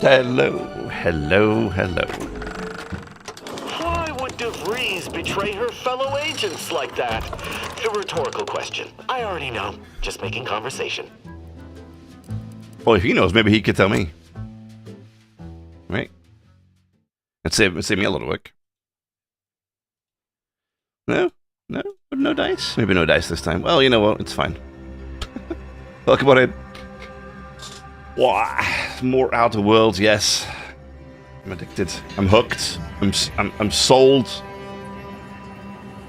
Hello, hello, hello. Why would DeVries betray her fellow agents like that? A rhetorical question. I already know. Just making conversation. Well, if he knows, maybe he could tell me. Right? Let's save me a lot of work. No? No? No dice? Maybe no dice this time. Well, you know what? It's fine. Welcome on in. Wow. More Outer Worlds, yes. I'm addicted. I'm hooked. I'm sold.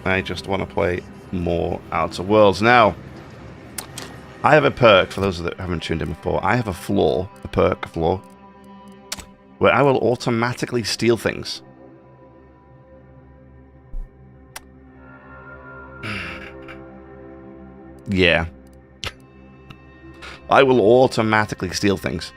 I just want to play more Outer Worlds. Now, I have a perk, for those that haven't tuned in before. I have a flaw, a perk flaw, where I will automatically steal things. Yeah. I will automatically steal things.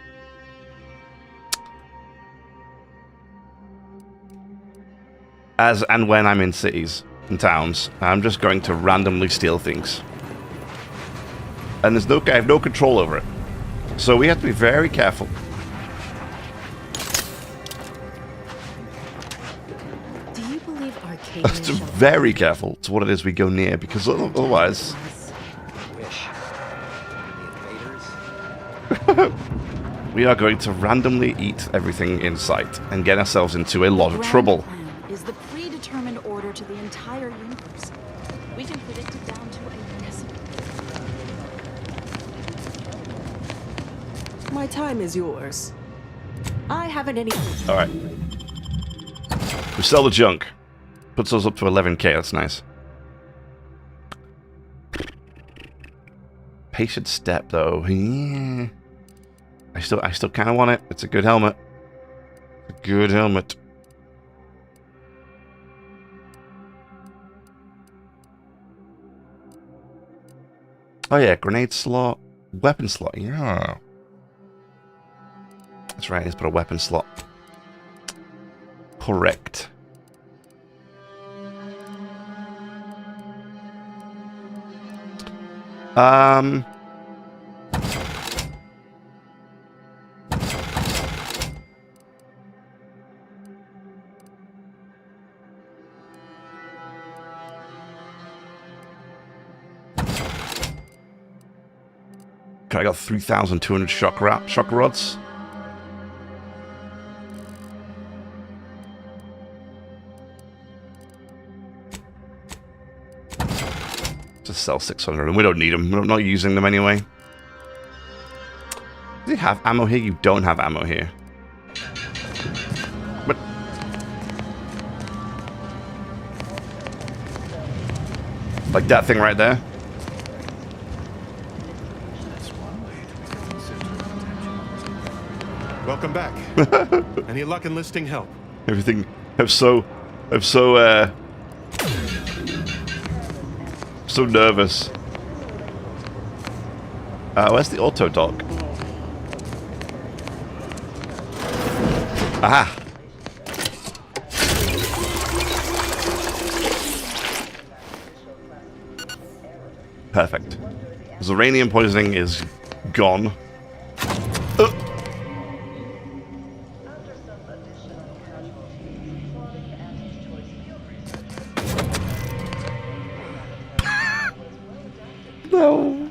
As and when I'm in cities and towns, I'm just going to randomly steal things. And I have no control over it. So we have to be very careful. Do you believe Arcadia Have to be very careful to what it is we go near, because otherwise... we are going to randomly eat everything in sight and get ourselves into a lot of trouble. Is the predetermined order to the entire universe. We can predict it down to a decimal. My time is yours. I haven't any... Alright. We sell the junk. Puts us up to 11k, that's nice. Patient step, though. Yeah. I still kind of want it. It's a good helmet. A good helmet. Oh yeah, grenade slot, weapon slot. Yeah, that's right. Let's put a weapon slot. Correct. I got 3,200 shock rods. Just sell 600, and we don't need them. We're not using them anyway. Do you have ammo here? You don't have ammo here. But like that thing right there. Welcome back. Any luck enlisting help? Everything. I'm so nervous. Where's the auto dock? Aha! Perfect. Uranium poisoning is gone. No.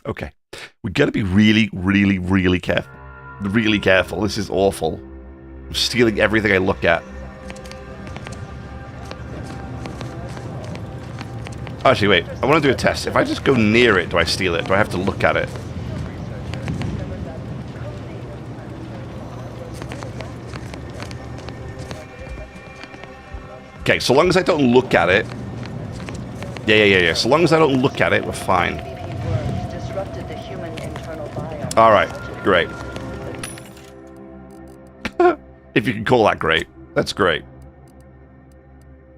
Okay. We gotta be really, really, really careful. Really careful. This is awful. I'm stealing everything I look at. Actually, wait. I want to do a test. If I just go near it, do I steal it? Do I have to look at it? Okay, so long as I don't look at it... Yeah. So long as I don't look at it, we're fine. Alright, great. If you can call that great. That's great.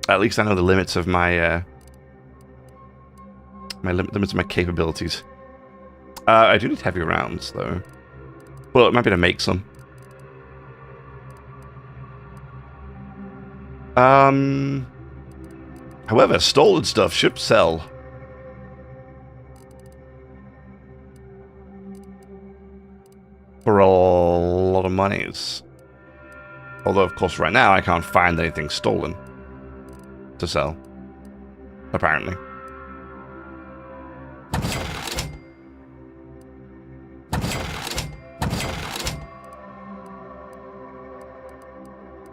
At least I know the limits of my... limits of my capabilities. I do need heavy rounds, though. Well, it might be to make some. However, stolen stuff should sell. For a lot of monies. Although, of course, right now I can't find anything stolen to sell. Apparently.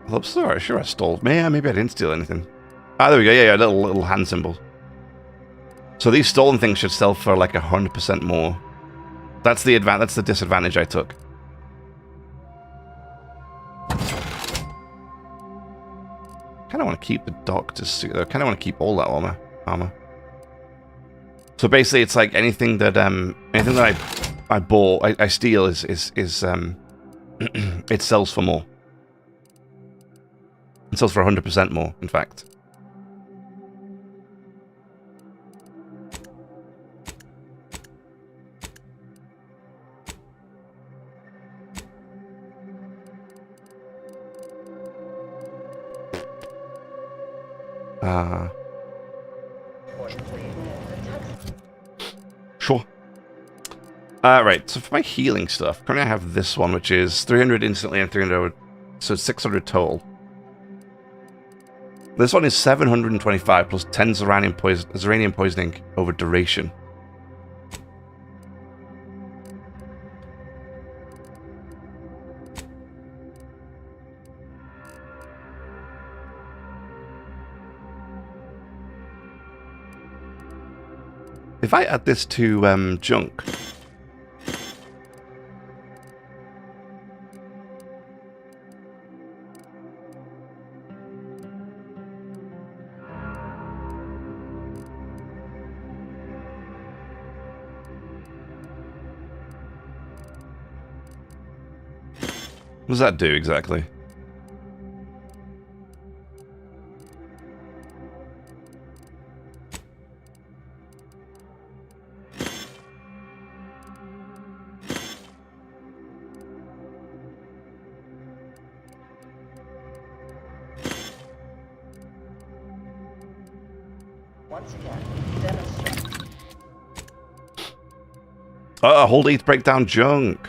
Well, I'm sorry, sure I stole. Maybe I didn't steal anything. Ah, there we go. Yeah, little hand symbol. So these stolen things should sell for like 100% more. That's the disadvantage I took. Kind of want to keep the doctor's suit though. Kind of want to keep all that armor. So basically, it's like anything that I bought, I steal is it sells for more. It sells for 100% more, in fact. Sure. Right, so for my healing stuff, currently I have this one, which is 300 instantly and 300, so it's 600 total. This one is 725 plus 10 Zeranium poisoning over duration. If I add this to junk, what does that do exactly? Hold E to break down junk.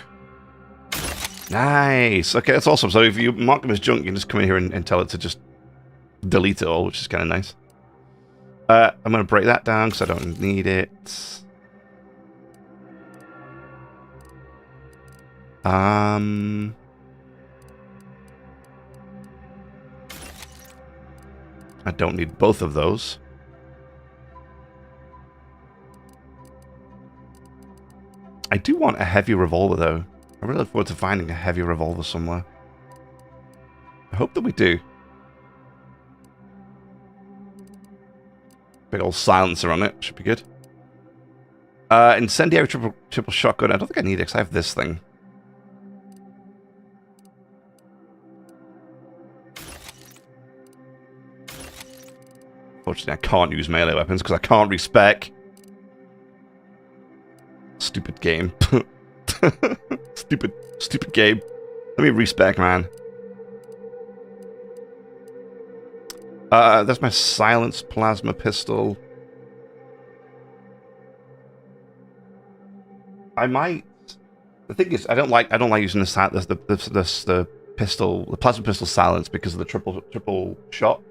Nice. Okay, that's awesome. So if you mark them as junk, you can just come in here and tell it to just delete it all, which is kind of nice. I'm going to break that down because I don't need it. I don't need both of those. I do want a heavy revolver, though. I really look forward to finding a heavy revolver somewhere. I hope that we do. Big old silencer on it. Should be good. Incendiary triple shotgun. I don't think I need it because I have this thing. Unfortunately, I can't use melee weapons because I can't respec. Stupid game. Stupid game. Let me respec, man. That's my silenced plasma pistol. I might. The thing is, I don't like using the pistol, the plasma pistol silenced because of the triple shot.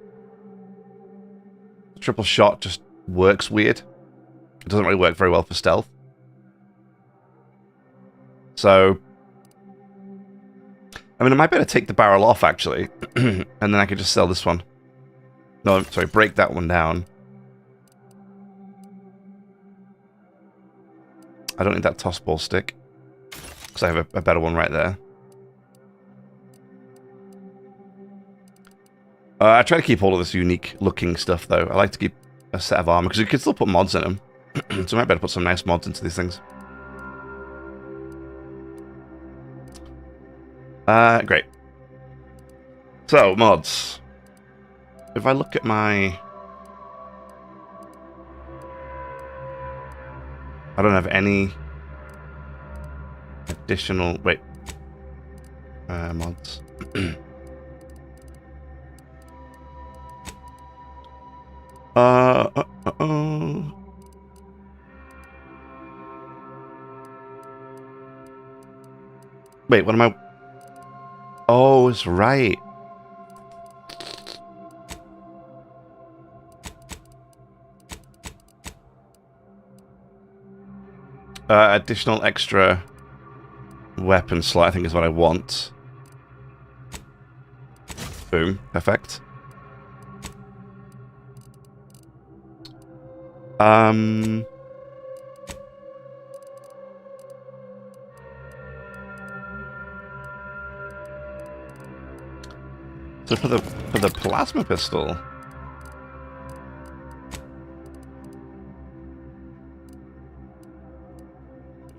The triple shot just works weird. It doesn't really work very well for stealth. So, I mean, I might better take the barrel off, actually, and then I could just sell this one. No, sorry, break that one down. I don't need that tossball stick, because I have a better one right there. I try to keep all of this unique-looking stuff, though. I like to keep a set of armor, because you can still put mods in them. So I might better put some nice mods into these things. Great. So, mods. If I look at my... I don't have any additional... Wait. Wait, what am I? Oh, it's right. Additional extra weapon slot, I think, is what I want. Boom. Perfect. So for the plasma pistol,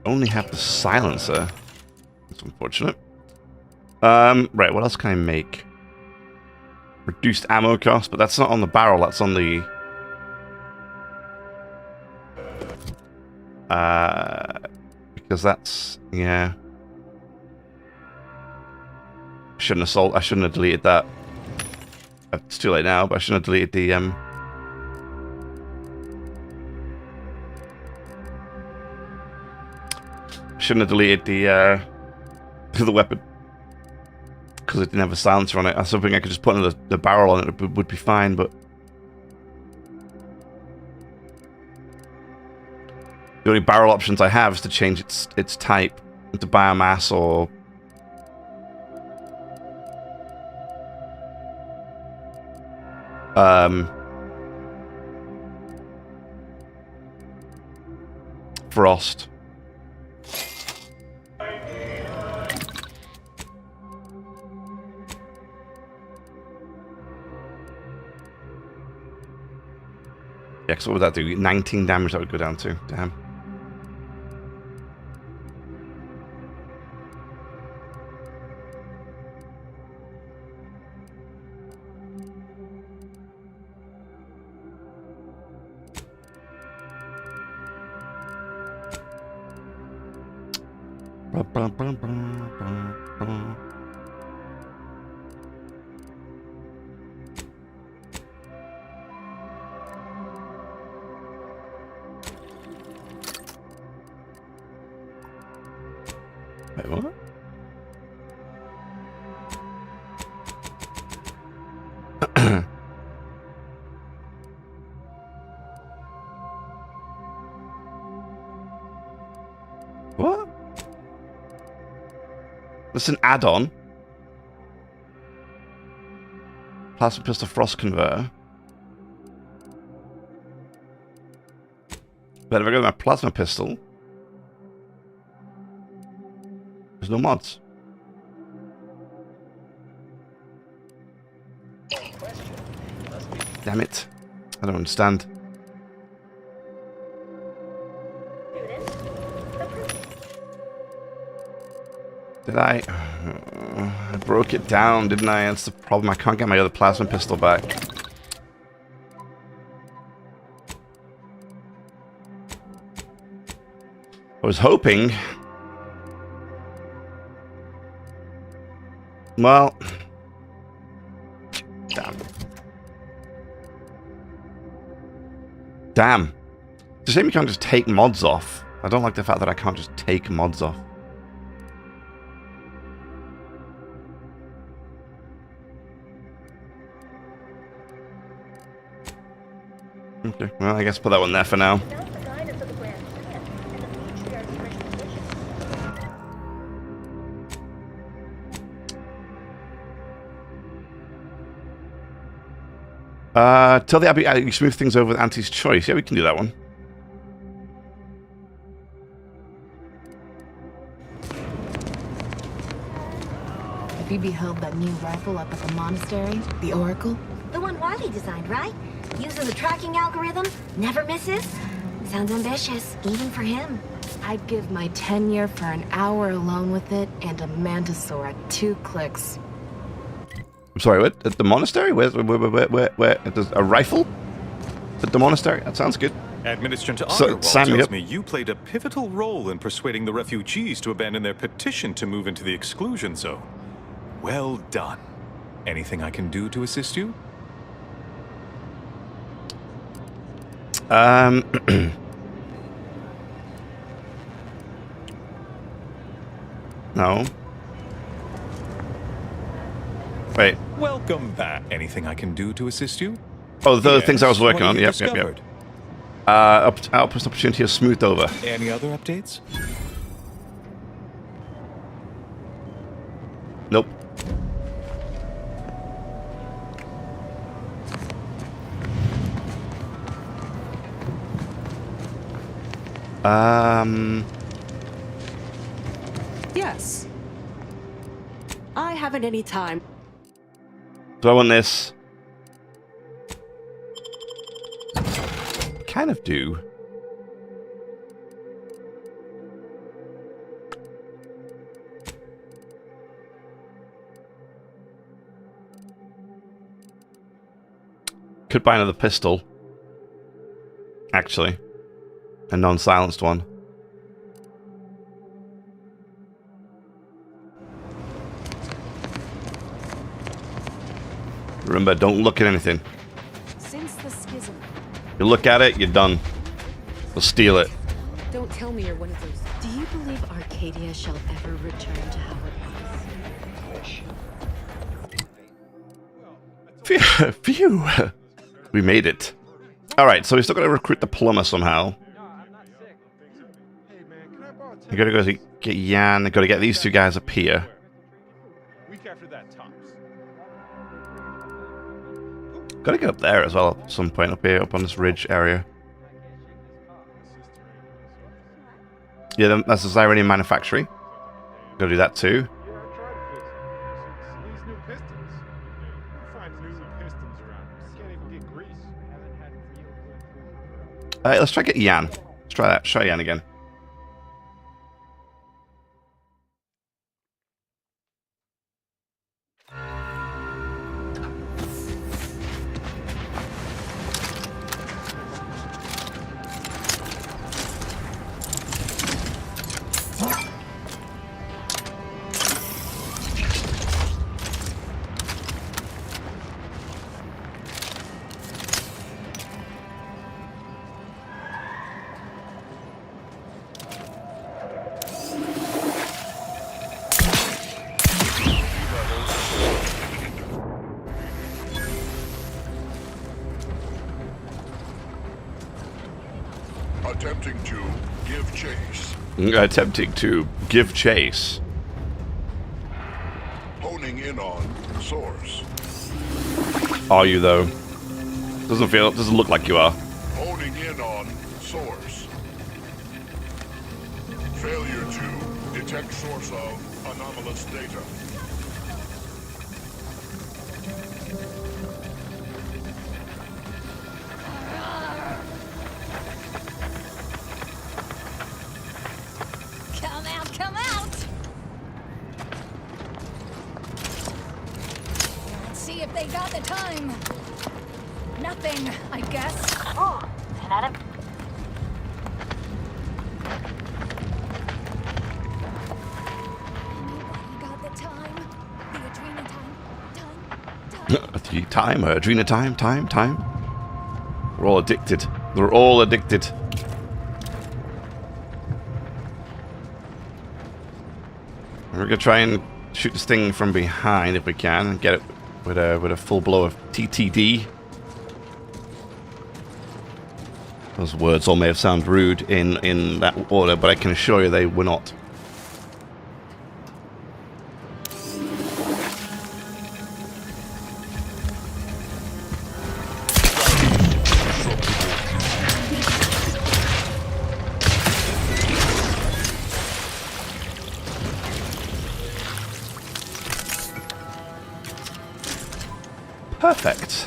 only have the silencer. That's unfortunate. Right, what else can I make? Reduced ammo cost, but that's not on the barrel, that's on the... because that's... yeah. I shouldn't have deleted that. It's too late now, but I shouldn't have deleted the, shouldn't have deleted the weapon. Because it didn't have a silencer on it. I was hoping I could just put the barrel on it, it would be fine, but... the only barrel options I have is to change its type into biomass or... frost. Yeah, so what would that do? 19 damage that would go down to. Damn. Wait, what? What? That's an add-on. Plasma pistol frost converter. But if I go to my plasma pistol, there's no mods. Damn it. I don't understand. Did I? I broke it down, didn't I? That's the problem. I can't get my other plasma pistol back. I was hoping... well... damn. Damn. It's a shame you can't just take mods off. I don't like the fact that I can't just take mods off. Okay, well, I guess put that one there for now. Tell the Abbey you smooth things over with Auntie's choice. Yeah, we can do that one. Have you beheld that new rifle up at the monastery? The Oracle? The one Wiley designed, right? Uses a tracking algorithm, never misses. Sounds ambitious, even for him. I'd give my tenure for an hour alone with it and a mantisaur at 2 clicks. I'm sorry, what? At the monastery? Where? There's a rifle? At the monastery? That sounds good. Administrator So, Underwall Sam, tells yep. me you played a pivotal role in persuading the refugees to abandon their petition to move into the exclusion zone. Well done. Anything I can do to assist you? No. Wait. Welcome back. Anything I can do to assist you? Oh, the Yes, things I was working what on. have you Yep. discovered? Outpost opportunity is smoothed over. Any other updates? Nope. Yes. I haven't any time. Do I want this? Kind of do. Could buy another pistol. Actually. A non-silenced one. Remember, don't look at anything. Since the schism, You look at it, you're done. We'll steal it. Don't tell me you're one of those. Do you believe Arcadia shall ever return to how it was? Phew. We made it. Alright, so we still got to recruit the plumber somehow. You gotta go get Yan, gotta get these two guys up here. Gotta get up there as well at some point up here, up on this ridge area. Yeah, that's the Iranian manufactory. Gotta do that too. Let's try to get Yan. Let's try that. Try Yan again. Attempting to give chase. Attempting to give chase. Honing in on source. Are you though? Doesn't look like you are. Honing in on source. Failure to detect source of anomalous data. Come out, come out! Let's see if they got the time. Nothing, I guess. Oh, and Anybody got the time? The adrenal time? Adrena time. We're all addicted. They're all addicted. We're gonna try and shoot this thing from behind if we can and get it with a full blow of TTD. Those words all may have sounded rude in that order, but I can assure you they were not. Perfect.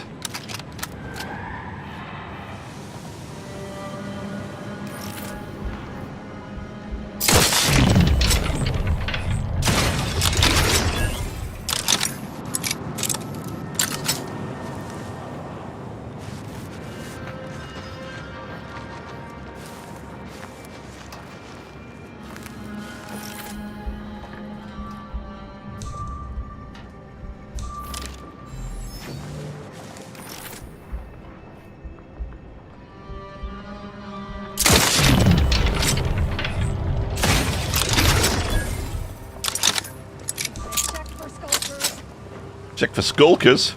Check for skulkers.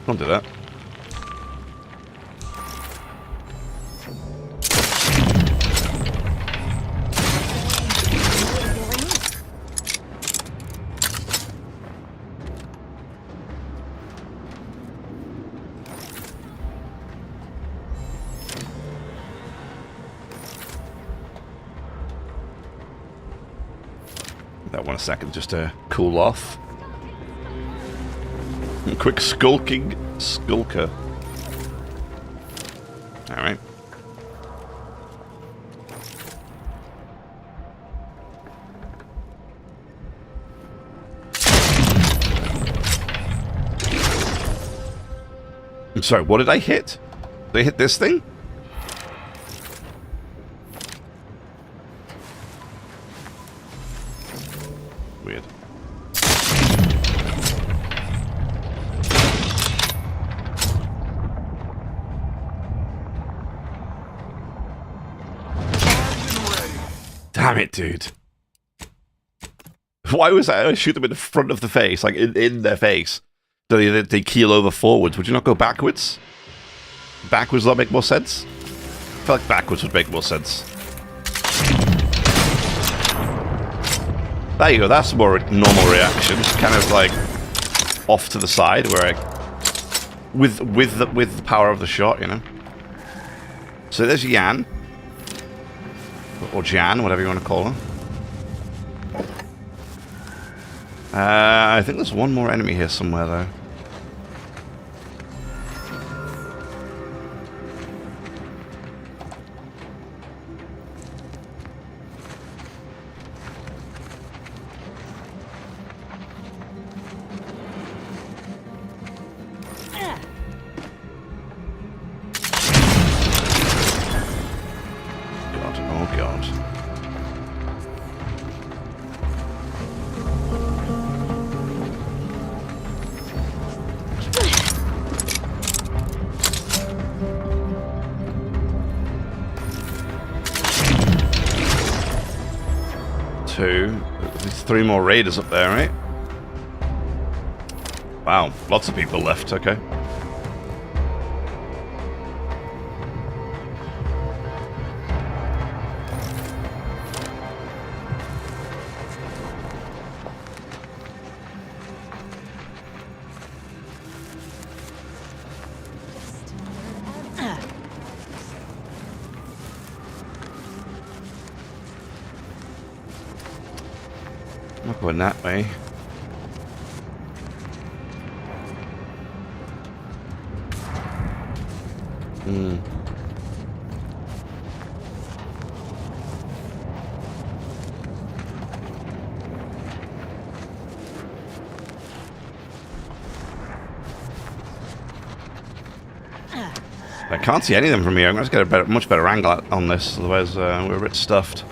Don't do that. That one a second just to cool off. A quick skulking skulker. Alright. I'm sorry, what did I hit? Did I hit this thing? Weird. Damn it, dude. Why was that? I shoot them in the front of the face, like in their face. So they keel over forwards. Would you not go backwards? Backwards would make more sense? I feel like backwards would make more sense. There you go, that's a more normal reaction. Just kind of like off to the side where I with the power of the shot, you know. So there's Yan. Or Jan, whatever you want to call her. I think there's one more enemy here somewhere, though. God, oh God. There's 3 more raiders up there, right? Wow, lots of people left, okay. I'm not going that way. I can't see any of them from here. I'm going to get a much better angle on this, otherwise we're a bit stuffed.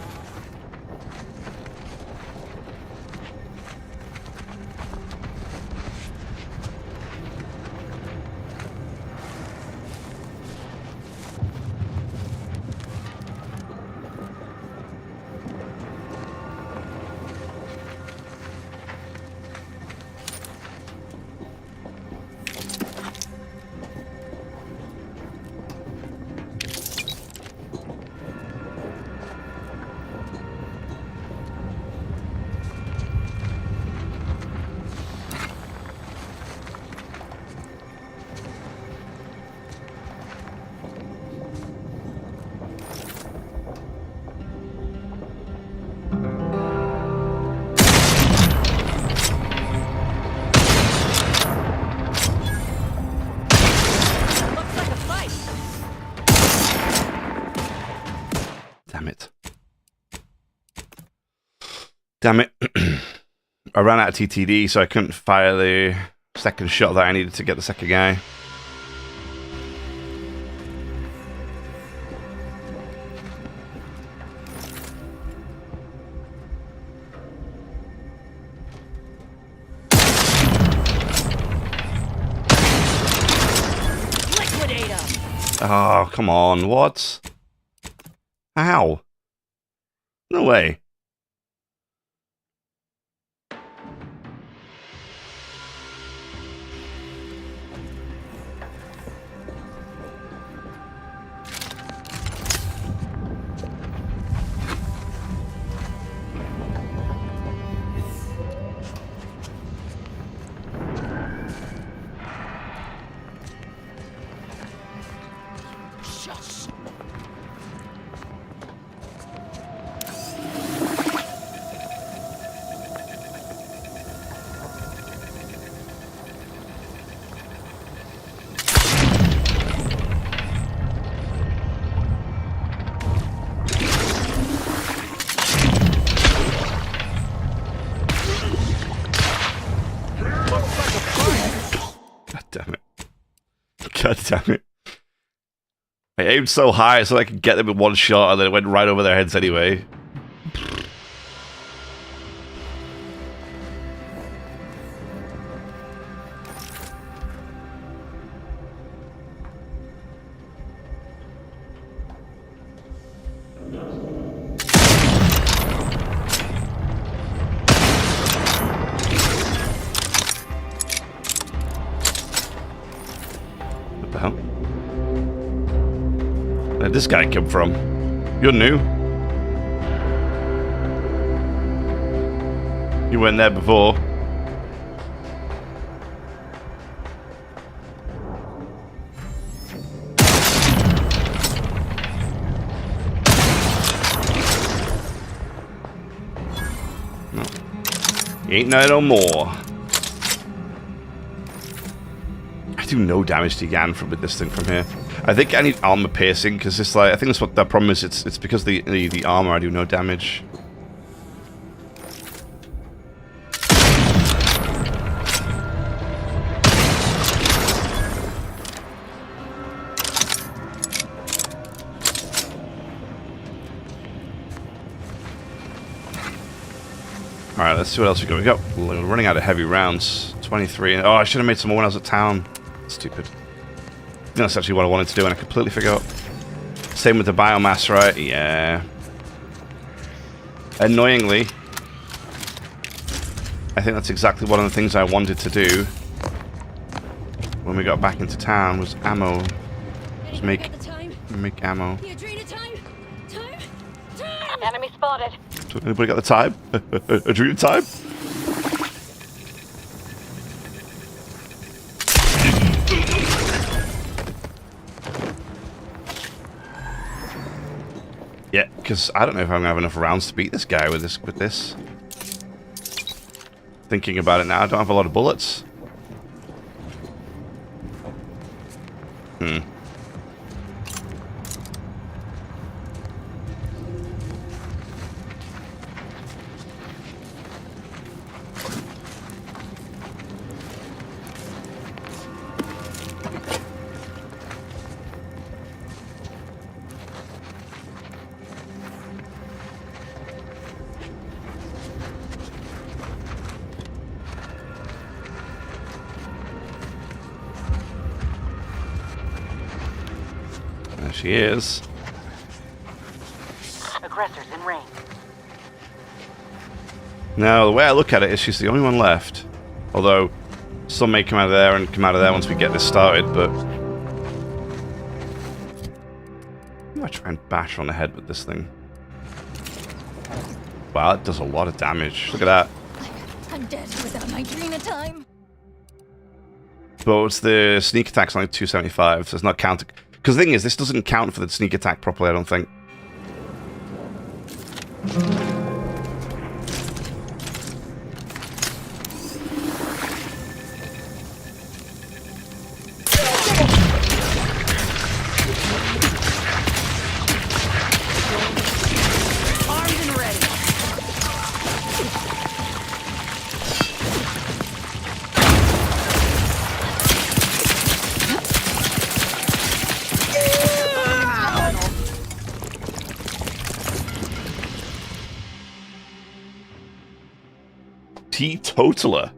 Damn it. I ran out of TTD, so I couldn't fire the second shot that I needed to get the second guy. Oh, come on, what? How? No way. Vicious. God damn it. God damn it. I aimed so high so I could get them in one shot, and then it went right over their heads anyway. What the hell? Where'd this guy come from? You're new. You weren't there before. No. You ain't no more. I do no damage to Yan from this thing from here. I think I need armor piercing because it's like I think that's what the problem is. It's because the armor I do no damage. All right, let's see what else we got. We're running out of heavy rounds. 23. Oh, I should have made some more when I was at town. Stupid. That's actually what I wanted to do, and I completely forgot. Same with the biomass, right? Yeah. Annoyingly, I think that's exactly one of the things I wanted to do when we got back into town was ammo. Just make ammo. Enemy spotted. Anybody got the time? A dream time? Yeah, because I don't know if I'm gonna have enough rounds to beat this guy with this. Thinking about it now, I don't have a lot of bullets. There she is. Aggressors in range. Now, the way I look at it is she's the only one left. Although, some may come out of there and come out of there once we get this started, but... I'm gonna try and bash her on the head with this thing. Wow, that does a lot of damage. Look at that. I'm dead without my Drina time. But it's the sneak attack's only 275, so it's not counted. Because the thing is, this doesn't count for the sneak attack properly, I don't think. Armed and ready. Teetotaler.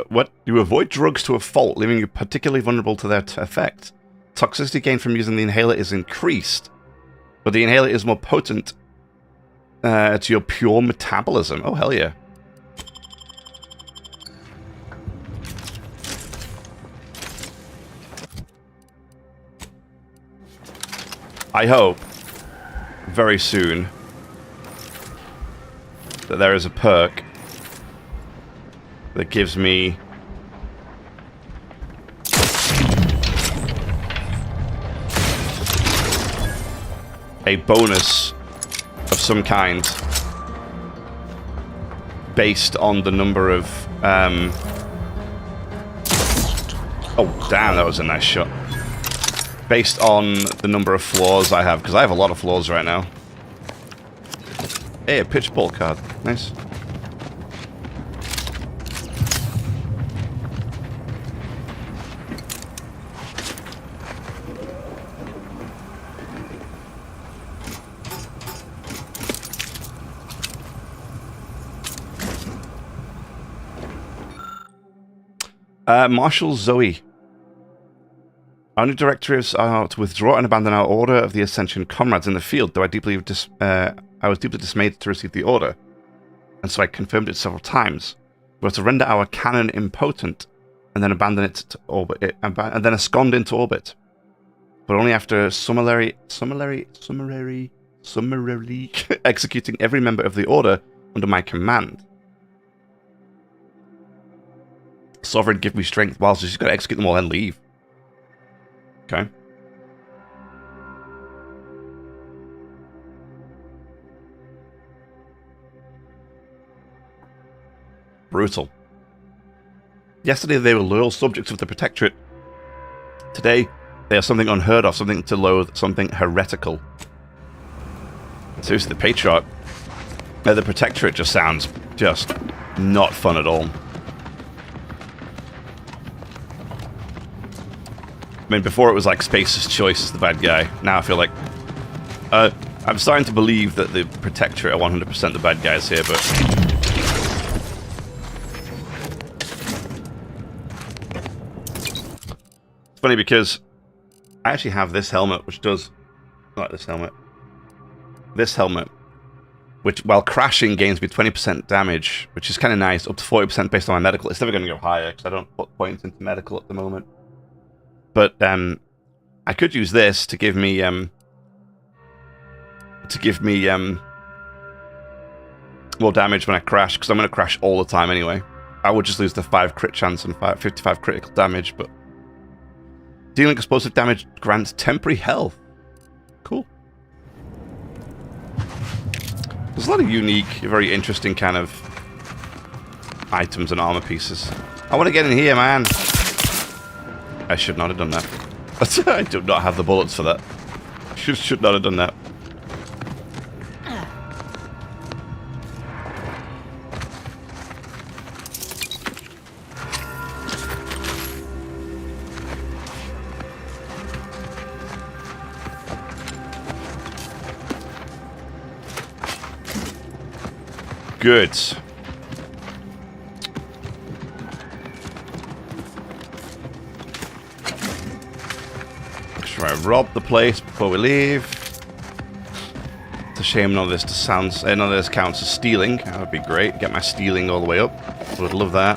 What? You avoid drugs to a fault, leaving you particularly vulnerable to their effect. Toxicity gained from using the inhaler is increased, but the inhaler is more potent to your pure metabolism. Oh, hell yeah. I hope very soon that there is a perk that gives me a bonus of some kind based on the number of... Oh, damn, that was a nice shot. Based on the number of floors I have, because I have a lot of floors right now. Hey, a pitch ball card. Nice. Marshal Zoe. Our new directives are to withdraw and abandon our order of the Ascension comrades in the field, though I was deeply dismayed to receive the order, and so I confirmed it several times. We were to render our cannon impotent, and then abandon it to orbit, and then abscond into orbit. But only after summarily executing every member of the order under my command. Sovereign, give me strength. While she's got to execute them all and leave. Okay. Brutal. Yesterday they were loyal subjects of the Protectorate. Today they are something unheard of, something to loathe, something heretical. Seriously, the Patriarch, the Protectorate just sounds just not fun at all. I mean, before it was like Space's Choice is the bad guy. Now I feel like... I'm starting to believe that the Protectorate are 100% the bad guys here, but... It's funny because I actually have this helmet, which does... I like this helmet. This helmet, which while crashing gains me 20% damage, which is kind of nice, up to 40% based on my medical. It's never going to go higher, because I don't put points into medical at the moment. But I could use this to give me more damage when I crash, because I'm going to crash all the time anyway. I would just lose the 5 crit chance and 55 critical damage, but dealing explosive damage grants temporary health. Cool. There's a lot of unique, very interesting kind of items and armor pieces. I want to get in here, man. I should not have done that. I do not have the bullets for that. Should not have done that. Good. Try to rob the place before we leave. It's a shame none of this counts as stealing. That would be great. Get my stealing all the way up. I would love that.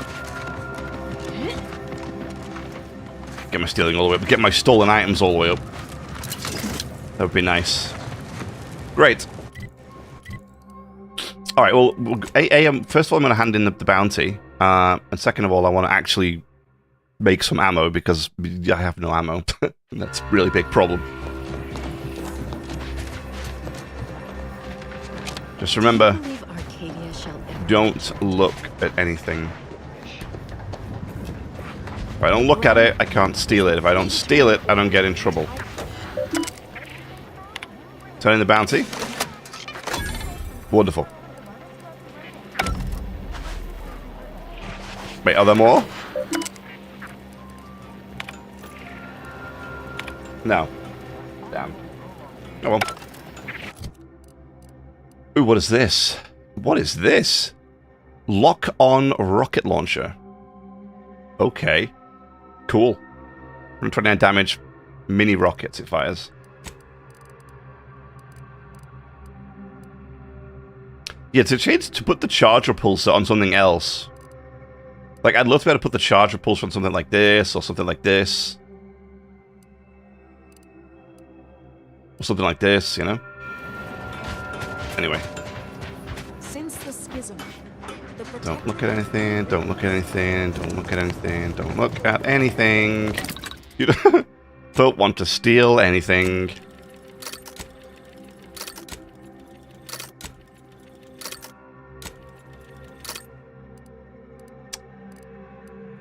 Get my stealing all the way up. Get my stolen items all the way up. That would be nice. Great. Alright, well, first of all, I'm going to hand in the bounty. And second of all, I want to actually make some ammo, because I have no ammo. That's a really big problem. Just remember, don't look at anything. If I don't look at it, I can't steal it. If I don't steal it, I don't get in trouble. Turn in the bounty. Wonderful. Wait, are there more? No. Damn. Oh well. Ooh, what is this? What is this? Lock-on rocket launcher. Okay. Cool. 129 damage. Mini rockets it fires. Yeah, to put the charge repulsor on something else. Like, I'd love to be able to put the charge repulsor on something like this, or something like this. Or something like this, you know? Anyway. Since the schism, Don't look at anything, don't look at anything, don't look at anything, don't look at anything. You don't want to steal anything.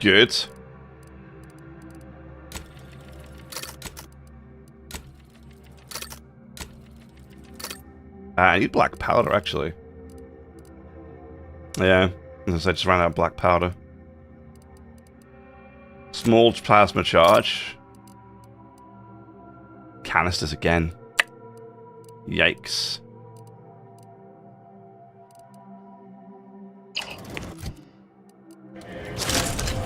Good. I need black powder, actually. Yeah, as I just ran out of black powder. Small plasma charge. Canisters again. Yikes.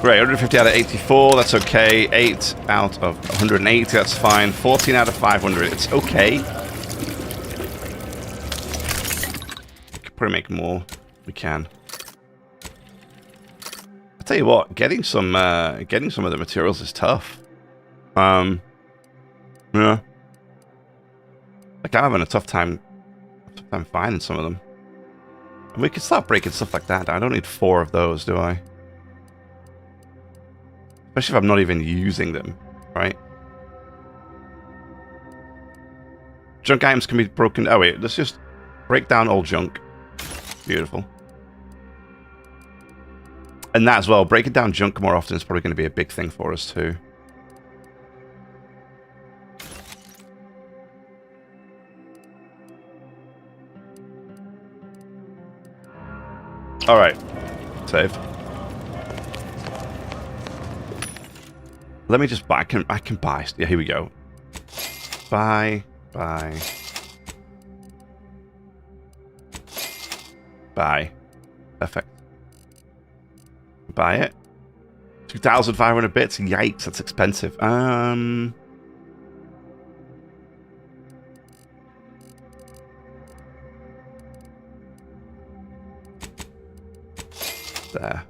Great, 150 out of 84, that's okay. 8 out of 180, that's fine. 14 out of 500, it's okay. We could probably make more. We can. I'll tell you what, getting some of the materials is tough. Yeah. Like, I'm having a tough time finding some of them. And we could start breaking stuff like that. I don't need 4 of those, do I? Especially if I'm not even using them, right? Junk items can be broken. Oh wait, let's just break down old junk. Beautiful. And that as well, breaking down junk more often is probably going to be a big thing for us too. Alright. Saved. Let me just buy. I can buy. Yeah, here we go. Buy. Perfect. Buy it. 2,500 bits. Yikes, that's expensive. There.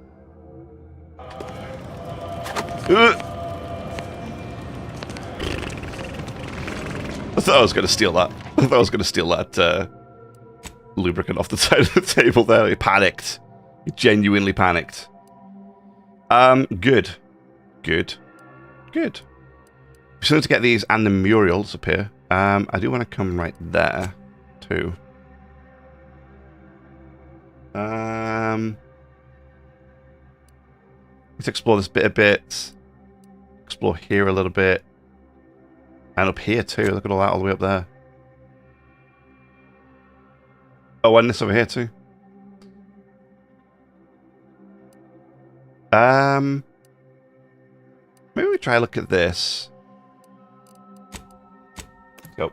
I thought I was going to steal that. I thought I was going to steal that lubricant off the side of the table there. He panicked. He genuinely panicked. Good. Good. Good. We still need to get these and the murals up here. I do want to come right there, too. Let's explore this bit a bit. Explore here a little bit. And up here too. Look at all that all the way up there. Oh, and this over here too. Maybe we try a look at this. Let's go.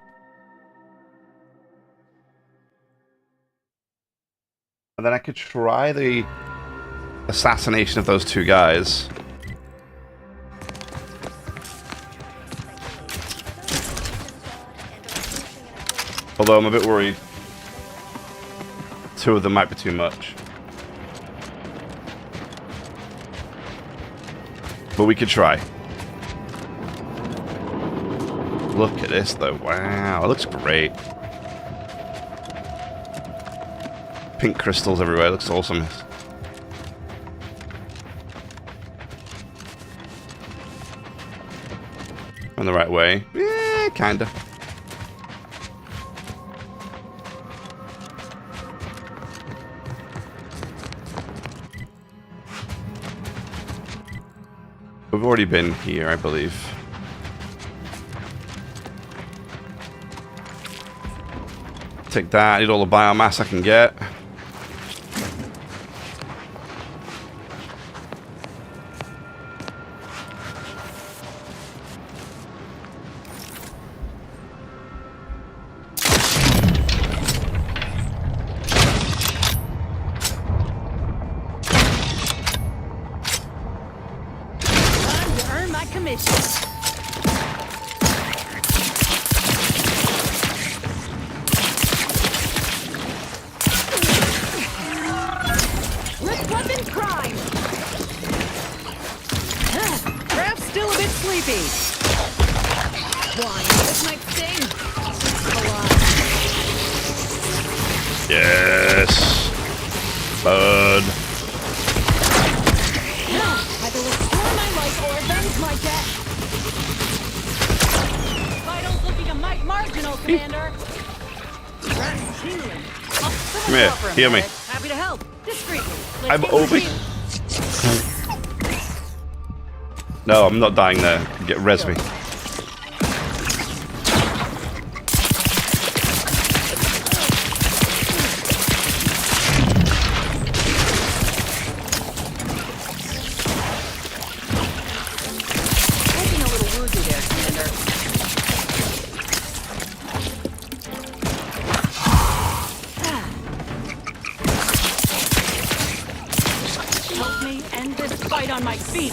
And then I could try the assassination of those 2 guys. Although I'm a bit worried 2 of them might be too much. But we could try. Look at this though. Wow, it looks great. Pink crystals everywhere. It looks awesome. On the right way. Yeah, kinda. We've already been here, I believe. Take that. I need all the biomass I can get. Hear me. Happy to help. Discreetly. I'm over. No, I'm not dying there. Get res me. Looking a little woozy there, Commander. Help me end this fight on my feet.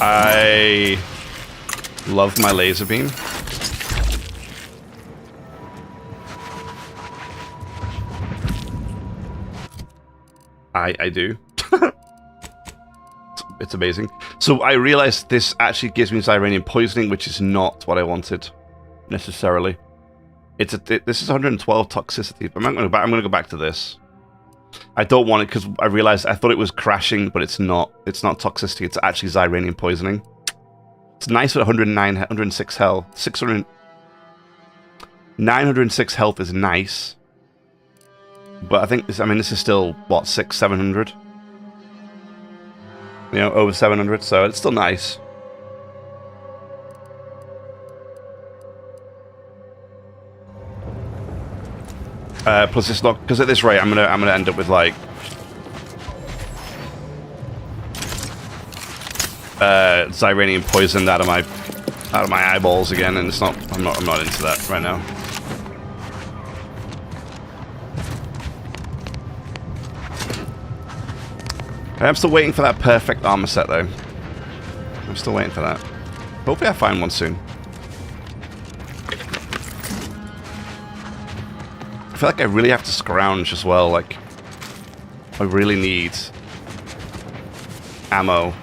I love my laser beam. I do. It's amazing. So I realized this actually gives me Zyranium poisoning, which is not what I wanted necessarily. This is 112 toxicity. I'm going to go back to this. I don't want it because I realized I thought it was crashing, but it's not. It's not toxicity. It's actually Zyranium poisoning. It's nice with 106 health. 906 health is nice. But I think this is still, what, 600-700? You know, over 700, so it's still nice. Plus it's not, because at this rate I'm gonna end up with like Zyranium poisoned out of my eyeballs again, and it's not. I'm not into that right now. I'm still waiting for that perfect armor set, though. I'm still waiting for that. Hopefully I find one soon. I feel like I really have to scrounge as well. Like, I really need ammo,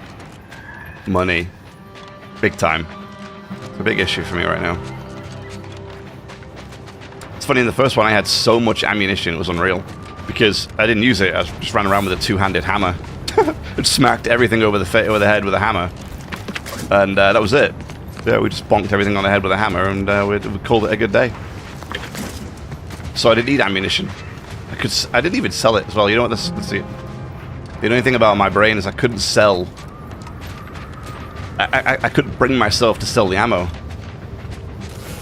money, big time. It's a big issue for me right now. It's funny, in the first one I had so much ammunition, it was unreal. Because I didn't use it, I just ran around with a two-handed hammer. It smacked everything over the head with a hammer. And that was it. Yeah, we just bonked everything on the head with a hammer, and we called it a good day. So I didn't need ammunition. I didn't even sell it as well. You know what? Let's see. The only thing about my brain is I couldn't sell. I couldn't bring myself to sell the ammo.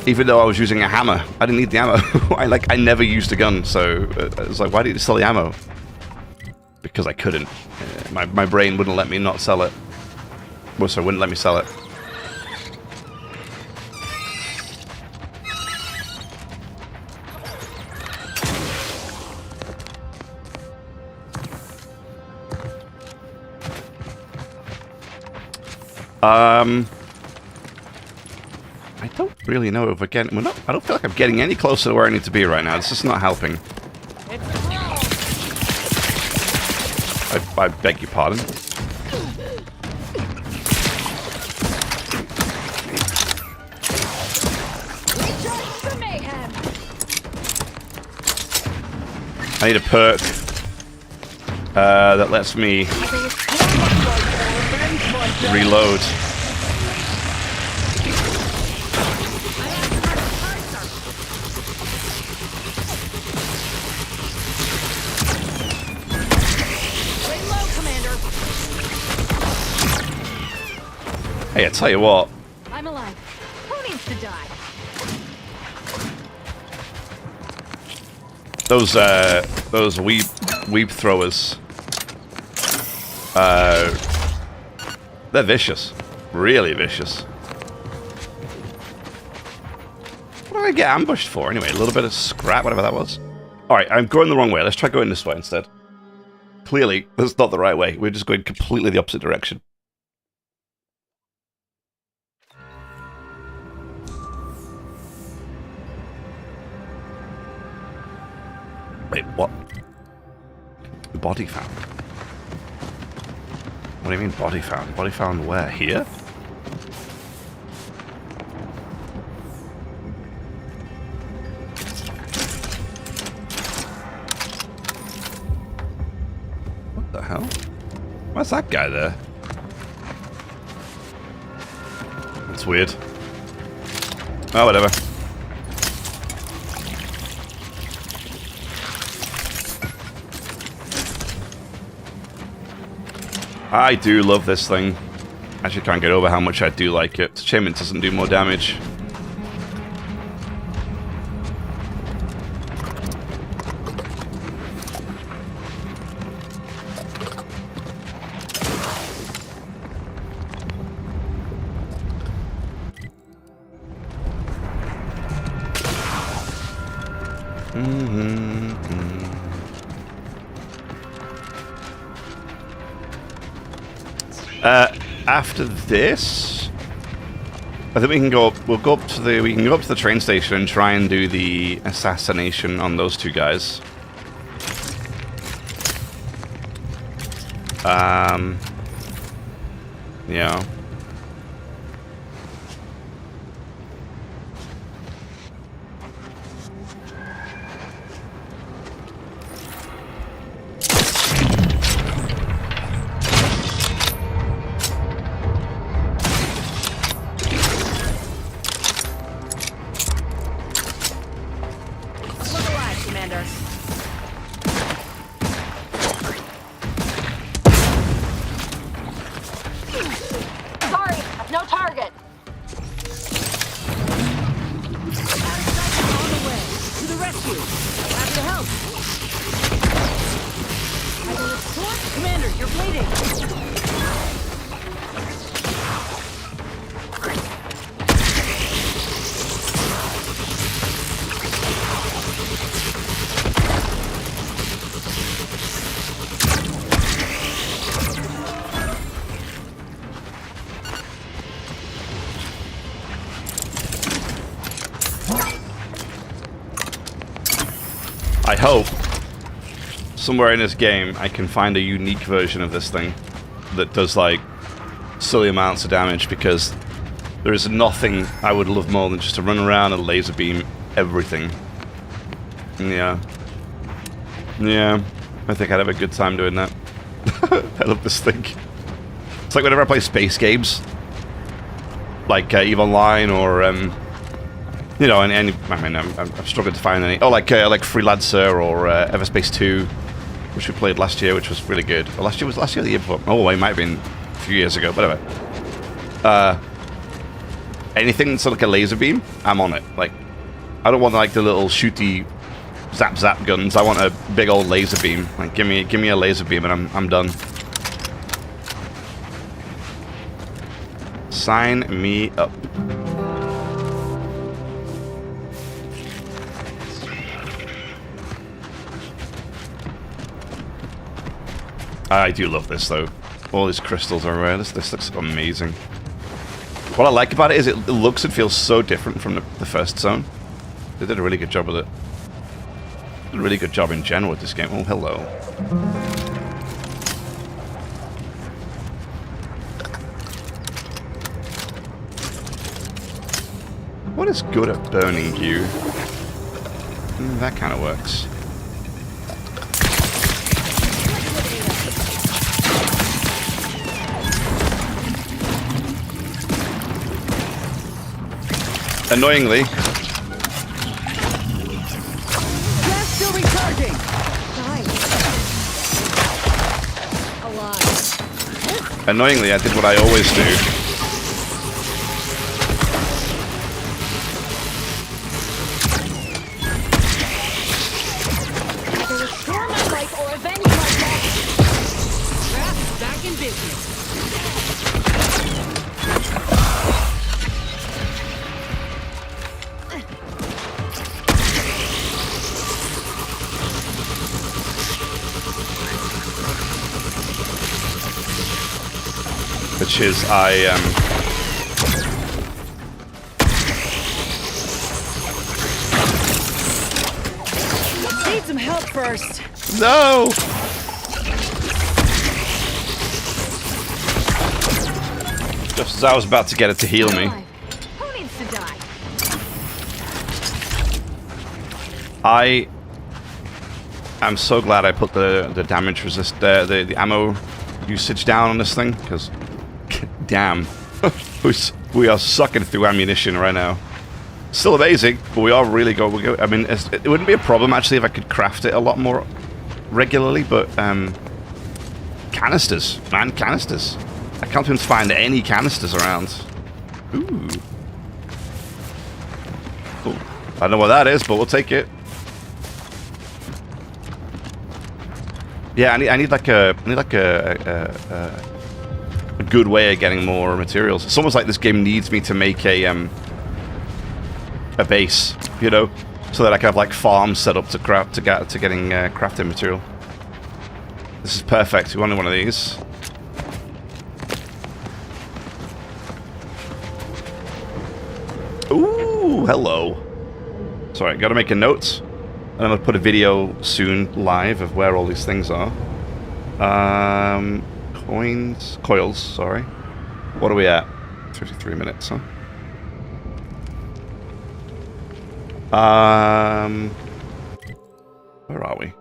Even though I was using a hammer, I didn't need the ammo. I never used a gun, so I was like, why did you sell the ammo? Because I couldn't. My brain wouldn't let me not sell it. Well, so it wouldn't let me sell it. I don't really know if we're getting... I don't feel like I'm getting any closer to where I need to be right now. It's just not helping. I beg your pardon. I need a perk that lets me reload. Hey, I tell you what. I'm alive. Who needs to die? Those weeb throwers. They're vicious. Really vicious. What did I get ambushed for anyway? A little bit of scrap, whatever that was. Alright, I'm going the wrong way. Let's try going this way instead. Clearly, that's not the right way. We're just going completely the opposite direction. Wait, what? Body found. What do you mean body found? Body found where? Here? What the hell? Why's that guy there? That's weird. Oh, whatever. I do love this thing. I actually can't get over how much I do like it. It's a shame it doesn't do more damage. After this, I think we can go up. We'll go up to the. We can go up to the train station and try and do the assassination on those two guys. Yeah. I hope somewhere in this game I can find a unique version of this thing that does like silly amounts of damage, because there is nothing I would love more than just to run around and laser beam everything. Yeah. Yeah. I think I'd have a good time doing that. I love this thing. It's like whenever I play space games, like EVE Online or you know, and I mean, I'm struggling to find any. Oh, like Freelancer or Everspace 2, which we played last year, which was really good. Well, last year or the year before. Oh, it might have been a few years ago. Whatever. Anything that's like a laser beam, I'm on it. Like, I don't want like the little shooty zap guns. I want a big old laser beam. Like, give me a laser beam, and I'm done. Sign me up. I do love this though. All these crystals are rare. This looks amazing. What I like about it is it looks and feels so different from the first zone. They did a really good job with it. Did a really good job in general with this game. Oh, hello. What is good at burning you? That kind of works. Annoyingly. Still recharging. Annoyingly, I did what I always do. Restore my life or avenge my death. Back in business. Which is, Need some help first. No! Just as I was about to get it to heal me. Who needs to die? I am so glad I put the damage resist, the ammo usage down on this thing, because damn, We are sucking through ammunition right now. Still amazing, but we are really going. I mean, it wouldn't be a problem actually if I could craft it a lot more regularly, but canisters, man, canisters. I can't even find any canisters around. Ooh. Cool. I don't know what that is, but we'll take it. Yeah, I need like a good way of getting more materials. It's almost like this game needs me to make a base, you know, so that I can have like farms set up to craft to getting crafting material. This is perfect. We wanted one of these. Ooh, hello. Sorry, gotta make a note. And I'm gonna put a video soon live of where all these things are. Coils, sorry. What are we at? 53 minutes, huh? Where are we?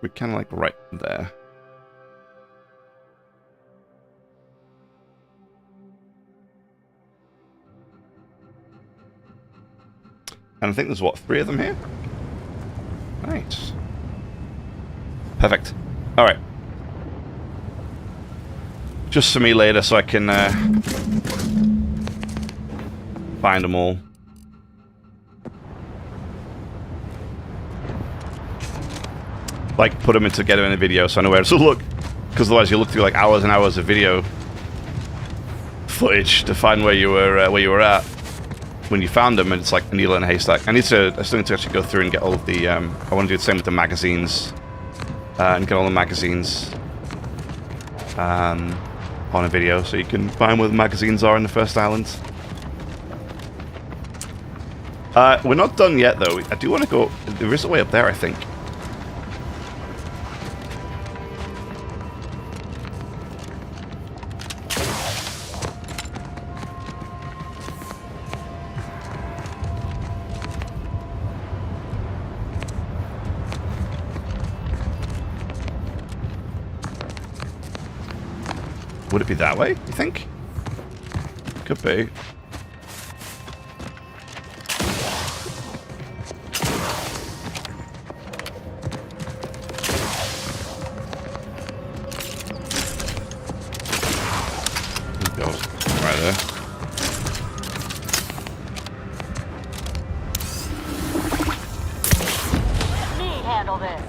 We're kind of like right there. And I think there's, what, 3 of them here? Nice. Perfect. Alright. Just for me later so I can find them all. Like, put them together in a video so I know where to look. Because otherwise you look through like hours and hours of video footage to find where you were at. When you found them, and it's like a needle in a haystack. I still need to actually go through and get all of the, I want to do the same with the magazines. And get all the magazines on a video, so you can find where the magazines are in the first island. We're not done yet, though. I do want to go, there is a way up there, I think. Would it be that way, you think? Could be. It goes right there. Let me handle this.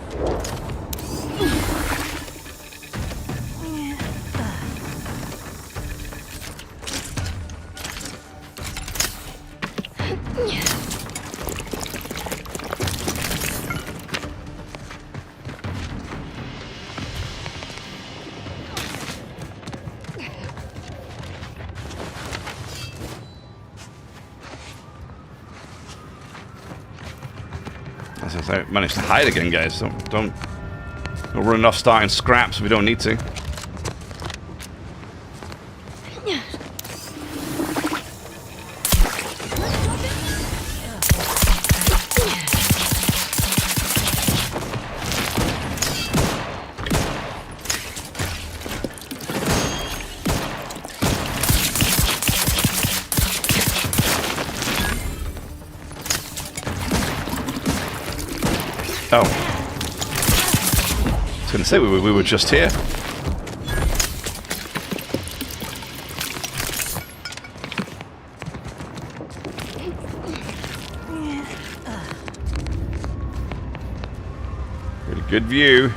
As I managed to hide again, guys. Don't run off starting scraps if we don't need to. Oh. I was going to say, we were just here. Really good view.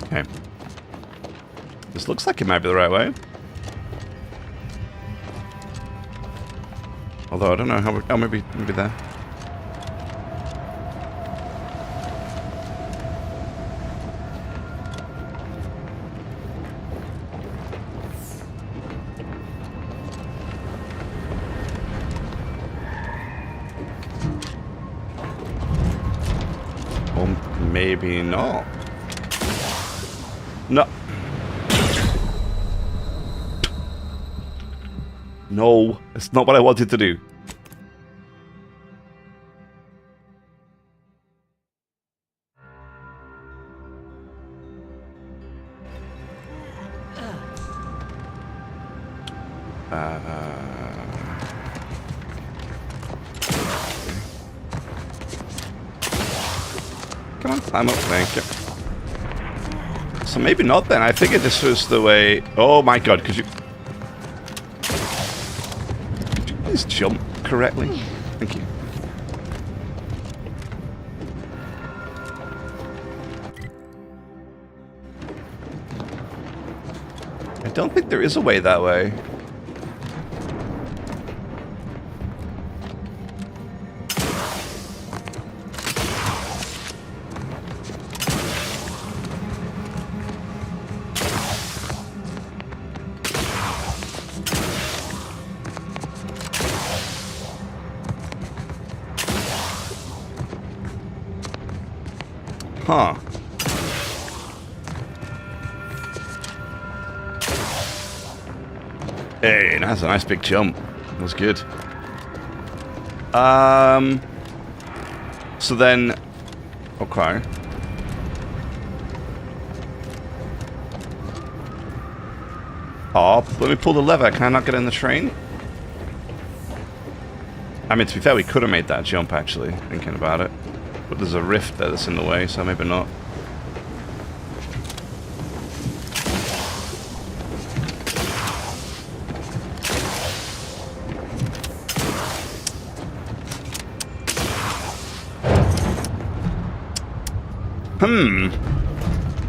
Okay. This looks like it might be the right way. Although I don't know how we... Oh, maybe there. Or maybe not. No. No, it's not what I wanted to do. Come on, climb up. Thank you. So maybe not then. I figured this was the way... Oh my god, could you please jump correctly? Thank you. I don't think there is a way that way. Huh. Hey, that's a nice big jump. That was good. So then... Okay. Oh, let me pull the lever. Can I not get in the train? I mean, to be fair, we could have made that jump, actually, thinking about it. But there's a rift there that's in the way, so maybe not.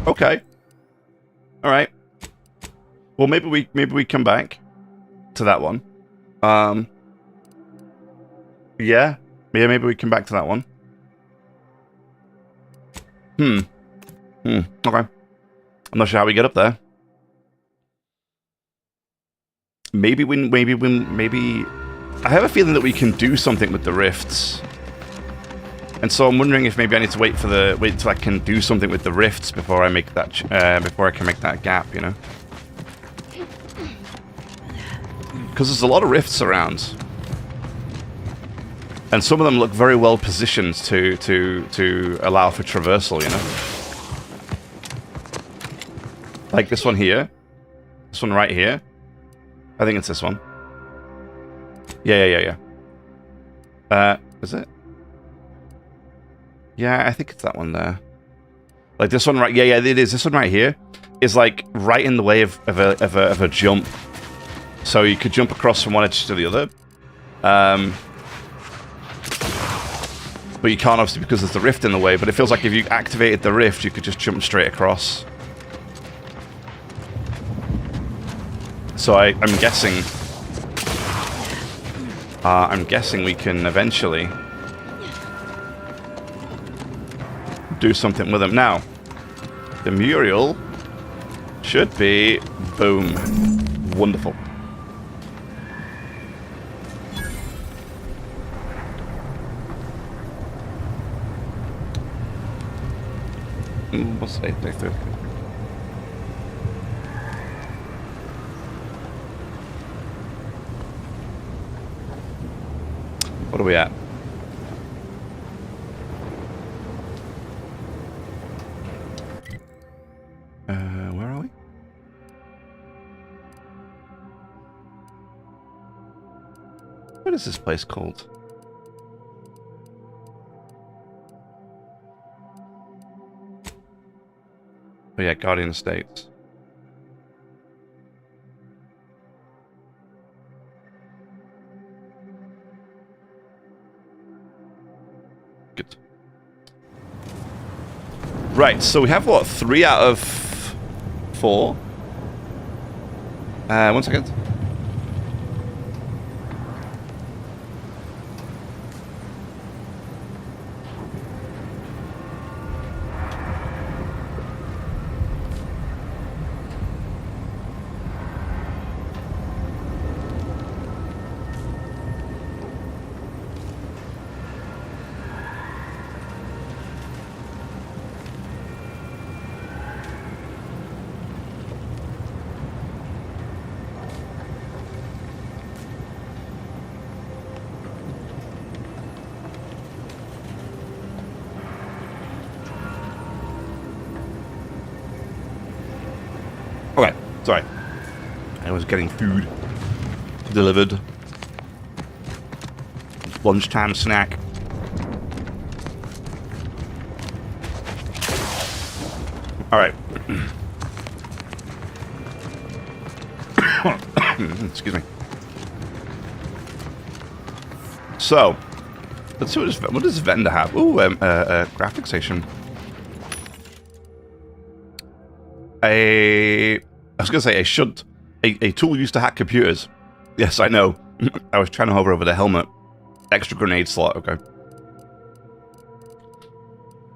Okay. All right. Well, maybe we come back to that one. Yeah. Maybe we come back to that one. Okay. I'm not sure how we get up there. Maybe I have a feeling that we can do something with the rifts. And so I'm wondering if maybe I need to wait till I can do something with the rifts before I make that before I can make that gap, you know. Because there's a lot of rifts around. And some of them look very well positioned to allow for traversal, you know. Like this one here. This one right here. I think it's this one. Yeah. Is it? Yeah, I think it's that one there. Like this one right... Yeah, it is. This one right here is like right in the way of a jump. So you could jump across from one edge to the other. But you can't, obviously, because there's the rift in the way. But it feels like if you activated the rift, you could just jump straight across. So I'm guessing... I'm guessing we can eventually... do something with them. Now, the Muriel should be... Boom. Wonderful. What's day 30? What are we at? Where are we? What is this place called? Oh yeah, Guardian Estates. Good. Right, so we have what, 3 out of 4? 1 second. Okay, sorry. I was getting food. delivered. Lunchtime snack. All right. Excuse me. So, let's see what does vendor have? Ooh, graphics station. I was gonna say a tool used to hack computers. Yes, I know. I was trying to hover over the helmet. Extra grenade slot. Okay.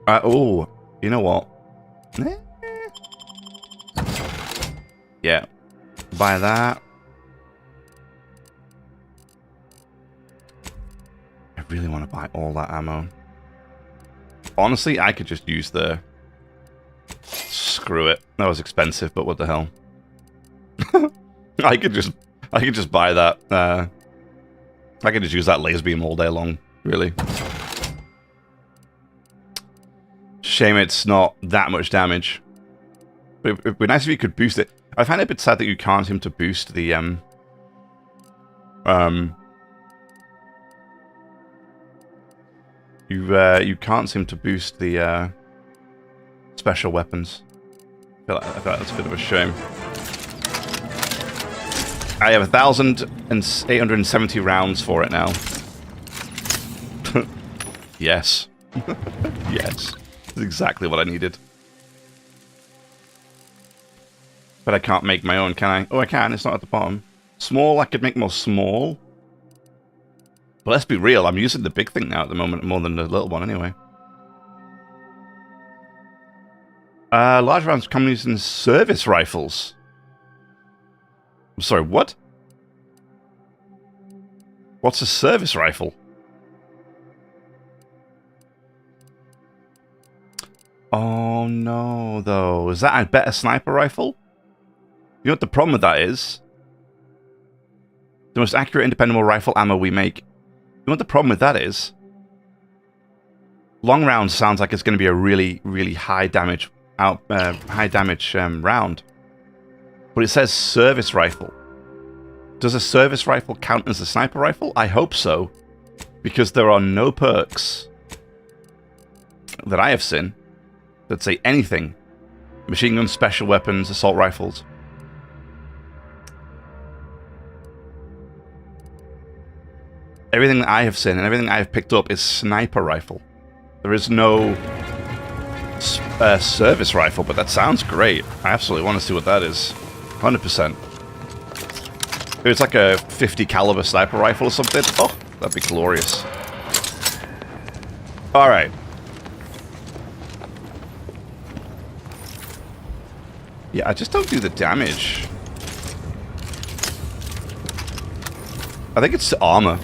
Oh, you know what? Yeah. Buy that. I really want to buy all that ammo. Honestly, I could just use the... Screw it. That was expensive, but what the hell? I could just buy that. I could just use that laser beam all day long, really. Shame it's not that much damage. But it'd be nice if you could boost it. I find it a bit sad that you can't seem to boost the you can't seem to boost the special weapons. I feel like that's a bit of a shame. I have 1,870 rounds for it now. Yes. Yes. That's exactly what I needed. But I can't make my own, can I? Oh, I can. It's not at the bottom. Small, I could make more small. But let's be real. I'm using the big thing now at the moment more than the little one anyway. Large rounds come using service rifles. I'm sorry, what? What's a service rifle? Oh no, though. Is that a better sniper rifle? You know what the problem with that is? The most accurate and dependable rifle ammo we make. You know what the problem with that is? Long round sounds like it's going to be a really, really high damage round. But it says service rifle. Does a service rifle count as a sniper rifle? I hope so. Because there are no perks that I have seen that say anything. Machine guns, special weapons, assault rifles. Everything that I have seen and everything I have picked up is sniper rifle. There is no service rifle, but that sounds great. I absolutely want to see what that is. 100%. If it's like a 50 caliber sniper rifle or something, oh, that'd be glorious. Alright. Yeah, I just don't do the damage. I think it's armor.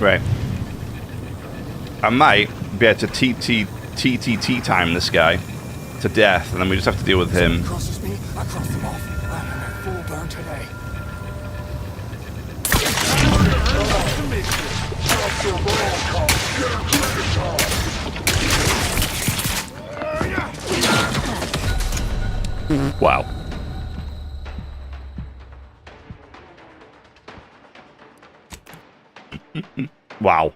Right. I might be able to TTT time this guy to death, and then we just have to deal with him. Crosses me, I cross them off. I am at full burn today. Wow. Wow.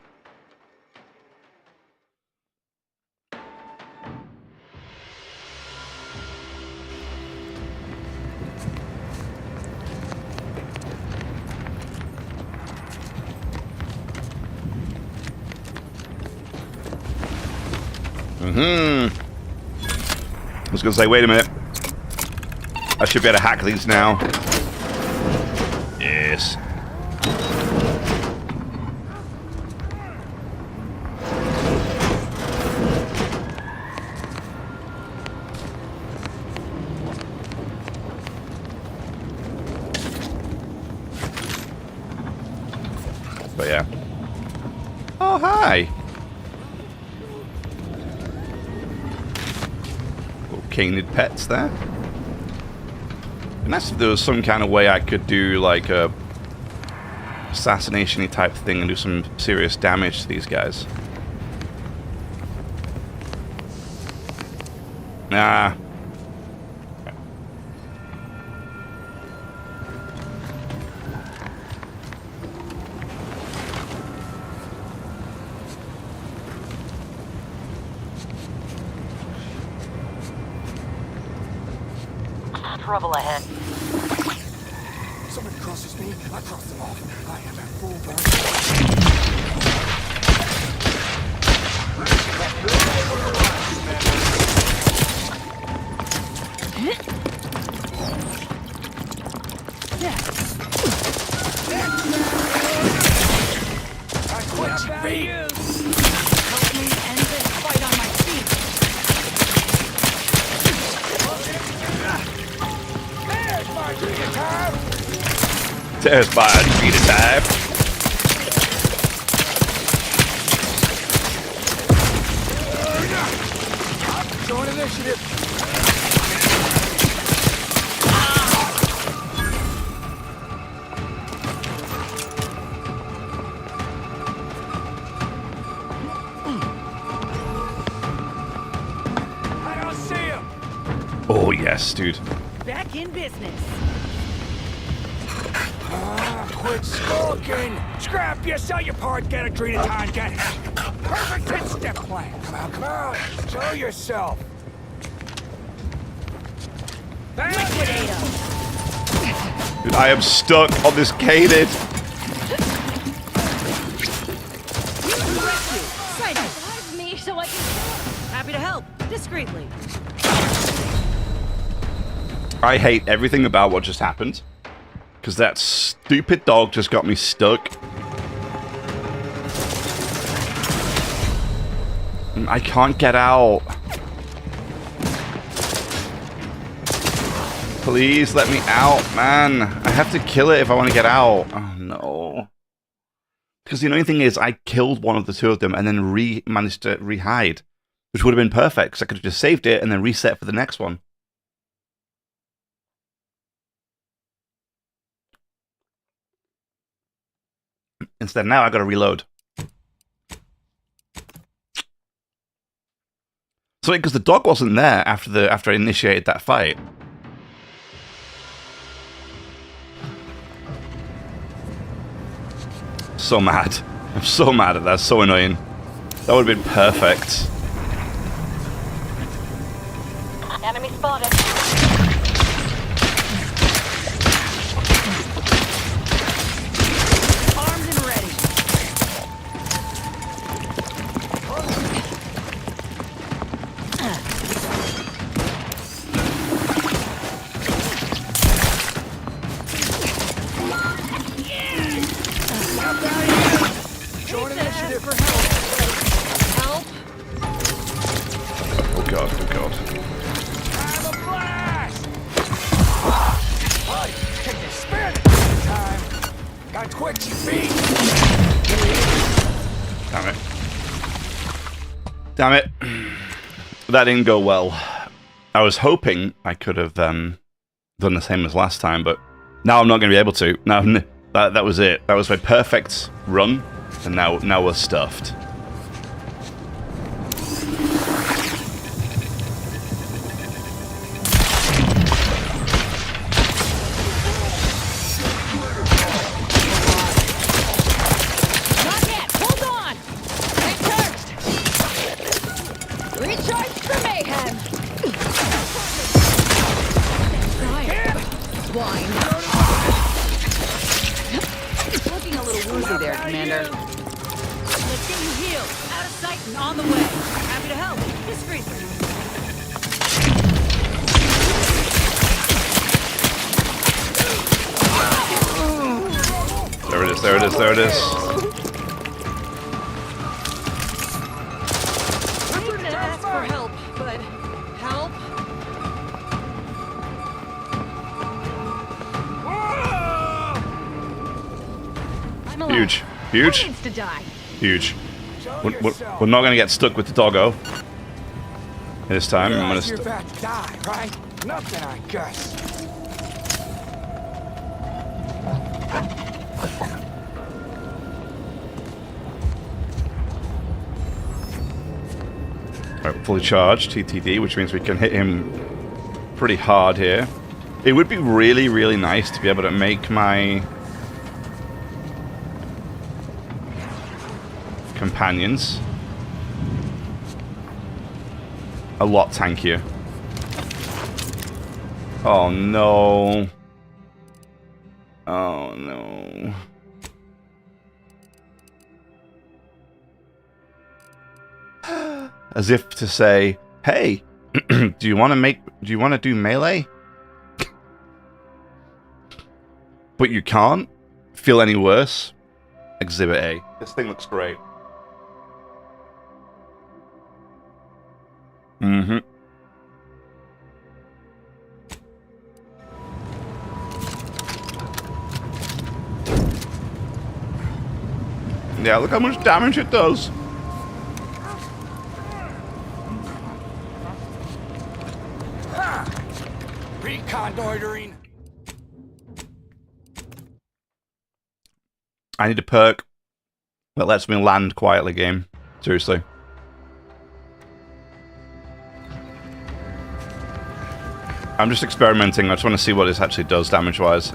I was gonna say, wait a minute. I should be able to hack these now. Yes. But yeah. Oh, hi. canid pets there. And that's if there was some kind of way I could do like a assassination-y type thing and do some serious damage to these guys. Nah. Trouble ahead. Somebody crosses me, I cross them off. I am at full burn. I quit your feet. Help me end this fight on my feet. There's my Arcadia time. Join initiative. I don't see him. Oh yes, dude. Back in business. Quit skulking. Scrap, you sell your part, get a treat at time, get it. Perfect 10-step plan. Come on. Show yourself. Liquidate him. Dude, I am stuck on this canid. Revive me so I can. Happy to help. Discreetly. I hate everything about what just happened. Because that stupid dog just got me stuck. I can't get out. Please let me out, man. I have to kill it if I want to get out. Oh, no. Because the only thing is, I killed one of the two of them and then managed to re-hide. Which would have been perfect, because I could have just saved it and then reset for the next one. Instead, now I gotta reload. So, because the dog wasn't there after I initiated that fight. So mad. I'm so mad at that. So annoying. That would have been perfect. Enemy spotted. Armed and ready. Join initiative. For help. Oh god, oh god. I'm a blast. Take the spin time. Got quit your feet. Damn it. Damn it. That didn't go well. I was hoping I could have done the same as last time, but now I'm not going to be able to. Now, that was it. That was my perfect run, and now we're stuffed. Not yet. Hold on. Recharged. Recharged for mayhem. Swine. Looking a little woozy there, Commander. Let's get you healed. Out of sight and on the way. Happy to help. Discreetly. There it is, there it is, there it is. I didn't ask for help, but help? I'm alive. Huge. Huge. Who needs to die? Huge. We're not going to get stuck with the doggo. This time, I'm gonna. You're about to die, right? Nothing, I guess. Right, fully charged, TTD, which means we can hit him pretty hard here. It would be really, really nice to be able to make my companions a lot tankier. Oh no. Oh no. As if to say, hey, do you want to do melee? But you can't feel any worse. Exhibit A. This thing looks great. Mm-hmm. Yeah, look how much damage it does. Reconnoitering. I need a perk that lets me land quietly, game. Seriously. I'm just experimenting. I just want to see what this actually does damage-wise.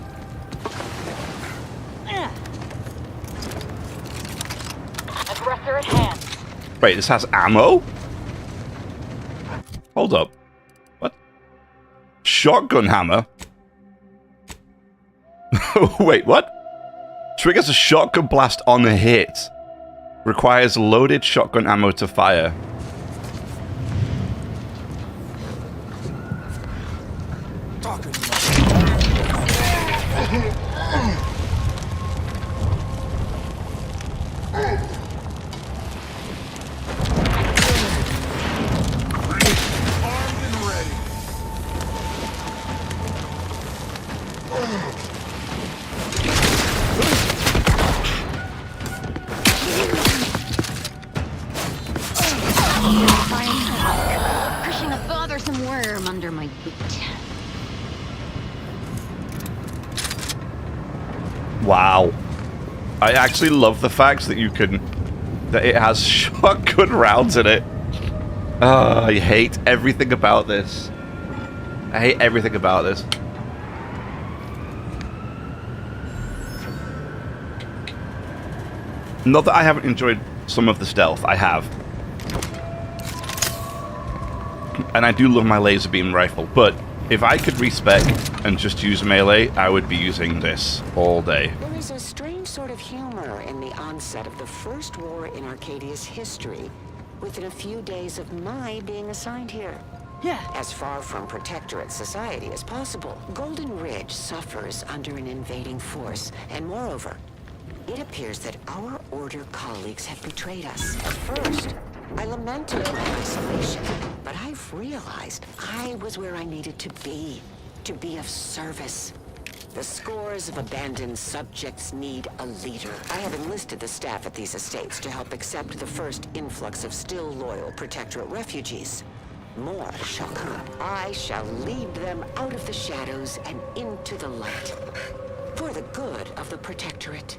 Aggressor at hand. Wait, this has ammo? Hold up. What? Shotgun hammer? Wait, what? Triggers a shotgun blast on a hit. Requires loaded shotgun ammo to fire. Pushing a bothersome worm under my boot. Wow. I actually love the fact that you can... that it has shotgun rounds in it. Oh, I hate everything about this. I hate everything about this. Not that I haven't enjoyed some of the stealth. I have. And I do love my laser beam rifle, but if I could respec and just use melee, I would be using this all day. There is a strange sort of humor in the onset of the first war in Arcadia's history, within a few days of my being assigned here. Yeah. As far from Protectorate society as possible, Golden Ridge suffers under an invading force, and moreover, it appears that our Order colleagues have betrayed us. At first, I lamented my isolation, but I've realized I was where I needed to be of service. The scores of abandoned subjects need a leader. I have enlisted the staff at these estates to help accept the first influx of still loyal Protectorate refugees. More shall come. I shall lead them out of the shadows and into the light. For the good of the Protectorate.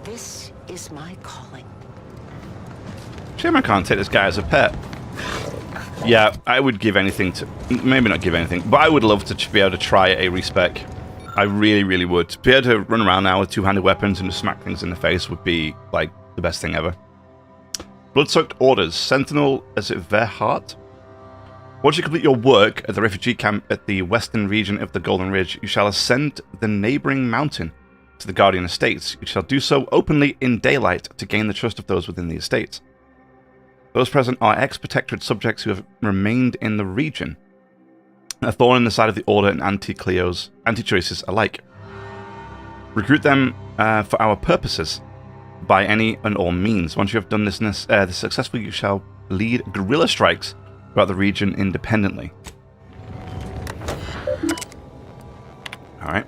This is my calling. Shame I can't take this guy as a pet. Yeah, I would give anything to... maybe not give anything, but I would love to be able to try a respec. I really, really would. To be able to run around now with two-handed weapons and just smack things in the face would be, like, the best thing ever. Blood-soaked orders. Sentinel, is it Verhart? Once you complete your work at the refugee camp at the western region of the Golden Ridge, you shall ascend the neighboring mountain to the Guardian Estates. You shall do so openly in daylight to gain the trust of those within the estates. Those present are ex-Protectorate subjects who have remained in the region, a thorn in the side of the Order and anti-choices alike. Recruit them for our purposes by any and all means. Once you have done this successfully, you shall lead guerrilla strikes throughout the region independently. Alright,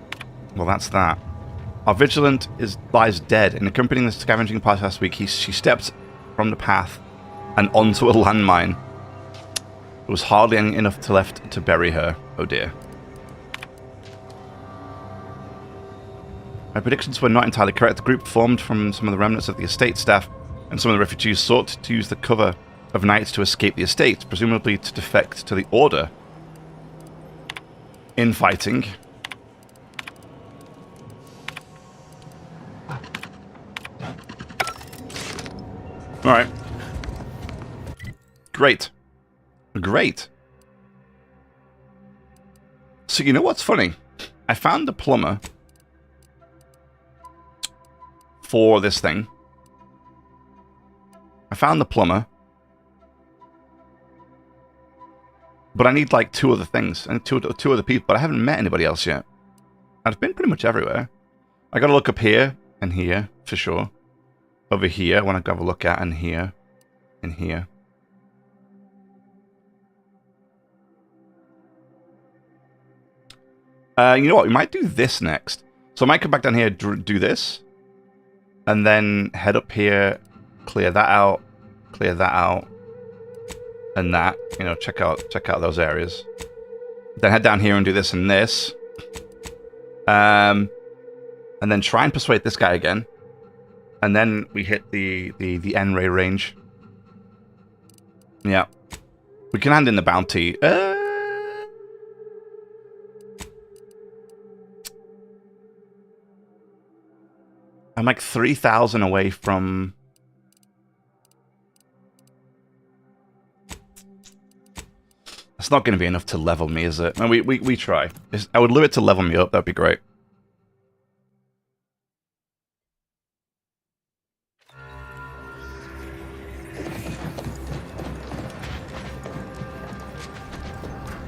well that's that. Our vigilant lies dead. In accompanying the scavenging party last week, she stepped from the path and onto a landmine. There was hardly enough left to bury her. Oh dear. My predictions were not entirely correct. The group formed from some of the remnants of the estate staff, and some of the refugees sought to use the cover of night to escape the estate, presumably to defect to the Order. Infighting. Alright. Great. Great. So you know what's funny? I found the plumber for this thing. I found the plumber. But I need like 2 other things. And two other people. But I haven't met anybody else yet. I've been pretty much everywhere. I gotta look up here and here for sure. Over here, I want to have a look at, and here. And here. You know what? We might do this next. So I might come back down here, do this. And then head up here, clear that out, and that. You know, check out those areas. Then head down here and do this and this. And then try and persuade this guy again. And then we hit the N-ray range. Yeah. We can hand in the bounty. I'm like 3,000 away from... That's not going to be enough to level me, is it? No, we try. I would love it to level me up. That'd be great.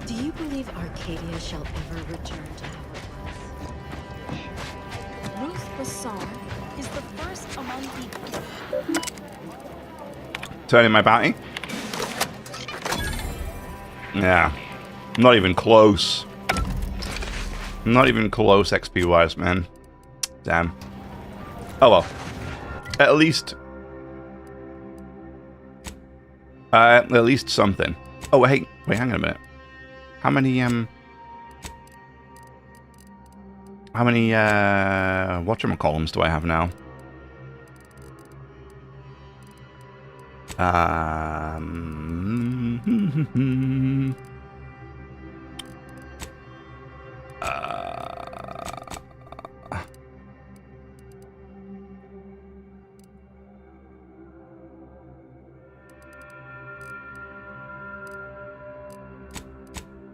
Do you believe Arcadia shall ever return to how it was? Ruth Bassar is the first among equals. Turning my bounty. Yeah. Not even close. Not even close XP-wise, man. Damn. Oh well. At least something. Oh, wait, hang on a minute. How many whatchamacallums do I have now?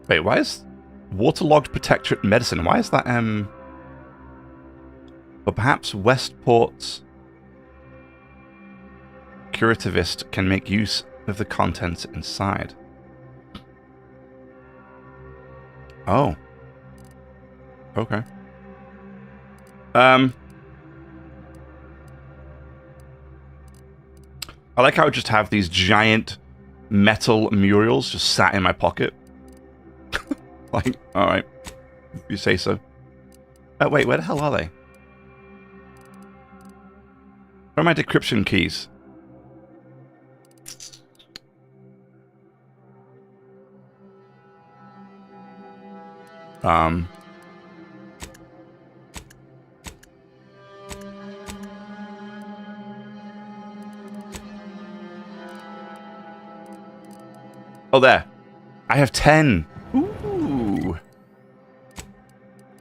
Wait, why is waterlogged protectorate medicine? Why is that but perhaps Westport's curativist can make use of the contents inside. Oh. Okay. I like how I just have these giant metal murals just sat in my pocket. Like, alright. If you say so. Oh, wait, where the hell are they? Where are my decryption keys? Oh, there. I have 10. Ooh.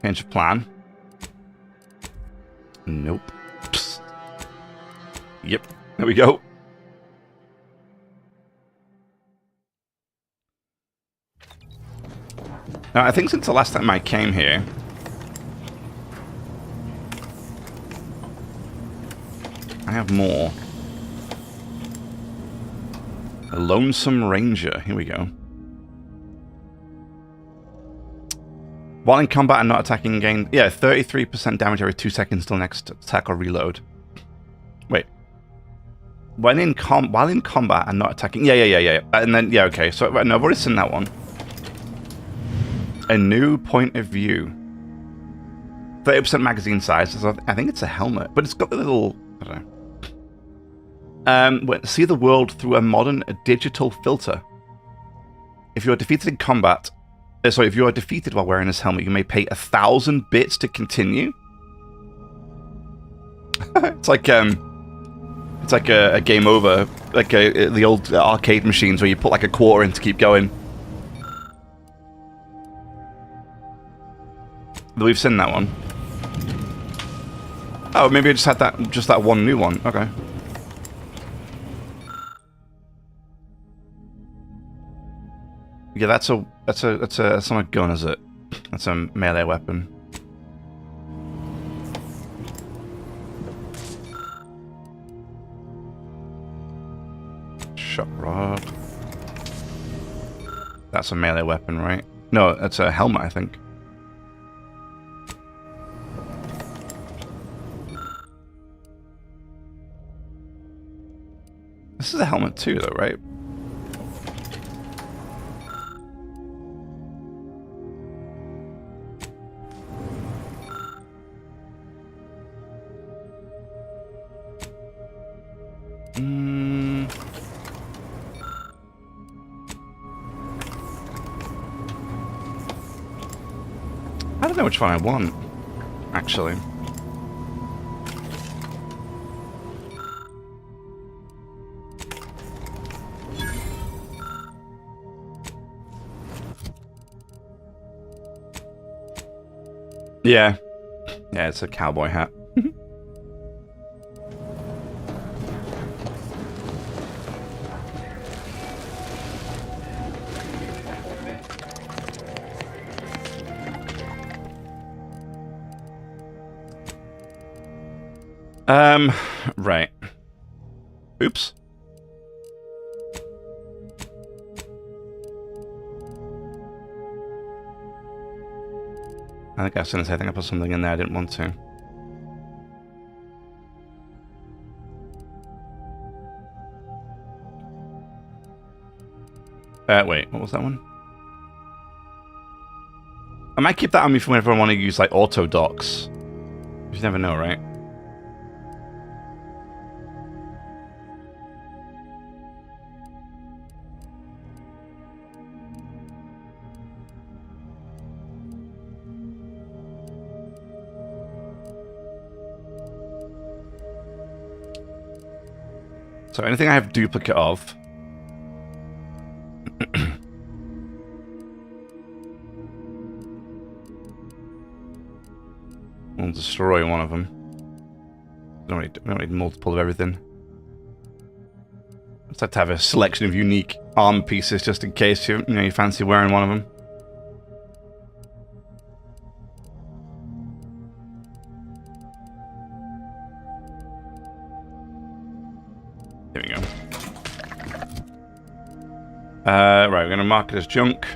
Change of plan. Nope. Psst. Yep. There we go. Now, I think since the last time I came here, I have more. A Lonesome Ranger. Here we go. While in combat and not attacking, gain 33% damage every 2 seconds till next attack or reload. Wait. While in combat and not attacking, yeah. And then okay. So no, I've already seen that one. A new point of view. 30% magazine size. So I think it's a helmet, but it's got the little. I don't know. See the world through a modern digital filter. if you're defeated in combat, sorry, if you are defeated while wearing this helmet, you may pay 1,000 bits to continue. It's like a game over, like the old arcade machines where you put like a quarter in to keep going. We've seen that one. Oh, maybe I just had that one new one. Okay. Yeah, that's not a gun, is it? That's a melee weapon. Shot rod. That's a melee weapon, right? No, that's a helmet, I think. This is a helmet too, though, right? I don't know which one I want, actually. Yeah. Yeah, it's a cowboy hat. Right. Oops. I think I was going to say, I think I put something in there I didn't want to. Wait, what was that one? I might keep that on me for whenever I want to use, like, auto docks. You never know, right? So anything I have duplicate of. We'll destroy one of them. We don't need multiple of everything. Just have to have a selection of unique armor pieces just in case you fancy wearing one of them. There we go. Right, we're going to mark it as junk.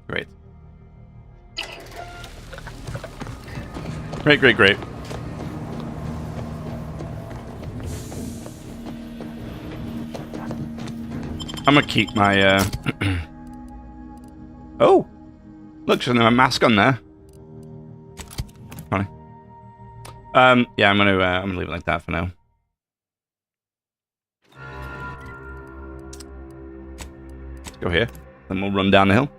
Great. Great, great, great. I'm gonna keep my, Oh! Look, there's a mask on there. Funny. Yeah, I'm gonna leave it like that for now. Let's go here. Then we'll run down the hill.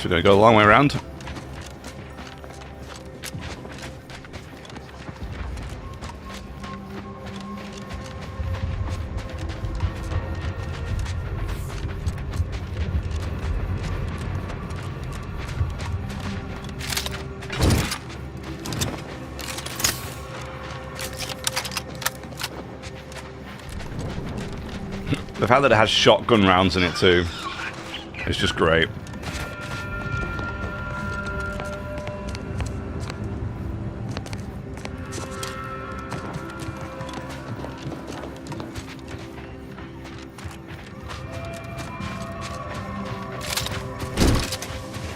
We're going to go a long way around. The fact that it has shotgun rounds in it too is just great.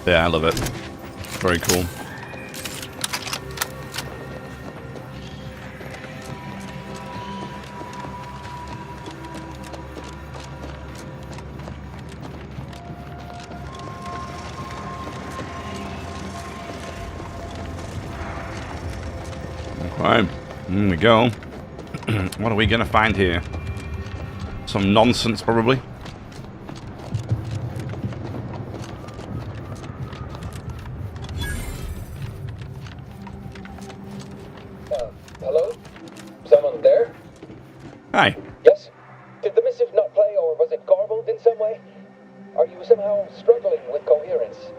Yeah, I love it. Very cool. Okay, here we go. What are we gonna find here? Some nonsense, probably. Hello? Someone there? Hi. Yes? Did the missive not play, or was it garbled in some way? Are you somehow struggling with coherence?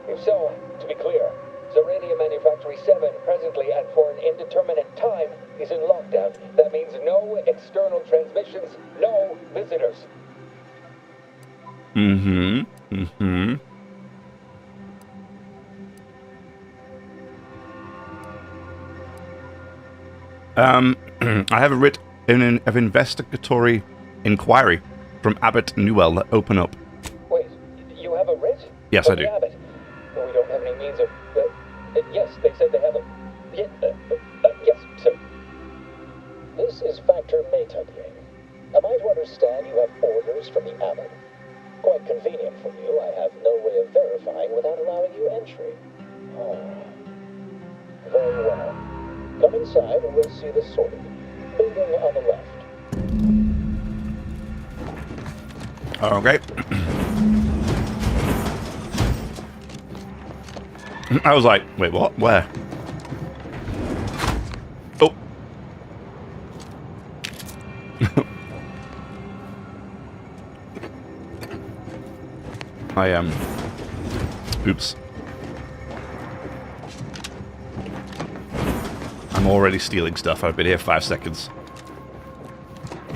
If so, to be clear, Zerania Manufactory 7 presently and for an indeterminate time is in lockdown. That means no external transmissions, no visitors. I have a writ of investigatory inquiry from Abbot Newell that open up. Wait, you have a writ? Yes, I do. Abbot? Well, we don't have any means of... yes, they said they have a... yes, sir. This is Factor Maytugging. Am I to understand you have orders from the Abbot? Quite convenient for you. I have no way of verifying without allowing you entry. Oh. Very well. Come inside and we'll see this sorted. Building on the left. Okay. I was like, wait, what? Where? Oh. I am. Oops. I'm already stealing stuff. I've been here 5 seconds.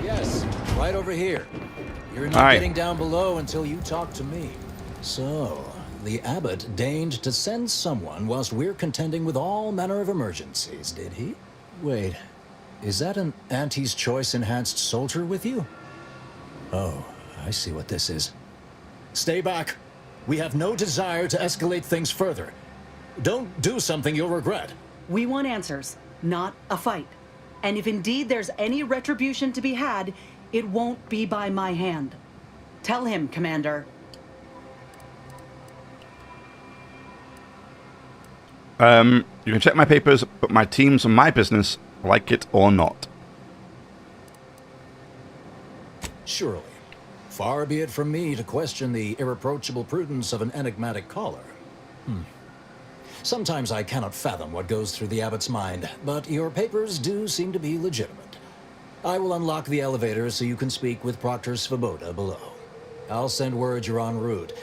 Yes, right over here. You're not Hi. getting down below until you talk to me. So, the abbot deigned to send someone whilst we're contending with all manner of emergencies, did he? Wait, is that an Auntie's Choice enhanced soldier with you? Oh, I see what this is. Stay back. We have no desire to escalate things further. Don't do something you'll regret. We want answers, not a fight. And if indeed there's any retribution to be had, it won't be by my hand. Tell him, Commander. You can check my papers, but my team's on my business, like it or not. Surely. Far be it from me to question the irreproachable prudence of an enigmatic caller. Sometimes I cannot fathom what goes through the abbot's mind, but your papers do seem to be legitimate. I will unlock the elevator so you can speak with Proctor Svoboda below. I'll send word you're en route,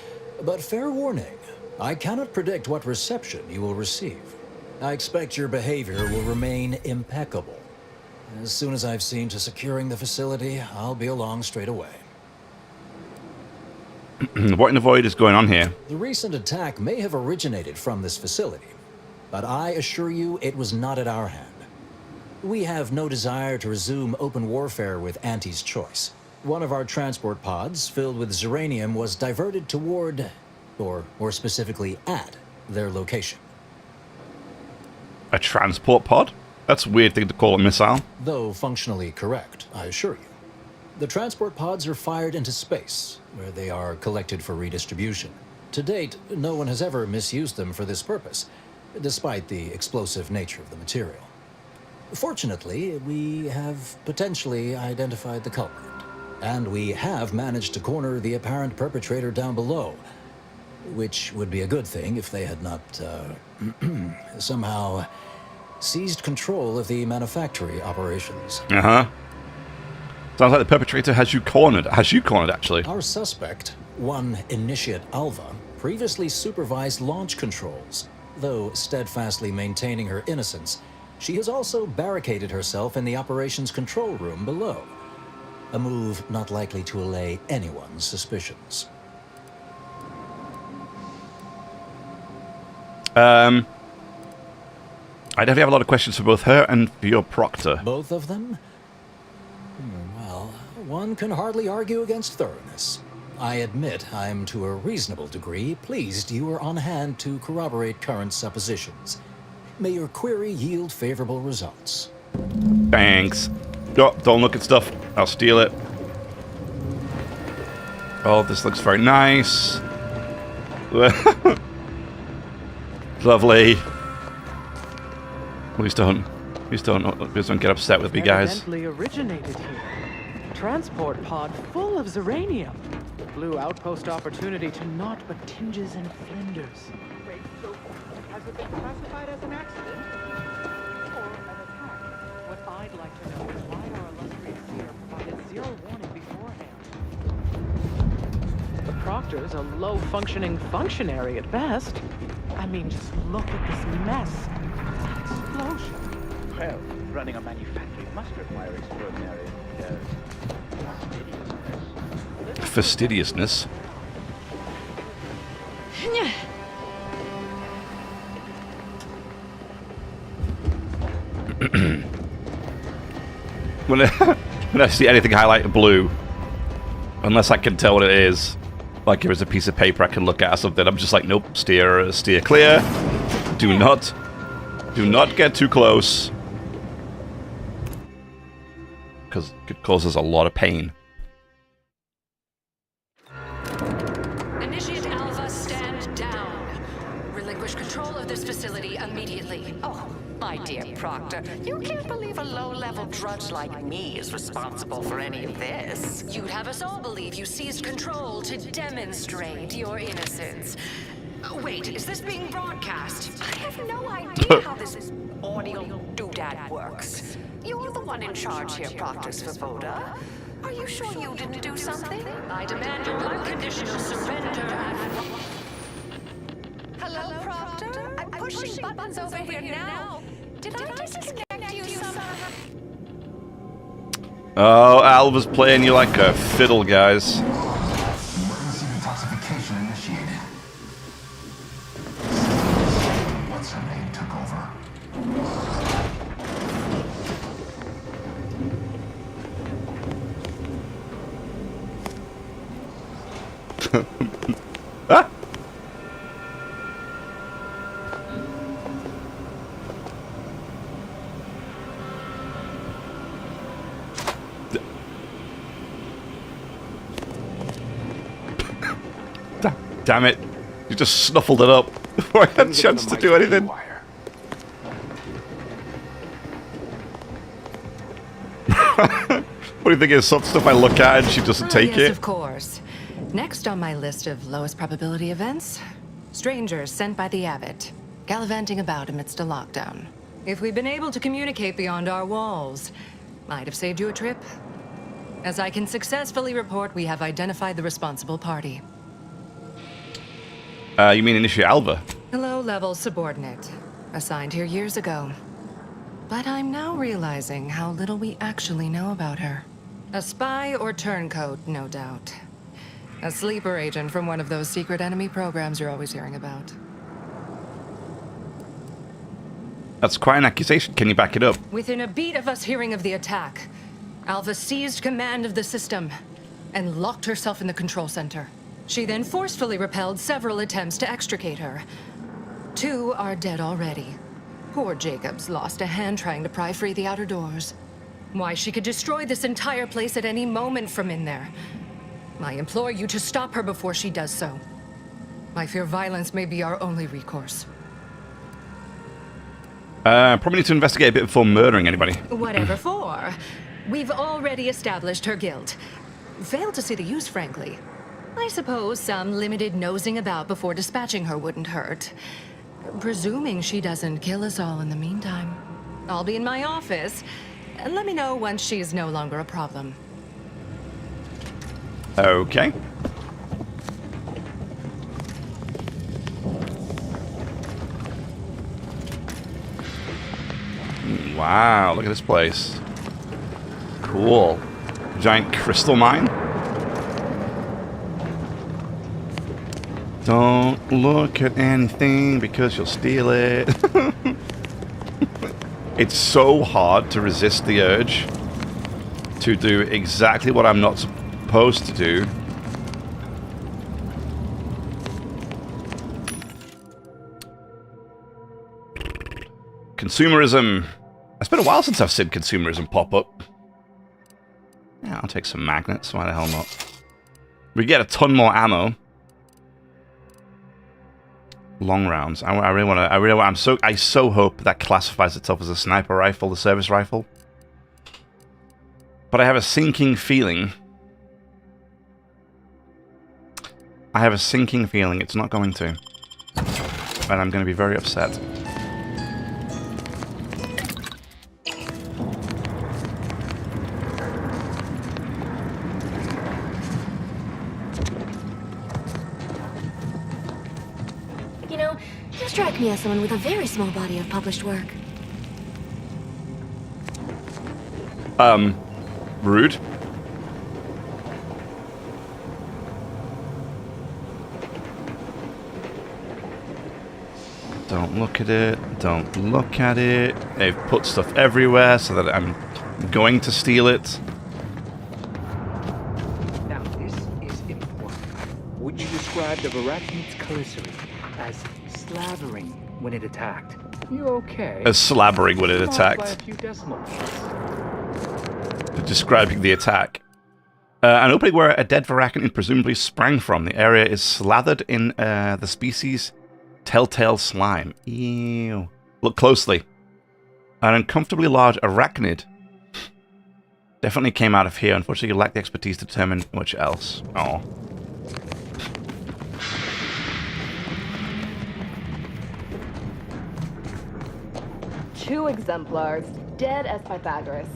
but fair warning, I cannot predict what reception you will receive. I expect your behavior will remain impeccable. As soon as I've seen to securing the facility, I'll be along straight away. What in the void is going on here? The recent attack may have originated from this facility, but I assure you it was not at our hand. We have no desire to resume open warfare with Auntie's Choice. One of our transport pods, filled with Zeranium, was diverted toward, or more specifically at, their location. A transport pod? That's a weird thing to call a missile. Though functionally correct, I assure you. The transport pods are fired into space, where they are collected for redistribution. To date, no one has ever misused them for this purpose, despite the explosive nature of the material. Fortunately, we have potentially identified the culprit, and we have managed to corner the apparent perpetrator down below, which would be a good thing if they had not, somehow seized control of the manufactory operations. Sounds like the perpetrator has you cornered. Actually. Our suspect, one Initiate Alva, previously supervised launch controls. Though steadfastly maintaining her innocence, she has also barricaded herself in the operations control room below. A move not likely to allay anyone's suspicions. I definitely have a lot of questions for both her and for your proctor. Both of them? Well, one can hardly argue against thoroughness. I admit I'm to a reasonable degree pleased you are on hand to corroborate current suppositions. May your query yield favorable results. Thanks. Oh, don't look at stuff. I'll steal it. Oh, this looks very nice. Lovely. Please don't get upset with me, guys. Evidently originated here. Transport pod full of Zeranium. Blue outpost opportunity to naught but tinges and flinders. Wait, so has it been classified as an accident? Or an attack? What I'd like to know is why our illustrious seer provided zero warning beforehand. The Proctor's a low-functioning functionary at best. I mean, just look at this mess. That explosion. Well, running a manufactory must require extraordinary fastidiousness. When I see anything highlighted blue, unless I can tell what it is, like if it's a piece of paper I can look at or something, I'm just like, nope, steer clear. Do not get too close, because it causes a lot of pain. Initiate Alpha, stand down. Relinquish control of this facility immediately. Oh, my dear Proctor, you can't believe a low-level drudge like me is responsible for any of this. You'd have us all believe you seized control to demonstrate your innocence. Wait, is this being broadcast? I have no idea how this audio doodad works. You're the one in charge here, Proctor Svoboda. Are you sure you didn't do something? I demand your unconditional surrender and... Hello, Proctor? I'm pushing buttons over here now. Did I disconnect you somehow? Oh, Alva's playing you like a fiddle, guys. Emergency detoxification initiated. What's her name took over? Ah! Damn it. You just snuffled it up before I had a chance to do anything. What do you think is some stuff I look at and she doesn't take yes, it? Of course. Next on my list of lowest probability events, strangers sent by the Abbot, gallivanting about amidst a lockdown. If we'd been able to communicate beyond our walls, might have saved you a trip. As I can successfully report, we have identified the responsible party. You mean Initiate Alva? A low-level subordinate, assigned here years ago. But I'm now realizing how little we actually know about her. A spy or turncoat, no doubt. A sleeper agent from one of those secret enemy programs you're always hearing about. That's quite an accusation. Can you back it up? Within a beat of us hearing of the attack, Alva seized command of the system and locked herself in the control center. She then forcefully repelled several attempts to extricate her. 2 are dead already. Poor Jacobs lost a hand trying to pry free the outer doors. Why, she could destroy this entire place at any moment from in there. I implore you to stop her before she does so. I fear violence may be our only recourse. Probably need to investigate a bit before murdering anybody. Whatever for. We've already established her guilt. Failed to see the use, frankly. I suppose some limited nosing about before dispatching her wouldn't hurt. Presuming she doesn't kill us all in the meantime. I'll be in my office. Let me know once she's no longer a problem. Okay. Wow, look at this place. Cool. Giant crystal mine. Don't look at anything because you'll steal it. It's so hard to resist the urge to do exactly what I'm not supposed to do. Consumerism. It's been a while since I've seen consumerism pop up. Yeah, I'll take some magnets. Why the hell not? We get a ton more ammo. Long rounds. I really want to. I so hope that classifies itself as a sniper rifle, the service rifle. But I have a sinking feeling. It's not going to. And I'm going to be very upset. You know, you strike me as someone with a very small body of published work. Rude. Don't look at it. Don't look at it. They've put stuff everywhere so that I'm going to steal it. Now, this is important. Would you describe the Varachid's commissary as slavering when it attacked? You okay? As slabbering when it attacked. By a few decimal points. Describing the attack. An opening where a dead Varachid presumably sprang from. The area is slathered in the species telltale slime. Ew. Look closely. An uncomfortably large arachnid definitely came out of here. Unfortunately, you lack the expertise to determine much else. Oh. Two exemplars, dead as Pythagoras.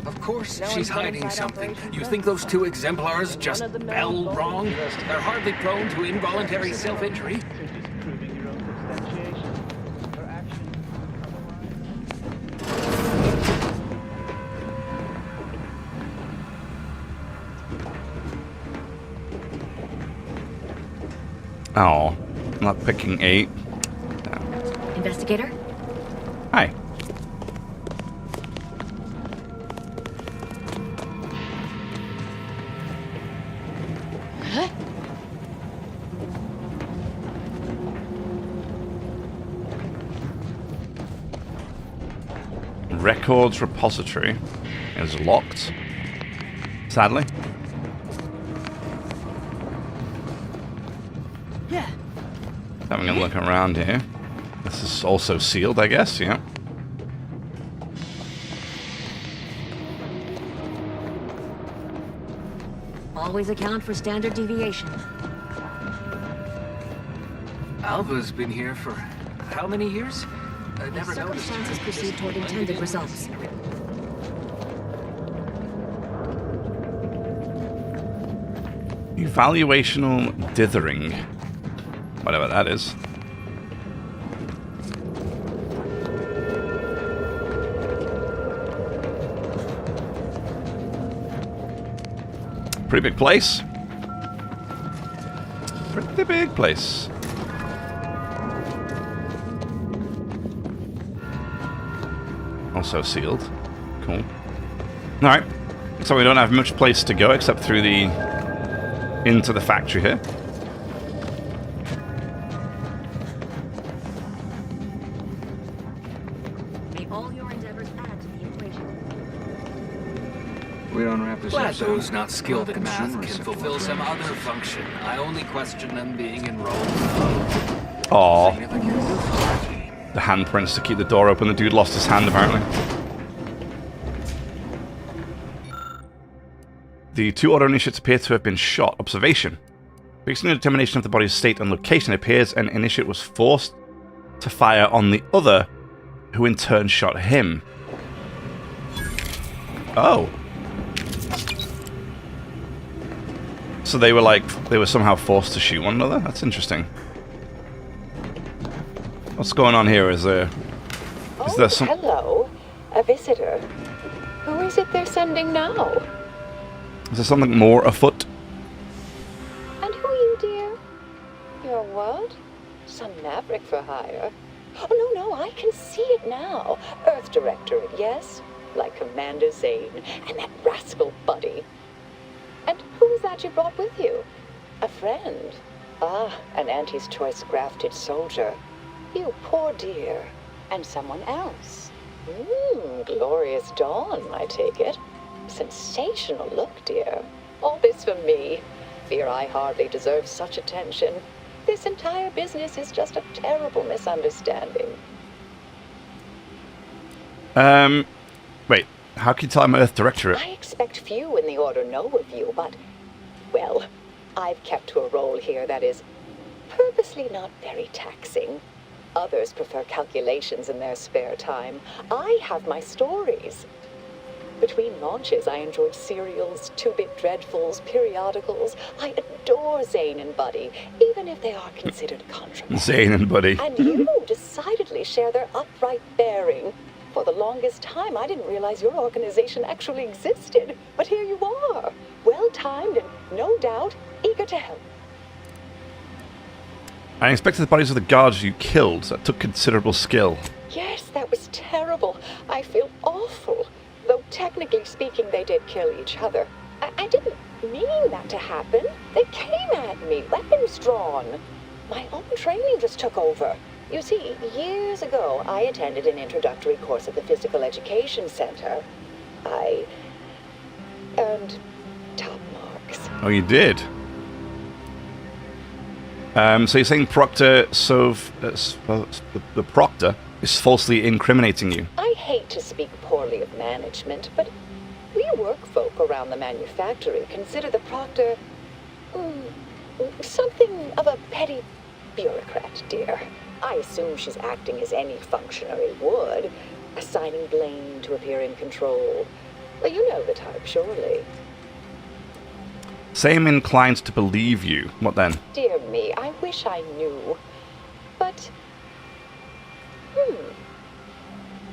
Of course, No she's one's been hiding inside something. Operation You Fence. think those two exemplars just None of the fell males wrong? voted. They're hardly prone to involuntary self-injury. Disproving your own substantiation. Her actions Oh. I'm not picking 8. Investigator? Hi. Huh? Records repository is locked. Sadly. Yeah. Having a look around here. This is also sealed, I guess, yeah. Always account for standard deviation. Alva's been here for how many years? I never noticed. Circumstances proceed toward intended results. Evaluational dithering. Whatever that is. Pretty big place. Pretty big place. Also sealed. Cool. Alright. So we don't have much place to go except through the... into the factory here. May all your endeavors add to the equation. We don't wrap this Glad up. those not skilled at math Consumer can support fulfill some programs. other function. I only question them being enrolled. Aww. The handprints to keep the door open. The dude lost his hand, apparently. The two auto initiates appear to have been shot. Observation. Based on the determination of the body's state and location, it appears an initiate was forced to fire on the other, who in turn shot him. Oh. So they were somehow forced to shoot one another? That's interesting. What's going on here? Is there some... Hello. A visitor. Who is it they're sending now? Is there something more afoot? And who are you, dear? You're what? Some maverick for hire? Oh, no, I can see it now. Earth Directorate, yes? Like Commander Zane and that rascal Buddy. And who is that you brought with you? A friend? Ah, an Auntie's choice grafted soldier. You poor dear. And someone else. Glorious dawn, I take it. Sensational look, dear. All this for me. Fear I hardly deserve such attention. This entire business is just a terrible misunderstanding. Wait. How can you tell I'm Earth Directorate? I expect few in the Order know of you, but, well, I've kept to a role here that is purposely not very taxing. Others prefer calculations in their spare time. I have my stories. Between launches, I enjoyed serials, two-bit dreadfuls, periodicals. I adore Zane and Buddy, even if they are considered contraband. Zane and Buddy. And you decidedly share their upright bearing. For the longest time, I didn't realize your organization actually existed. But here you are, well-timed and, no doubt, eager to help. I inspected the bodies of the guards you killed. That took considerable skill. Yes, that was terrible. I feel awful. Though technically speaking, they did kill each other. I didn't mean that to happen. They came at me, weapons drawn. My own training just took over. You see, years ago, I attended an introductory course at the Physical Education Center. I earned top marks. Oh, you did? So you're saying Proctor the Proctor is falsely incriminating you? I hate to speak poorly of management, but we work folk around the manufactory consider the Proctor something of a petty bureaucrat, dear. I assume she's acting as any functionary would, assigning blame to appear in control. Well, you know the type, surely. Say I'm inclined to believe you. What then? Dear me, I wish I knew. But,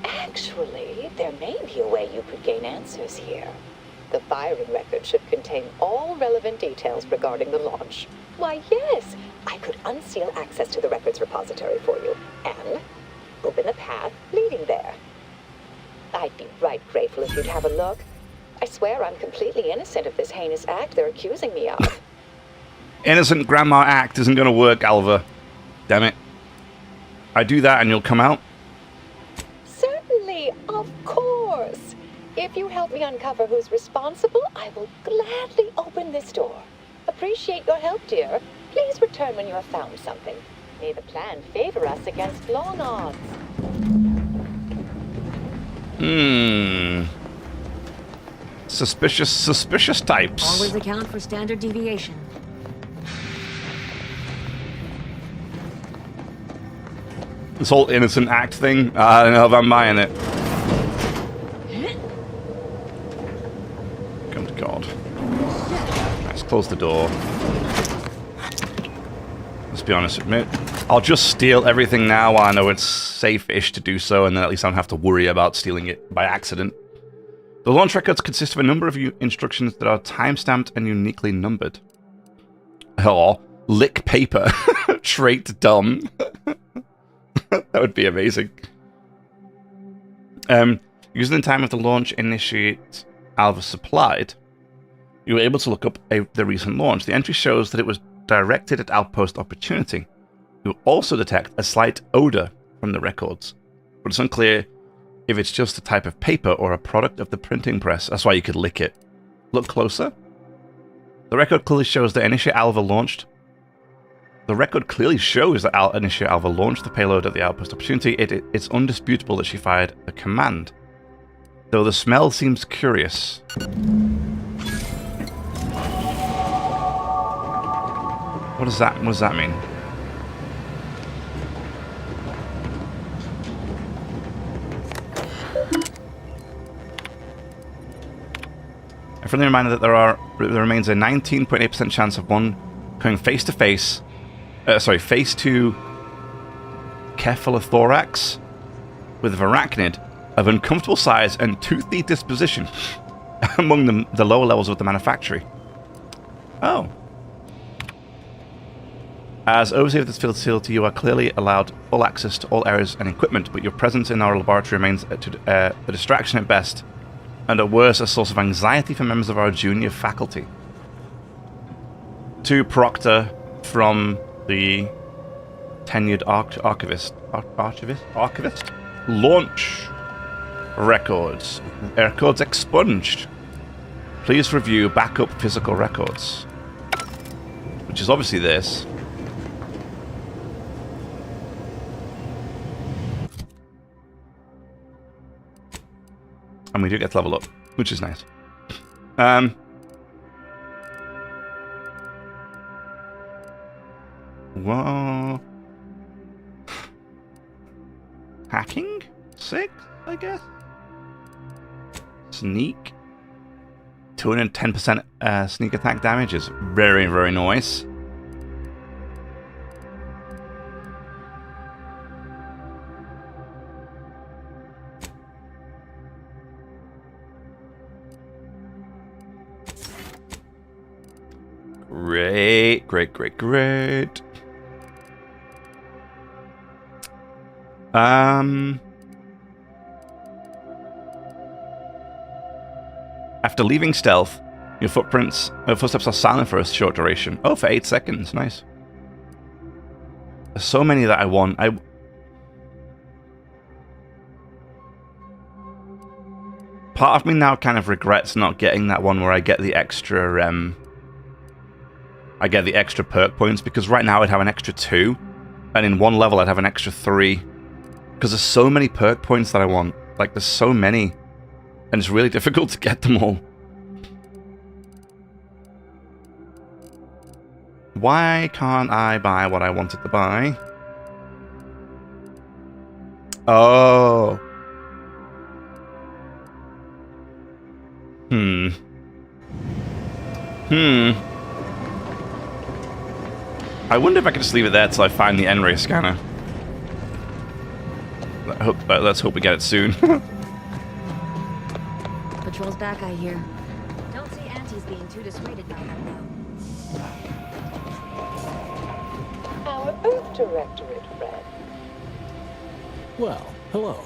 actually, there may be a way you could gain answers here. The firing record should contain all relevant details regarding the launch. Why, yes, I could unseal access to the records repository for you, and open the path leading there. I'd be right grateful if you'd have a look. I swear I'm completely innocent of this heinous act they're accusing me of. Innocent grandma act isn't going to work, Alva. Damn it. I do that and you'll come out? Certainly, of course. If you help me uncover who's responsible, I will gladly open this door. Appreciate your help, dear. Please return when you have found something. May the plan favor us against long odds. Suspicious types. Always account for standard deviation. This whole innocent act thing, I don't know if I'm buying it. Good God. Let's close the door. Let's be honest with me. I'll just steal everything now while I know it's safe-ish to do so, and then at least I don't have to worry about stealing it by accident. The launch records consist of a number of instructions that are time-stamped and uniquely numbered. Oh, lick paper. Trait dumb. That would be amazing. Using the time of the launch initiate Alva supplied, you were able to look up the recent launch. The entry shows that it was directed at Outpost Opportunity. You also detect a slight odor from the records, but it's unclear if it's just a type of paper or a product of the printing press. That's why you could lick it. Look closer. The record clearly shows that Initiate Alva launched. The record clearly shows that Initiate Alva launched the payload at the Outpost Opportunity. It's undisputable that she fired a command, though the smell seems curious. What does that mean? A friendly reminder that there remains a 19.8% chance of one going face to cephalothorax with an arachnid of uncomfortable size and toothy disposition. among the lower levels of the manufactory. Oh. As overseer of this facility, you are clearly allowed full access to all areas and equipment, but your presence in our laboratory remains a distraction at best, and at worst, a source of anxiety for members of our junior faculty. To Proctor from the tenured archivist. Launch records. Records expunged. Please review backup physical records. Which is obviously this. And we do get to level up, which is nice. Whoa. Hacking? 6, I guess? Sneak? 210% sneak attack damage is very, very nice. Great, great, great, great. After leaving stealth, your footsteps are silent for a short duration. Oh, for 8 seconds. Nice. There's so many that I want. Part of me now kind of regrets not getting that one where I get the extra perk points, because right now I'd have an extra 2, and in one level I'd have an extra 3. Because there's so many perk points that I want. Like, there's so many. And it's really difficult to get them all. Why can't I buy what I wanted to buy? Oh. I wonder if I could just leave it there till I find the N-ray scanner. Let's hope we get it soon. Patrol's back, I hear. Don't see Auntie's being too dissuaded by that, though. Our Earth Directorate friend. Well, hello.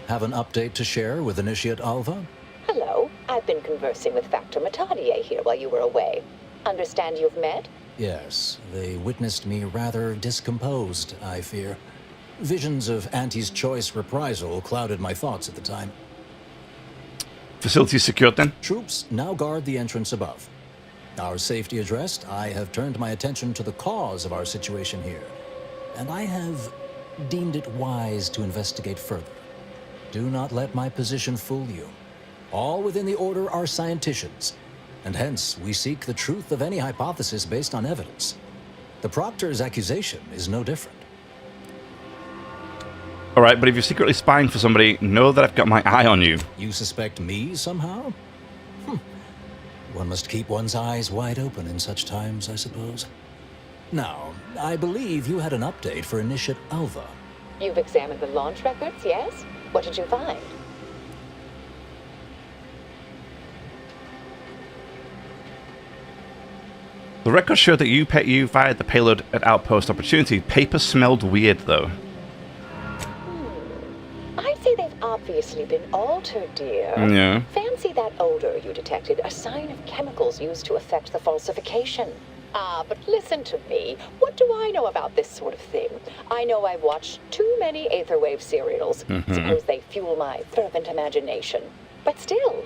Have an update to share with Initiate Alva? Hello. I've been conversing with Factor Matadier here while you were away. Understand you've met? Yes, they witnessed me rather discomposed, I fear. Visions of Auntie's choice reprisal clouded my thoughts at the time. Facility secured then? Troops now guard the entrance above. Our safety addressed, I have turned my attention to the cause of our situation here, and I have deemed it wise to investigate further. Do not let my position fool you. All within the Order are scienticians, and hence we seek the truth of any hypothesis based on evidence. The Proctor's accusation is no different. Alright, but if you're secretly spying for somebody, know that I've got my eye on you. You suspect me somehow? One must keep one's eyes wide open in such times, I suppose. Now, I believe you had an update for Initiate Alva. You've examined the launch records, yes? What did you find? The records show that you fired the payload at Outpost Opportunity. Paper smelled weird, though. I'd say they've obviously been altered, dear. Yeah. Fancy that odor you detected, a sign of chemicals used to affect the falsification. But listen to me. What do I know about this sort of thing? I know I've watched too many Aetherwave serials. Suppose they fuel my fervent imagination. But still,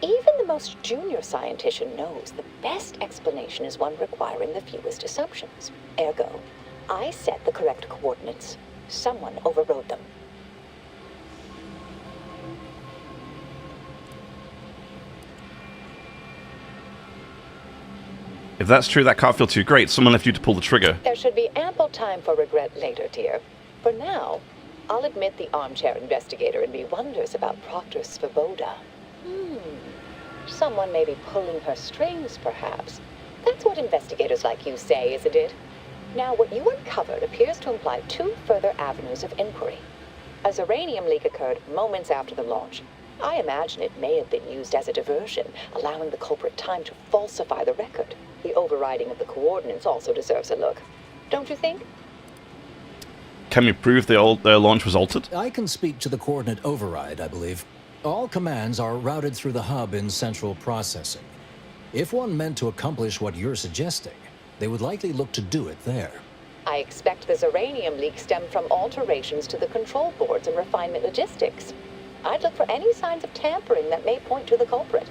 even the most junior scientician knows the best explanation is one requiring the fewest assumptions. Ergo, I set the correct coordinates. Someone overrode them. If that's true, that can't feel too great. Someone left you to pull the trigger. There should be ample time for regret later, dear. For now, I'll admit the armchair investigator in me wonders about Proctor's Svoboda. Someone may be pulling her strings, perhaps. That's what investigators like you say, isn't it? Now, what you uncovered appears to imply 2 further avenues of inquiry. A Zeranium leak occurred moments after the launch. I imagine it may have been used as a diversion, allowing the culprit time to falsify the record. The overriding of the coordinates also deserves a look. Don't you think? Can we prove their launch was altered? I can speak to the coordinate override, I believe. All commands are routed through the hub in central processing. If one meant to accomplish what you're suggesting, they would likely look to do it there. I expect the Zeranium leak stemmed from alterations to the control boards and refinement logistics. I'd look for any signs of tampering that may point to the culprit.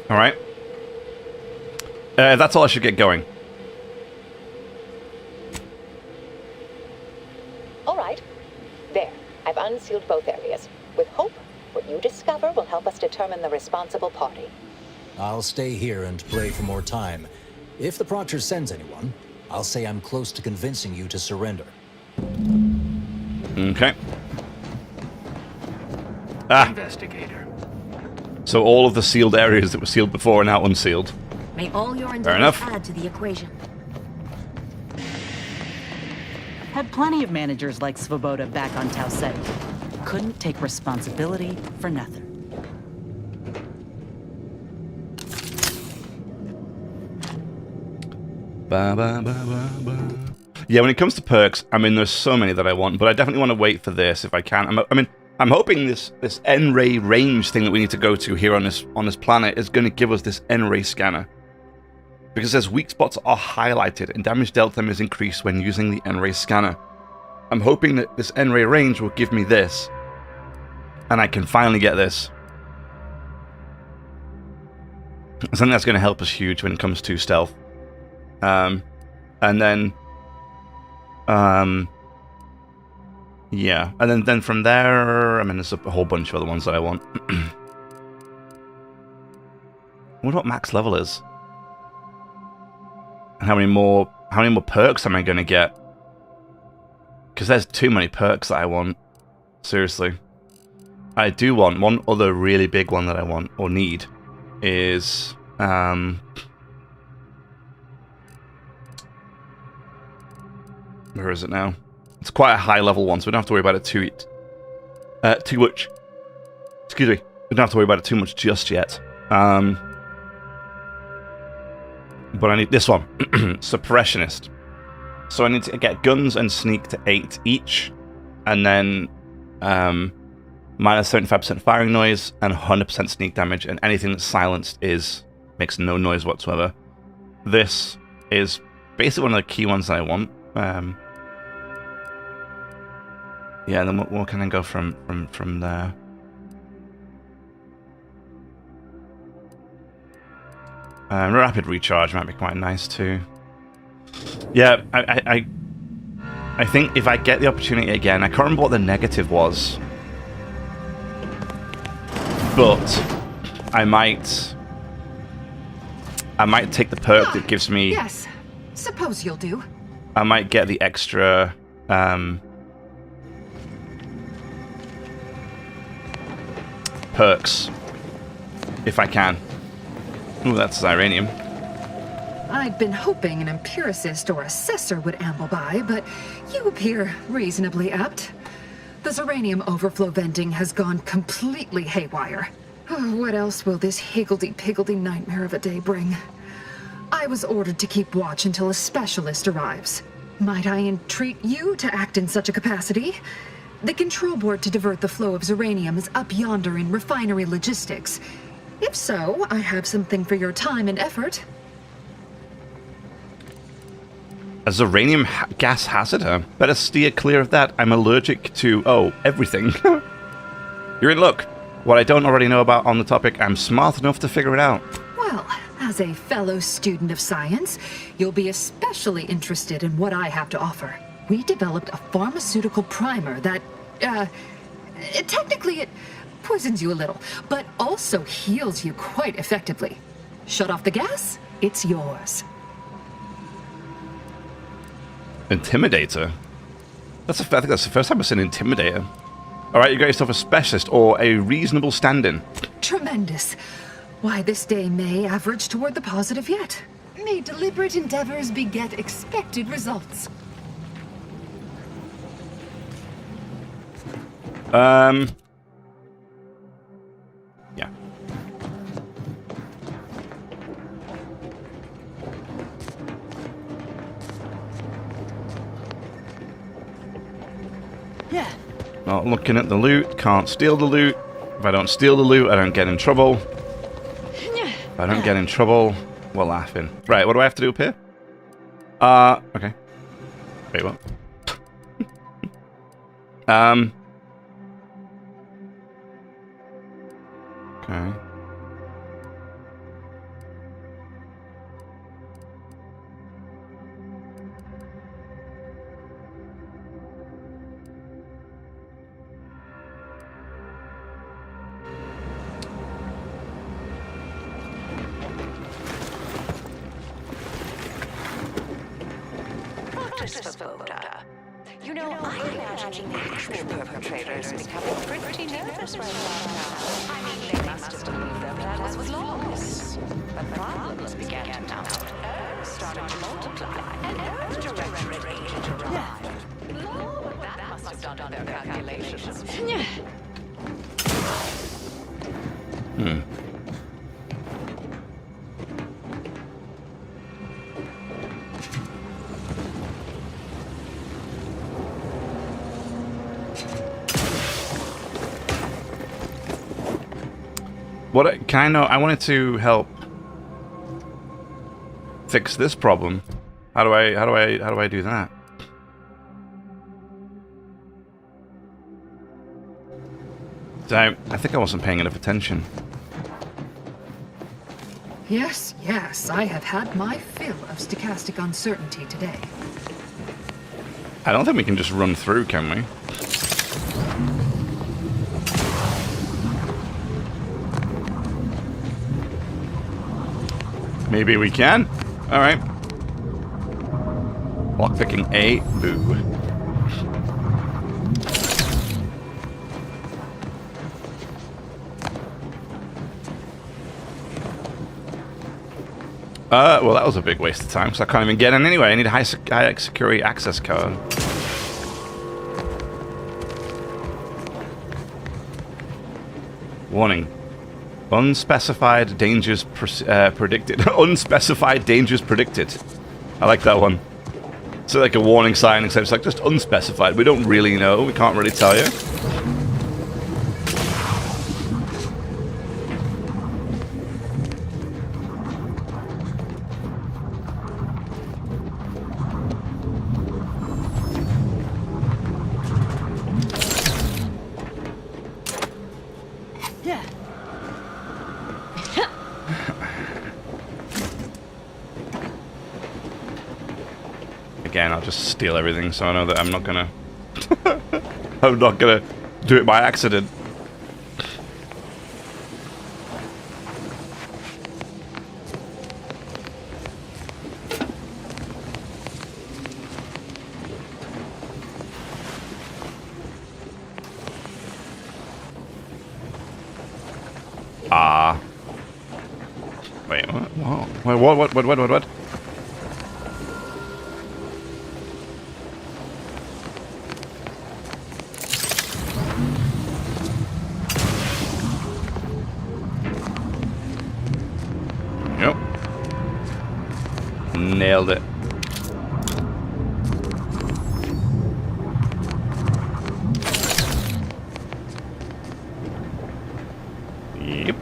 All right. That's all I should get going. All right. There. I've unsealed both areas. With hope, what you discover will help us determine the responsible party. I'll stay here and play for more time. If the Proctor sends anyone, I'll say I'm close to convincing you to surrender. Okay. Investigator. So all of the sealed areas that were sealed before are now unsealed. May all your Fair endeavors enough. add to the equation. Had plenty of managers like Svoboda back on Tau Ceti. Couldn't take responsibility for nothing. Ba, ba, ba, ba, ba. Yeah, when it comes to perks, I mean, there's so many that I want, but I definitely want to wait for this if I can. I'm hoping this N-ray range thing that we need to go to here on this planet is going to give us this N-ray scanner, because as weak spots are highlighted and damage dealt them is increased when using the N-ray scanner. I'm hoping that this N-ray range will give me this, and I can finally get this. Something that's going to help us huge when it comes to stealth. And then, yeah, and then from there, I mean, there's a whole bunch of other ones that I want. I wonder what max level is, and how many more perks am I going to get? Because there's too many perks that I want. Seriously, I do want one other really big one that I want or need is where is it now? It's quite a high level one, so we don't have to worry about it too much. Excuse me. We don't have to worry about it too much just yet. But I need this one. Suppressionist. So I need to get guns and sneak to 8 each. And then minus 75% firing noise and 100% sneak damage. And anything that's silenced makes no noise whatsoever. This is basically one of the key ones that I want. Yeah, then what can I go from there? Rapid recharge might be quite nice too. Yeah, I think if I get the opportunity again, I can't remember what the negative was, but I might take the perk that gives me. Yes, suppose you'll do. I might get the extra. Perks, if I can. Ooh, that's Ziranium. I'd been hoping an empiricist or assessor would amble by, but you appear reasonably apt. The Zeranium overflow venting has gone completely haywire. Oh, what else will this higgledy-piggledy nightmare of a day bring? I was ordered to keep watch until a specialist arrives. Might I entreat you to act in such a capacity? The control board to divert the flow of Zeranium is up yonder in refinery logistics. If so, I have something for your time and effort. A Zeranium gas hazard? Better steer clear of that. I'm allergic to, everything. You're in luck. What I don't already know about on the topic, I'm smart enough to figure it out. Well, as a fellow student of science, you'll be especially interested in what I have to offer. We developed a pharmaceutical primer that, technically it poisons you a little, but also heals you quite effectively. Shut off the gas, it's yours. Intimidator? I think that's the first time I've seen Intimidator. Alright, you got yourself a specialist or a reasonable stand-in. Tremendous. Why, this day may average toward the positive yet. May deliberate endeavors beget expected results. Yeah. Yeah. Not looking at the loot. Can't steal the loot. If I don't steal the loot, I don't get in trouble. If I don't get in trouble, we're laughing. Right, what do I have to do up here? Okay. Wait, what? Okay. You know, I imagine the actual perpetrators becoming pretty nervous right now. I mean, they must have believed their plan was lawless. But problems began to mount. Earth started to multiply. An Earth Directorate agent arrived. Lord, that must have done their calculations. What can I know? I wanted to help fix this problem. How do I do that? I think I wasn't paying enough attention. Yes, yes, I have had my fill of stochastic uncertainty today. I don't think we can just run through, can we? Maybe we can. All right. Lockpicking A. Boo. Well, that was a big waste of time, so I can't even get in anyway. I need a high security access code. Warning. Unspecified dangers predicted. Unspecified dangers predicted. I like that one. It's like a warning sign, except it's like just unspecified. We don't really know. We can't really tell you. Again, I'll just steal everything so I know that I'm not gonna I'm not gonna do it by accident. Wait, what? Whoa. What? Nailed it. Yep.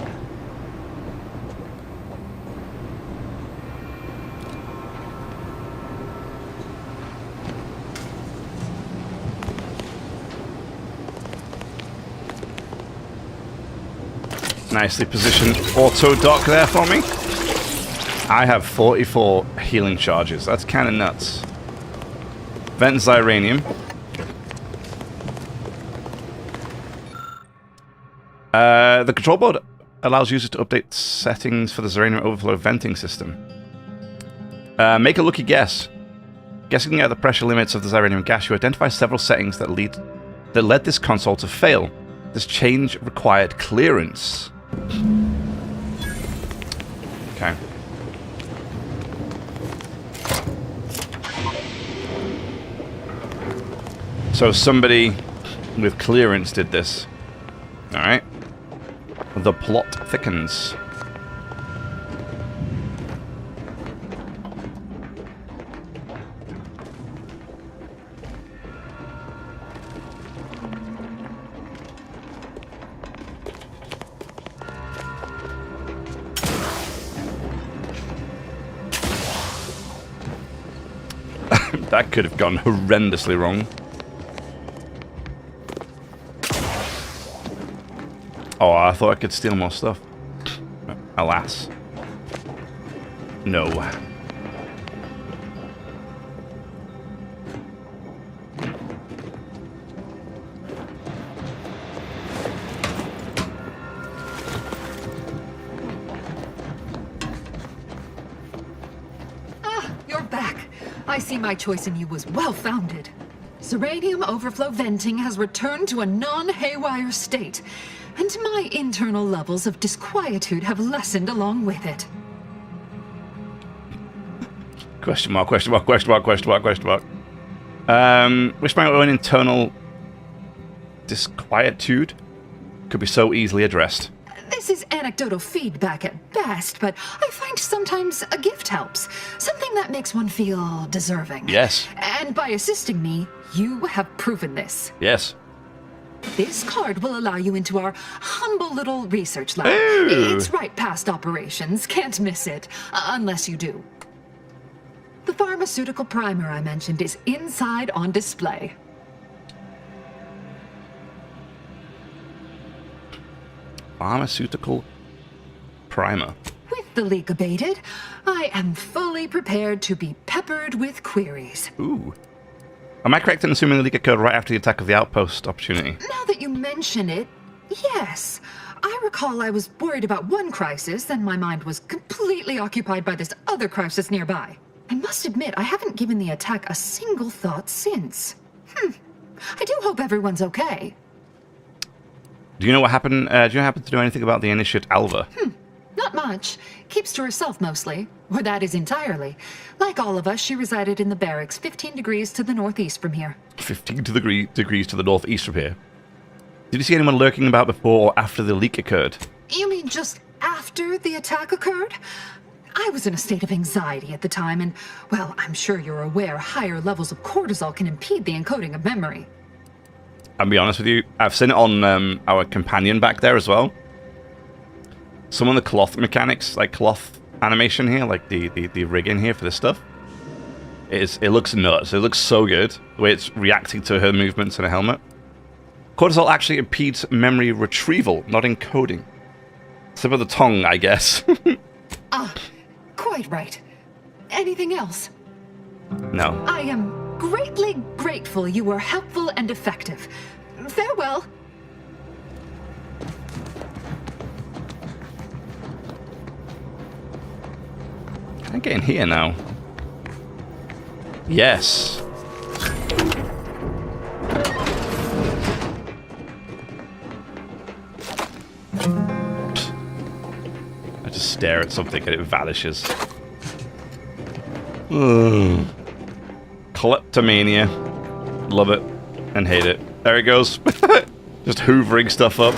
Nicely positioned auto dock there for me. I have 44 healing charges. That's kind of nuts. Vent Xyranium. The control board allows users to update settings for the Xyranium overflow venting system. Make a lucky guess. Guessing at the pressure limits of the Xyranium gas, you identify several settings that led this console to fail. This change required clearance. Okay. So somebody with clearance did this. Alright. The plot thickens. That could have gone horrendously wrong. Oh, I thought I could steal more stuff. Alas. No. You're back. I see my choice in you was well-founded. Serenium overflow venting has returned to a non-haywire state, and my internal levels of disquietude have lessened along with it. Question mark, question mark, question mark, question mark, question mark. Wish my own internal disquietude could be so easily addressed. This is anecdotal feedback at best, but I find sometimes a gift helps. Something that makes one feel deserving. Yes. And by assisting me, you have proven this. Yes. This card will allow you into our humble little research lab. Ooh. It's right past operations. Can't miss it. Unless you do. The pharmaceutical primer I mentioned is inside on display. Pharmaceutical primer. With the leak abated, I am fully prepared to be peppered with queries. Ooh. Am I correct in assuming the leak occurred right after the attack of the outpost opportunity? Now that you mention it, yes. I recall I was worried about one crisis, and my mind was completely occupied by this other crisis nearby. I must admit, I haven't given the attack a single thought since. I do hope everyone's okay. Do you know what happened? Do you happen to know anything about the initiate Alva? Not much. Keeps to herself mostly. Or that is entirely. Like all of us, she resided in the barracks 15 degrees to the northeast from here. 15 degrees to the northeast from here. Did you see anyone lurking about before or after the leak occurred? You mean just after the attack occurred? I was in a state of anxiety at the time, and, well, I'm sure you're aware higher levels of cortisol can impede the encoding of memory. I'll be honest with you, I've seen it on our companion back there as well. Some of the cloth mechanics, like cloth animation here, like the rigging here for this stuff, it looks nuts. It looks so good, the way it's reacting to her movements in a helmet. Cortisol actually impedes memory retrieval, not encoding. Tip of the tongue, I guess. Quite right. Anything else? No. I am greatly grateful you were helpful and effective. Farewell. Can I get in here now? Yes. I just stare at something and it vanishes. Kleptomania. Love it and hate it. There it goes. Just hoovering stuff up.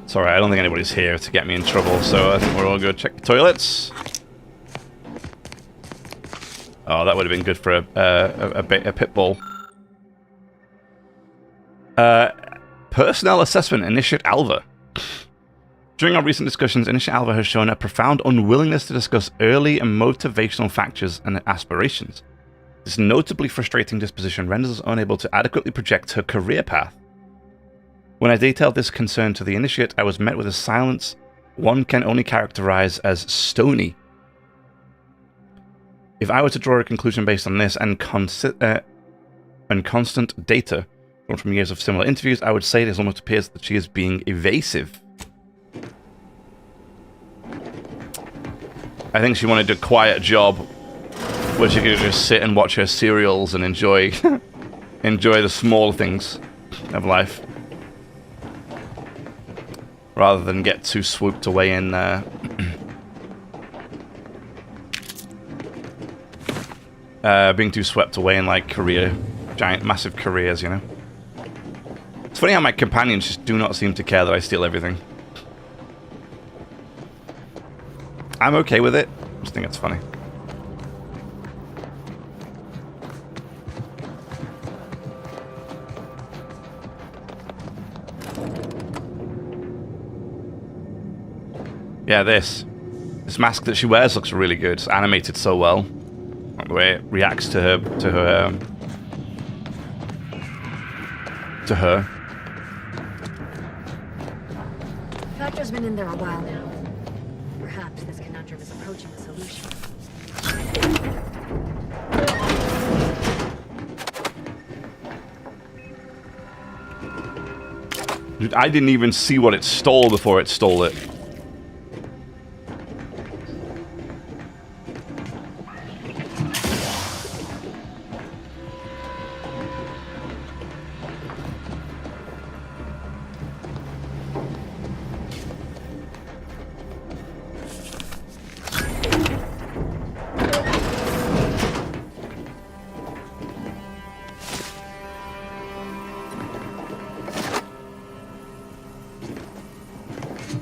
Sorry, I don't think anybody's here to get me in trouble, so I think we're all good. Check the toilets. Oh, that would have been good for a pit bull. Personnel assessment, Initiate Alva. During our recent discussions, Initiate Alva has shown a profound unwillingness to discuss early and motivational factors and aspirations. This notably frustrating disposition renders us unable to adequately project her career path. When I detailed this concern to the Initiate, I was met with a silence one can only characterize as stony. If I were to draw a conclusion based on this and constant data drawn from years of similar interviews, I would say it almost appears that she is being evasive. I think she wanted a quiet job where she could just sit and watch her serials and enjoy the small things of life, rather than get too swooped away in being too swept away in like career giant, massive careers, you know? It's funny how my companions just do not seem to care that I steal everything. I'm okay with it. I just think it's funny. Yeah, this mask that she wears looks really good. It's animated so well. Like the way it reacts to her Factor's been in there a while now. Perhaps this conundrum is approaching a solution. Dude, I didn't even see what it stole before it stole it.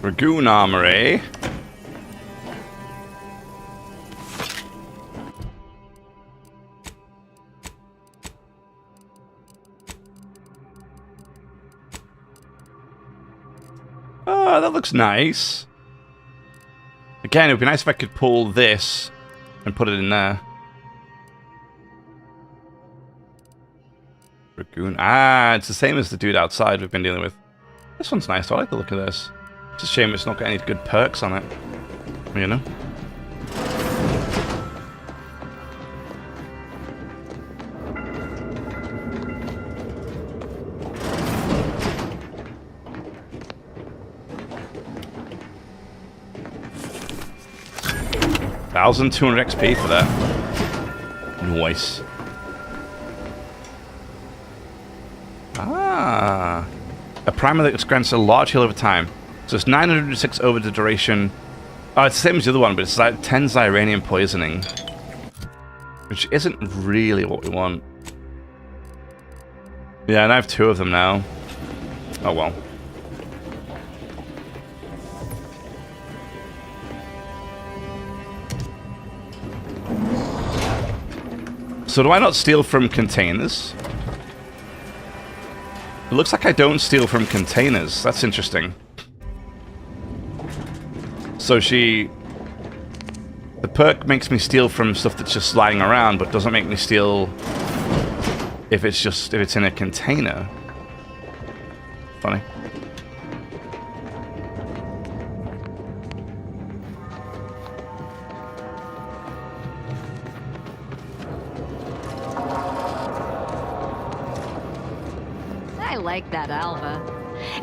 Dragoon Armory. Oh, that looks nice. Again, it would be nice if I could pull this and put it in there. Dragoon. Ah, it's the same as the dude outside we've been dealing with. This one's nice. I like the look of this. It's a shame it's not got any good perks on it. You know? $1,200 XP for that. Nice. Ah. A primer that grants a large heal over time. So it's 906 over the duration. Oh, it's the same as the other one, but it's like 10 Zyranium poisoning. Which isn't really what we want. Yeah, and I have 2 of them now. Oh well. So do I not steal from containers? It looks like I don't steal from containers. That's interesting. So the perk makes me steal from stuff that's just lying around, but doesn't make me steal if it's in a container. Funny. I like that Alva.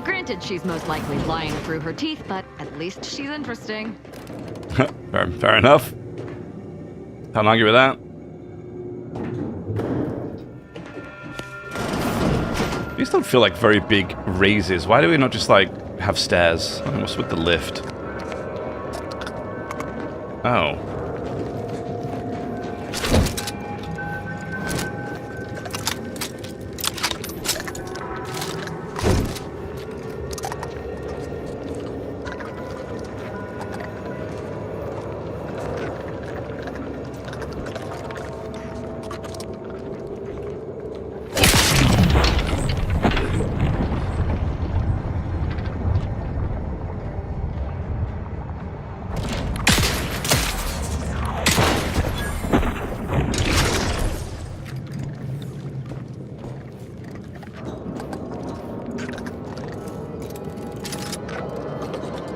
Granted, she's most likely lying through her teeth, but at least she's interesting. Fair enough. Can't argue with that. These don't feel like very big raises. Why do we not just like have stairs? What's with the lift? Oh.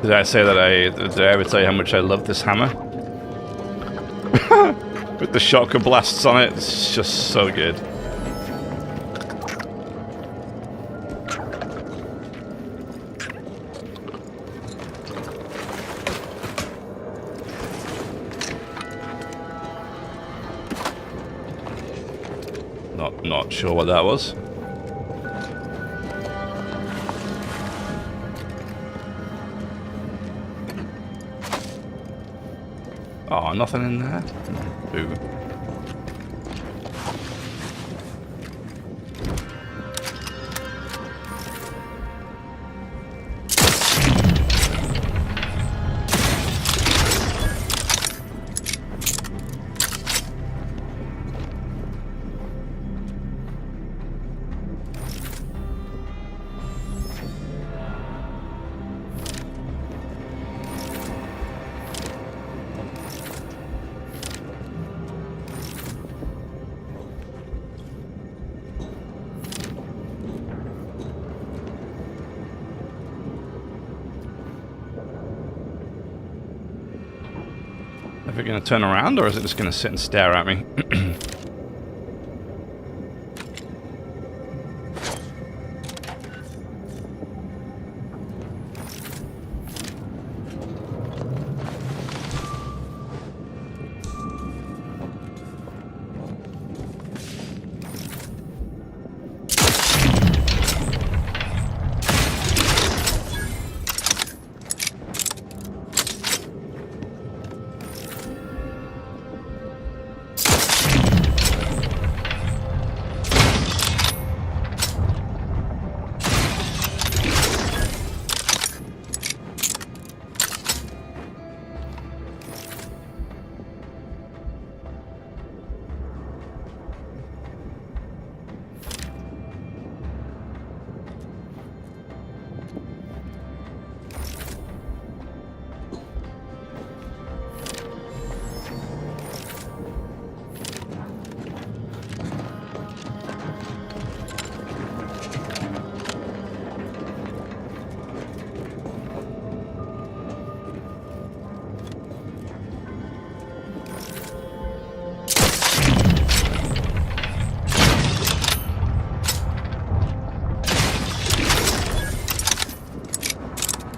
Did I say that did I ever tell you how much I love this hammer? With the shotgun blasts on it, it's just so good. Not sure what that was. Oh, nothing in there? Boo. it going to turn around, or is it just going to sit and stare at me?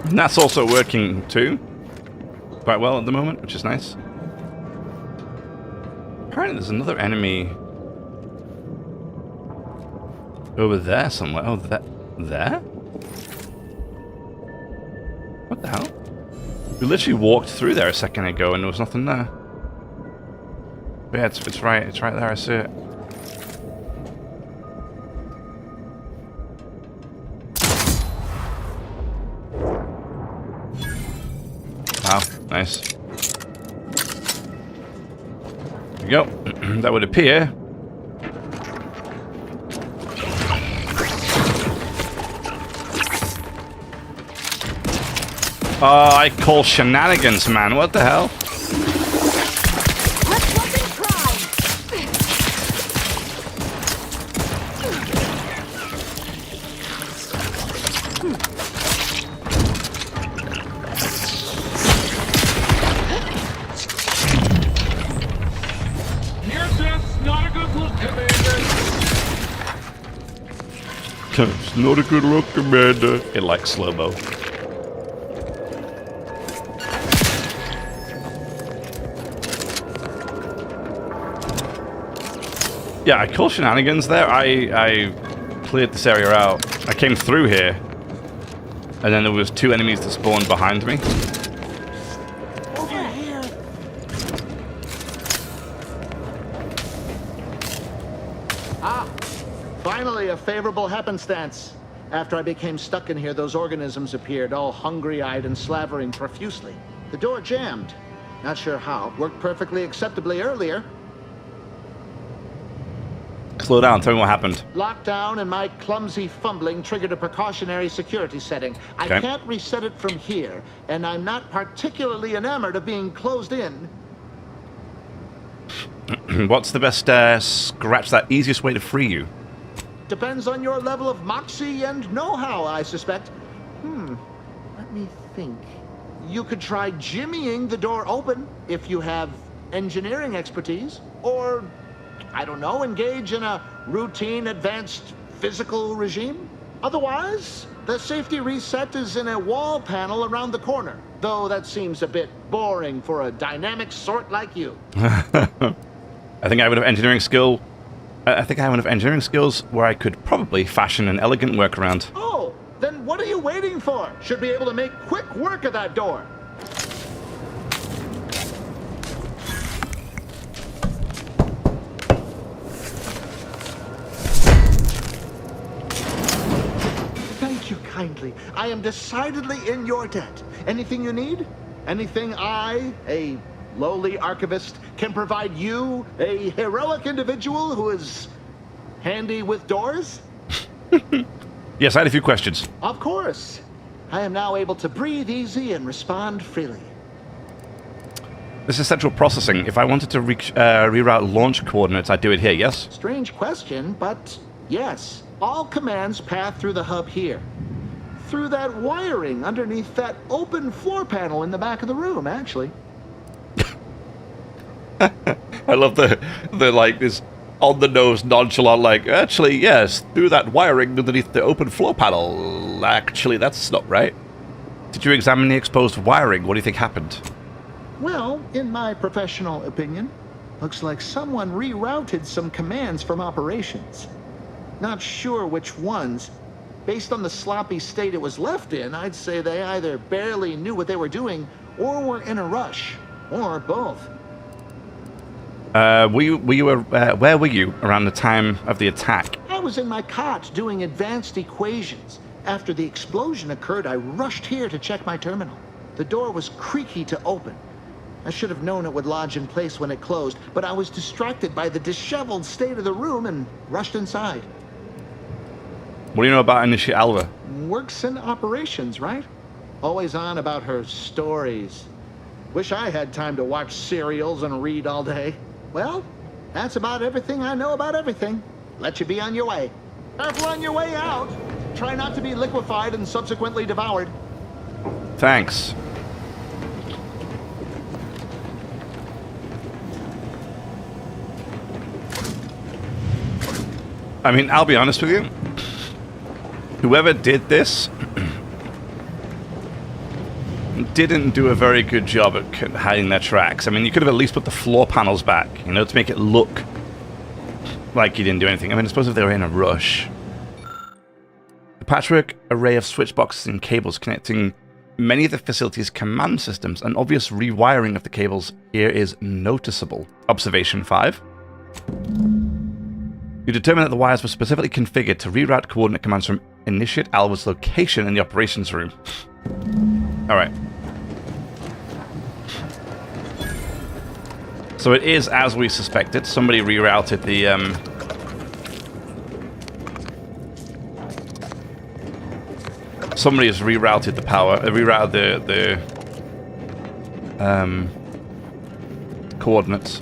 And that's also working too, quite well at the moment, which is nice. Apparently there's another enemy over there somewhere. Oh, there? What the hell? We literally walked through there a second ago and there was nothing there. But yeah, it's right there, I see it. Wow, nice. There we go. That would appear. Oh, I call shenanigans, man. What the hell? It's not a good look, Commander. It likes slow-mo. Yeah, I call shenanigans there. I cleared this area out. I came through here, and then there was two enemies that spawned behind me. Over here. Ah, finally a favorable happenstance. After I became stuck in here, those organisms appeared, all hungry-eyed and slavering profusely. The door jammed. Not sure how. Worked perfectly acceptably earlier. Slow down, tell me what happened. Lockdown and my clumsy fumbling triggered a precautionary security setting. I can't reset it from here, and I'm not particularly enamored of being closed in. What's the best scratch that easiest way to free you? Depends on your level of moxie and know-how, I suspect. Let me think. You could try jimmying the door open if you have engineering expertise, or I don't know, engage in a routine advanced physical regime. Otherwise, the safety reset is in a wall panel around the corner, though that seems a bit boring for a dynamic sort like you. I think I would have engineering skill. I think I have enough engineering skills where I could probably fashion an elegant workaround. Oh, then what are you waiting for? Should be able to make quick work of that door. Thank you kindly. I am decidedly in your debt. Anything you need? Anything I, a lowly archivist, can provide you, a heroic individual who is handy with doors? Yes, I had a few questions. Of course. I am now able to breathe easy and respond freely. This is central processing. If I wanted to reroute launch coordinates, I'd do it here, yes? Strange question, but yes. All commands path through the hub here. Through that wiring underneath that open floor panel in the back of the room, actually. I love the like this on the nose nonchalant, like, actually, yes, through that wiring underneath the open floor panel. Actually, that's not right. Did you examine the exposed wiring? What do you think happened? Well, in my professional opinion, looks like someone rerouted some commands from operations. Not sure which ones. Based on the sloppy state it was left in, I'd say they either barely knew what they were doing or were in a rush, or both. Where were you around the time of the attack? I was in my cot doing advanced equations. After the explosion occurred, I rushed here to check my terminal. The door was creaky to open. I should have known it would lodge in place when it closed, but I was distracted by the disheveled state of the room and rushed inside. What do you know about Initiate Alva? Works in operations, right? Always on about her stories. Wish I had time to watch serials and read all day. Well, that's about everything I know about everything. Let you be on your way. Careful on your way out. Try not to be liquefied and subsequently devoured. Thanks. I mean, I'll be honest with you. Whoever did this didn't do a very good job at hiding their tracks. I mean, you could have at least put the floor panels back, you know, to make it look like you didn't do anything. I mean, I suppose if they were in a rush. The patchwork array of switch boxes and cables connecting many of the facility's command systems, an obvious rewiring of the cables here is noticeable. Observation 5. You determine that the wires were specifically configured to reroute coordinate commands from Initiate Alva's location in the operations room. Alright. So it is as we suspected. Somebody rerouted the somebody has rerouted the power, rerouted the coordinates.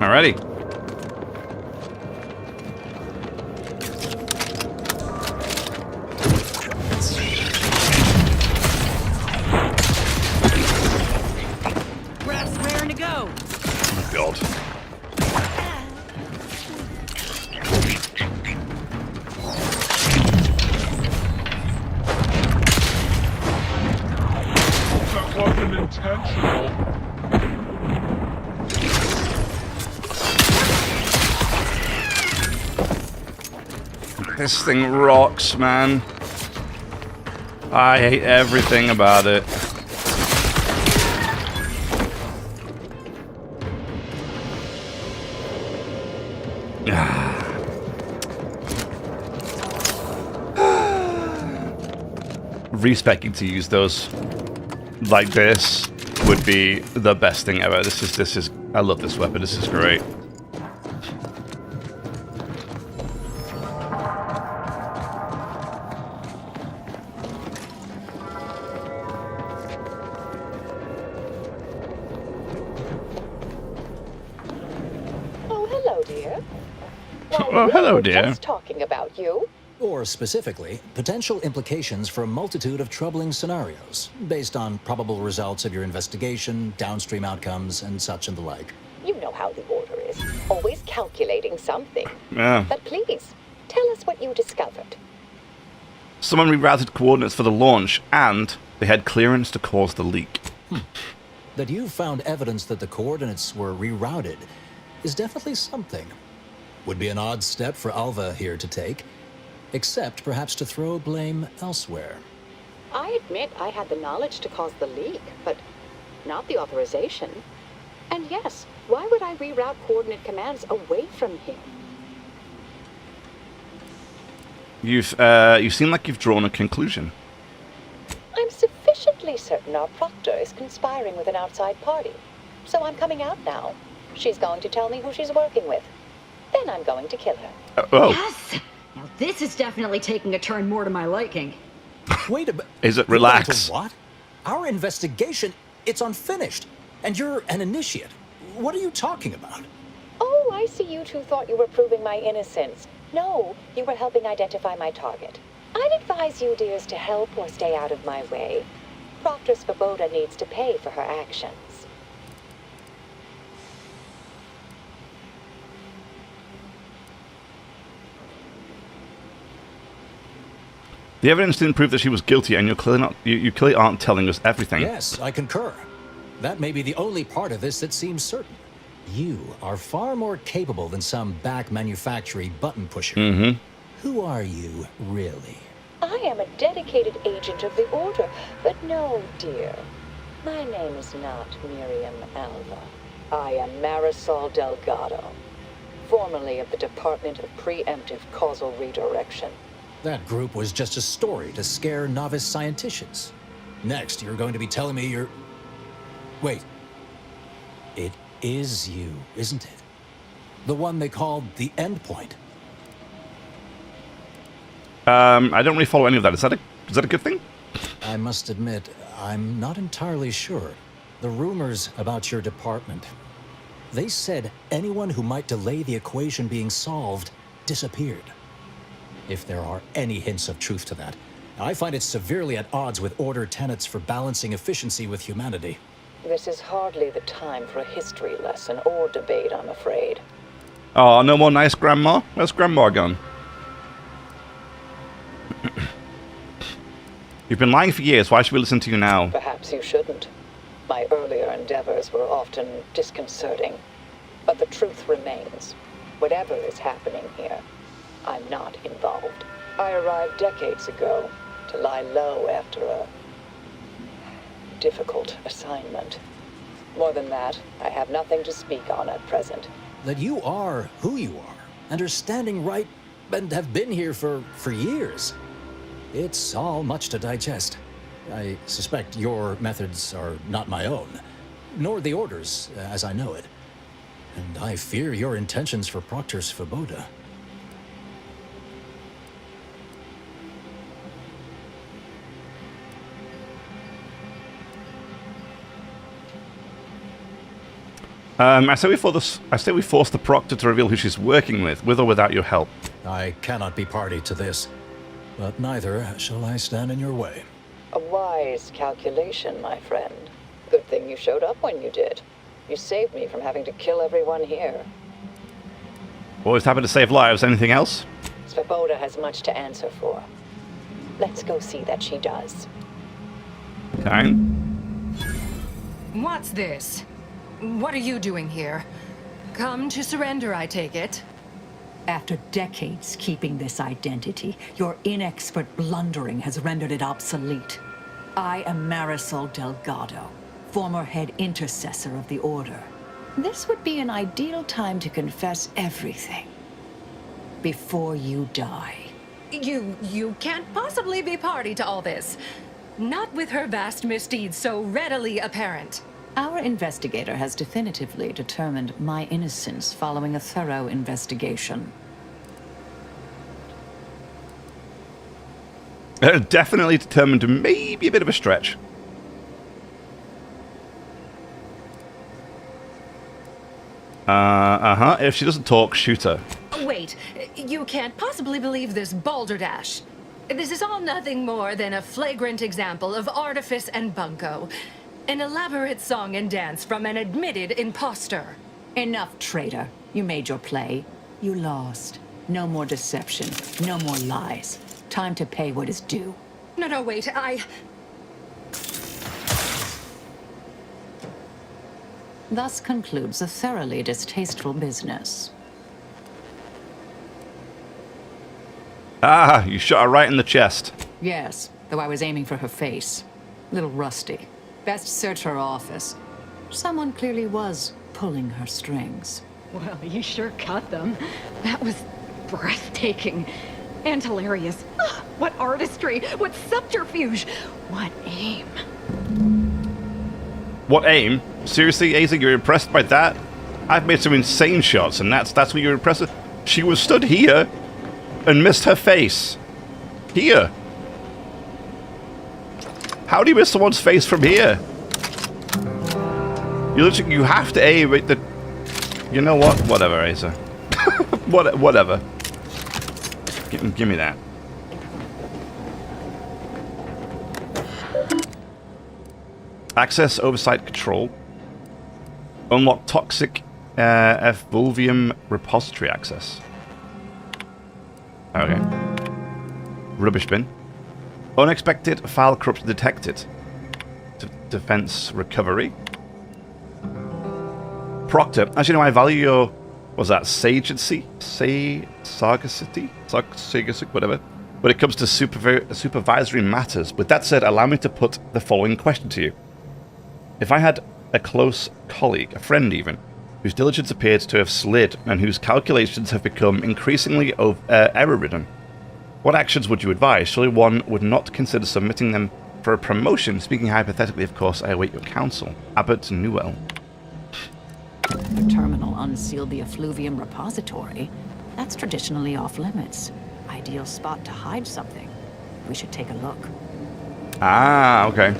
Alrighty. Ref's raring to go. Oh God. That wasn't intentional. This thing rocks, man. I hate everything about it. Respecing to use those like this would be the best thing ever. This is I love this weapon. This is great. Oh, hello, dear. Just talking about you. Or specifically, potential implications for a multitude of troubling scenarios, based on probable results of your investigation, downstream outcomes, and such and the like. You know how the Order is. Always calculating something. Yeah. But please, tell us what you discovered. Someone rerouted coordinates for the launch, and they had clearance to cause the leak. That you found evidence that the coordinates were rerouted is definitely something. Would be an odd step for Alva here to take, except perhaps to throw blame elsewhere. I admit I had the knowledge to cause the leak, but not the authorization. And yes, why would I reroute coordinate commands away from him? You seem like you've drawn a conclusion. I'm sufficiently certain our proctor is conspiring with an outside party. So I'm coming out now. She's going to tell me who she's working with. Then I'm going to kill her. Oh. Yes! Now this is definitely taking a turn more to my liking. Wait a minute. Is it relax? What? Our investigation, it's unfinished. And you're an initiate. What are you talking about? Oh, I see you two thought you were proving my innocence. No, you were helping identify my target. I'd advise you, dears, to help or stay out of my way. Proctor Svoboda needs to pay for her actions. The evidence didn't prove that she was guilty, and you're clearly not. You clearly aren't telling us everything. Yes, I concur. That may be the only part of this that seems certain. You are far more capable than some back manufacturing button pusher. Mm-hmm. Who are you, really? I am a dedicated agent of the Order, but no, dear. My name is not Miriam Alva. I am Marisol Delgado, formerly of the Department of Preemptive Causal Redirection. That group was just a story to scare novice scienticians. Next, you're going to be telling me you're... Wait. It is you, isn't it? The one they called the Endpoint. I don't really follow any of that. Is that a good thing? I must admit, I'm not entirely sure. The rumors about your department. They said anyone who might delay the equation being solved disappeared. If there are any hints of truth to that, I find it severely at odds with Order tenets for balancing efficiency with humanity. This is hardly the time for a history lesson or debate, I'm afraid. Oh, no more nice grandma? Where's grandma gone? You've been lying for years. Why should we listen to you now? Perhaps you shouldn't. My earlier endeavors were often disconcerting. But the truth remains. Whatever is happening here, I'm not involved. I arrived decades ago to lie low after a difficult assignment. More than that, I have nothing to speak on at present. That you are who you are, and are standing right, and have been here for years. It's all much to digest. I suspect your methods are not my own, nor the Order's, as I know it. And I fear your intentions for Proctor Svoboda. I say we force the Proctor to reveal who she's working with or without your help. I cannot be party to this, but neither shall I stand in your way. A wise calculation, my friend. Good thing you showed up when you did. You saved me from having to kill everyone here. Always happy to save lives. Anything else? Svoboda has much to answer for. Let's go see that she does. Okay. What's this? What are you doing here? Come to surrender, I take it? After decades keeping this identity, your inexpert blundering has rendered it obsolete. I am Marisol Delgado, former head intercessor of the Order. This would be an ideal time to confess everything. Before you die. You can't possibly be party to all this. Not with her vast misdeeds so readily apparent. Our investigator has definitively determined my innocence following a thorough investigation. Definitely determined, maybe a bit of a stretch. If she doesn't talk, shoot her. Wait, you can't possibly believe this balderdash. This is all nothing more than a flagrant example of artifice and bunco. An elaborate song and dance from an admitted imposter. Enough, traitor. You made your play. You lost. No more deception. No more lies. Time to pay what is due. No, wait, Thus concludes a thoroughly distasteful business. Ah, you shot her right in the chest. Yes, though I was aiming for her face. Little rusty. Best search her office. Someone clearly was pulling her strings. Well, you sure cut them. That was breathtaking. And hilarious. What artistry! What subterfuge! What aim! What aim? Seriously, Aza, you're impressed by that? I've made some insane shots, and that's what you're impressed with? She was stood here and missed her face. Here. How do you miss someone's face from here? You have to aim at the... You know what? Whatever, Asa. Whatever. Give me that. Access oversight control. Unlock toxic effluvium repository access. Okay. Rubbish bin. Unexpected file corruption detected. Defense recovery. Proctor. As you know, I value your... Was that Sagency? Sagacity? Whatever. When it comes to supervisory matters. With that said, allow me to put the following question to you. If I had a close colleague, a friend even, whose diligence appeared to have slid and whose calculations have become increasingly error-ridden, what actions would you advise? Surely one would not consider submitting them for a promotion. Speaking hypothetically, of course, I await your counsel. Abbott Newell. The terminal unsealed the effluvium repository. That's traditionally off limits. Ideal spot to hide something. We should take a look. Ah, okay.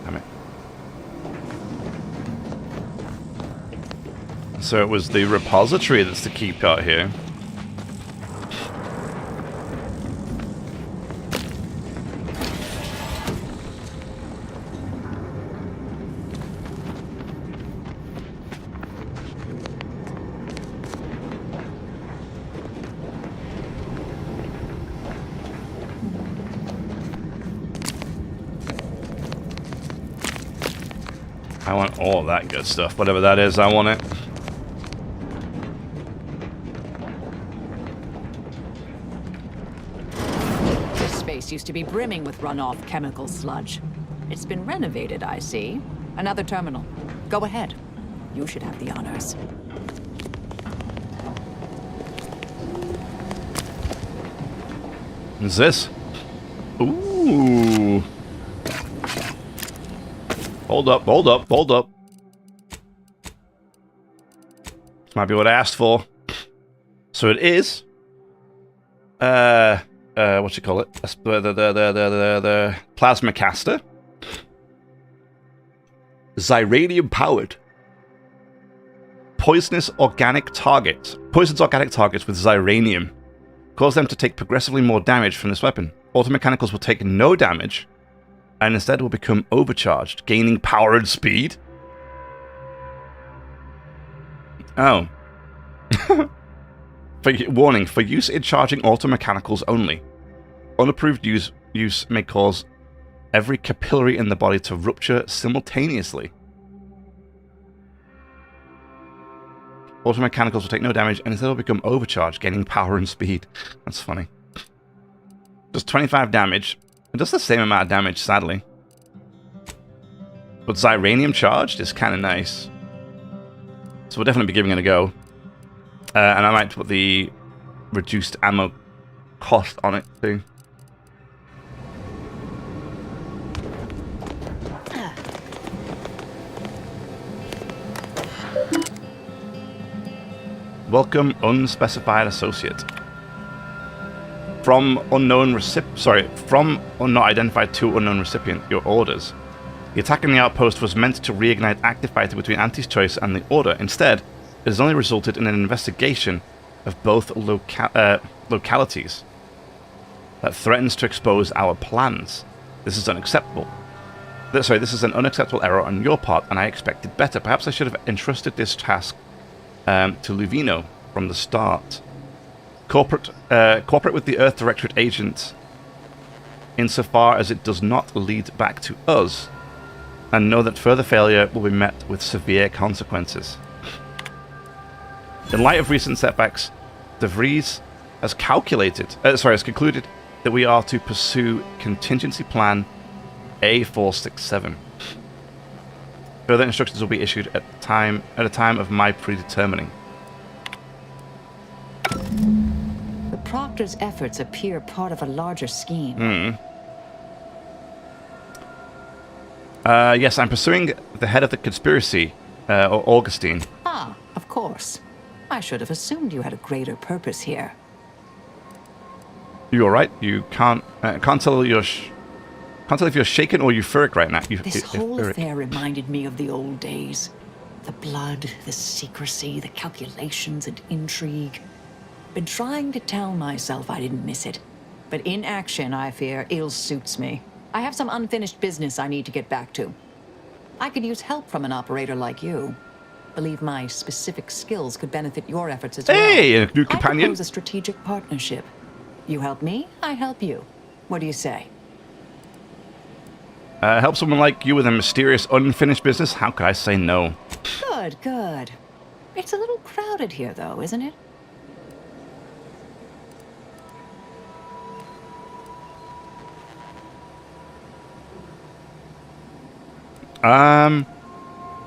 Damn it. So it was the repository that's the key part here. I want all that good stuff. Whatever that is, I want it. This space used to be brimming with runoff chemical sludge. It's been renovated, I see. Another terminal. Go ahead. You should have the honors. What's this? Ooh. Hold up, hold up, hold up. This might be what I asked for. So it is... what you call it? The plasma caster. Xyranium powered. Poisons organic targets with xyranium. Cause them to take progressively more damage from this weapon. Automechanicals will take no damage and instead will become overcharged, gaining power and speed. Oh. Warning, for use in charging automechanicals only. Unapproved use may cause every capillary in the body to rupture simultaneously. Automechanicals will take no damage and instead will become overcharged, gaining power and speed. That's funny. Does 25 damage. It does the same amount of damage, sadly. But Xyranium charged is kind of nice. So we'll definitely be giving it a go. And I might put the reduced ammo cost on it too. Welcome, unspecified associate. From unknown recipient, from not identified to unknown recipient, your orders. The attack on the outpost was meant to reignite active fighting between Anti's choice and the Order. Instead, it has only resulted in an investigation of both localities that threatens to expose our plans. This is unacceptable. This is an unacceptable error on your part, and I expected better. Perhaps I should have entrusted this task to Luvino from the start. Cooperate with the Earth Directorate agent insofar as it does not lead back to us, and know that further failure will be met with severe consequences. In light of recent setbacks, De Vries has concluded that we are to pursue contingency plan A467. Further instructions will be issued at a time of my predetermining. The Proctor's efforts appear part of a larger scheme. Yes, I'm pursuing the head of the conspiracy, or Augustine. Ah, of course. I should have assumed you had a greater purpose here. You alright? You can't tell your Can't tell if you're shaken or euphoric right now. This whole Euphoric. affair reminded me of the old days. The blood, the secrecy, the calculations and intrigue. Been trying to tell myself I didn't miss it. But in action, I fear, ill suits me. I have some unfinished business I need to get back to. I could use help from an operator like you. Believe my specific skills could benefit your efforts as well. Hey, a new I companion. propose a strategic partnership. You help me, I help you. What do you say? Help someone like you with a mysterious unfinished business? How could I say no? Good, good. It's a little crowded here, though, isn't it?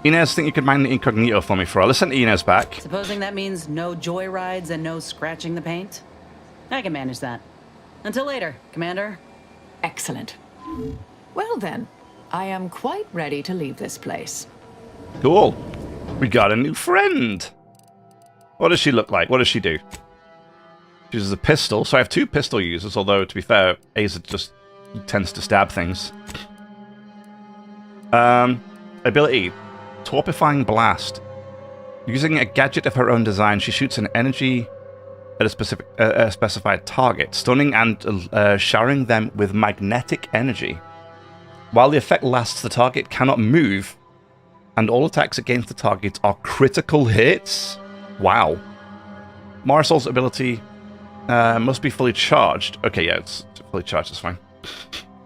Inez, think you could mind the incognito for me for a while? Let's send Inez back. Supposing that means no joyrides and no scratching the paint? I can manage that. Until later, Commander. Excellent. Well then, I am quite ready to leave this place. Cool. We got a new friend. What does she look like? What does she do? She uses a pistol. So I have 2 pistol users, although, to be fair, Aza just tends to stab things. Ability. Torpifying Blast. Using a gadget of her own design, she shoots an energy at a specified target, stunning and showering them with magnetic energy. While the effect lasts, the target cannot move, and all attacks against the target are critical hits. Wow. Marisol's ability must be fully charged. Okay, yeah, it's fully charged, that's fine.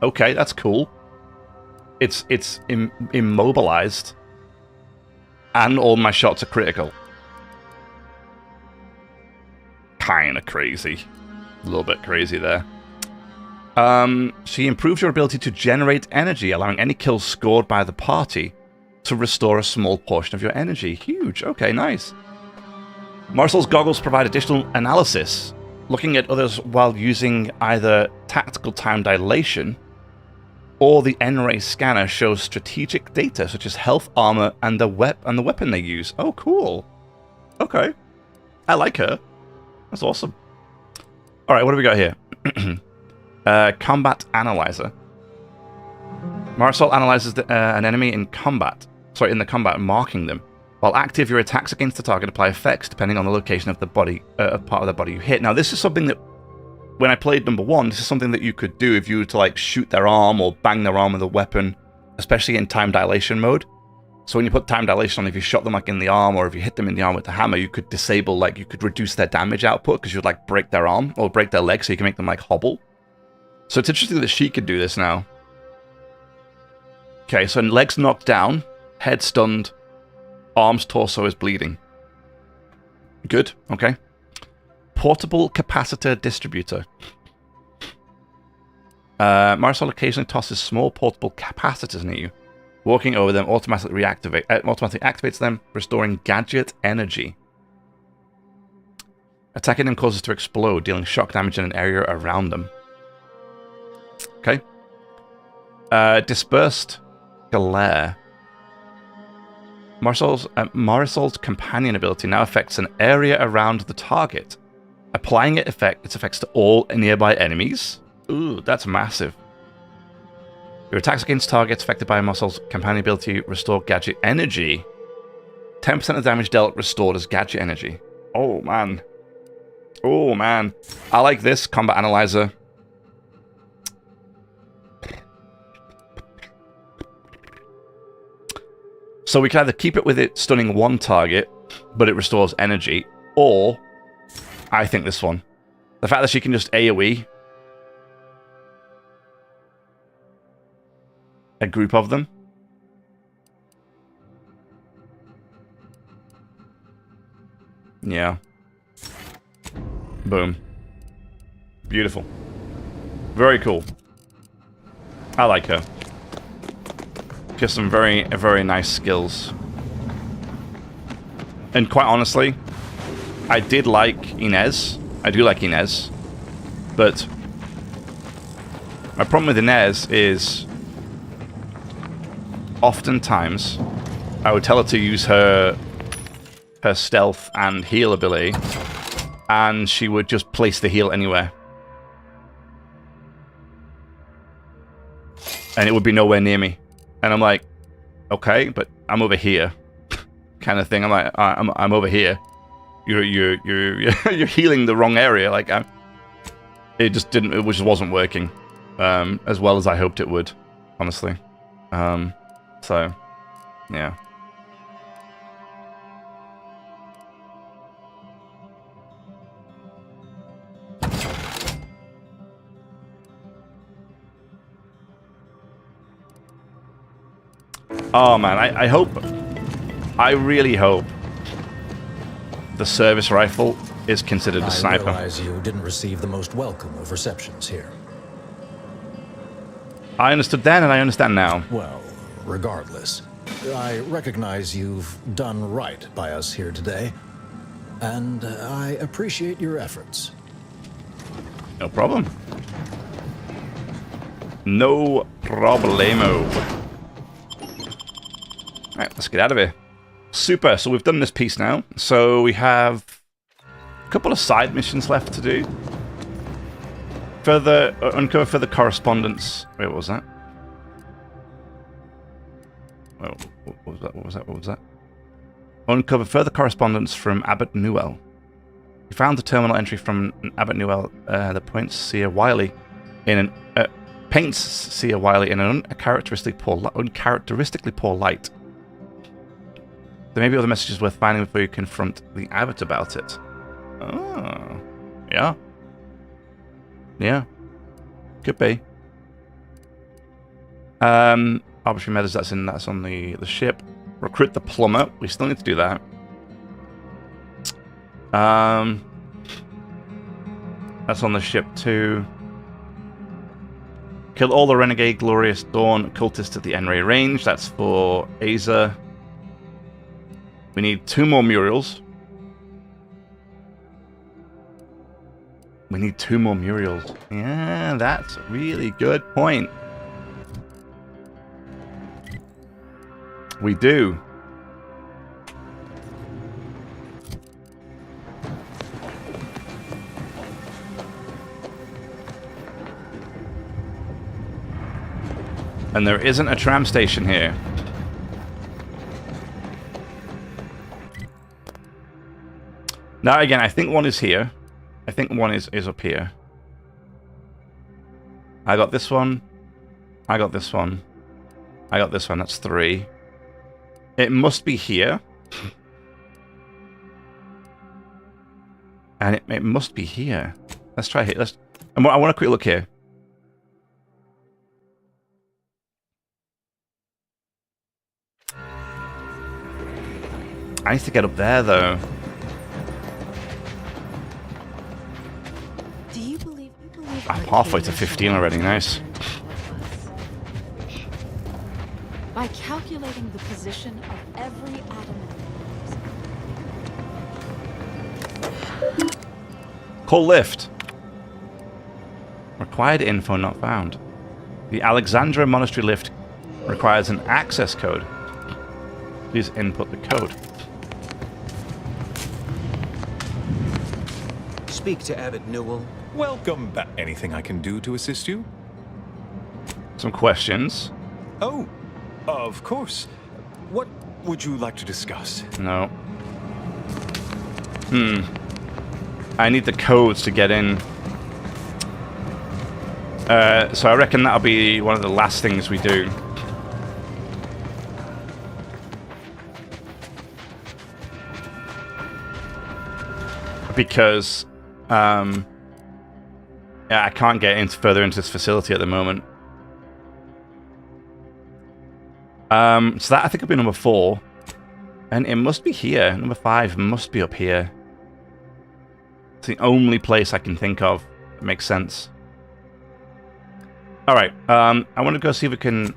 Okay, that's cool. It's immobilized, and all my shots are critical. Kinda crazy. A little bit crazy there. She improves your ability to generate energy, allowing any kills scored by the party to restore a small portion of your energy. Huge. Okay, nice. Marisol's goggles provide additional analysis, looking at others while using either tactical time dilation, or the N-ray scanner shows strategic data such as health, armor, and the weapon they use. Oh, cool. Okay. I like her. That's awesome. All right, what do we got here? Combat Analyzer. Marisol analyzes an enemy in combat. Sorry, in the combat, marking them. While active, your attacks against the target apply effects depending on the location of the body, part of the body you hit. Now, this is something that, when I played number 1, this is something that you could do if you were to like shoot their arm or bang their arm with a weapon, especially in time dilation mode. So when you put time dilation on, if you shot them like in the arm or if you hit them in the arm with the hammer, you could disable, like, you could reduce their damage output because you'd like break their arm or break their leg so you can make them like hobble. So it's interesting that she could do this now. Okay, so legs knocked down, head stunned, arms, torso is bleeding. Good, okay. Portable capacitor distributor. Marisol occasionally tosses small portable capacitors near you. Walking over them automatically activates them, restoring gadget energy. Attacking them causes to explode, dealing shock damage in an area around them. Okay. Dispersed glare. Marisol's companion ability now affects an area around the target, applying its effects to all nearby enemies. Ooh, that's massive. Your attacks against targets affected by Marisol's companion ability restore gadget energy. 10% of damage dealt restored as gadget energy. Oh, man. Oh, man. I like this combat analyzer. So we can either keep it with it stunning one target, but it restores energy, or I think this one. The fact that she can just AoE a group of them. Yeah. Boom. Beautiful. Very cool. I like her. Just some very, very nice skills. And quite honestly, I did like Inez. I do like Inez. But my problem with Inez is oftentimes I would tell her to use her stealth and heal ability, and she would just place the heal anywhere. and it would be nowhere near me. And I'm like, okay, but I'm over here, kind of thing. I'm like, I'm over here. You're healing the wrong area. Like, it just didn't. It just wasn't working as well as I hoped it would, honestly. So, yeah. Oh man, I really hope the service rifle is considered a sniper. I realize you didn't receive the most welcome of receptions here. I understood then and I understand now. Well, regardless, I recognize you've done right by us here today, and I appreciate your efforts. No problem. No problemo. Alright, let's get out of here. Super, so we've done this piece now. So we have a couple of side missions left to do. Further, uncover further correspondence. Wait, what was that? What was that? What was that? What was that? Uncover further correspondence from Abbot Newell. We found the terminal entry from Abbot Newell that paints Seer Wiley in an uncharacteristically poor light. There may be other messages worth finding before you confront the abbot about it. Oh, yeah. Yeah. Could be. Arbitrary methods, that's on the ship. Recruit the plumber. We still need to do that. That's on the ship too. Kill all the Renegade Glorious Dawn cultists at the N-Ray range. That's for Aza. We need 2 more murals. We need 2 more murals. Yeah, that's a really good point. We do. And there isn't a tram station here. Now again, I think one is here. I think one is up here. I got this one. I got this one. I got this one. That's 3. It must be here. And it must be here. Let's try here. I want a quick look here. I need to get up there, though. Do you believe I'm halfway to 15 already. Nice. by calculating the position of every atom in the Call lift. Required info not found. The Alexandra Monastery lift requires an access code. Please input the code. Speak to Abbot Newell. Welcome back. Anything I can do to assist you? Some questions. Oh, of course. What would you like to discuss? No. I need the codes to get in. So I reckon that'll be one of the last things we do. Because yeah, I can't get further into this facility at the moment. So that I think will be number 4. And it must be here. Number 5 must be up here. It's the only place I can think of that makes sense. Alright, I want to go see if we can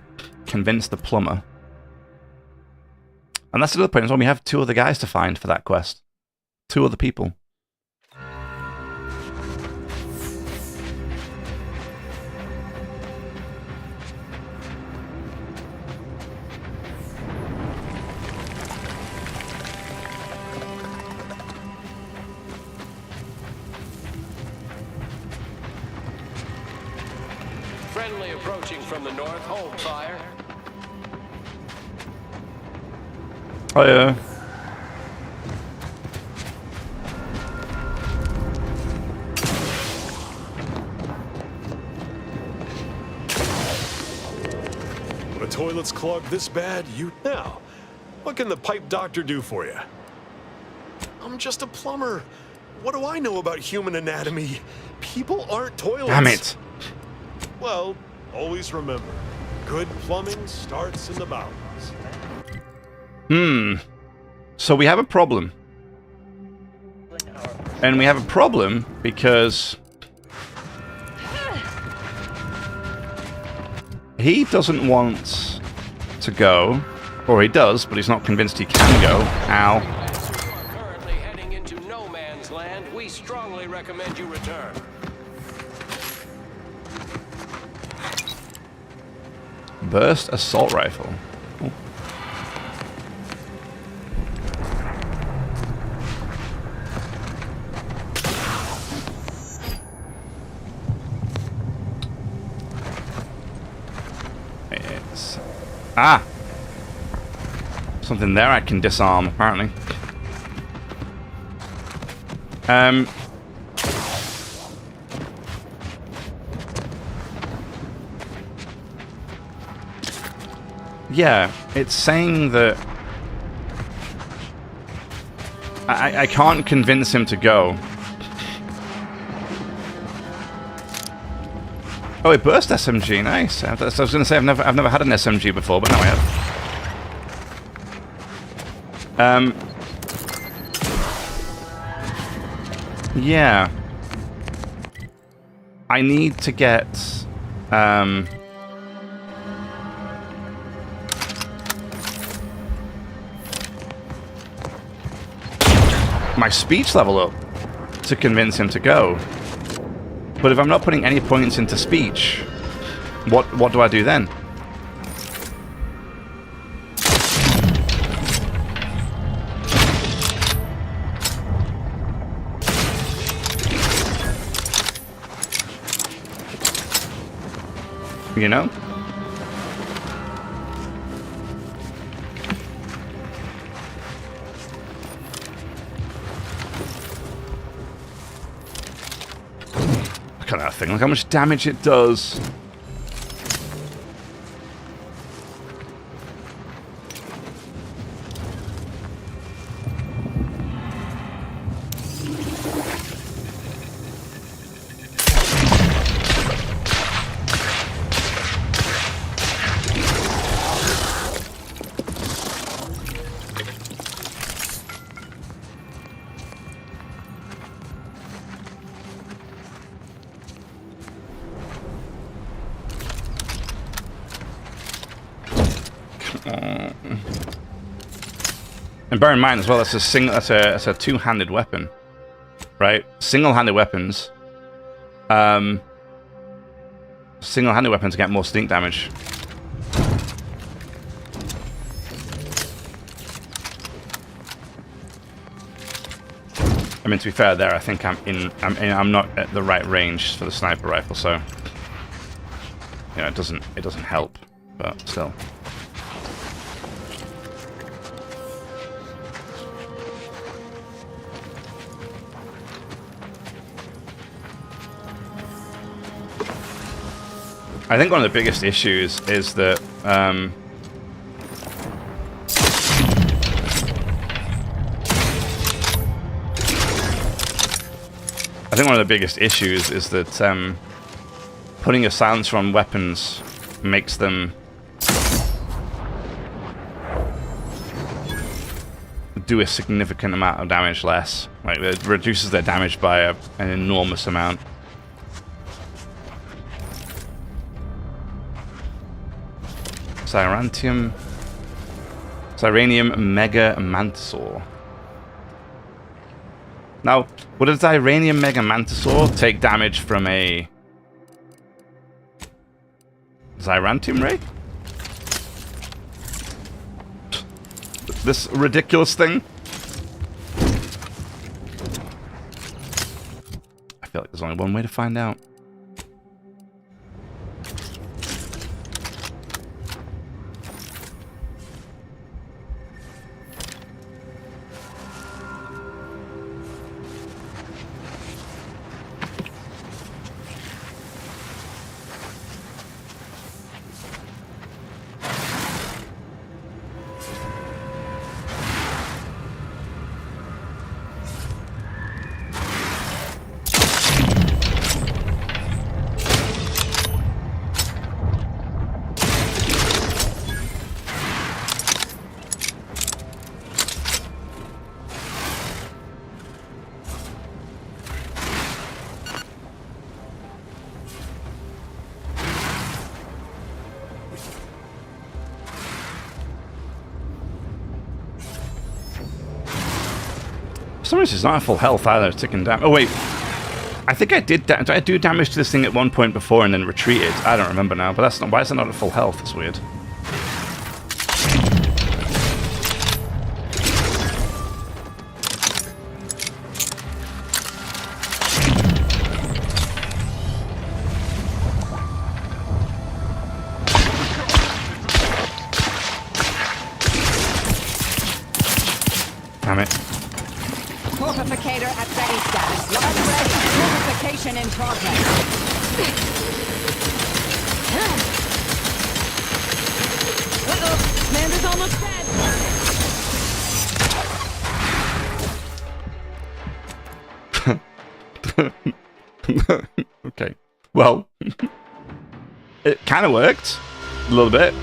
convince the plumber. And that's another point as well. We have 2 other guys to find for that quest. 2 other people. Friendly approaching from the north. Hold fire. Oh yeah. When the toilet's clogged this bad, you... Now, what can the pipe doctor do for you? I'm just a plumber. What do I know about human anatomy? People aren't toilets. Damn it. Well, always remember, good plumbing starts in the bowels. So we have a problem. And we have a problem because he doesn't want to go, or he does, but he's not convinced he can go. Ow. Currently heading into no man's land. We strongly recommend you return. Burst assault rifle. Oh. It's... Ah! Something there I can disarm, apparently. Yeah, it's saying that I can't convince him to go. Oh, it burst SMG, nice. I was going to say I've never had an SMG before, but now I have. Yeah. I need to get my speech level up to convince him to go. But if I'm not putting any points into speech, what do I do then? You know? Look at that thing, look how much damage it does. And bear in mind as well, that's a two-handed weapon, right? Single-handed weapons. Single-handed weapons get more stink damage. I mean, to be fair, there I think I'm not at the right range for the sniper rifle, so you know, it doesn't help, but still. I think one of the biggest issues is that putting a silencer on weapons makes them do a significant amount of damage less. Like, it reduces their damage by an enormous amount. Ziranium Mega Mantisaur. Now, would a Ziranium Mega Mantisaur take damage from a Zyrantium Ray? This ridiculous thing? I feel like there's only one way to find out. For some reason, it's not at full health either. It's taking damage. Oh, wait. I think I did. Did I do damage to this thing at one point before and then retreated? I don't remember now, but that's not. Why is it not at full health? It's weird. Damn it. Fortificator at ready status. Large ready. Fortification in progress. Uh-oh. Commander's almost dead. Okay. Well, it kind of worked. A little bit.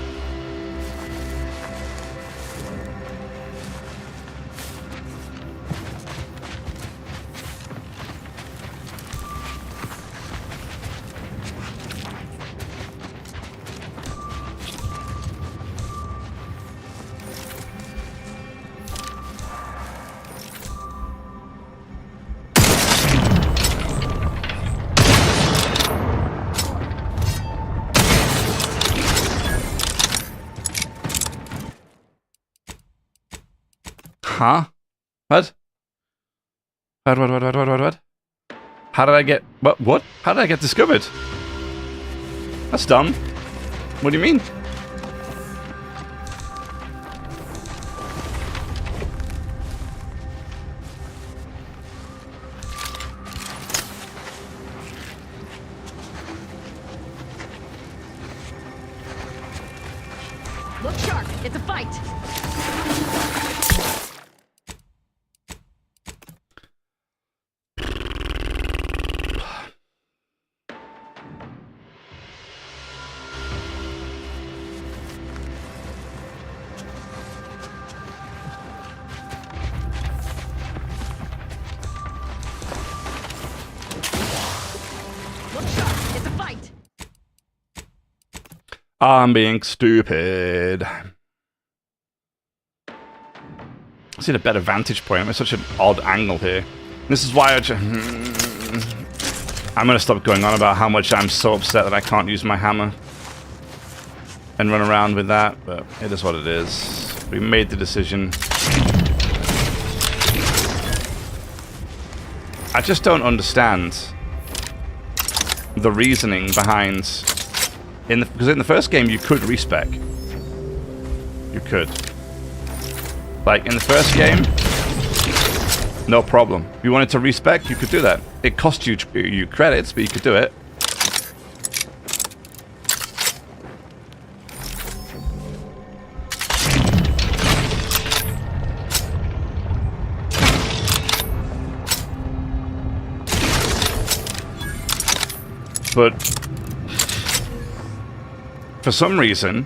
Huh? What? What? How did I get... What? How did I get discovered? That's dumb. What do you mean? Look sharp. It's a fight. I'm being stupid. I see a better vantage point. I'm at such an odd angle here. This is why I'm gonna stop going on about how much I'm so upset that I can't use my hammer and run around with that, but it is what it is. We made the decision. I just don't understand the reasoning behind... Because in the first game you could respec. You could. Like in the first game, no problem. If you wanted to respec, you could do that. It cost you credits, but you could do it. But for some reason,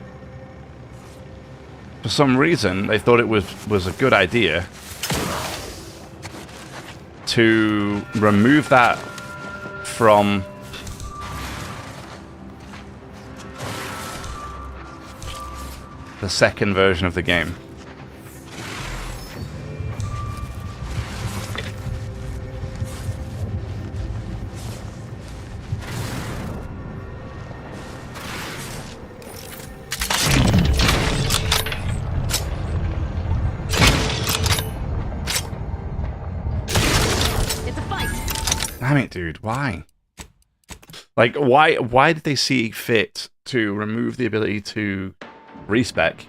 they thought it was a good idea to remove that from the second version of the game. Damn it, dude, why? Like, why did they see fit to remove the ability to respec?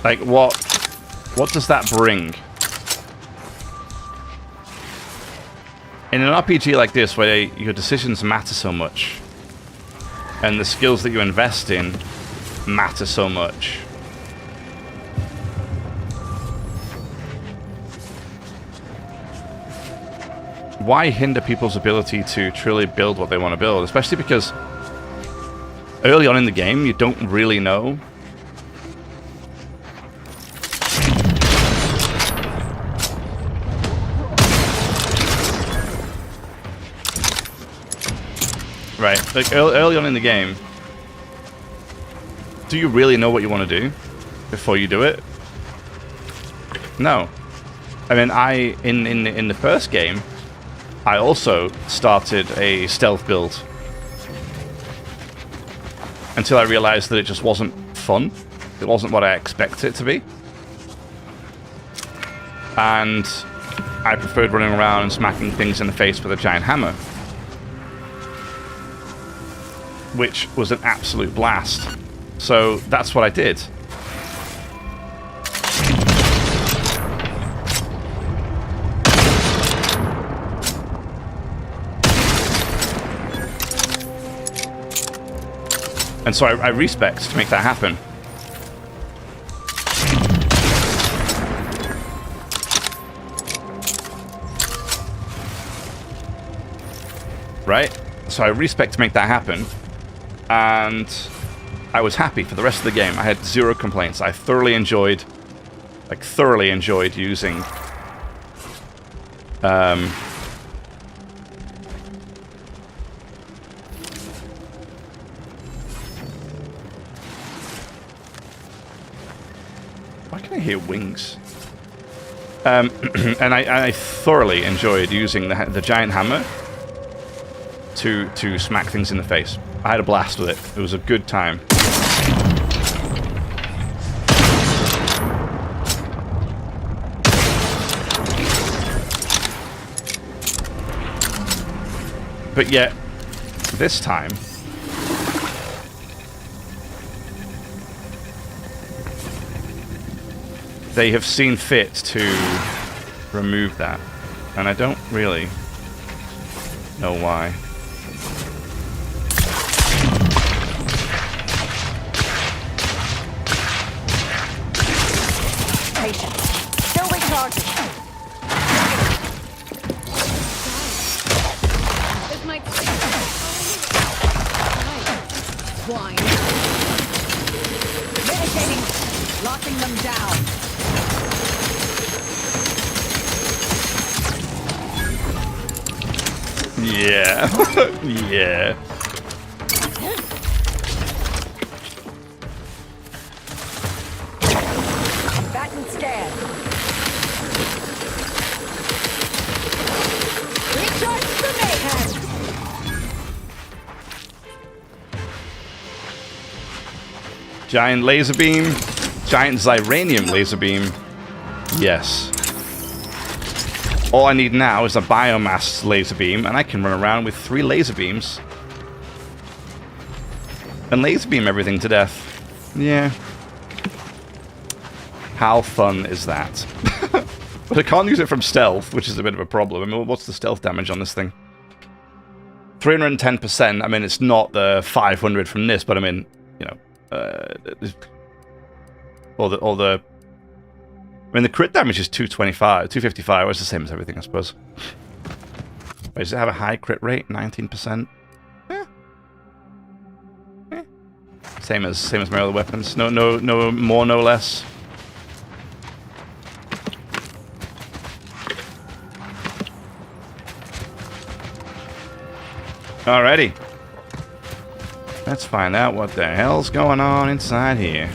Like, what does that bring? In an RPG like this, where your decisions matter so much, and the skills that you invest in matter so much, why hinder people's ability to truly build what they want to build? Especially because early on in the game, you don't really know. Right, like early on in the game, do you really know what you want to do? before you do it? No. I mean, in the first game, I also started a stealth build until I realized that it just wasn't fun. It wasn't what I expected it to be. And I preferred running around and smacking things in the face with a giant hammer, which was an absolute blast. So that's what I did. And so I respec to make that happen. Right? So I respec to make that happen. And I was happy for the rest of the game. I had zero complaints. I thoroughly enjoyed using why can I hear wings? And I thoroughly enjoyed using the giant hammer to smack things in the face. I had a blast with it. It was a good time. But yet, this time, they have seen fit to remove that. And I don't really know why. Still recharging. This might Wine. Mitigating. Locking them down. Yeah. Yeah. Batten scan. Recharge the mayhem. Giant laser beam. Giant Zyranium laser beam. Yes. All I need now is a biomass laser beam, and I can run around with 3 laser beams and laser beam everything to death. Yeah. How fun is that? But I can't use it from stealth, which is a bit of a problem. I mean, what's the stealth damage on this thing? 310%. I mean, it's not the 500 from this, but I mean, you know, I mean, the crit damage is 255, which is the same as everything, I suppose. Wait, does it have a high crit rate? 19%? Yeah. Same as my other weapons. No more, no less. Alrighty. Let's find out what the hell's going on inside here.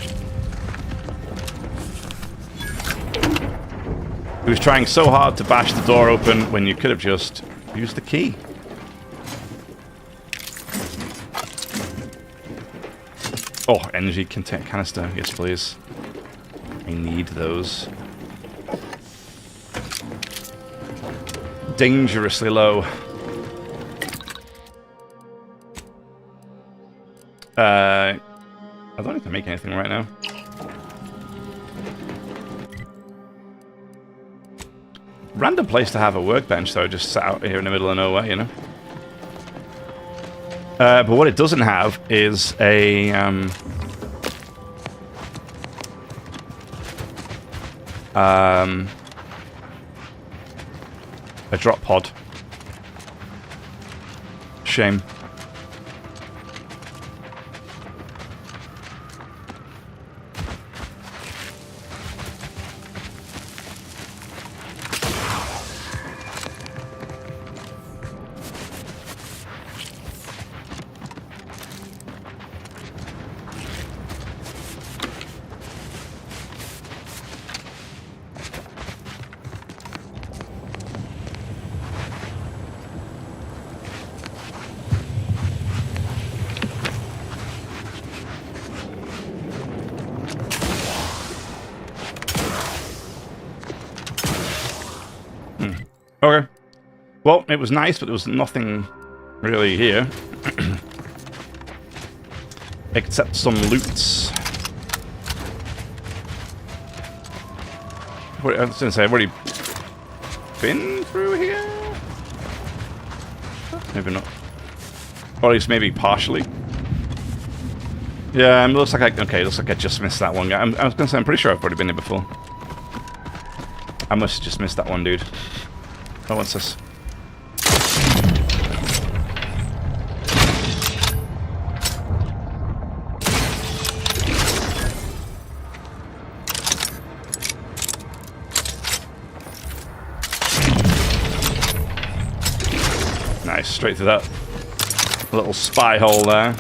He was trying so hard to bash the door open when you could have just used the key. Oh, energy canister. Yes, please. I need those. Dangerously low. I don't need to make anything right now. Random place to have a workbench, though, just sat out here in the middle of nowhere, you know. But what it doesn't have is a drop pod. Shame. Okay. Well, it was nice, but there was nothing really here. Except some loots. I was going to say, I've already been through here? Maybe not. Or at least maybe partially. Yeah, it looks like looks like I just missed that one guy. I was going to say, I'm pretty sure I've already been here before. I must have just missed that one dude. Oh, what's this? Nice, straight through that little spy hole there.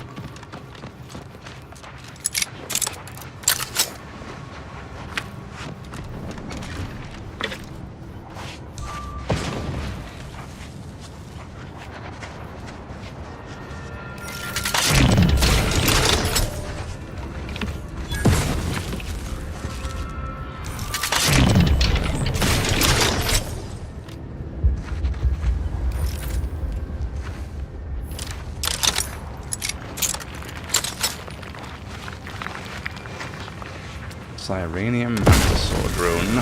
Iranium sword rune.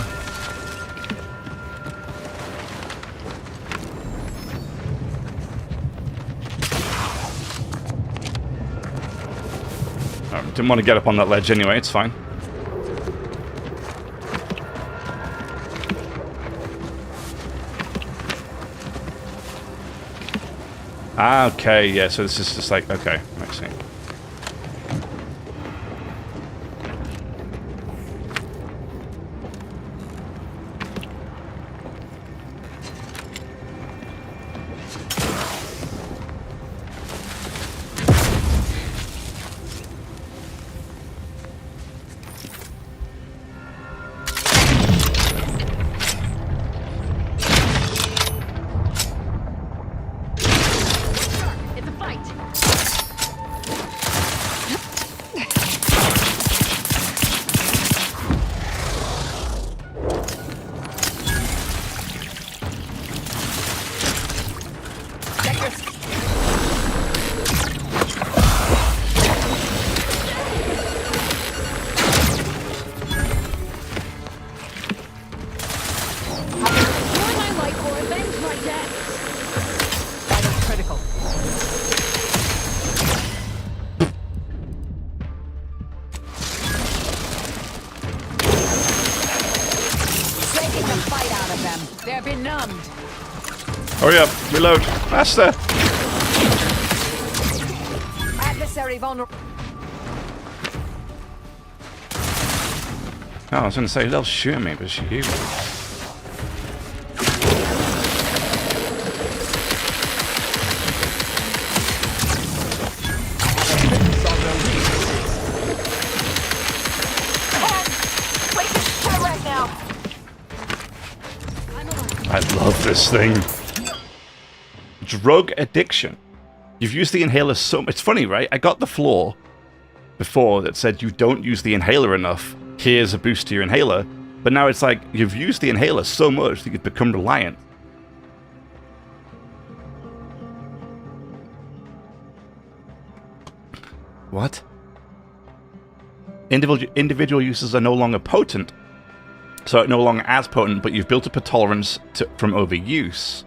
Oh, didn't want to get up on that ledge anyway, it's fine. Ah, okay, yeah, so this is just like, okay, I see. Hurry up, reload, faster! Adversary vulnerable. Oh, I was going to say, they'll shoot me, but shoot you. I love this thing. Drug addiction. You've used the inhaler so much. It's funny, right? I got the floor before that said you don't use the inhaler enough. Here's a boost to your inhaler. But now it's like you've used the inhaler so much that you've become reliant. What? Individual uses are no longer potent. So no longer as potent, but you've built up a tolerance from overuse.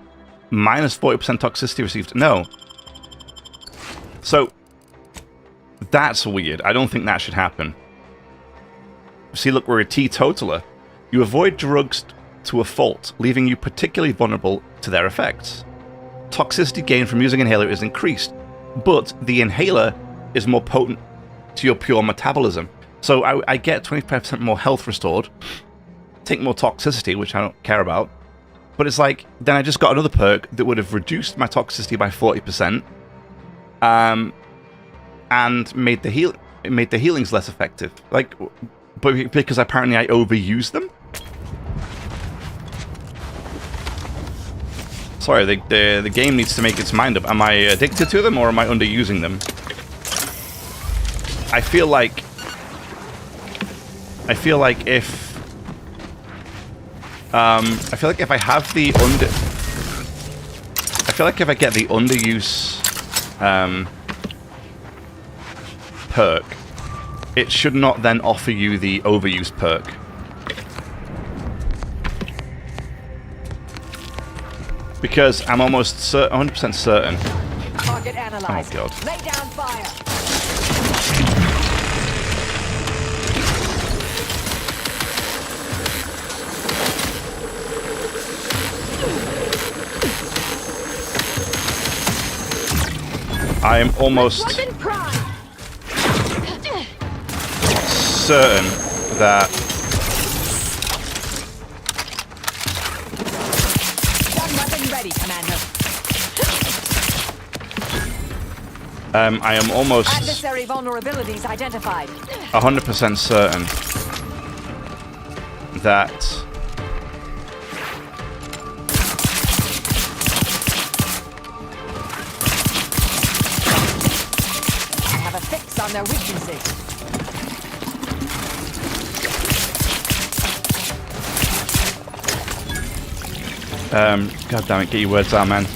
Minus 40% toxicity received. No. So, that's weird. I don't think that should happen. See, look, we're a teetotaler. You avoid drugs to a fault, leaving you particularly vulnerable to their effects. Toxicity gained from using inhaler is increased, but the inhaler is more potent to your pure metabolism. So I get 25% more health restored, take more toxicity, which I don't care about. But it's like, then I just got another perk that would have reduced my toxicity by 40%, and made the healings less effective. Like, but because apparently I overused them. Sorry, the game needs to make its mind up. Am I addicted to them or am I underusing them? I feel like if I feel like if I have the feel like if I get the underuse perk, it should not then offer you the overuse perk. Because I'm almost 100% certain. Target analyzed. Oh god. Lay down fire. I am almost certain that Gun weapon ready, Commander. I am almost Adversary vulnerabilities identified. 100% certain that Have a fix on their weaknesses. God damn it, get your words out, man.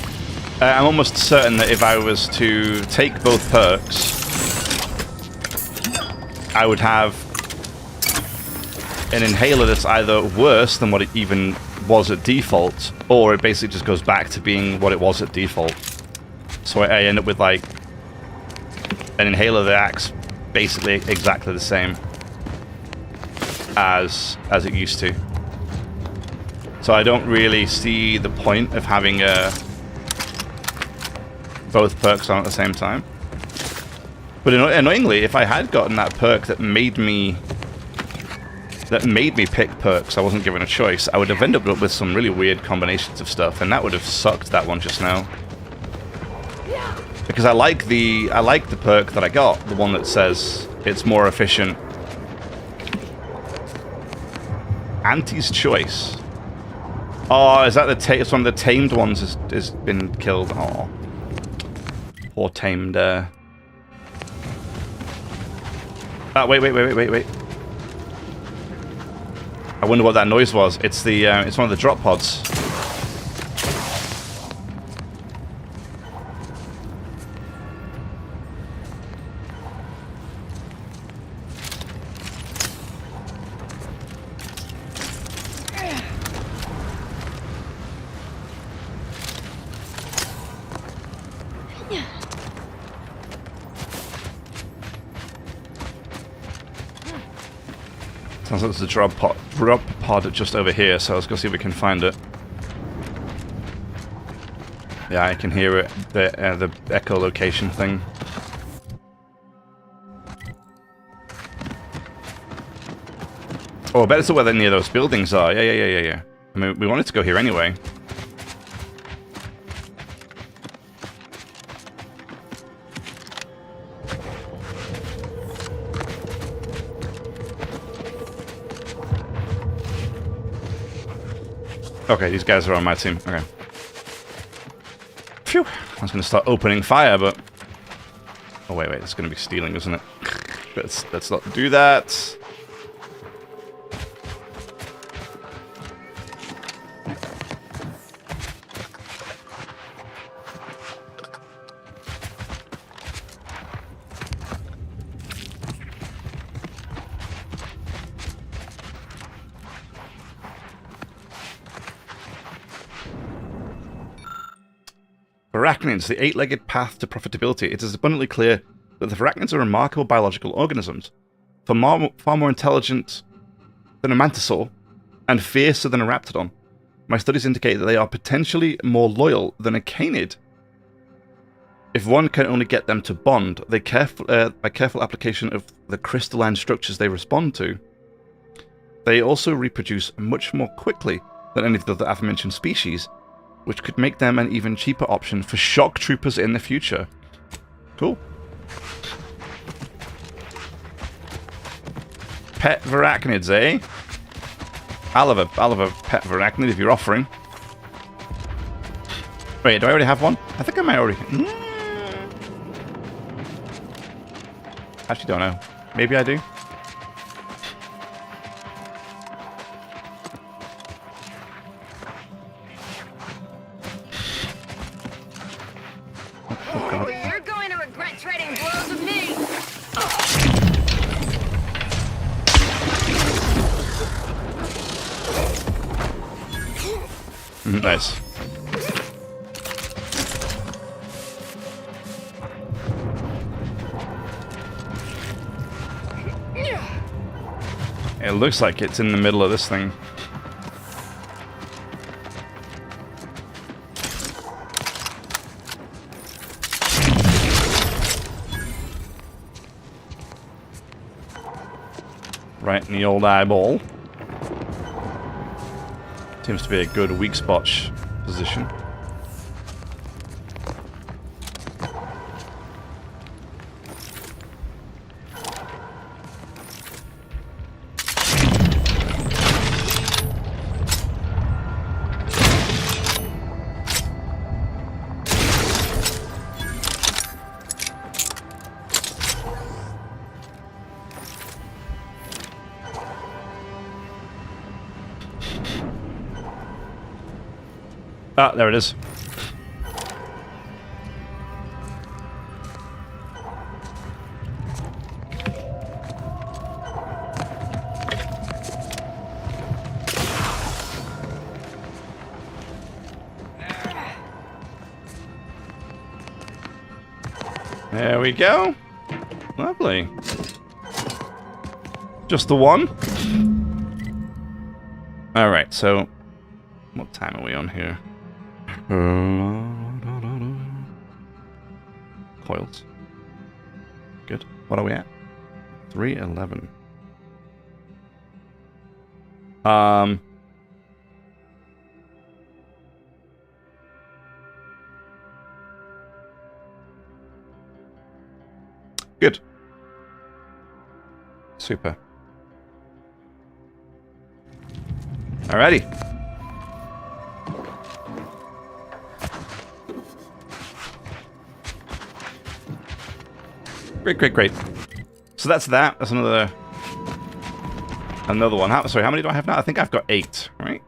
I'm almost certain that if I was to take both perks, I would have an inhaler that's either worse than what it even was at default, or it basically just goes back to being what it was at default. So I end up with like an inhaler that acts basically exactly the same as it used to. So I don't really see the point of having both perks on at the same time. But annoyingly, if I had gotten that perk that made me pick perks, I wasn't given a choice, I would have ended up with some really weird combinations of stuff, and that would have sucked that one just now. Because I like the perk that I got, the one that says it's more efficient. Auntie's Choice. Oh, is that it's one of the tamed ones has been killed? Oh, poor tamed. Wait. I wonder what that noise was. It's it's one of the drop pods. Sounds like there's a drop pod just over here, so let's go see if we can find it. Yeah, I can hear it, the echolocation thing. Oh, I bet it's where any of those buildings are. Yeah. I mean, we wanted to go here anyway. Okay, these guys are on my team. Okay. Phew. I was going to start opening fire, but... Oh, wait. It's going to be stealing, isn't it? Let's not do that. Arachnids, the eight-legged path to profitability. It is abundantly clear that the arachnids are remarkable biological organisms, far more intelligent than a mantisaur and fiercer than a raptidon. My studies indicate that they are potentially more loyal than a canid. If one can only get them to bond, by careful application of the crystalline structures they respond to, they also reproduce much more quickly than any of the other aforementioned species, which could make them an even cheaper option for shock troopers in the future. Cool. Pet Varachnids, eh? I'll have a pet Varachnid if you're offering. Wait, do I already have one? I think I might already... Actually don't know. Maybe I do. Nice. It looks like it's in the middle of this thing. Right in the old eyeball. Seems to be a good weak spot position. Ah, there it is. There we go. Lovely. Just the one? Alright, so what time are we on here? Coils. Good. What are we at? 3:11. Good. Super. Alrighty. Great. So that's that. That's another one. Sorry, how many do I have now? I think I've got 8, right?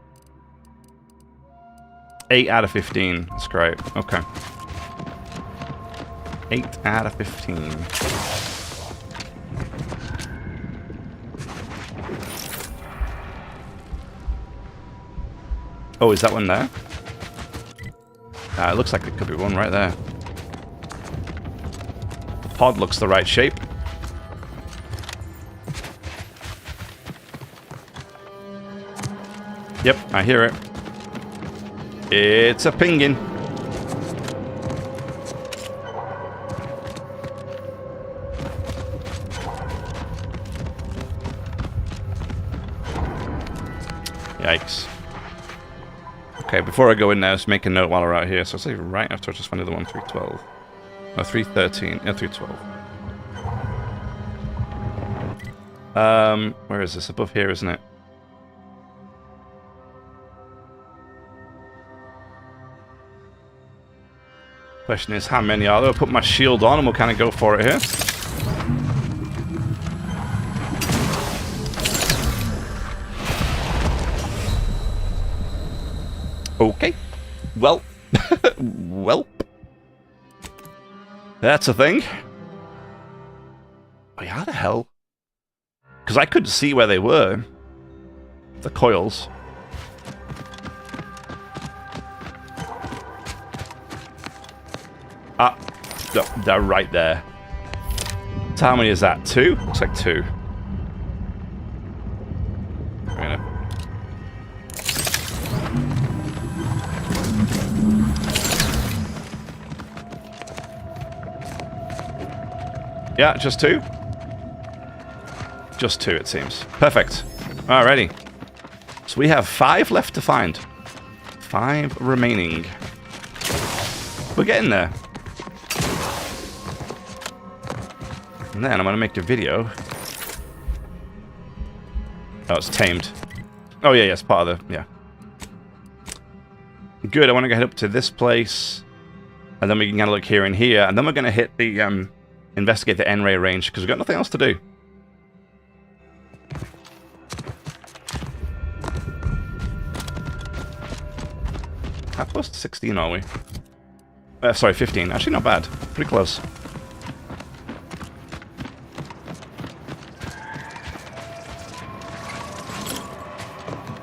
8 out of 15. That's great. Okay. 8 out of 15. Oh, is that one there? It looks like it could be one right there. The pod looks the right shape. Yep, I hear it. It's a pinging. Yikes. Okay, before I go in there, let's make a note while we're out here. So it's like right after I just found the one, 312. No, 313. Yeah, 312. Where is this? Above here, isn't it? Question is, how many are there? I'll put my shield on and we'll kind of go for it here. Okay. Well. Welp. That's a thing. Wait, how the hell? Because I couldn't see where they were. The coils. Ah. No, they're right there. So how many is that? 2? Looks like 2. Yeah, just 2? Just 2, it seems. Perfect. Alrighty. So we have 5 left to find. 5 remaining. We're getting there. And then I'm going to make a video. Oh, it's tamed. Oh, yeah, it's part of the... Yeah. Good, I want to head up to this place. And then we can kind of look here and here. And then we're going to hit the... investigate the N-ray range, because we've got nothing else to do. How close to 16 are we? Sorry, 15. Actually, not bad. Pretty close.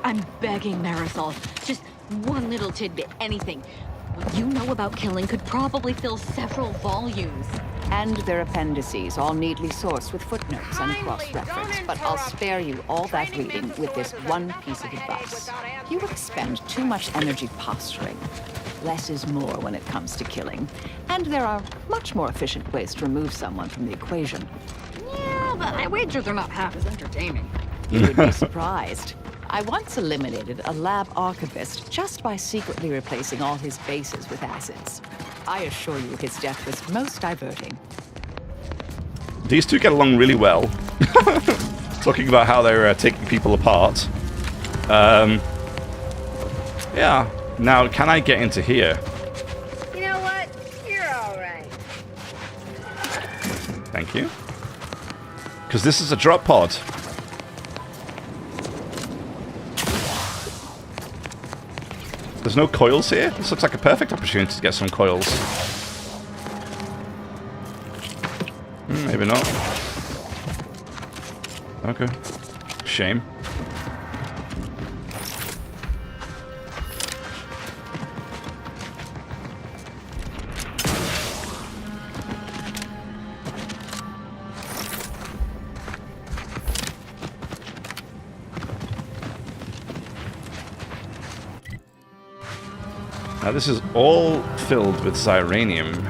I'm begging, Marisol. Just One little tidbit, anything. What you know about killing could probably fill several volumes. And their appendices, all neatly sourced with footnotes and cross-reference. But I'll spare you all that reading with this one piece of advice. You expend too much energy posturing. Less is more when it comes to killing. And there are much more efficient ways to remove someone from the equation. Yeah, but I wager they're not half as entertaining. You would be surprised. I once eliminated a lab archivist just by secretly replacing all his bases with acids. I assure you his death was most diverting. These two get along really well. Talking about how they're taking people apart. Yeah. Now, can I get into here? You know what? You're all right. Thank you. Because this is a drop pod. There's no coils here? This looks like a perfect opportunity to get some coils. Maybe not. Okay. Shame. Now this is all filled with Ziranium.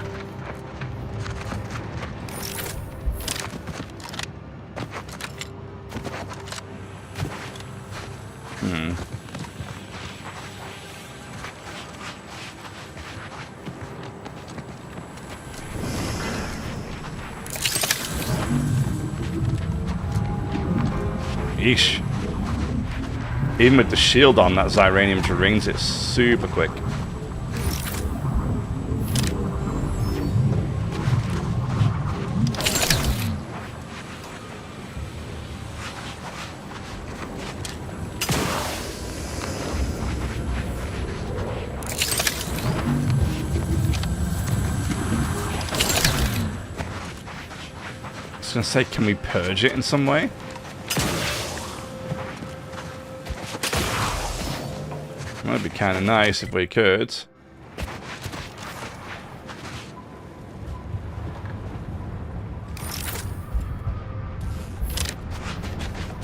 Yeesh. Even with the shield on, that Ziranium drains it super quick. I was gonna say, can we purge it in some way? That'd be kind of nice if we could.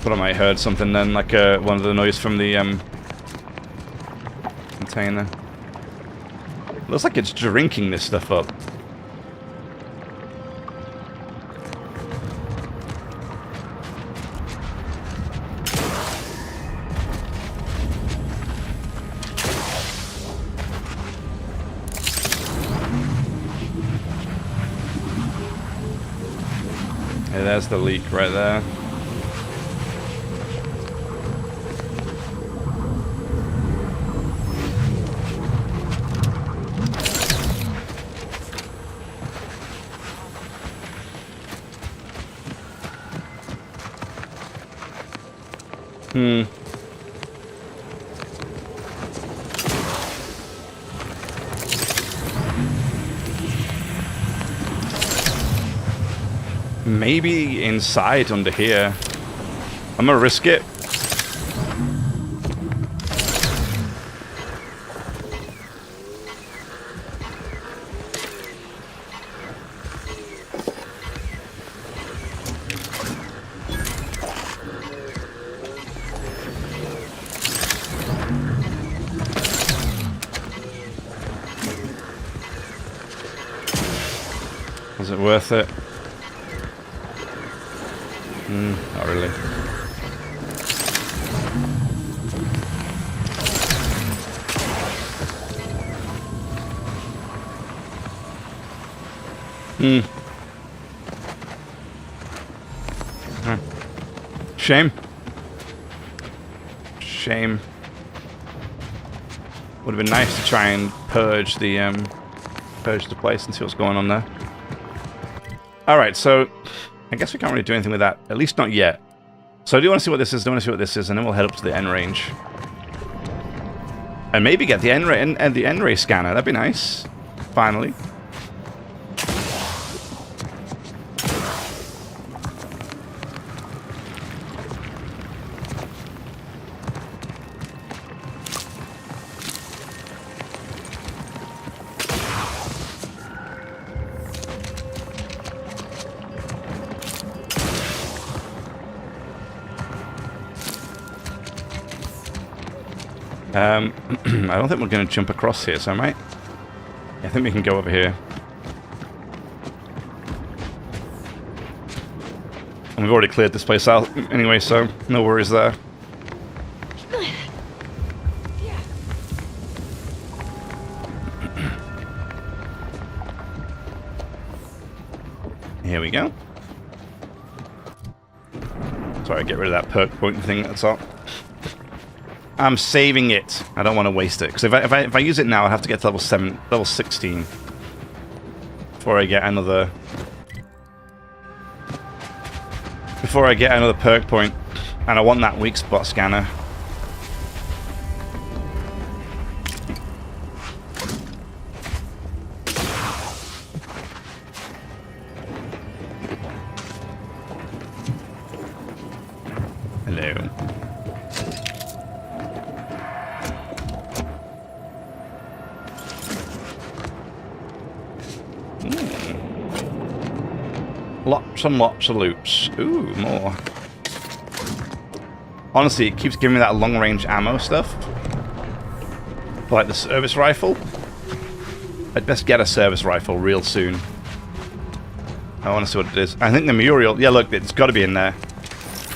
But I might heard something then, like one of the noise from the container. Looks like it's drinking this stuff up. Yeah, there's the leak right there. Maybe inside under here. I'm gonna risk it. Was it worth it? Not really. Shame. Shame. Would have been nice to try and purge the place and see what's going on there. Alright, so I guess we can't really do anything with that. At least not yet. So I do want to see what this is, and then we'll head up to the N range. And maybe get the N-ray scanner. That'd be nice. Finally. I don't think we're going to jump across here, so I might... I think we can go over here. And we've already cleared this place out anyway, so no worries there. Here we go. Sorry, get rid of that perk point thing that's up. I'm saving it. I don't want to waste it. Because if I use it now, I'd have to get to level 16. Before I get another... Before I get another perk point. And I want that weak spot scanner. Hello. Lots and lots of loops. Ooh, more. Honestly, it keeps giving me that long-range ammo stuff. For like the service rifle. I'd best get a service rifle real soon. I want to see what it is. I think the Muriel... Yeah, look, it's got to be in there.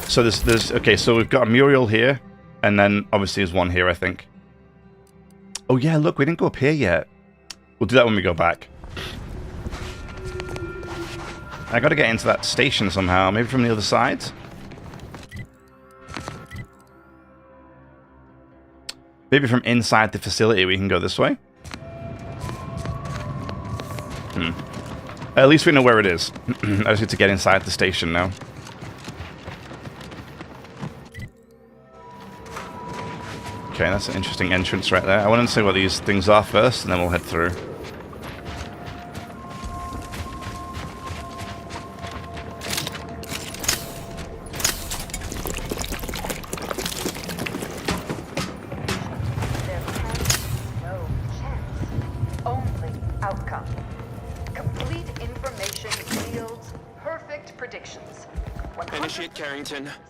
So there's... Okay, so we've got a Muriel here. And then, obviously, there's one here, I think. Oh, yeah, look, we didn't go up here yet. We'll do that when we go back. I gotta get into that station somehow. Maybe from the other side? Maybe from inside the facility we can go this way? At least we know where it is. I just need to get inside the station now. Okay, that's an interesting entrance right there. I want to see what these things are first, and then we'll head through.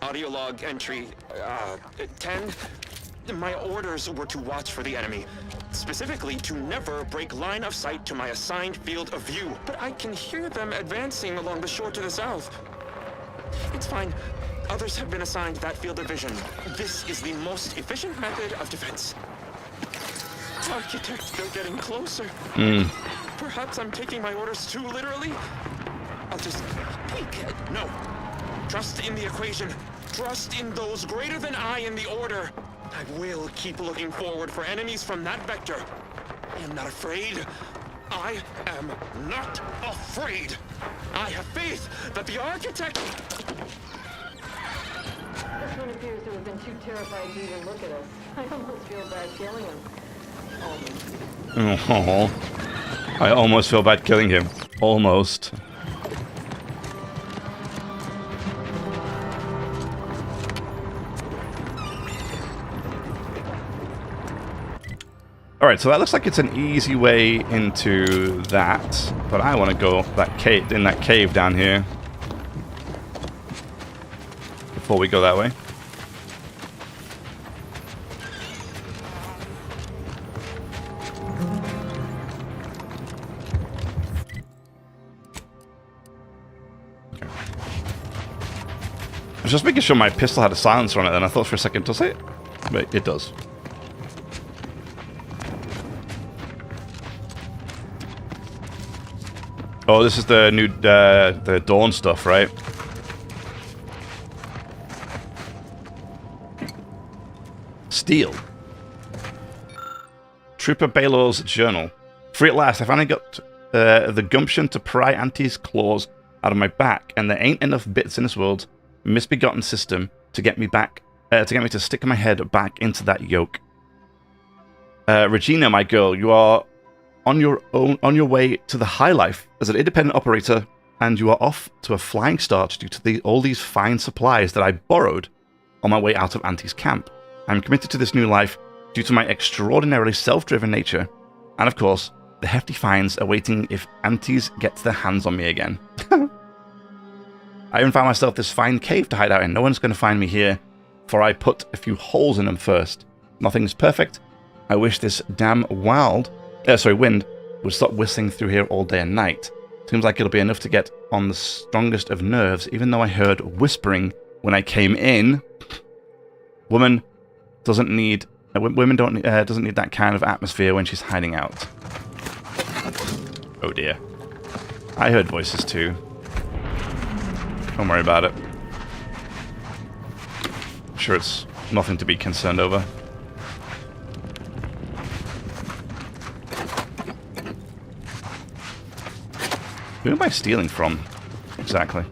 Audio log entry 10. My orders were to watch for the enemy. Specifically, to never break line of sight to my assigned field of view. But I can hear them advancing along the shore to the south. It's fine. Others have been assigned that field of vision. This is the most efficient method of defense. Architect, they're getting closer. Perhaps I'm taking my orders too literally. I'll just peek. No. Trust in the equation. Trust in those greater than I in the order. I will keep looking forward for enemies from that vector. I am not afraid. I am not afraid. I have faith that the architect... This one appears to have been too terrified to even look at us. I almost feel bad killing him. Oh, I almost feel bad killing him. Almost. Alright, so that looks like it's an easy way into that, but I want to go in that cave down here before we go that way. Okay. I was just making sure my pistol had a silencer on it, and I thought for a second, does it? But it does. Oh, this is the new, the Dawn stuff, right? Steel. Trooper Baylor's journal. Free at last, I finally got the gumption to pry Auntie's claws out of my back, and there ain't enough bits in this world, misbegotten system, to get me back, to get me to stick my head back into that yoke. Regina, my girl, you are on your way to the high life as an independent operator, and you are off to a flying start due to all these fine supplies that I borrowed on my way out of Auntie's camp. I'm committed to this new life due to my extraordinarily self-driven nature, and of course, the hefty fines awaiting if Auntie's gets their hands on me again. I even found myself this fine cave to hide out in. No one's going to find me here, for I put a few holes in them first. Nothing's perfect. I wish this damn wind would stop whistling through here all day and night. Seems like it'll be enough to get on the strongest of nerves, even though I heard whispering when I came in. Woman doesn't need doesn't need that kind of atmosphere when she's hiding out. Oh dear. I heard voices too. Don't worry about it. I'm sure it's nothing to be concerned over. Who am I stealing from? Exactly.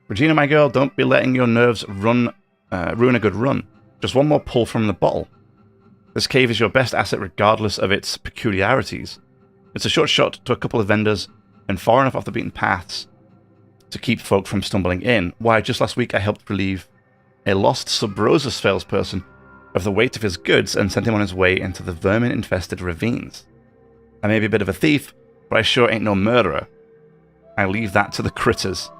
Regina, my girl, don't be letting your nerves ruin a good run. Just one more pull from the bottle. This cave is your best asset regardless of its peculiarities. It's a short shot to a couple of vendors and far enough off the beaten paths to keep folk from stumbling in. Why, just last week I helped relieve a lost Sub-Rosa salesperson of the weight of his goods and sent him on his way into the vermin-infested ravines. I may be a bit of a thief, but I sure ain't no murderer. I leave that to the critters.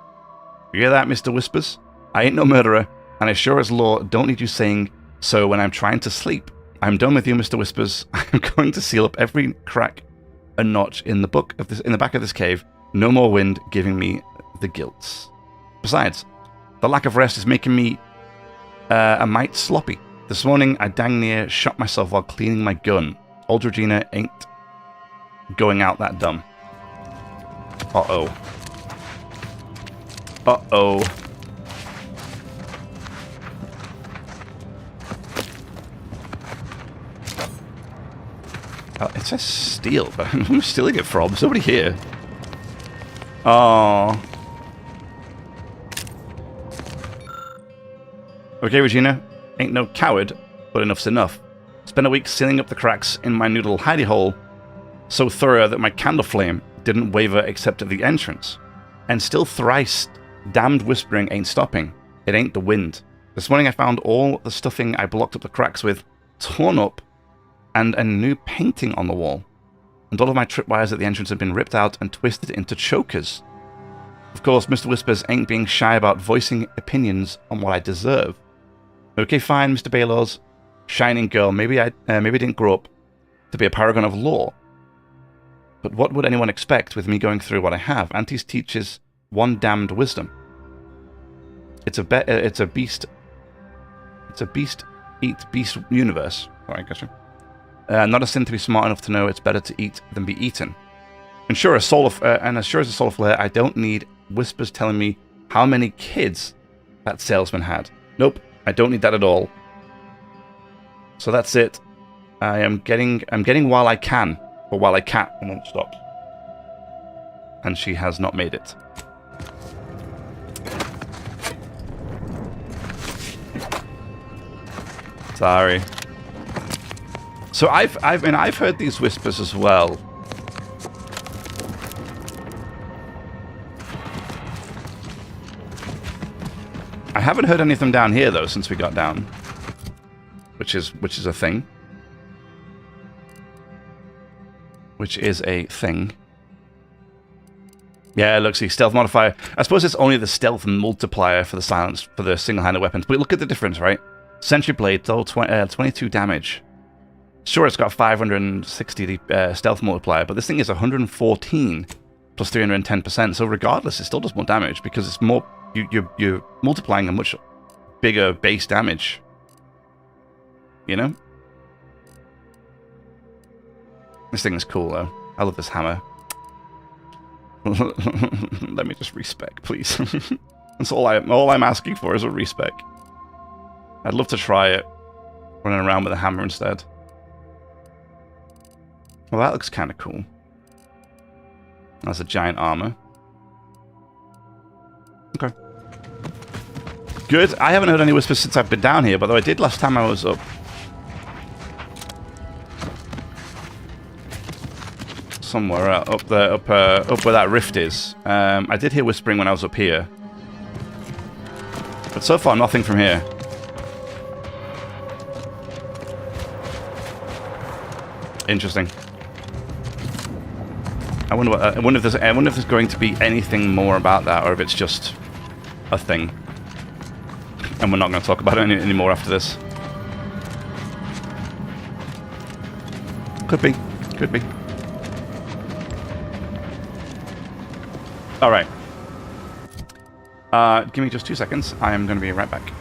You hear that, Mr. Whispers? I ain't no murderer, and I sure as law don't need you saying so when I'm trying to sleep. I'm done with you, Mr. Whispers. I'm going to seal up every crack and notch in the back of this cave. No more wind giving me the gilts. Besides, the lack of rest is making me a mite sloppy. This morning I dang near shot myself while cleaning my gun. Old Regina ain't going out that dumb. Uh-oh. Uh-oh. It says steal, but I'm stealing it from somebody here. Oh. Okay, Regina. Ain't no coward, but enough's enough. Spent a week sealing up the cracks in my noodle hidey hole, so thorough that my candle flame didn't waver except at the entrance. And still thrice damned whispering ain't stopping. It ain't the wind. This morning I found all the stuffing I blocked up the cracks with torn up and a new painting on the wall. And all of my tripwires at the entrance had been ripped out and twisted into chokers. Of course, Mr. Whispers ain't being shy about voicing opinions on what I deserve. Okay, fine, Mr. Baylor's shining girl. Maybe I didn't grow up to be a paragon of law. But what would anyone expect with me going through what I have? Aunties teaches one damned wisdom. It's a beast eat beast universe. Sorry, I guess. Not a sin to be smart enough to know it's better to eat than be eaten. And sure as sure as a soul of flare, I don't need Whispers telling me how many kids that salesman had. Nope, I don't need that at all. So that's it. I'm getting while I can, or while I can't, and then it stops. And she has not made it. Sorry. So I've heard these whispers as well. I haven't heard any of them down here though since we got down, which is a thing. Which is a thing. Yeah, look, see, stealth modifier. I suppose it's only the stealth multiplier for the single-handed weapons. But look at the difference, right? Sentry Blade, 22 damage. Sure, it's got 560 stealth multiplier, but this thing is 114 plus 310%. So regardless, it still does more damage because it's more. You're multiplying a much bigger base damage. You know? This thing is cool, though. I love this hammer. Let me just respec, please. That's all I'm asking for is a respec. I'd love to try it, running around with a hammer instead. Well, that looks kind of cool. That's a giant armor. Okay. Good. I haven't heard any whispers since I've been down here, but though I did last time I was up. Somewhere up there, up where that rift is. I did hear whispering when I was up here, but so far nothing from here. Interesting. I wonder if there's going to be anything more about that, or if it's just a thing. And we're not going to talk about it anymore after this. Could be. Could be. All right. Give me just 2 seconds. I am going to be right back.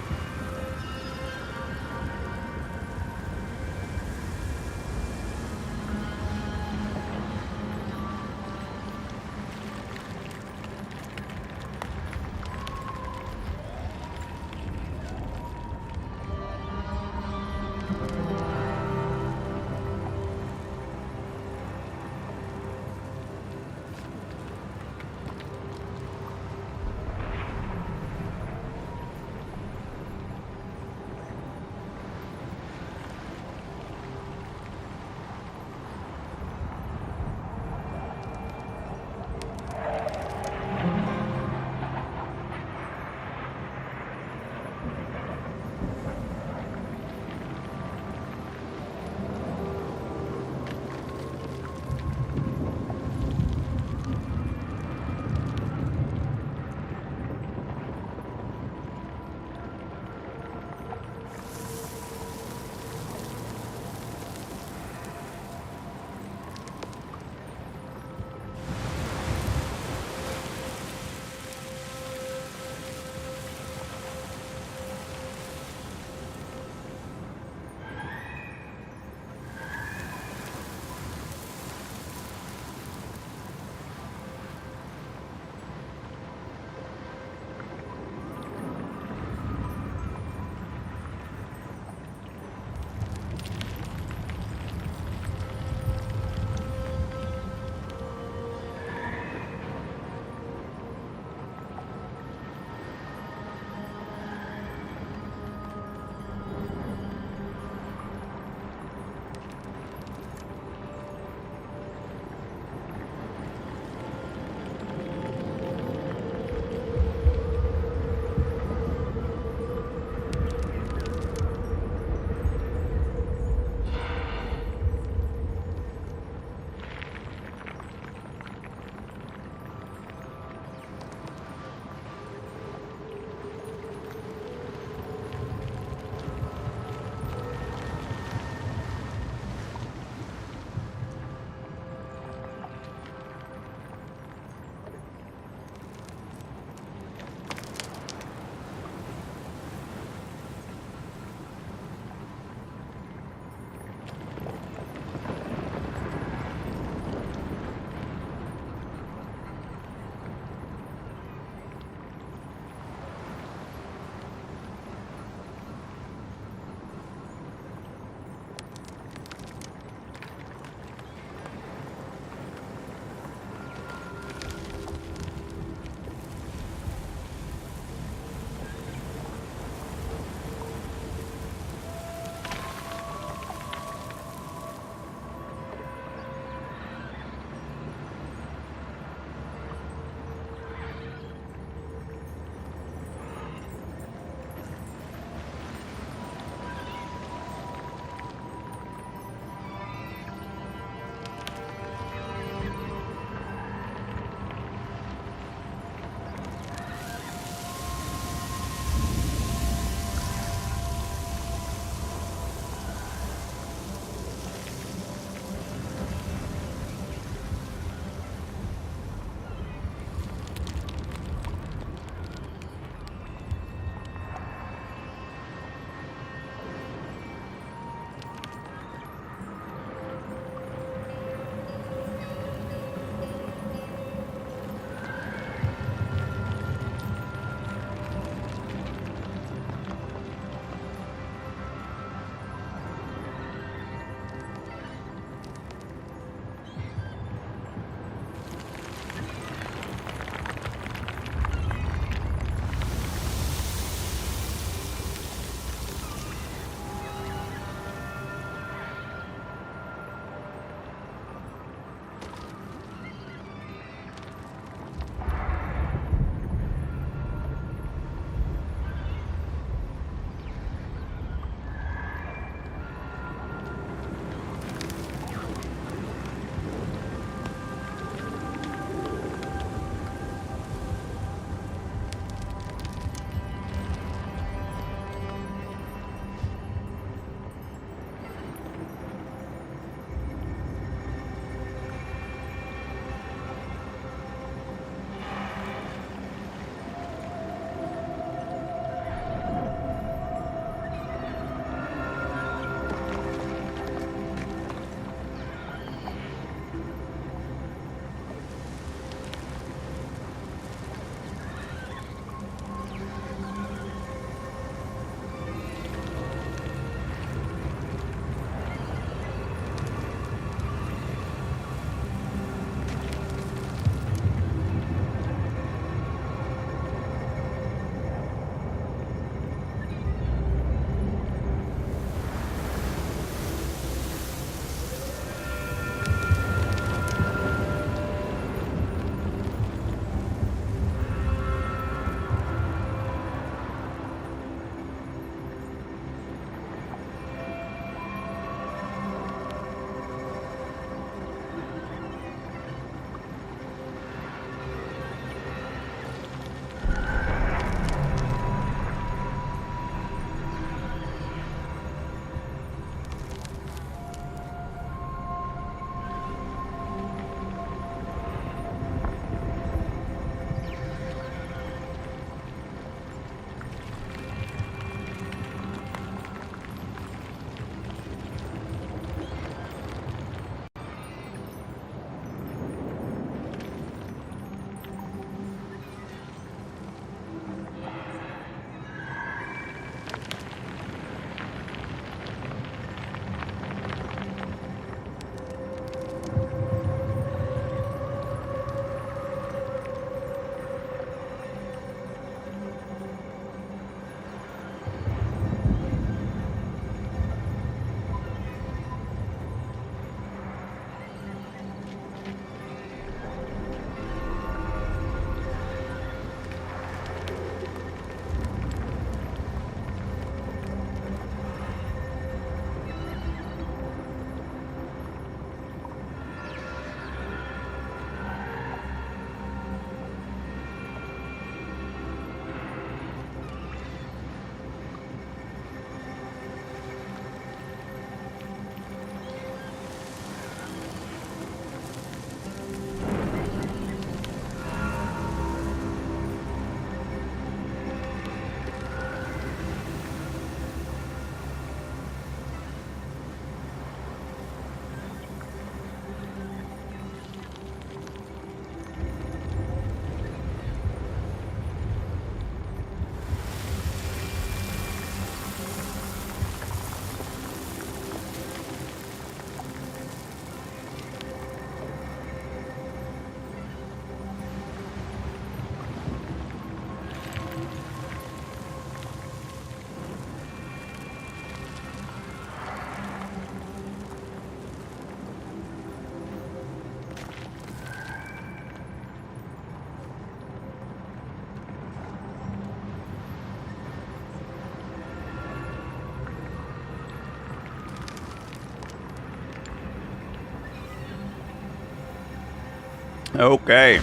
Okay.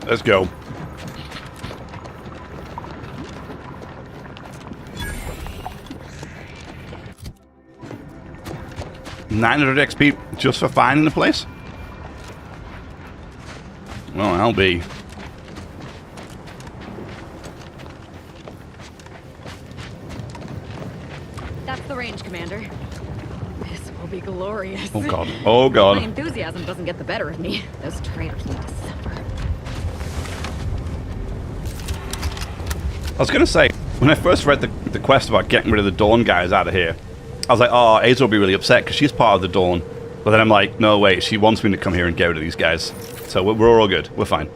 Let's go. $900 XP just for finding the place? Well, I'll be. That's the range, Commander. This will be glorious. Oh god. Oh god. My enthusiasm doesn't get the better of me. Those traitors need to suffer. I was going to say, when I first read the quest about getting rid of the Dawn guys out of here, I was like, oh, Aza will be really upset because she's part of the Dawn. But then I'm like, no, wait, she wants me to come here and get rid of these guys. So we're all good. We're fine.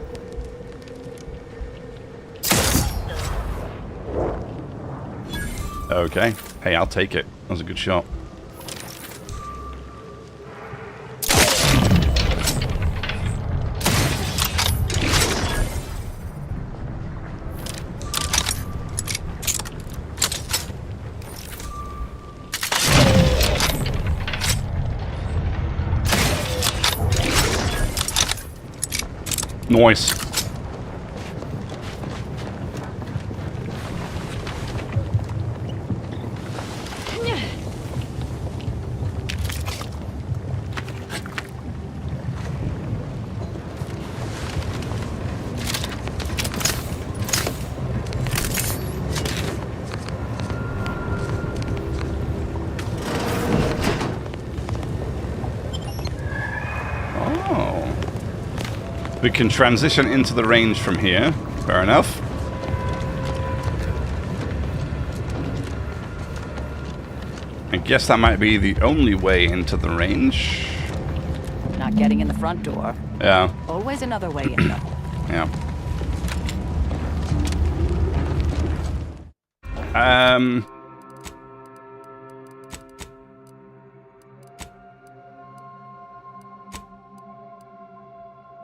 Okay. Hey, I'll take it. That was a good shot. Nice. We can transition into the range from here. Fair enough. I guess that might be the only way into the range. Not getting in the front door. Yeah. Always another way in, though. Yeah.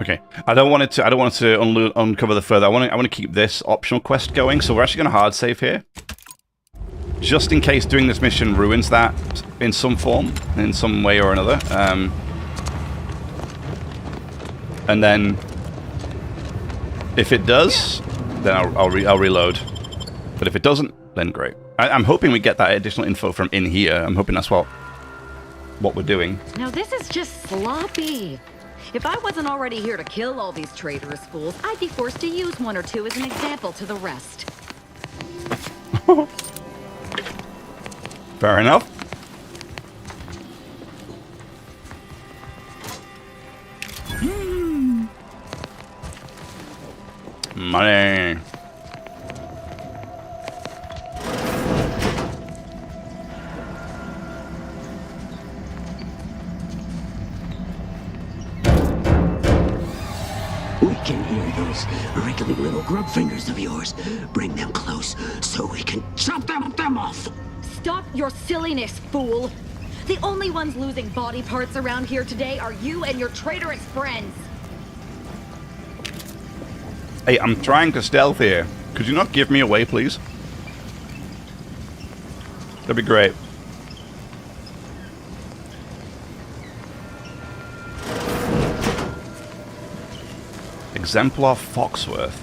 Okay, I don't want it to uncover the further. I want to keep this optional quest going. So we're actually going to hard save here, just in case doing this mission ruins that in some form, in some way or another. And then, if it does, then I'll reload. But if it doesn't, then great. I'm hoping we get that additional info from in here. I'm hoping that's what we're doing. Now this is just sloppy. If I wasn't already here to kill all these traitorous fools, I'd be forced to use one or two as an example to the rest. Fair enough. Money. We can hear those wriggling little grub fingers of yours. Bring them close so we can chop them off. Stop your silliness, fool! The only ones losing body parts around here today are you and your traitorous friends. Hey, I'm trying to stealth here. Could you not give me away, please? That'd be great. Exemplar Foxworth.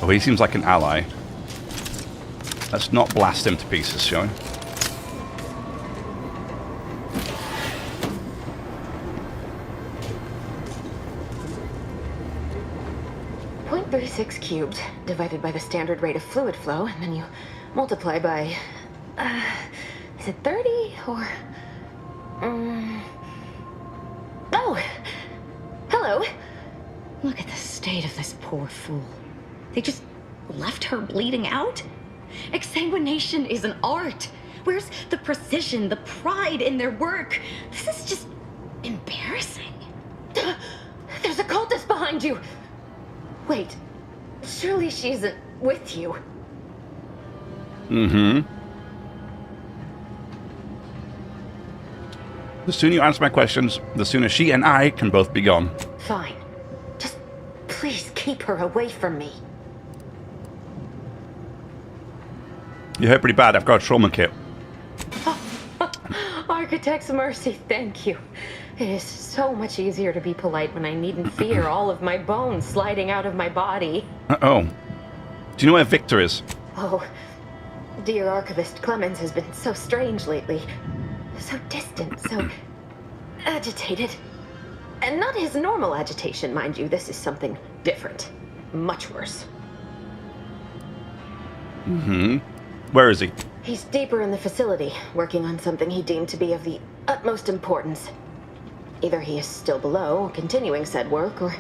Oh, he seems like an ally. Let's not blast him to pieces, shall we? .36 cubed divided by the standard rate of fluid flow, and then you multiply by... is it 30 or... Oh! Hello! Look at the state of this poor fool. They just left her bleeding out? Exsanguination is an art. Where's the precision, the pride in their work? This is just embarrassing. There's a cultist behind you! Wait, surely she isn't with you. Mm-hmm. The sooner you answer my questions, the sooner she and I can both be gone. Fine. Just please keep her away from me. You hurt pretty bad. I've got a trauma kit. Architect's mercy, thank you. It is so much easier to be polite when I needn't fear all of my bones sliding out of my body. Uh-oh. Do you know where Victor is? Oh, dear Archivist Clemens has been so strange lately. So distant, so agitated. And not his normal agitation, mind you. This is something different. Much worse. Mm-hmm. Where is he? He's deeper in the facility, working on something he deemed to be of the utmost importance. Either he is still below, continuing said work, or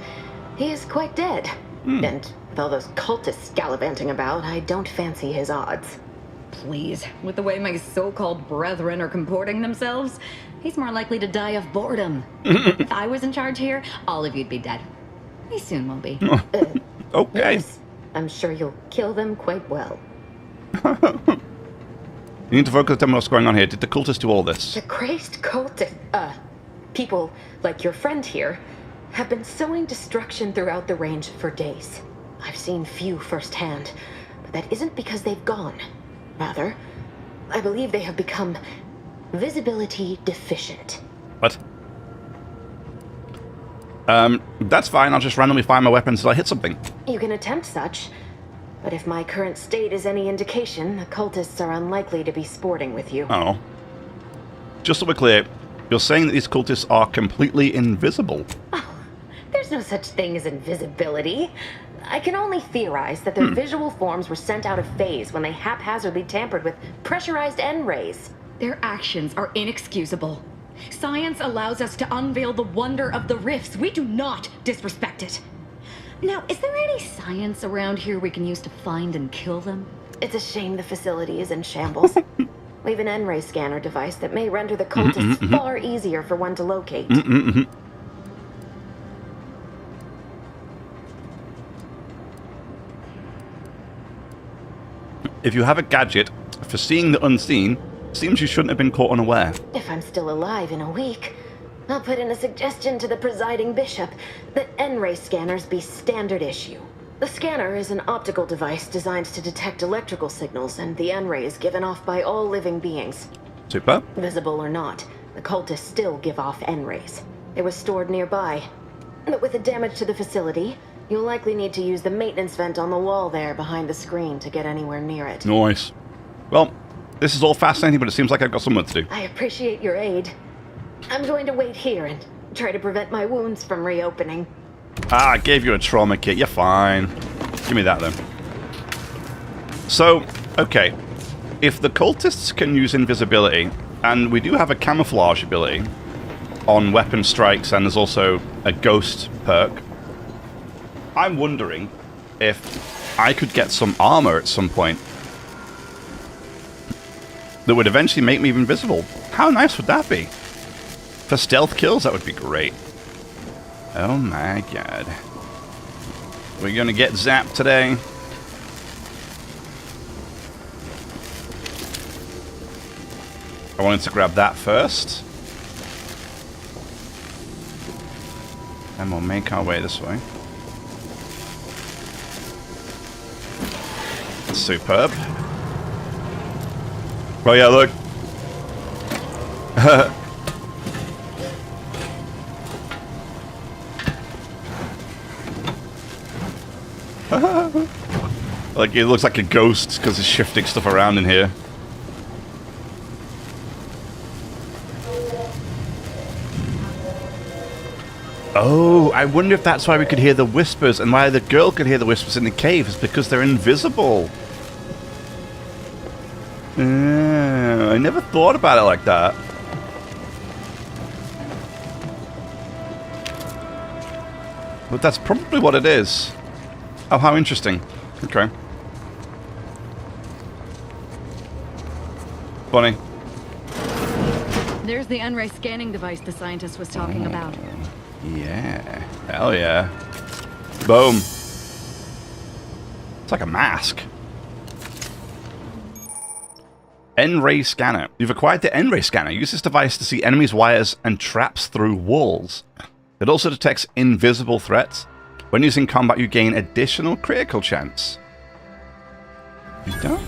he is quite dead. And with all those cultists gallivanting about, I don't fancy his odds. Please, with the way my so-called brethren are comporting themselves, he's more likely to die of boredom. If I was in charge here, all of you'd be dead. He soon will be. Okay. Yes, I'm sure you'll kill them quite well. You need to focus on what's going on here. Did the cultists do all this? The crazed people like your friend here have been sowing destruction throughout the range for days. I've seen few firsthand, but that isn't because they've gone. Rather, I believe they have become visibility deficient. What? That's fine. I'll just randomly fire my weapons until I hit something. You can attempt such, but if my current state is any indication, the cultists are unlikely to be sporting with you. Oh. Just so we're clear, you're saying that these cultists are completely invisible? There's no such thing as invisibility. I can only theorize that their visual forms were sent out of phase when they haphazardly tampered with pressurized N-rays. Their actions are inexcusable. Science allows us to unveil the wonder of the rifts. We do not disrespect it. Now, is there any science around here we can use to find and kill them? It's a shame the facility is in shambles. We have an N-ray scanner device that may render the cultists far easier for one to locate. If you have a gadget for seeing the unseen, seems you shouldn't have been caught unaware. If I'm still alive in a week, I'll put in a suggestion to the presiding bishop that N-ray scanners be standard issue. The scanner is an optical device designed to detect electrical signals and the N-rays given off by all living beings. Super. Visible or not, the cultists still give off N-rays. It was stored nearby. But with the damage to the facility, you'll likely need to use the maintenance vent on the wall there behind the screen to get anywhere near it. Nice. Well, this is all fascinating, but it seems like I've got some work to do. I appreciate your aid. I'm going to wait here and try to prevent my wounds from reopening. Ah, I gave you a trauma kit. You're fine. Give me that, then. So, okay. If the cultists can use invisibility, and we do have a camouflage ability on weapon strikes, and there's also a ghost perk, I'm wondering if I could get some armor at some point that would eventually make me invisible. How nice would that be? For stealth kills, that would be great. Oh my god. We're gonna get zapped today. I wanted to grab that first. And we'll make our way this way. Superb. Oh yeah, look. Like, it looks like a ghost because it's shifting stuff around in here. Oh, I wonder if that's why we could hear the whispers and why the girl could hear the whispers in the cave is because they're invisible. I never thought about it like that. But that's probably what it is. Oh, how interesting. Okay. Funny. There's the N-ray scanning device the scientist was talking about. Yeah. Hell yeah. Boom. It's like a mask. N-ray scanner. You've acquired the N-ray scanner. Use this device to see enemies' wires and traps through walls. It also detects invisible threats. When using combat, you gain additional critical chance. You don't?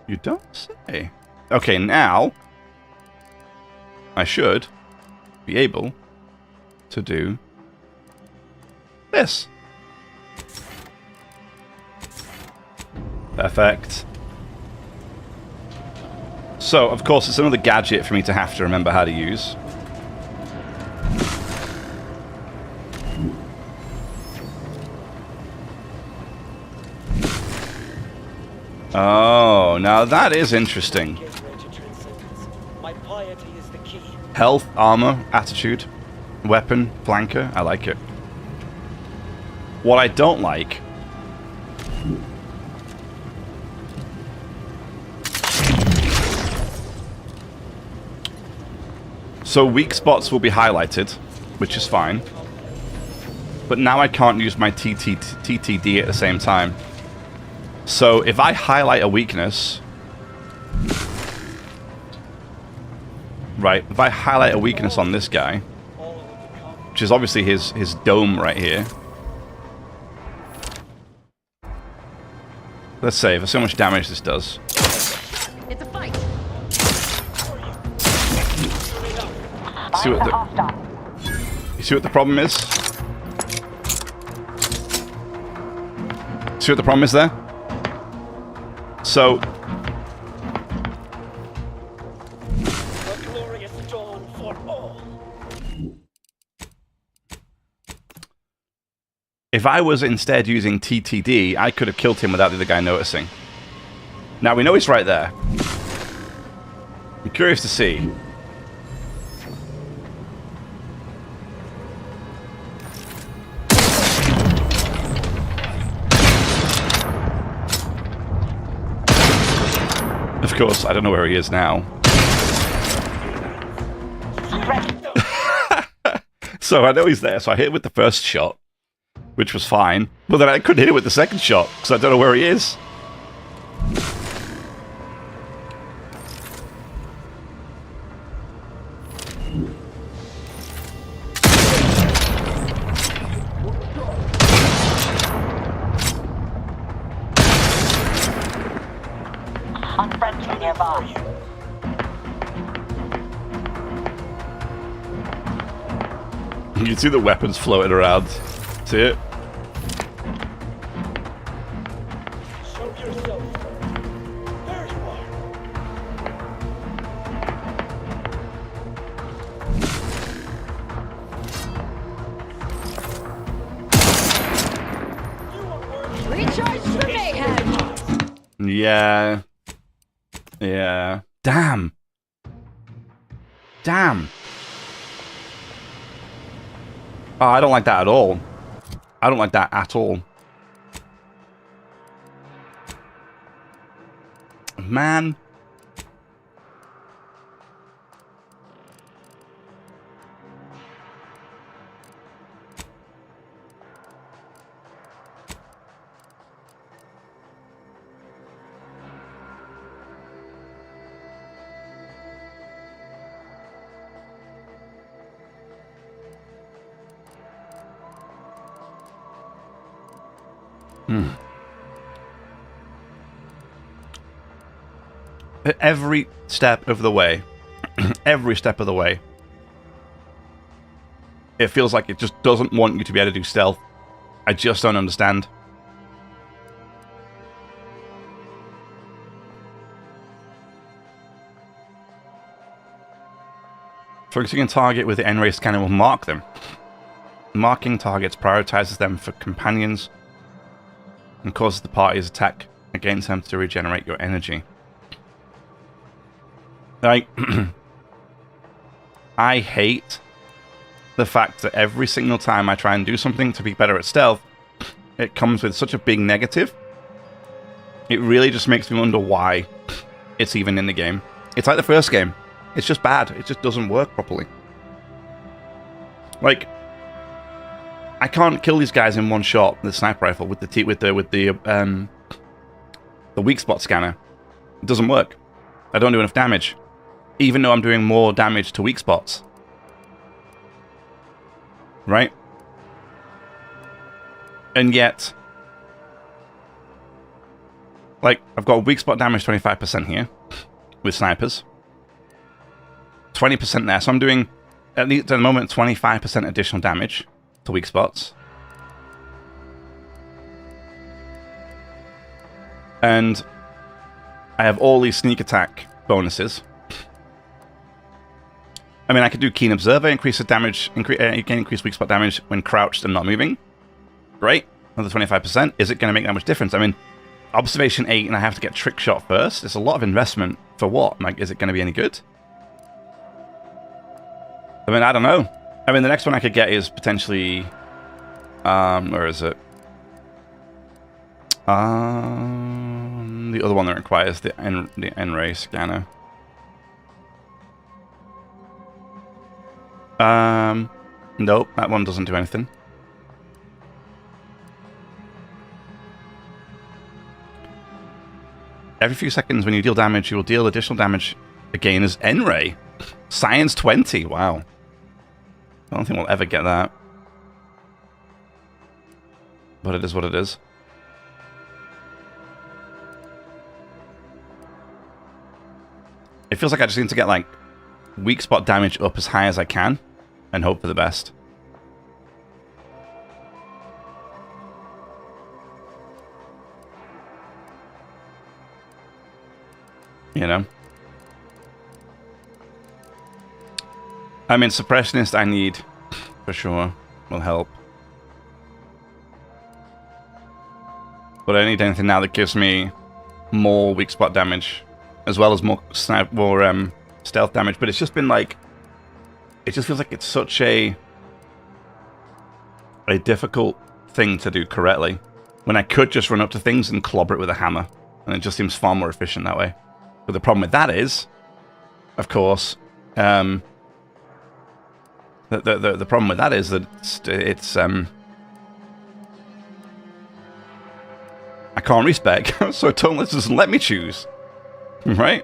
You don't say. Okay, now I should be able to do this. Perfect. So, of course, it's another gadget for me to have to remember how to use. Oh, now that is interesting. Health, armor, attitude, weapon, flanker. I like it. What I don't like... So weak spots will be highlighted, which is fine. But now I can't use my TTD at the same time. So if I highlight a weakness... Right, if I highlight a weakness on this guy, which is obviously his dome right here. Let's save. See how much damage this does. It's a fight. You see what the problem is? See what the problem is there? So... If I was instead using TTD, I could have killed him without the other guy noticing. Now, we know he's right there. I'm curious to see. Of course, I don't know where he is now. So I know he's there, so I hit him with the first shot, which was fine. But then I couldn't hit him with the second shot, because I don't know where he is. Unfriendly nearby. You can see the weapons floating around. See it? Show yourself. There you are. Recharge the mayhem. Yeah. Yeah. Damn. Damn. Oh, I don't like that at all. I don't like that at all. Man. Every step of the way, every step of the way, it feels like it just doesn't want you to be able to do stealth. I just don't understand. Focusing on target with the N-ray scanner will mark them. Marking targets prioritizes them for companions and causes the party's attack against them to regenerate your energy. Like, I hate the fact that every single time I try and do something to be better at stealth, it comes with such a big negative. It really just makes me wonder why it's even in the game. It's like the first game. It's just bad. It just doesn't work properly. Like, I can't kill these guys in one shot with the sniper rifle with the weak spot scanner. It doesn't work. I don't do enough damage, even though I'm doing more damage to weak spots. Right? And yet, like, I've got weak spot damage 25% here with snipers. 20% there. So I'm doing, at least at the moment, 25% additional damage to weak spots. And I have all these sneak attack bonuses. I mean, I could do Keen Observer, increase the damage, increase weak spot damage when crouched and not moving. Great. Another 25%. Is it going to make that much difference? I mean, Observation 8 and I have to get Trick Shot first. It's a lot of investment for what? Like, is it going to be any good? I mean, I don't know. I mean, the next one I could get is potentially... where is it? The other one that requires the N-ray scanner. Nope, that one doesn't do anything. Every few seconds when you deal damage, you will deal additional damage again as N-ray. Science 20, wow. I don't think we'll ever get that. But it is what it is. It feels like I just need to get, like, weak spot damage up as high as I can and hope for the best. You know? I mean, Suppressionist I need, for sure, will help. But I need anything now that gives me more weak spot damage, as well as more stealth damage. But it's just been like, it just feels like it's such a difficult thing to do correctly, when I could just run up to things and clobber it with a hammer, and it just seems far more efficient that way. But the problem with that is, of course, the problem with that is that it's I can't respec, so Toneless doesn't let me choose, right?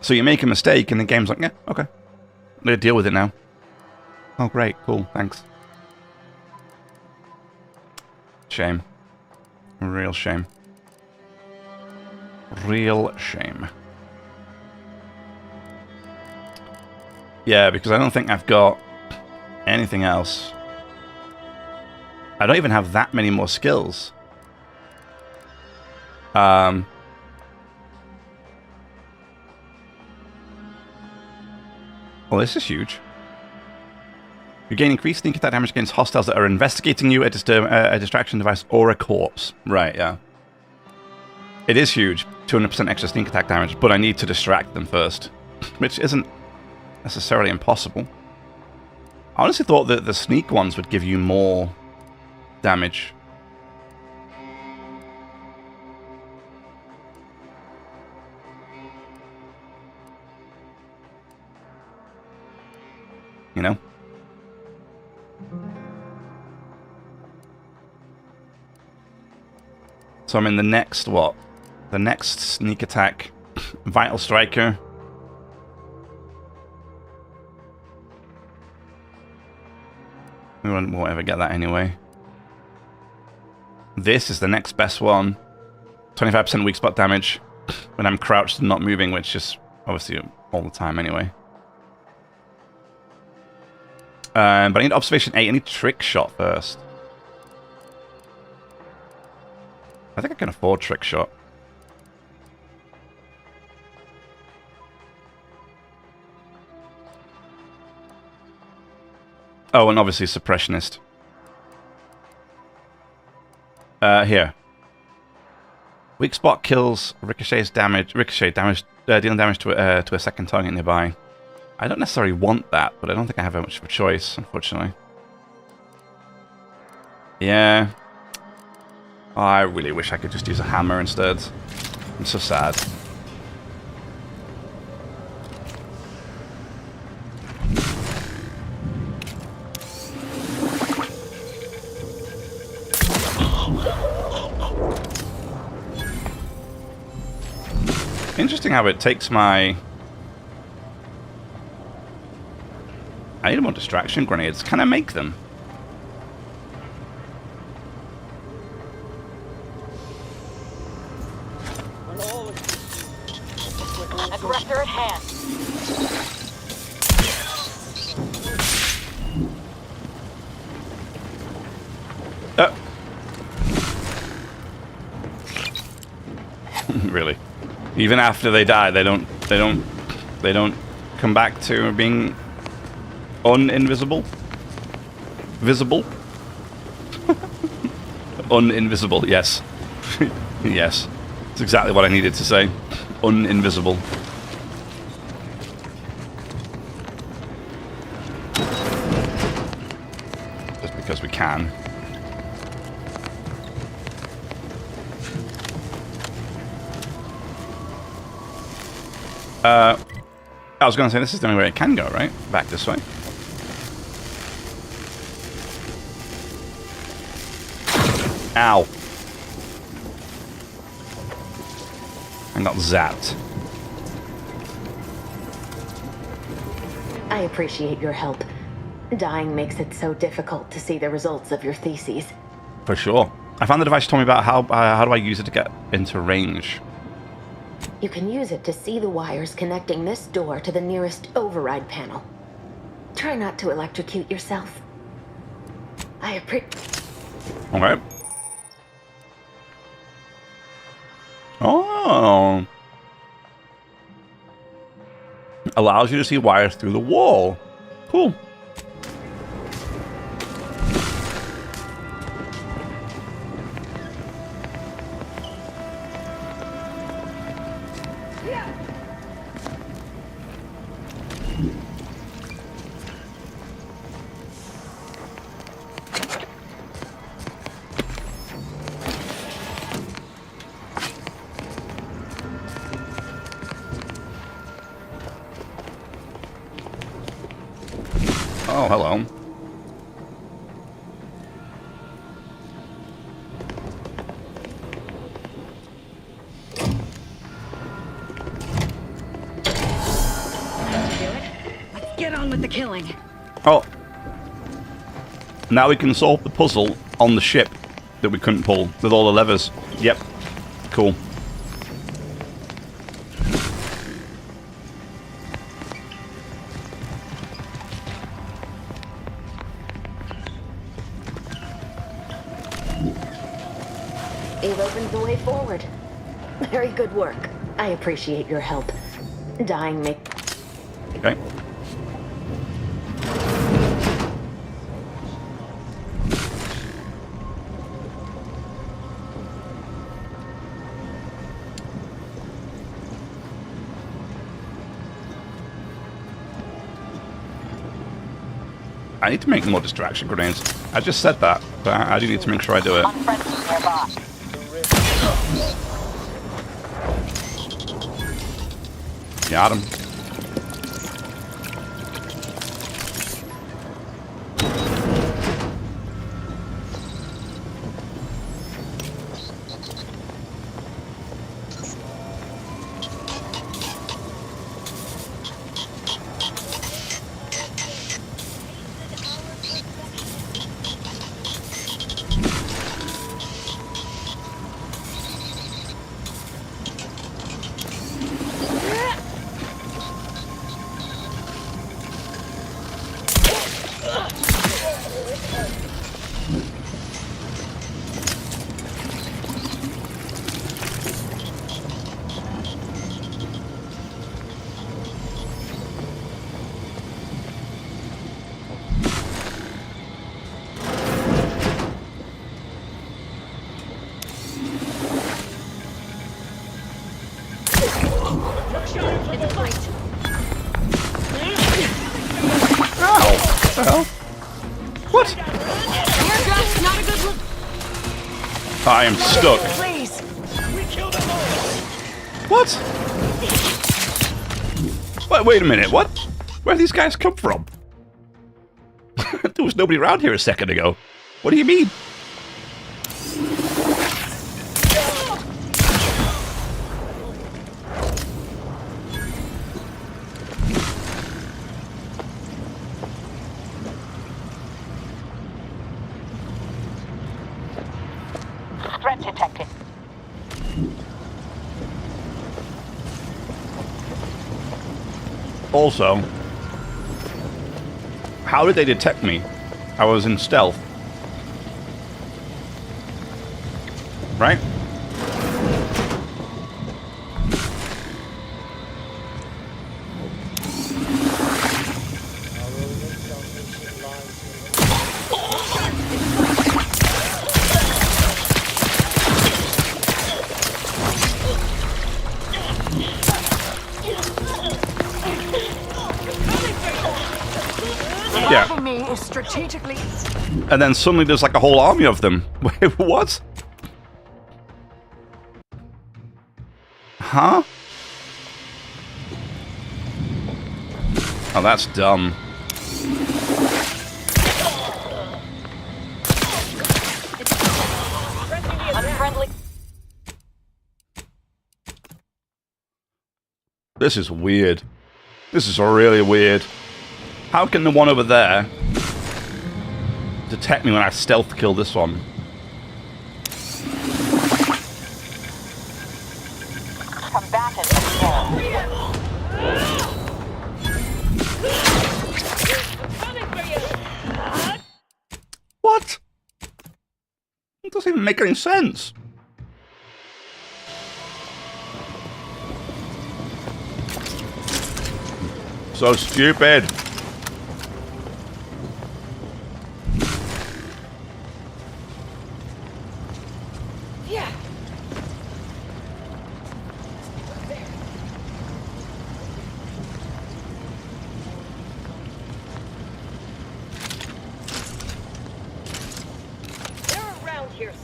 So you make a mistake, and the game's like, yeah, okay, I'm gonna deal with it now. Oh, great, cool, thanks. Shame, real shame. Real shame. Yeah, because I don't think I've got anything else. I don't even have that many more skills. Well, this is huge. You gain increased sneak attack damage against hostiles that are investigating you, a distraction device, or a corpse. Right, yeah. It is huge. 200% extra sneak attack damage, but I need to distract them first, which isn't necessarily impossible. I honestly thought that the sneak ones would give you more damage. You know? So I'm in the next, what? The next sneak attack. Vital Striker. We won't ever get that anyway. This is the next best one. 25% weak spot damage when I'm crouched and not moving, which is obviously all the time anyway. But I need Observation 8. I need Trick Shot first. I think I can afford Trick Shot. Oh, and obviously Suppressionist. Here. Weak spot kills ricochet damage, dealing damage to a second target nearby. I don't necessarily want that, but I don't think I have much of a choice, unfortunately. Yeah. Oh, I really wish I could just use a hammer instead. I'm so sad. Interesting how it takes my... I need more distraction grenades. Can I make them? Disruptor at hand. Really? Even after they die, they don't come back to being uninvisible? Visible? Uninvisible, yes. Yes. That's exactly what I needed to say. Uninvisible. Just because we can. I was going to say this is the only way it can go, right? Back this way. Ow. I got zapped. I appreciate your help. Dying makes it so difficult to see the results of your theses. For sure. I found the device told me about how do I use it to get into range. You can use it to see the wires connecting this door to the nearest override panel. Try not to electrocute yourself. I appreciate. Okay. Oh. Allows you to see wires through the wall. Cool. Oh, hello. Let's get on with the killing. Oh. Now we can solve the puzzle on the ship that we couldn't pull with all the levers. Yep. Cool. You've opened the way forward. Very good work. I appreciate your help. Dying make. Okay. I need to make more distraction grenades. I just said that, but I do need to make sure I do it. Got him. What? Not a good look. I am stuck. Please. We killed them all. What? Wait a minute, what? Where did these guys come from? There was nobody around here a second ago. What do you mean? Threat detected. Also, how did they detect me? I was in stealth. Right? Yeah. Reviving me is strategically. And then suddenly there's like a whole army of them. Wait, what? Huh? Oh, that's dumb. Unfriendly. This is weird. This is really weird. How can the one over there detect me when I stealth kill this one? Combatant What? It doesn't even make any sense. So stupid.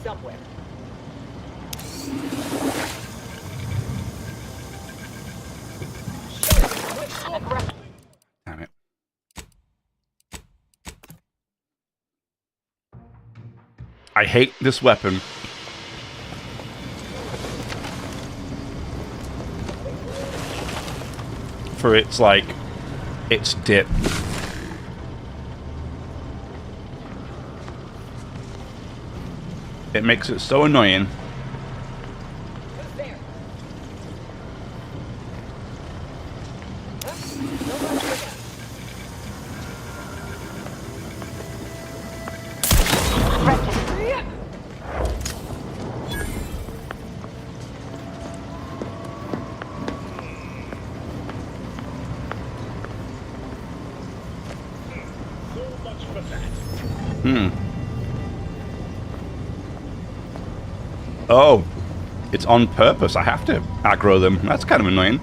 somewhere. Damn it. I hate this weapon. For its, like, its dip. It makes it so annoying. Oh, it's on purpose. I have to aggro them. That's kind of annoying.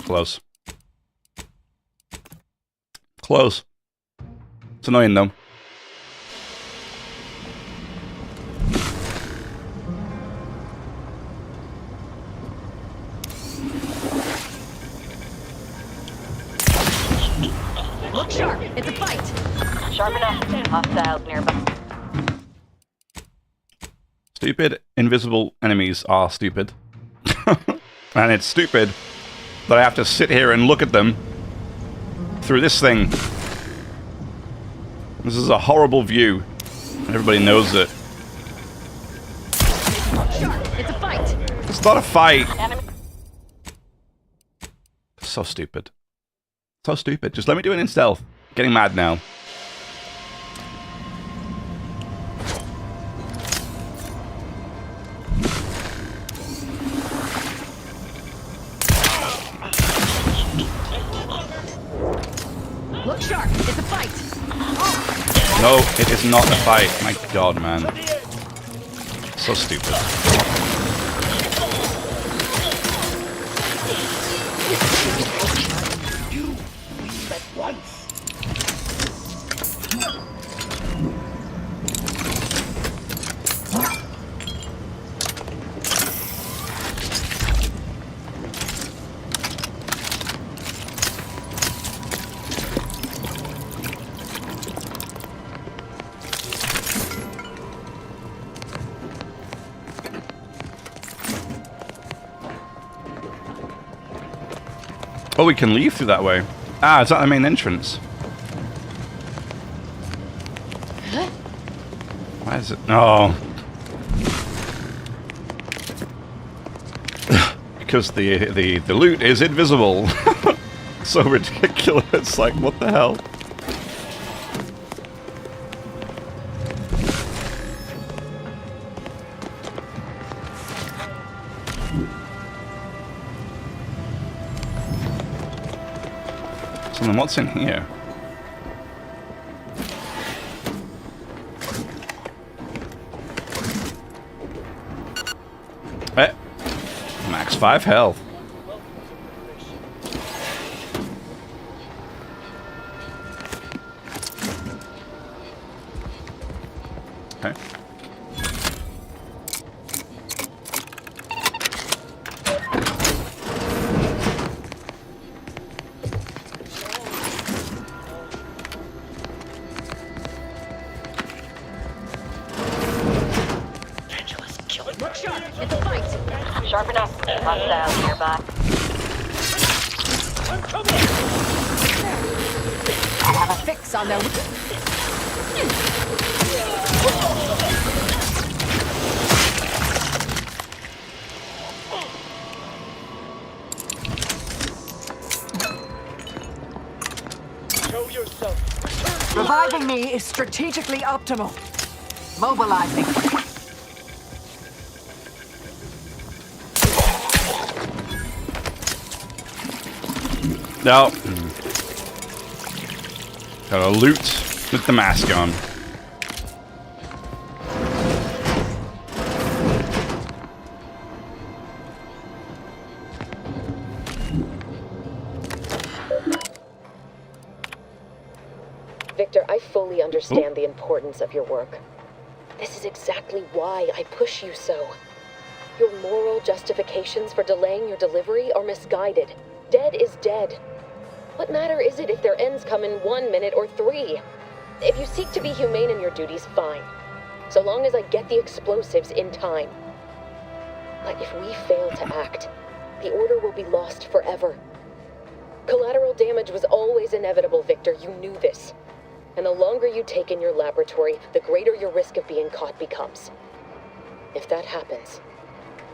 Close. Close. It's annoying though. Look sharp! It's a fight! Sharp enough. Hostiles nearby. Stupid invisible enemies are stupid. And it's stupid that I have to sit here and look at them through this thing. This is a horrible view. And everybody knows it. It's a fight! It's not a fight. So stupid. So stupid. Just let me do it in stealth. Getting mad now. Look sharp! It's a fight! No, it is not a fight. My god, man. So stupid. Oh, we can leave through that way. Ah, is that the main entrance? Why is it? Oh. Because the loot is invisible. So ridiculous. Like, what the hell? So then what's in here? Max 5 health. Okay. Sharp enough. Hostiles nearby. I have a fix on them. Show yourself. Reviving me is strategically optimal. Mobilizing. No. Gotta loot with the mask on. Victor, I fully understand the importance of your work. This is exactly why I push you so. Your moral justifications for delaying your delivery are misguided. Dead is dead. What matter is it if their ends come in 1 minute or 3? If you seek to be humane in your duties, fine. So long as I get the explosives in time. But if we fail to act, the order will be lost forever. Collateral damage was always inevitable, Victor. You knew this. And the longer you take in your laboratory, the greater your risk of being caught becomes. If that happens,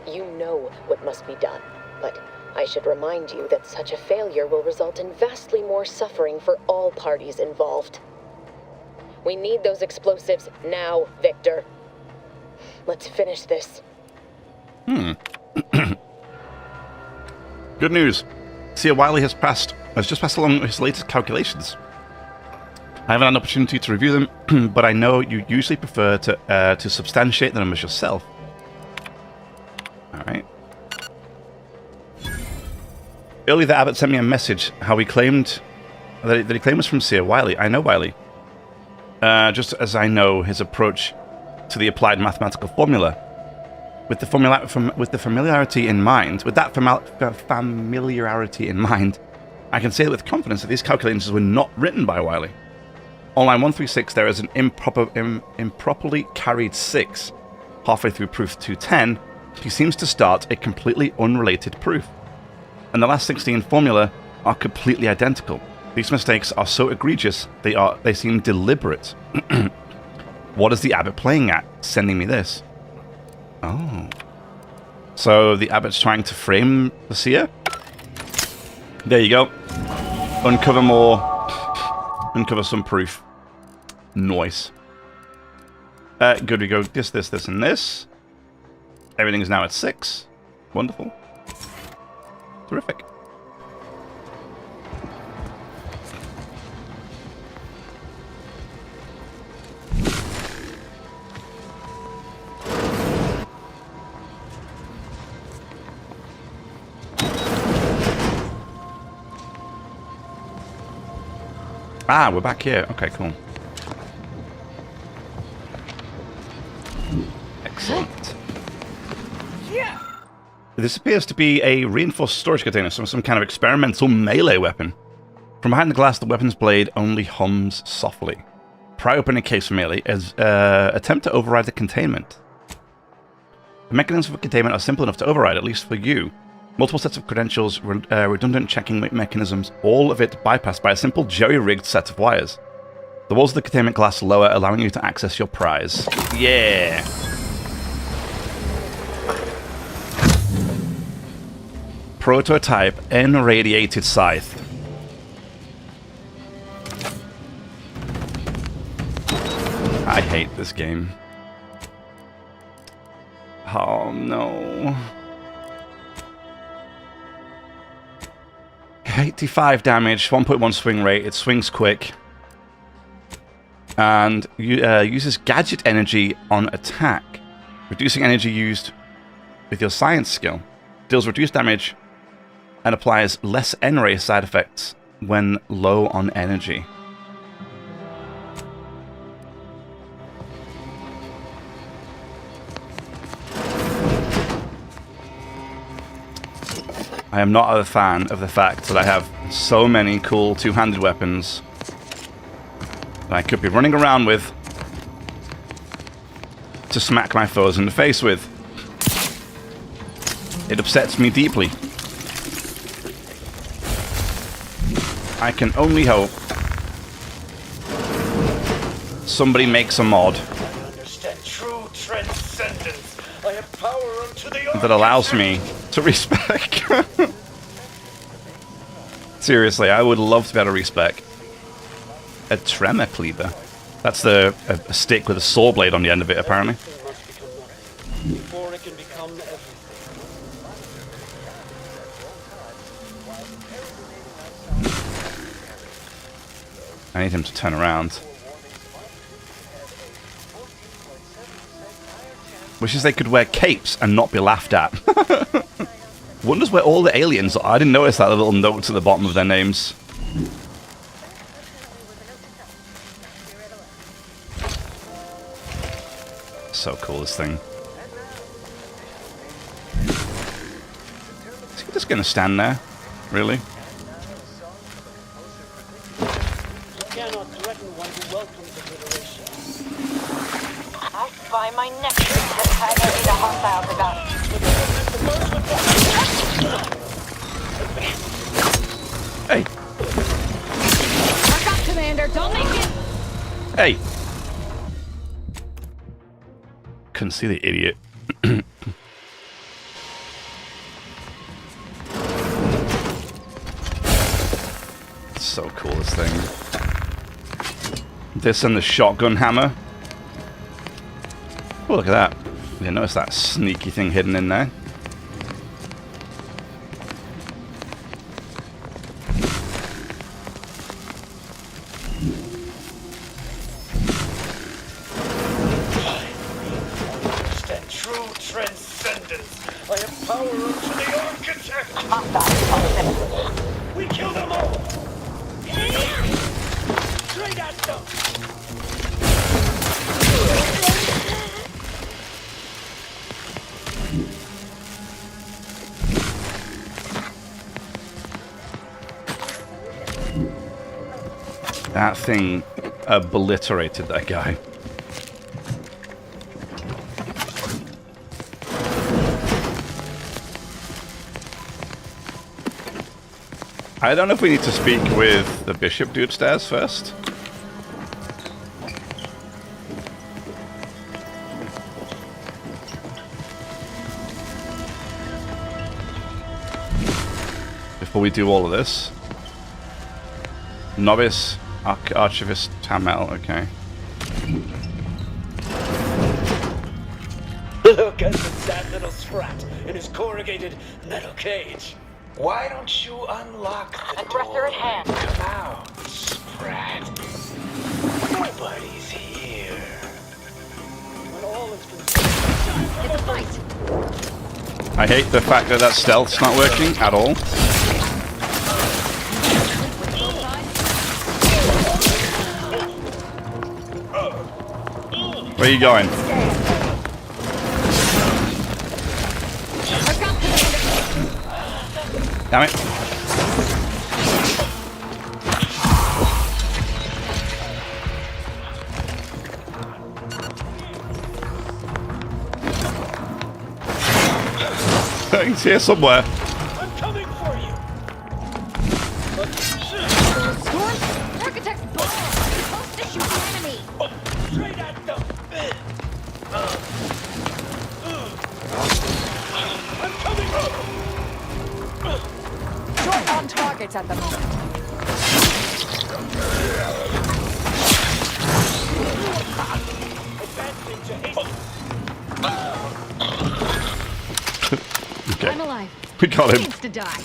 you know what must be done. But I should remind you that such a failure will result in vastly more suffering for all parties involved. We need those explosives now, Victor. Let's finish this. Good news. Seer Wiley has just passed along his latest calculations. I haven't had an opportunity to review them, but I know you usually prefer to substantiate the numbers yourself. All right. Earlier, the Abbot sent me a message how he claimed that he claimed was from Seer Wiley. I know Wiley, just as I know his approach to the applied mathematical formula. With the familiarity in mind, I can say with confidence that these calculations were not written by Wiley. On line 136, there is an improperly carried 6. Halfway through proof 210, he seems to start a completely unrelated proof. And the last 16 formula are completely identical. These mistakes are so egregious, they seem deliberate. What is the Abbot playing at, sending me this? Oh. So the Abbot's trying to frame the Seer? There you go. Uncover more. Uncover some proof. Nice. Good, we go this, and this. Everything is now at 6. Wonderful. Terrific. Ah, we're back here. Okay, cool. Excellent. Yeah. This appears to be a reinforced storage container, some kind of experimental melee weapon. From behind the glass, the weapon's blade only hums softly. Pry open a case for melee as attempt to override the containment. The mechanisms for containment are simple enough to override, at least for you. Multiple sets of credentials, redundant checking mechanisms, all of it bypassed by a simple jerry-rigged set of wires. The walls of the containment glass lower, allowing you to access your prize. Yeah! Prototype N-radiated scythe. I hate this game. Oh no. 85 damage, 1.1 swing rate, it swings quick. And uses gadget energy on attack, reducing energy used with your science skill. Deals reduced damage and applies less N-ray side effects when low on energy. I am not a fan of the fact that I have so many cool two-handed weapons that I could be running around with to smack my foes in the face with. It upsets me deeply. I can only hope somebody makes a mod that allows me to respec. Seriously, I would love to be able to respec a tremor cleaver. That's a stick with a saw blade on the end of it, apparently. Before it can become everything. I need him to turn around. Wishes they could wear capes and not be laughed at. Wonders where all the aliens are. I didn't notice that little note at the bottom of their names. So cool, this thing. Is he just gonna stand there? Really? You cannot threaten one who welcomes obliteration. I spy my necklace that Arcadia the hostile about. Hey. Mark up, Commander. Don't make it. Hey. Couldn't see the idiot. So cool, this thing. This and the shotgun hammer. Oh, look at that. You notice that sneaky thing hidden in there? We kill them all! Straight at them! That thing obliterated that guy. I don't know if we need to speak with the bishop dude upstairs first. Before we do all of this. Novice, Archivist, Tamel, okay. Look at the sad little sprat in his corrugated metal cage. Why don't you unlock the door at hand? Come out, sprat. Nobody's here. When all is concerned, it's a fight. I hate the fact that stealth's not working at all. Where are you going? Damn it. He's here somewhere. I'm coming for you. Architect's bomb. Supposed to shoot We got him. Needs to die.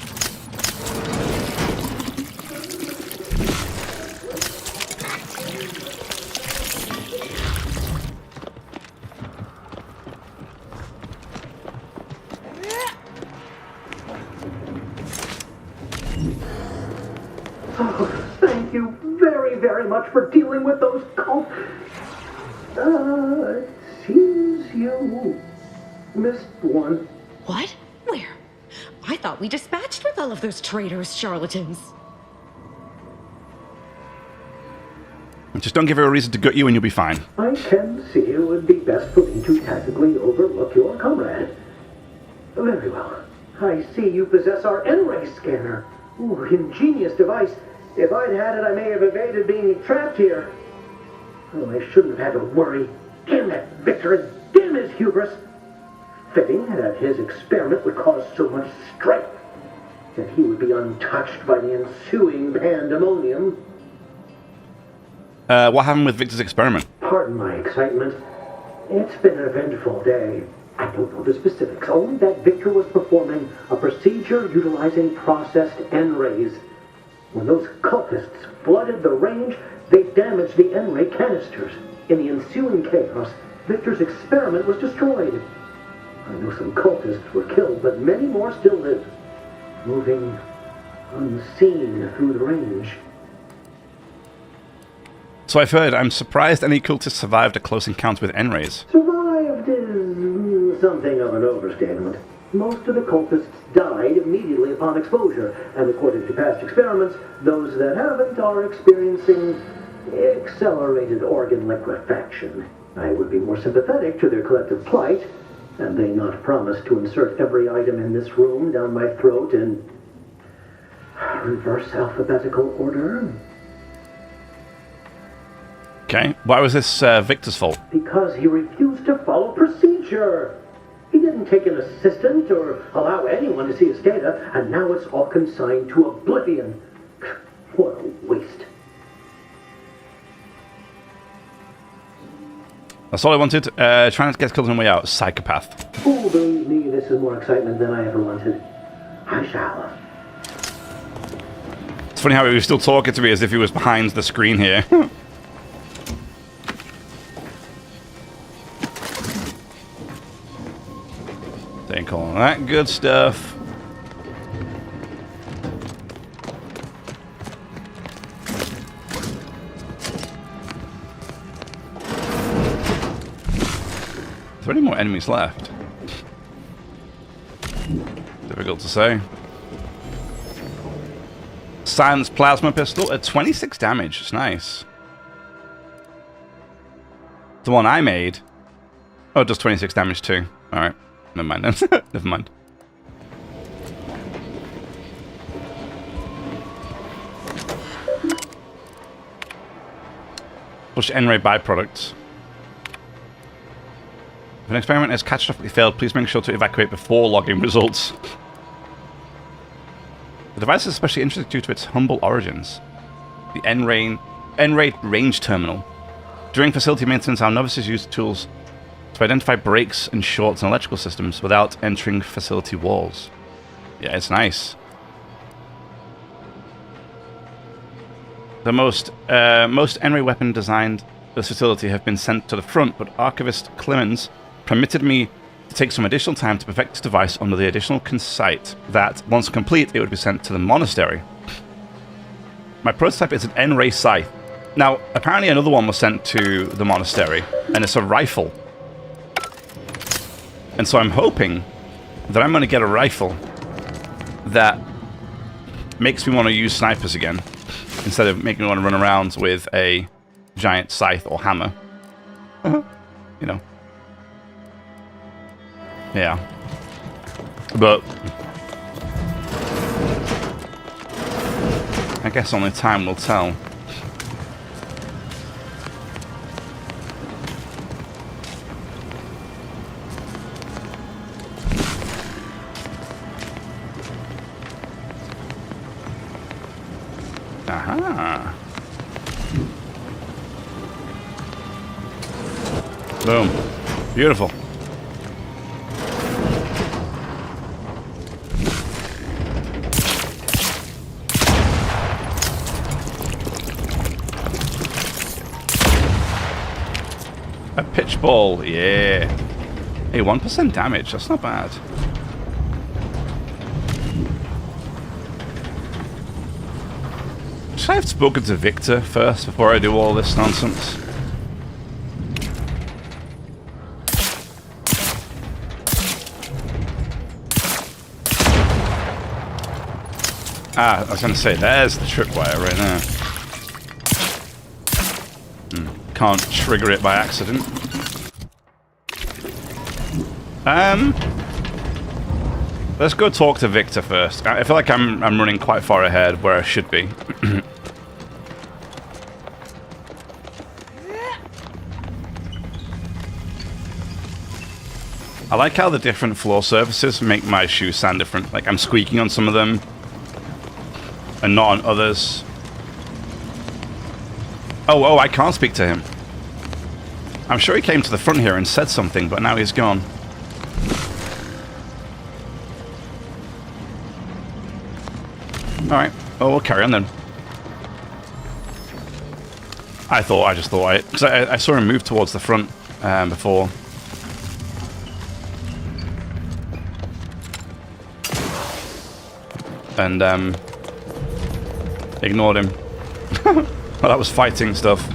Oh, thank you very, very much for dealing with those cults. Seems you missed one. What? Where? I thought we dispatched with all of those traitorous charlatans. Just don't give her a reason to gut you and you'll be fine. I can see it would be best for me to tactically overlook your comrade. Very well. I see you possess our N-ray scanner. Ooh, ingenious device. If I'd had it, I may have evaded being trapped here. Oh, I shouldn't have had to worry. Damn that Victor, and damn his hubris. Fitting that his experiment would cause so much strife that he would be untouched by the ensuing pandemonium. What happened with Victor's experiment? Pardon my excitement. It's been an eventful day. I don't know the specifics, only that Victor was performing a procedure utilizing processed N-rays. When those cultists flooded the range, they damaged the N-ray canisters. In the ensuing chaos, Victor's experiment was destroyed. I know some cultists were killed, but many more still live, moving unseen through the range. So I've heard. I'm surprised any cultist survived a close encounter with N-rays. Survived is something of an overstatement. Most of the cultists died immediately upon exposure, and according to past experiments, those that haven't are experiencing accelerated organ liquefaction. I would be more sympathetic to their collective plight, and they not promise to insert every item in this room down my throat in reverse alphabetical order. Okay. Why was this Victor's fault? Because he refused to follow procedure. He didn't take an assistant or allow anyone to see his data, and now it's all consigned to oblivion. What a waste. That's all I wanted. Trying not to get killed on the way out. Psychopath. Oh, believe me, this is more excitement than I ever wanted. I shall. It's funny how he was still talking to me as if he was behind the screen here. Take all that good stuff. Is there any more enemies left? Difficult to say. Silence plasma pistol at 26 damage. It's nice. The one I made. Oh, it does 26 damage too. Alright. Never mind then. Never mind. Push N-ray byproducts. If an experiment has catastrophically failed, please make sure to evacuate before logging results. The device is especially interesting due to its humble origins. The N-ray range terminal. During facility maintenance, our novices use tools to identify breaks and shorts in electrical systems without entering facility walls. Yeah, it's nice. The most N-ray weapon designed for this facility have been sent to the front, but Archivist Clemens permitted me to take some additional time to perfect this device under the additional conceit that, once complete, it would be sent to the monastery. My prototype is an N-ray scythe. Now, apparently another one was sent to the monastery, and it's a rifle. And so I'm hoping that I'm going to get a rifle that makes me want to use snipers again, instead of making me want to run around with a giant scythe or hammer. You know. Yeah. But I guess only time will tell. Aha. Boom. Beautiful. A pitch ball, yeah. Hey, 1% damage, that's not bad. Should I have spoken to Victor first before I do all this nonsense? Ah, I was going to say, there's the tripwire right there. Can't trigger it by accident. Let's go talk to Victor first. I feel like I'm running quite far ahead where I should be. I like how the different floor surfaces make my shoes sound different. Like I'm squeaking on some of them and not on others. Oh, I can't speak to him. I'm sure he came to the front here and said something, but now he's gone. Alright, well, we'll carry on then. I just thought because I saw him move towards the front before. And ignored him. Well, that was fighting stuff.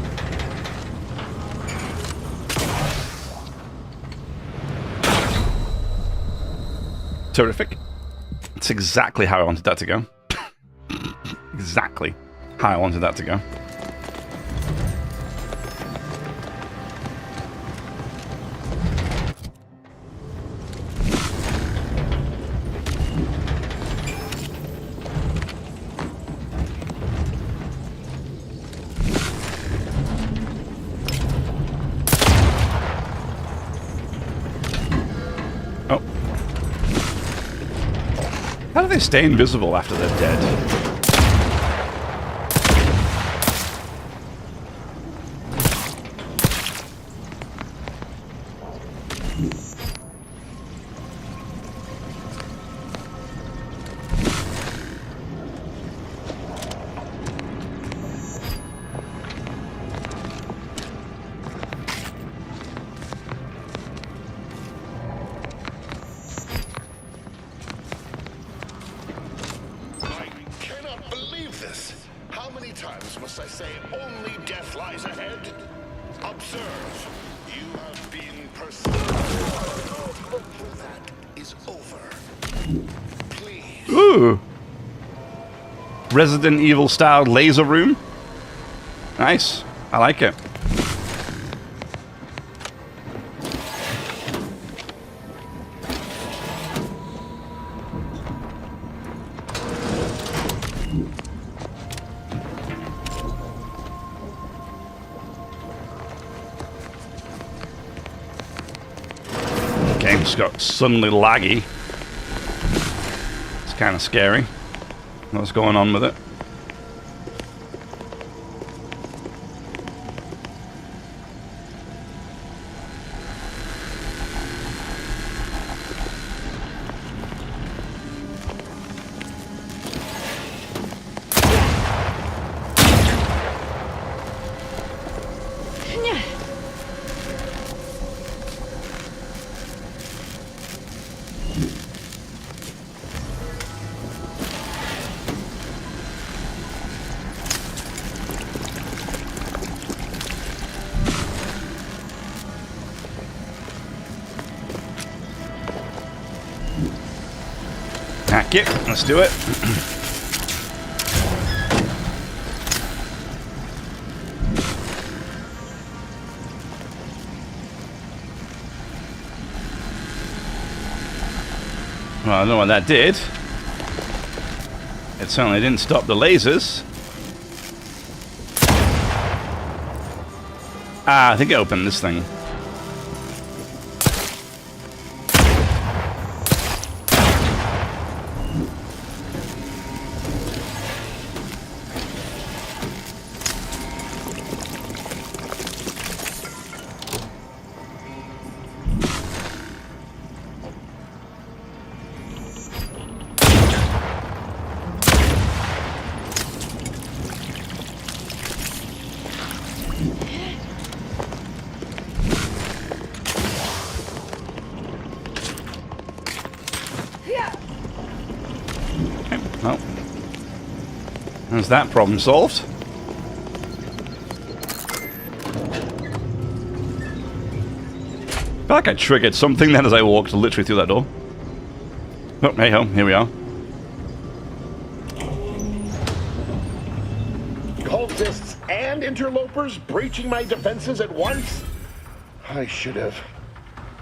Terrific. That's exactly how I wanted that to go. Exactly how I wanted that to go. Oh. How do they stay invisible after they're dead? Ooh. Resident Evil style laser room. Nice. I like it. Game's got suddenly laggy. It's kind of scary. What's going on with it? Hack it. Let's do it. Well, I don't know what that did. It certainly didn't stop the lasers. Ah, I think it opened this thing. Is that problem solved? I feel like I triggered something then as I walked literally through that door. Oh, hey ho, here we are. Cultists and interlopers breaching my defenses at once? I should have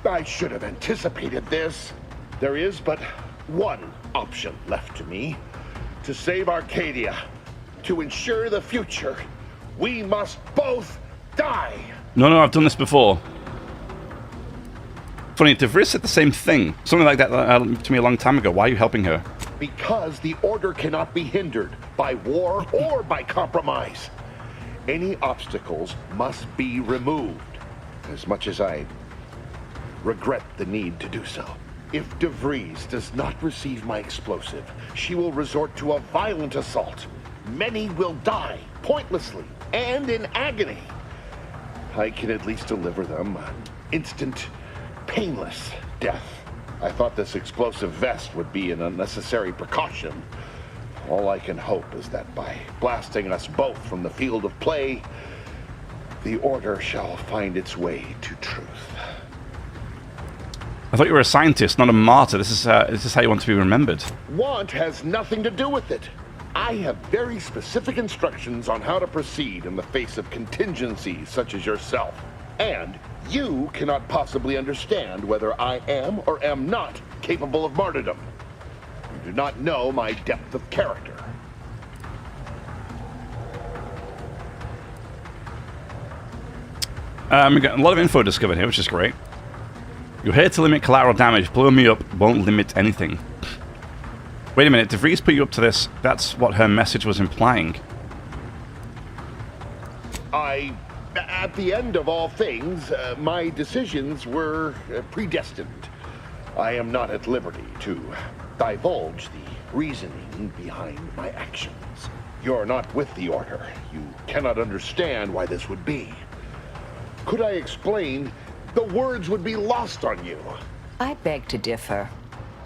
anticipated this. There is but one option left to me. To save Arcadia, to ensure the future, we must both die. No, I've done this before. Funny, DeVries said the same thing. Something like that to me a long time ago. Why are you helping her? Because the order cannot be hindered by war or by compromise. Any obstacles must be removed, as much as I regret the need to do so. If DeVries does not receive my explosive, she will resort to a violent assault. Many will die, pointlessly, and in agony. I can at least deliver them an instant, painless death. I thought this explosive vest would be an unnecessary precaution. All I can hope is that by blasting us both from the field of play, the order shall find its way to truth. I thought you were a scientist, not a martyr. This is how you want to be remembered. Want has nothing to do with it. I have very specific instructions on how to proceed in the face of contingencies such as yourself. And you cannot possibly understand whether I am or am not capable of martyrdom. You do not know my depth of character. We got a lot of info discovered here, which is great. You're here to limit collateral damage. Blowing me up won't limit anything. Wait a minute, DeVries put you up to this. That's what her message was implying. At the end of all things, my decisions were predestined. I am not at liberty to divulge the reasoning behind my actions. You're not with the Order. You cannot understand why this would be. Could I explain, the words would be lost on you. I beg to differ.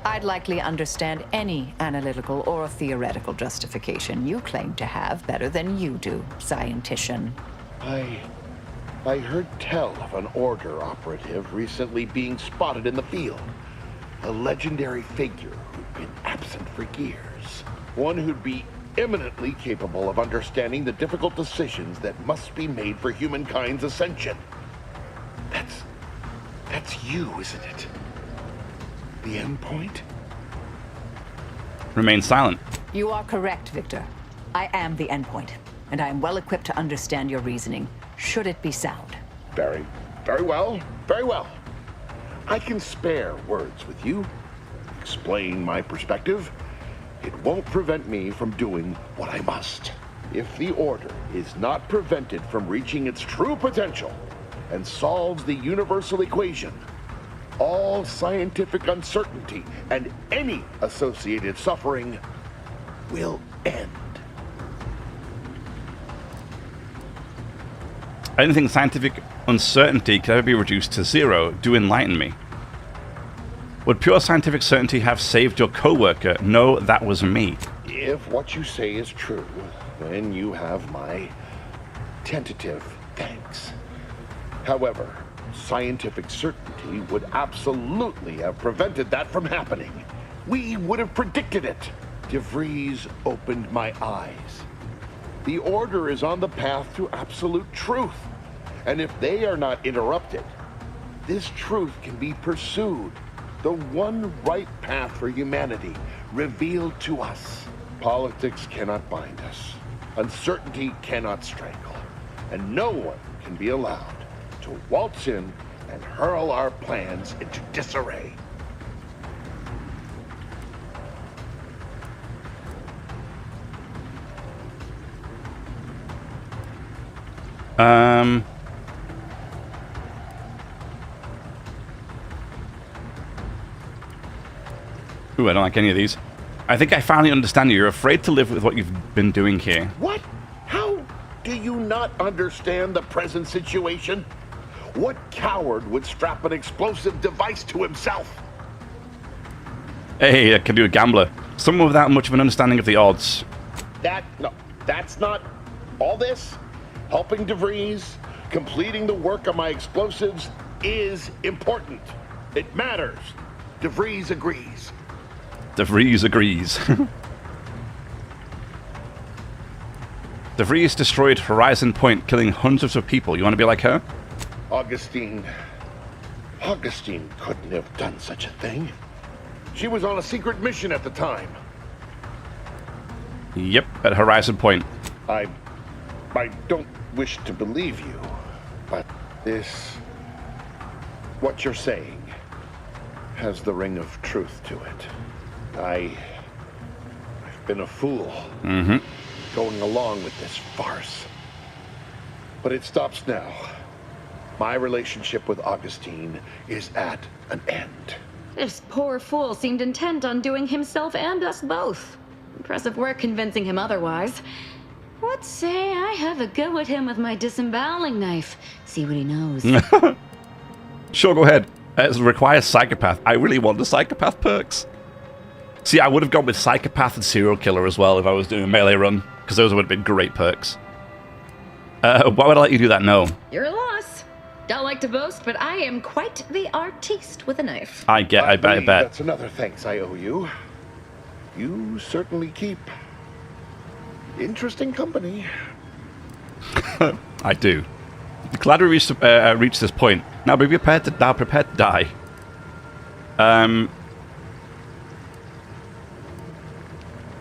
I'd likely understand any analytical or theoretical justification you claim to have better than you do, scientician. I heard tell of an Order operative recently being spotted in the field. A legendary figure who'd been absent for years. One who'd be eminently capable of understanding the difficult decisions that must be made for humankind's ascension. That's you, isn't it? The end point? Remain silent. You are correct, Victor. I am the endpoint, and I am well equipped to understand your reasoning, should it be sound. Very well. Very well. I can spare words with you. Explain my perspective. It won't prevent me from doing what I must. If the Order is not prevented from reaching its true potential and solves the universal equation, all scientific uncertainty and any associated suffering will end. I don't think scientific uncertainty could ever be reduced to zero. Do enlighten me. Would pure scientific certainty have saved your co-worker? No, that was me. If what you say is true, then you have my tentative thanks. However, scientific certainty would absolutely have prevented that from happening. We would have predicted it. DeVries opened my eyes. The Order is on the path to absolute truth. And if they are not interrupted, this truth can be pursued. The one right path for humanity revealed to us. Politics cannot bind us. Uncertainty cannot strangle. And no one can be allowed to waltz in and hurl our plans into disarray. Ooh, I don't like any of these. I think I finally understand you. You're afraid to live with what you've been doing here. What? How do you not understand the present situation? What coward would strap an explosive device to himself? Hey, I can do a gambler. Someone without much of an understanding of the odds. That's not all this. Helping DeVries, completing the work on my explosives is important. It matters. DeVries agrees. DeVries agrees. DeVries destroyed Horizon Point, killing hundreds of people. You want to be like her? Augustine couldn't have done such a thing. She was on a secret mission at the time. Yep, at Horizon Point. I don't wish to believe you, but what you're saying has the ring of truth to it. I've been a fool. Going along with this farce. But it stops now. My relationship with Augustine is at an end. This poor fool seemed intent on doing himself and us both. Impressive work convincing him otherwise. Let's say I have a go at him with my disemboweling knife. See what he knows. Sure, go ahead. It requires psychopath. I really want the psychopath perks. See, I would have gone with psychopath and serial killer as well if I was doing a melee run, because those would have been great perks. Why would I let you do that? No. Your loss. Don't like to boast, but I am quite the artiste with a knife. I bet. That's another thanks I owe you. You certainly keep interesting company. I do. Glad we reached this point. Now be prepared to die.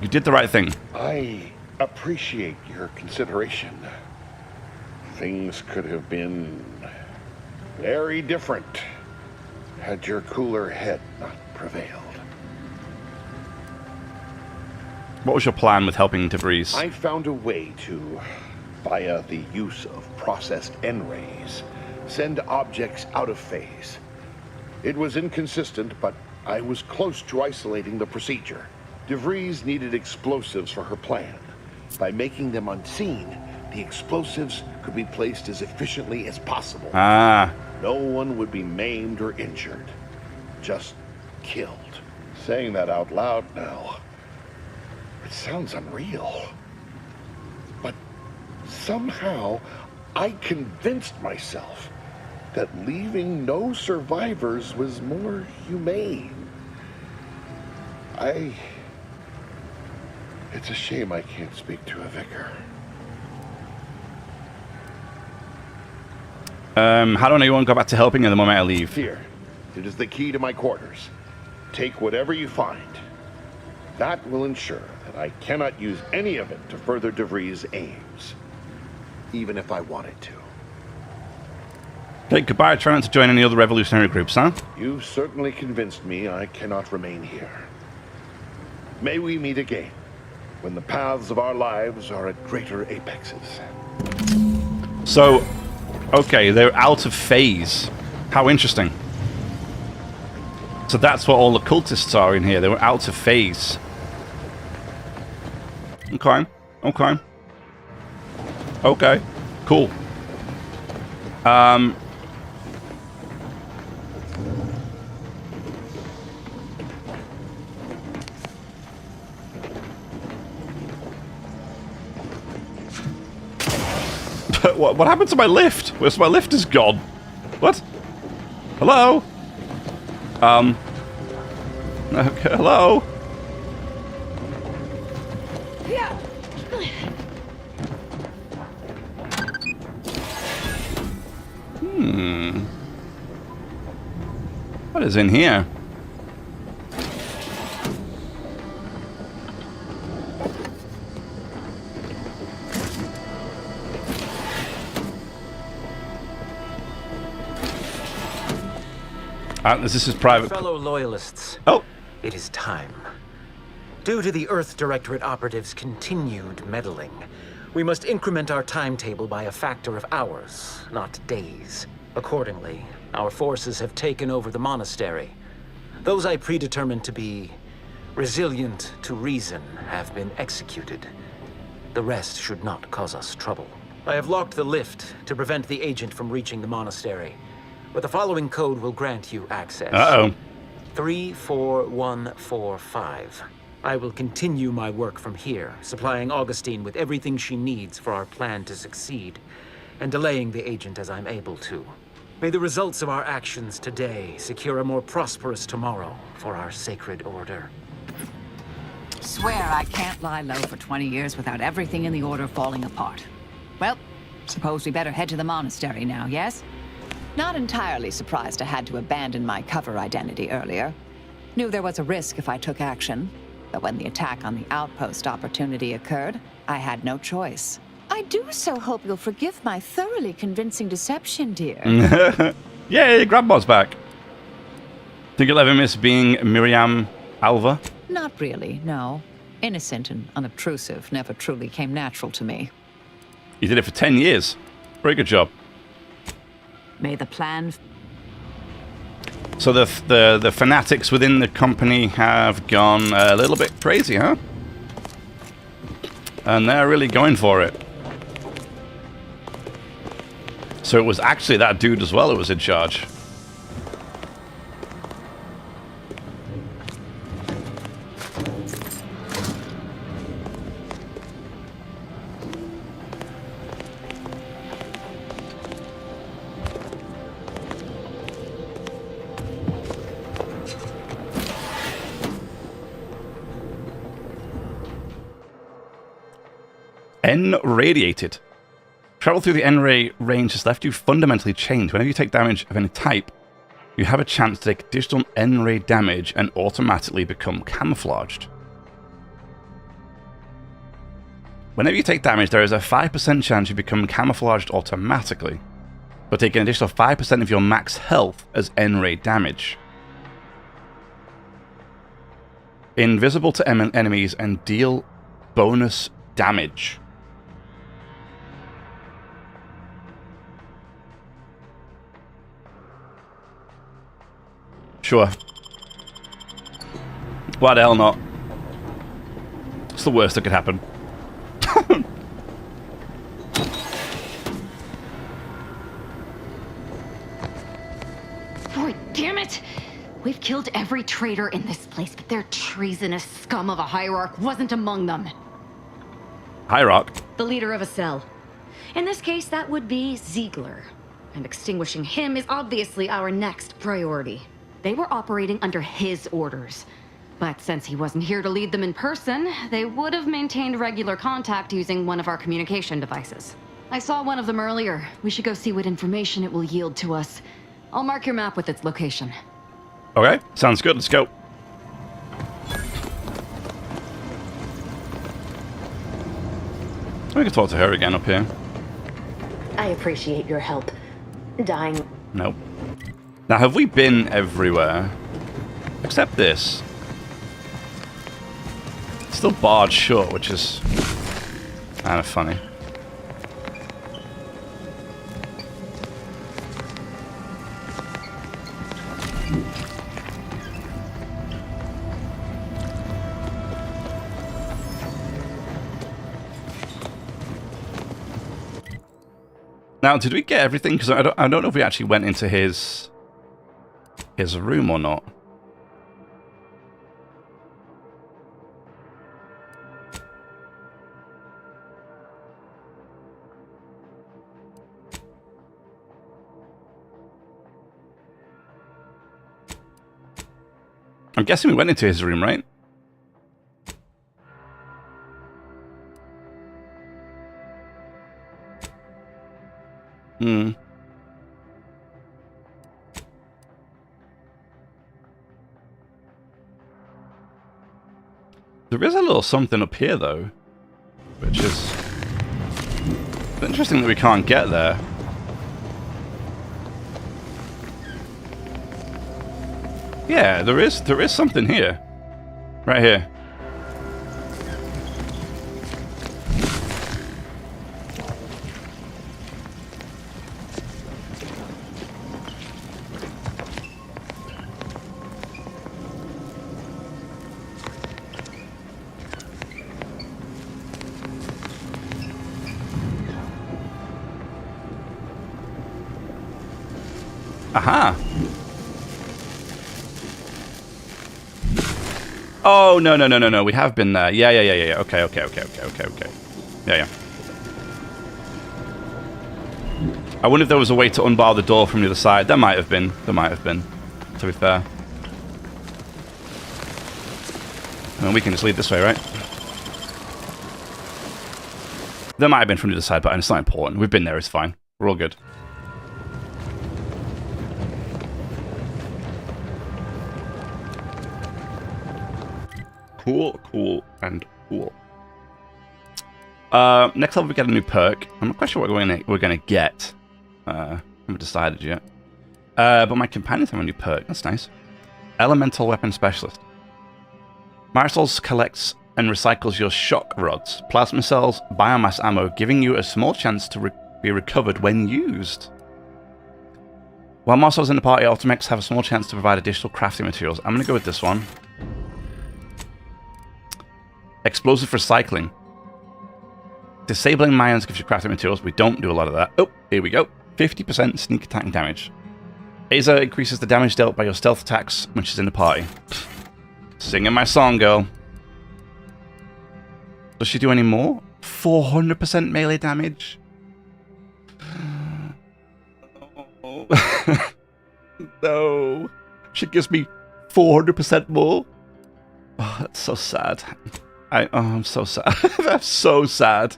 You did the right thing. I appreciate your consideration. Things could have been very different had your cooler head not prevailed. What was your plan with helping DeVries? I found a way to, via the use of processed N-rays, send objects out of phase. It was inconsistent, but I was close to isolating the procedure. DeVries needed explosives for her plan. By making them unseen, the explosives could be placed as efficiently as possible. No one would be maimed or injured, just killed. Saying that out loud now, it sounds unreal. But somehow, I convinced myself that leaving no survivors was more humane. It's a shame I can't speak to a vicar. How do I know you won't go back to helping her the moment I leave? Here, it is the key to my quarters. Take whatever you find. That will ensure that I cannot use any of it to further DeVries' aims, even if I wanted to. Okay, goodbye. Try not to join any other revolutionary groups, huh? You've certainly convinced me I cannot remain here. May we meet again, when the paths of our lives are at greater apexes. So, okay, they're out of phase. How interesting. So that's what all the cultists are in here. They were out of phase. Okay. Cool. What happened to my lift? Where's my lift is gone? What? Hello? Okay, hello? What is in here? This is private. Fellow loyalists. Oh. It is time. Due to the Earth Directorate operatives' continued meddling, we must increment our timetable by a factor of hours, not days. Accordingly, our forces have taken over the monastery. Those I predetermined to be resilient to reason have been executed. The rest should not cause us trouble. I have locked the lift to prevent the agent from reaching the monastery. But the following code will grant you access. 34145. I will continue my work from here, supplying Augustine with everything she needs for our plan to succeed, and delaying the agent as I'm able to. May the results of our actions today secure a more prosperous tomorrow for our sacred order. Swear I can't lie low for 20 years without everything in the Order falling apart. Well, suppose we better head to the monastery now, yes? Not entirely surprised I had to abandon my cover identity earlier. Knew there was a risk if I took action, but when the attack on the outpost opportunity occurred, I had no choice. I do so hope you'll forgive my thoroughly convincing deception, dear. Yay, Grandma's back. Think you'll ever miss being Miriam Alva? Not really, no. Innocent and unobtrusive never truly came natural to me. You did it for 10 years. Very good job. May the plan... So the fanatics within the company have gone a little bit crazy, huh? And they're really going for it. So it was actually that dude as well who was in charge. N-radiated. Travel through the N-ray range has left you fundamentally changed. Whenever you take damage of any type, you have a chance to take additional N-ray damage and automatically become camouflaged. Whenever you take damage, there is a 5% chance you become camouflaged automatically, but take an additional 5% of your max health as N-ray damage. Invisible to enemies and deal bonus damage. Sure. Why the hell not? It's the worst that could happen. Boy, damn it! We've killed every traitor in this place, but their treasonous scum of a hierarch wasn't among them. Hierarch? The leader of a cell. In this case, that would be Ziegler. And extinguishing him is obviously our next priority. They were operating under his orders. But since he wasn't here to lead them in person, they would have maintained regular contact using one of our communication devices. I saw one of them earlier. We should go see what information it will yield to us. I'll mark your map with its location. Okay, sounds good. Let's go. We can talk to her again up here. I appreciate your help. Dying. Nope. Now, have we been everywhere? Except this. It's still barred shut, which is kind of funny. Now, did we get everything? Because I don't know if we actually went into his room or not. I'm guessing we went into his room, right? Hmm. There is a little something up here, though, which is interesting that we can't get there. Yeah, there is something here. Right here. Aha! Oh, no. We have been there. Yeah. Okay. Yeah. I wonder if there was a way to unbar the door from the other side. There might have been. To be fair. I mean, we can just lead this way, right? There might have been from the other side, but it's not important. We've been there. It's fine. We're all good. Cool, and cool. Next level we get a new perk. I'm not quite sure what we're gonna get. I haven't decided yet. But my companions have a new perk. That's nice. Elemental Weapon Specialist. Marisol's collects and recycles your shock rods, plasma cells, biomass ammo, giving you a small chance to be recovered when used. While Marisol's in the party, Ultimates have a small chance to provide additional crafting materials. I'm gonna go with this one. Explosive recycling. Disabling mines gives you crafting materials. We don't do a lot of that. Oh, here we go. 50% sneak attack damage. Aza increases the damage dealt by your stealth attacks when she's in the party. Singing my song, girl. Does she do any more? 400% melee damage? No. She gives me 400% more? Oh, that's so sad. I'm so sad. That's so sad.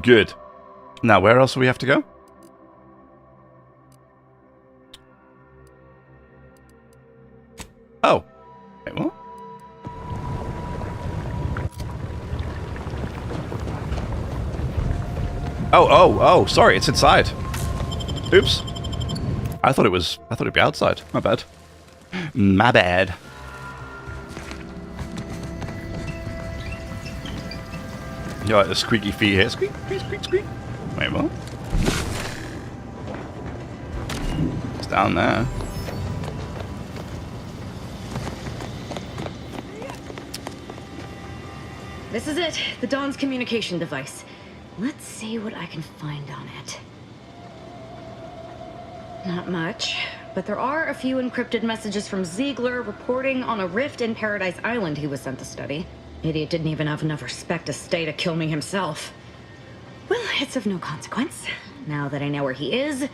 Good. Now, where else do we have to go? Oh. Wait, what? Oh, sorry, it's inside. Oops. I thought it'd be outside. My bad. My bad. You like the squeaky feet here? Squeak, squeak, squeak, squeak. Wait, what? It's down there. This is it, the Dawn's communication device. Let's see what I can find on it. Not much, but there are a few encrypted messages from Ziegler reporting on a rift in Paradise Island he was sent to study. Idiot didn't even have enough respect to stay to kill me himself. Well, it's of no consequence. Now that I know where he is,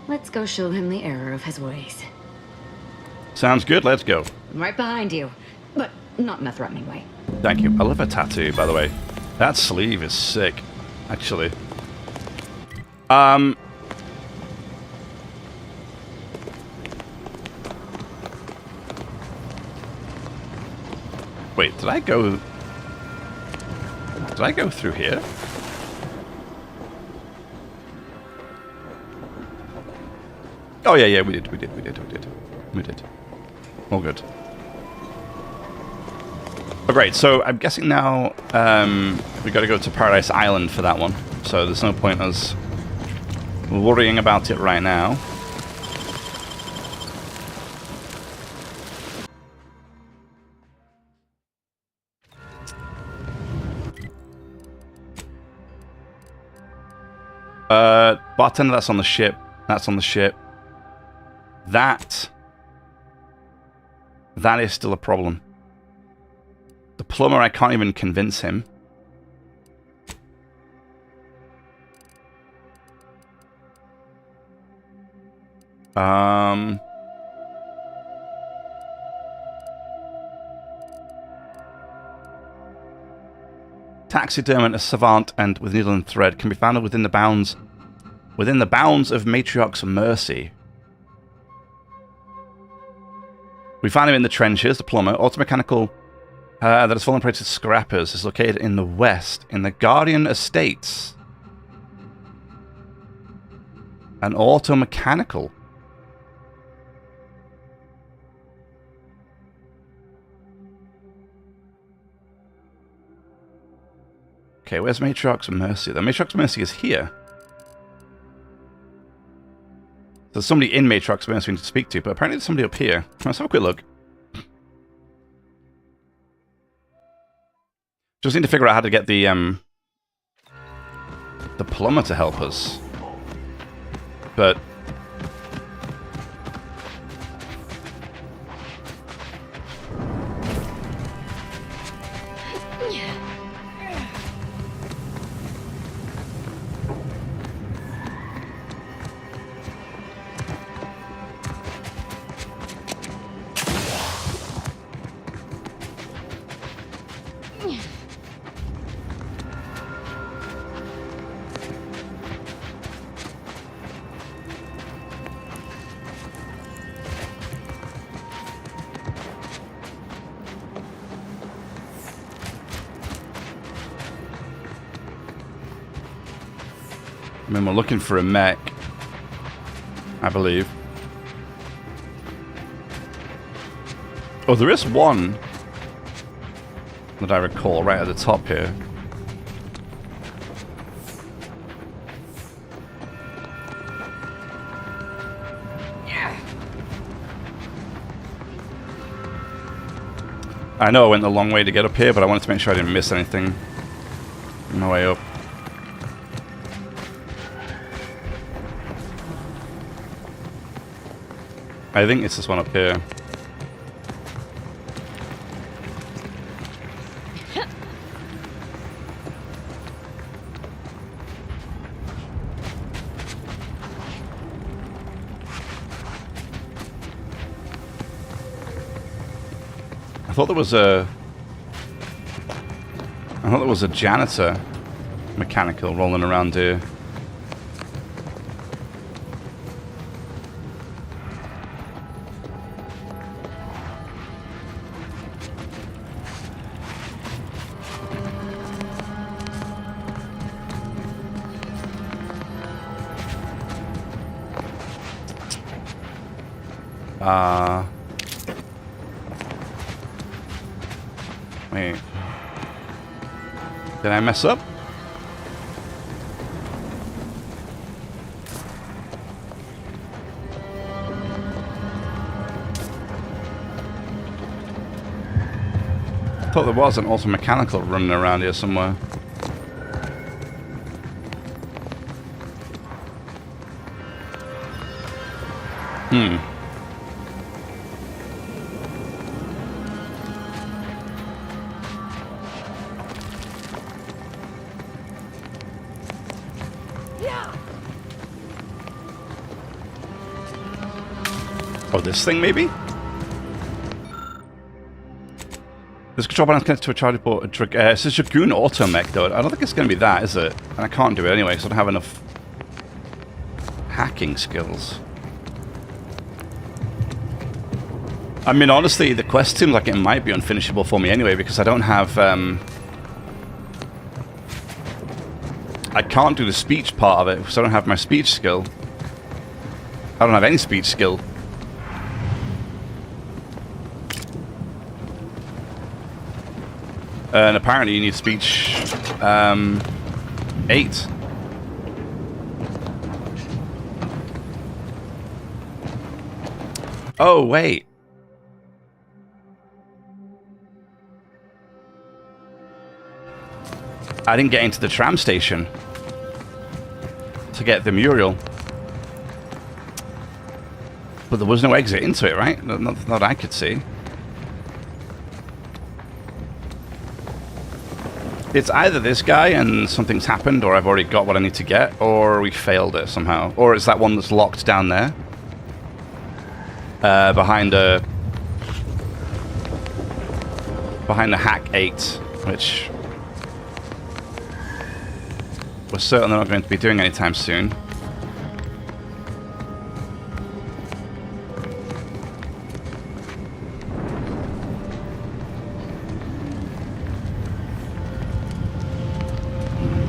let's go show him the error of his ways. Sounds good, let's go. I'm right behind you, but not in a threatening way. Thank you. I love her tattoo, by the way. That sleeve is sick, actually. Wait, did I go through here? Oh yeah, we did. All good. Oh, great, so I'm guessing now we got to go to Paradise Island for that one. So there's no point us worrying about it right now. Bartender, that's on the ship. That's on the ship. That is still a problem. The plumber, I can't even convince him. Taxidermist, a savant, and with needle and thread can be found within the bounds of Matriarch's mercy. We found him in the trenches, the plumber. Automechanical that has fallen prey to scrappers is located in the west, in the Guardian Estates. An automechanical. Okay, where's Matriarch's Mercy? The Matriarch's Mercy is here. There's somebody in Matriarch's Mercy we need to speak to, but apparently there's somebody up here. Let's have a quick look. Just need to figure out how to get the plumber to help us. But I mean, we're looking for a mech, I believe. Oh, there is one that I recall right at the top here. I know I went the long way to get up here, but I wanted to make sure I didn't miss anything on my way up. I think it's this one up here. I thought there was a janitor mechanical rolling around here. Wait. Did I mess up? I thought there was an auto mechanical running around here somewhere. Oh, this thing maybe? This control panel is connected to a charge port. It's a Dragoon auto mech though. I don't think it's going to be that, is it? And I can't do it anyway because I don't have enough hacking skills. I mean, honestly, the quest seems like it might be unfinishable for me anyway because I don't have... I can't do the speech part of it because I don't have my speech skill. I don't have any speech skill. And apparently you need speech 8. Oh, wait. I didn't get into the tram station to get the mural. But there was no exit into it, right? Not I could see. It's either this guy and something's happened, or I've already got what I need to get, or we failed it somehow. Or it's that one that's locked down there. Behind the Hack 8, which we're certainly not going to be doing anytime soon.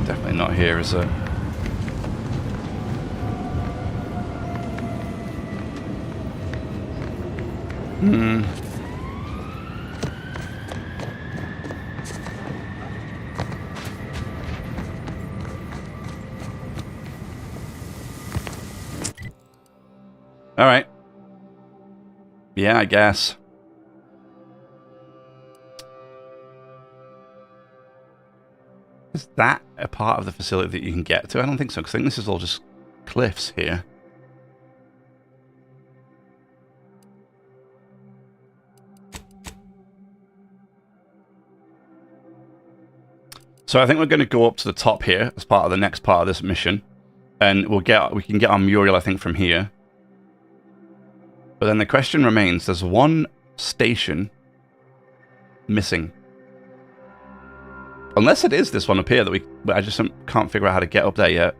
Definitely not here, is it? All right. Yeah, I guess. Is that a part of the facility that you can get to? I don't think so, because I think this is all just cliffs here. So I think we're going to go up to the top here as part of the next part of this mission. And we can get our Muriel, I think, from here. But then the question remains, there's one station missing. Unless it is this one up here that I just can't figure out how to get up there yet.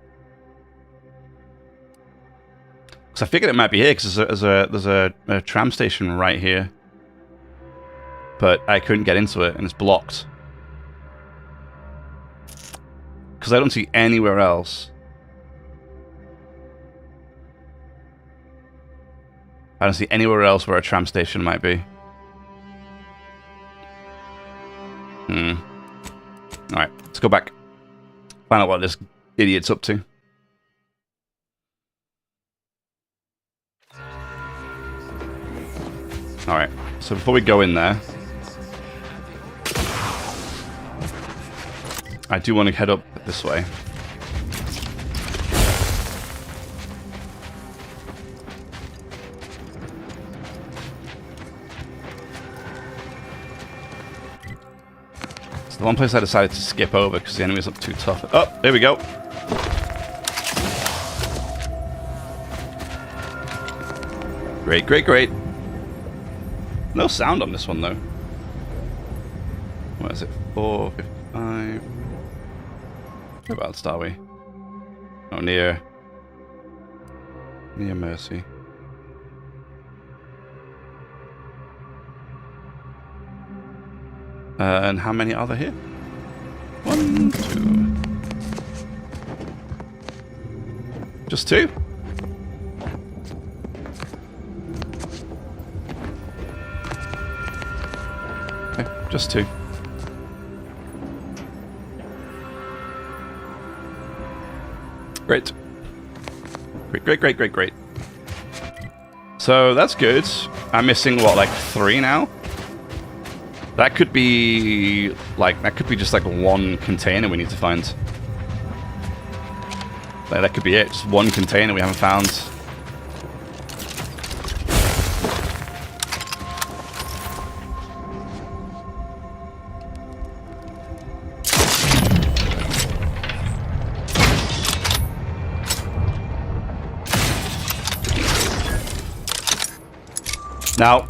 Because I figured it might be here, because there's a tram station right here. But I couldn't get into it, and it's blocked. Because I don't see anywhere else. I don't see anywhere else where a tram station might be. Alright, let's go back. Find out what this idiot's up to. Alright, so before we go in there, I do want to head up this way. It's the one place I decided to skip over because the enemies look too tough. Oh, there we go. Great, great, great. No sound on this one, though. What is it? 455. Whereabouts are we? Oh, near Mercy. And how many are there here? 1, 2. Just 2? Okay, just 2. Great. Great. So that's good. I'm missing, what, like 3 now? That could be just like one container we need to find. Like, that could be it. Just one container we haven't found. Now,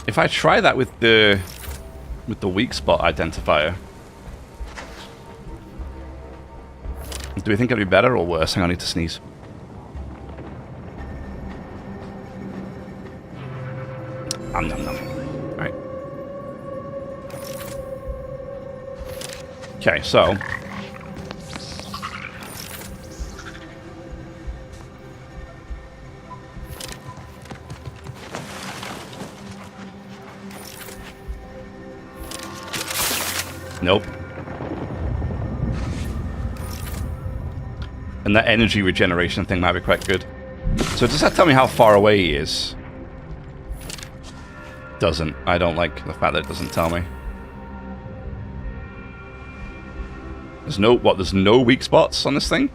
if I try that with the weak spot identifier, do we think it'll be better or worse? Hang on, I need to sneeze. Nom nom nom. Alright. Okay, so nope. And that energy regeneration thing might be quite good. So does that tell me how far away he is? Doesn't. I don't like the fact that it doesn't tell me. There's no weak spots on this thing?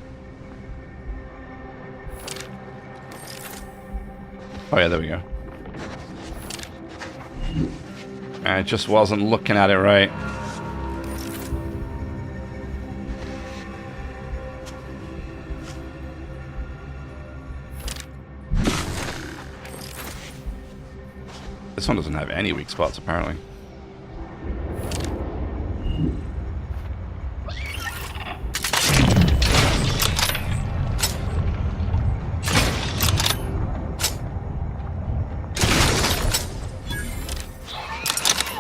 Oh yeah, there we go. I just wasn't looking at it right. This one doesn't have any weak spots, apparently.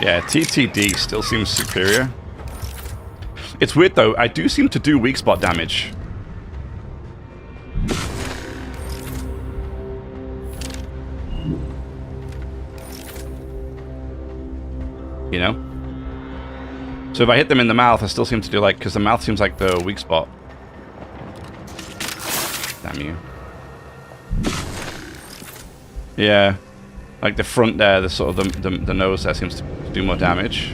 Yeah, TTD still seems superior. It's weird, though. I do seem to do weak spot damage. You know? So if I hit them in the mouth, I still seem to do like, because the mouth seems like the weak spot. Damn you. Yeah. Like the front there, the sort of the nose there seems to do more damage.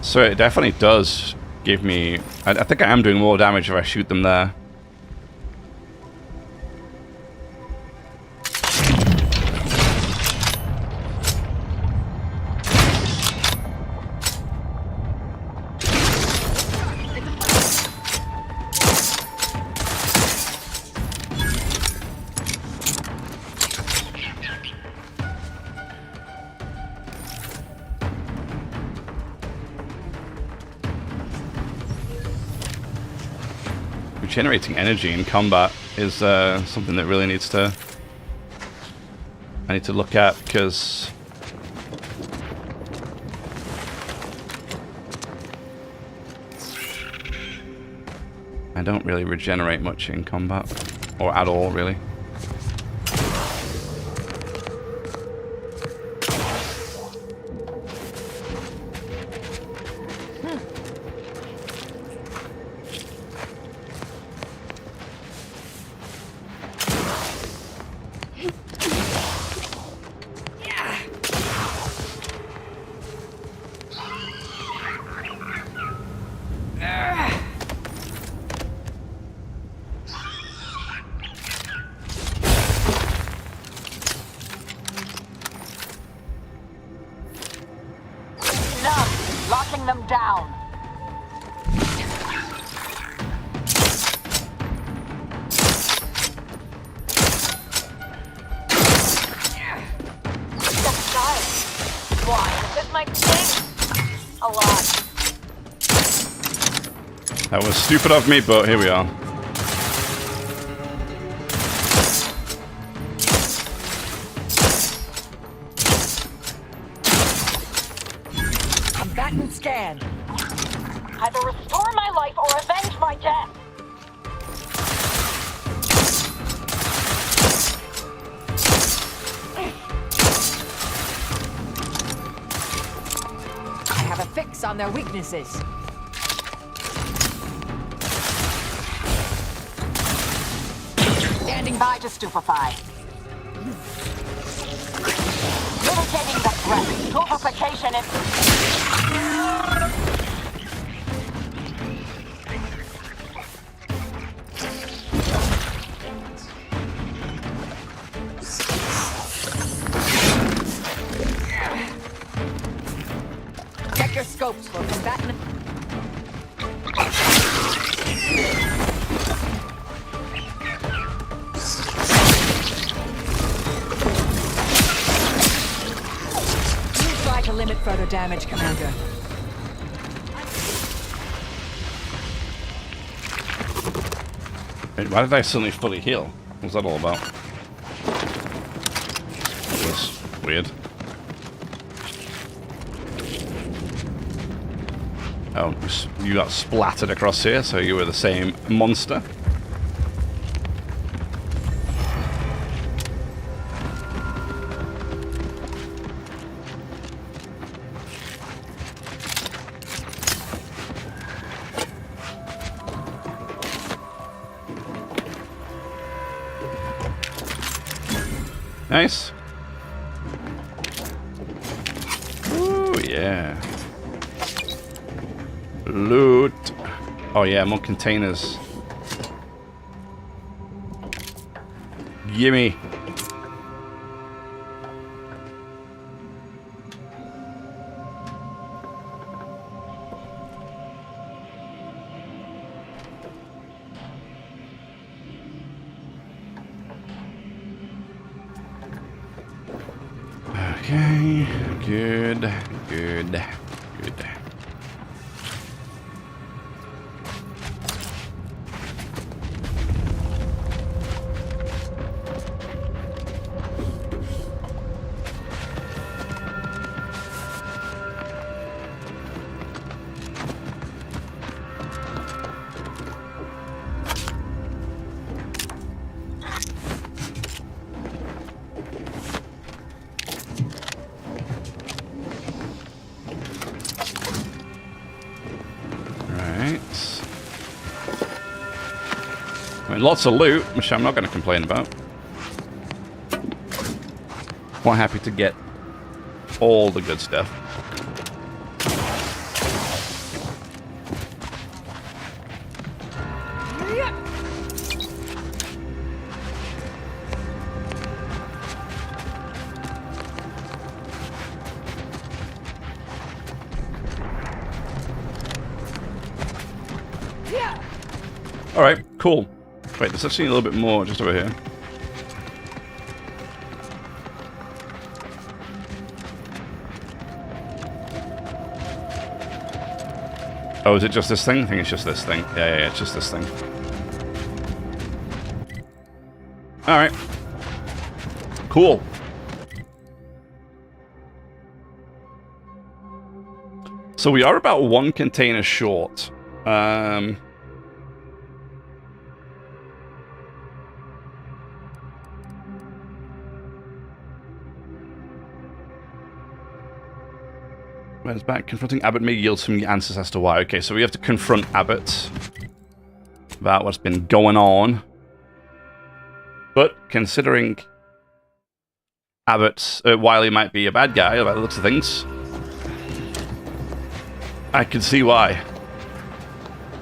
So it definitely does give me... I think I am doing more damage if I shoot them there. regenerating energy in combat is something that really needs to... I need to look at, because... I don't really regenerate much in combat. Or at all, really. Locking them down. Why? This might sting a lot. That was stupid of me, but here we are. Combatant scan. Either restore my life or avenge my death. I have a fix on their weaknesses. Standing by to stupefy. Mitigating the threat. Stupefaction is... Check your scopes for combatant. Try to limit further damage, Commander. Wait, why did I suddenly fully heal? What was that all about? That was weird. Oh, you got splattered across here, so you were the same monster. Nice. Ooh, yeah. Loot. Oh yeah, more containers. Gimme. Okay, good, good, good. Lots of loot, which I'm not going to complain about. Quite happy to get all the good stuff. All right, cool. Wait, there's actually a little bit more just over here. Oh, is it just this thing? I think it's just this thing. Yeah, it's just this thing. Alright. Cool. So we are about 1 container short. Where's back? Confronting Abbott may yield some answers as to why. Okay, so we have to confront Abbott about what's been going on. But considering Abbott's Wily might be a bad guy by the looks of things, I can see why.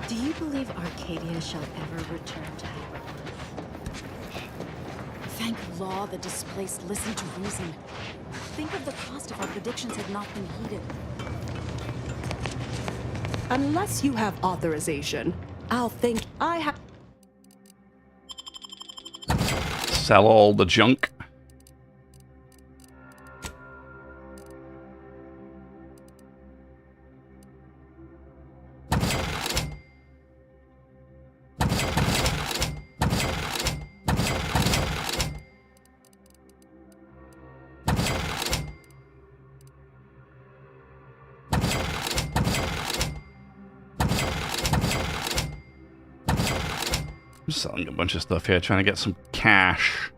Do you believe Arcadia shall ever return to how it was? Thank law the displaced listen to reason. Think of the cost if our predictions had not been heeded. Unless you have authorization, I'll think I have... Sell all the junk. I'm selling a bunch of stuff here, trying to get some cash.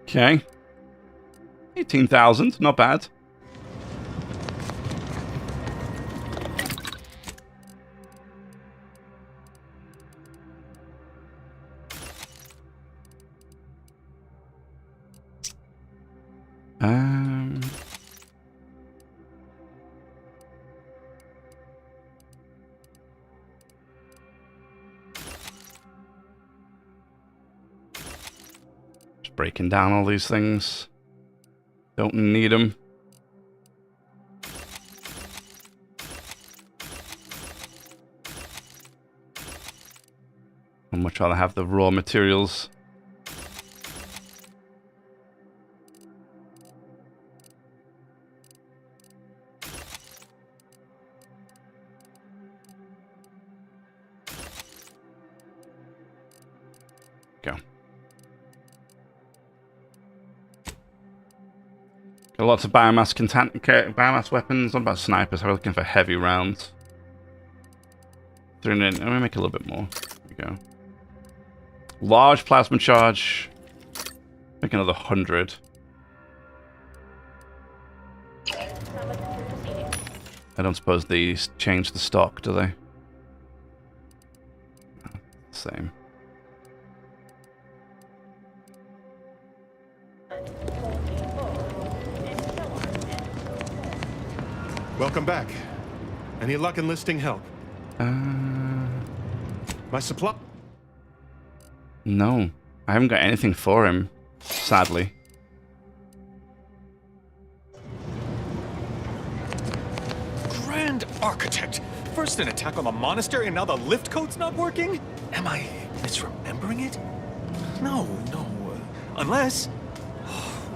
Okay. 18,000, not bad. Just breaking down all these things. Don't need them. I'd much rather have the raw materials. Got lots of biomass weapons. What about snipers? We're looking for heavy rounds. Thrown in. I'm gonna make a little bit more. There we go. Large plasma charge. Make another 100. I don't suppose these change the stock, do they? No, same. Welcome back. Any luck enlisting help? My supply... No. I haven't got anything for him, sadly. Grand Architect! First an attack on the monastery and now the lift code's not working? Am I misremembering it? No. Unless...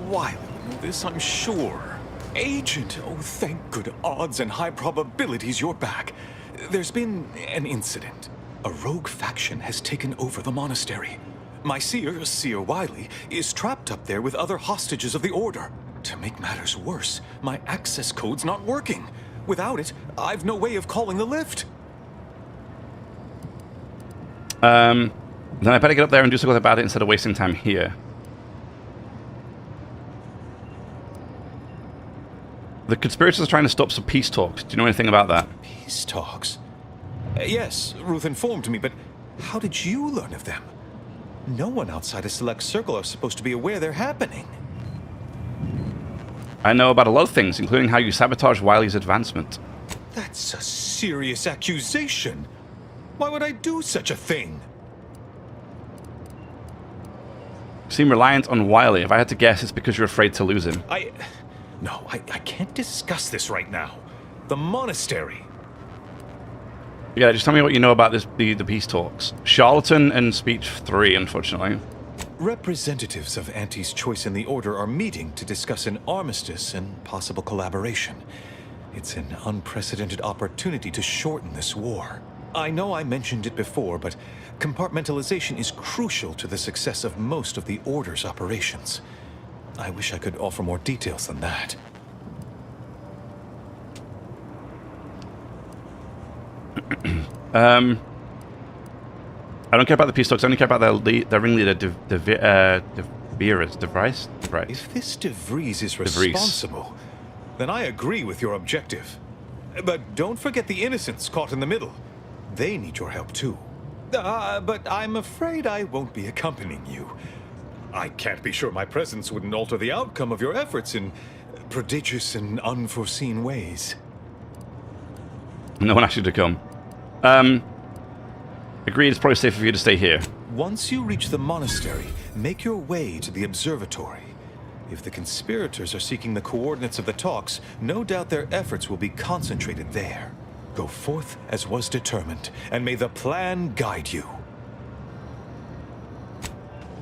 Why would know this, I'm sure. Agent, oh thank good odds and high probabilities you're back. There's been an incident. A rogue faction has taken over the monastery. My Seer Wily, is trapped up there with other hostages of the Order. To make matters worse, my access code's not working. Without it, I've no way of calling the lift. Then I better get up there and do something about it instead of wasting time here. The conspirators are trying to stop some peace talks. Do you know anything about that? Peace talks? Yes, Ruth informed me, but how did you learn of them? No one outside a select circle are supposed to be aware they're happening. I know about a lot of things, including how you sabotage Wily's advancement. That's a serious accusation. Why would I do such a thing? You seem reliant on Wily. If I had to guess, it's because you're afraid to lose him. No, I can't discuss this right now. The monastery. Yeah, just tell me what you know about the peace talks. Charlatan and speech 3, unfortunately. Representatives of Auntie's Choice in the Order are meeting to discuss an armistice and possible collaboration. It's an unprecedented opportunity to shorten this war. I know I mentioned it before, but compartmentalization is crucial to the success of most of the Order's operations. I wish I could offer more details than that. I don't care about the peace talks. I only care about their ringleader, De Vries. If this De Vries is responsible, then I agree with your objective. But don't forget the innocents caught in the middle. They need your help too. But I'm afraid I won't be accompanying you. I can't be sure my presence wouldn't alter the outcome of your efforts in prodigious and unforeseen ways. No one asked you to come. Agreed, it's probably safer for you to stay here. Once you reach the monastery, make your way to the observatory. If the conspirators are seeking the coordinates of the talks, no doubt their efforts will be concentrated there. Go forth as was determined, and may the plan guide you.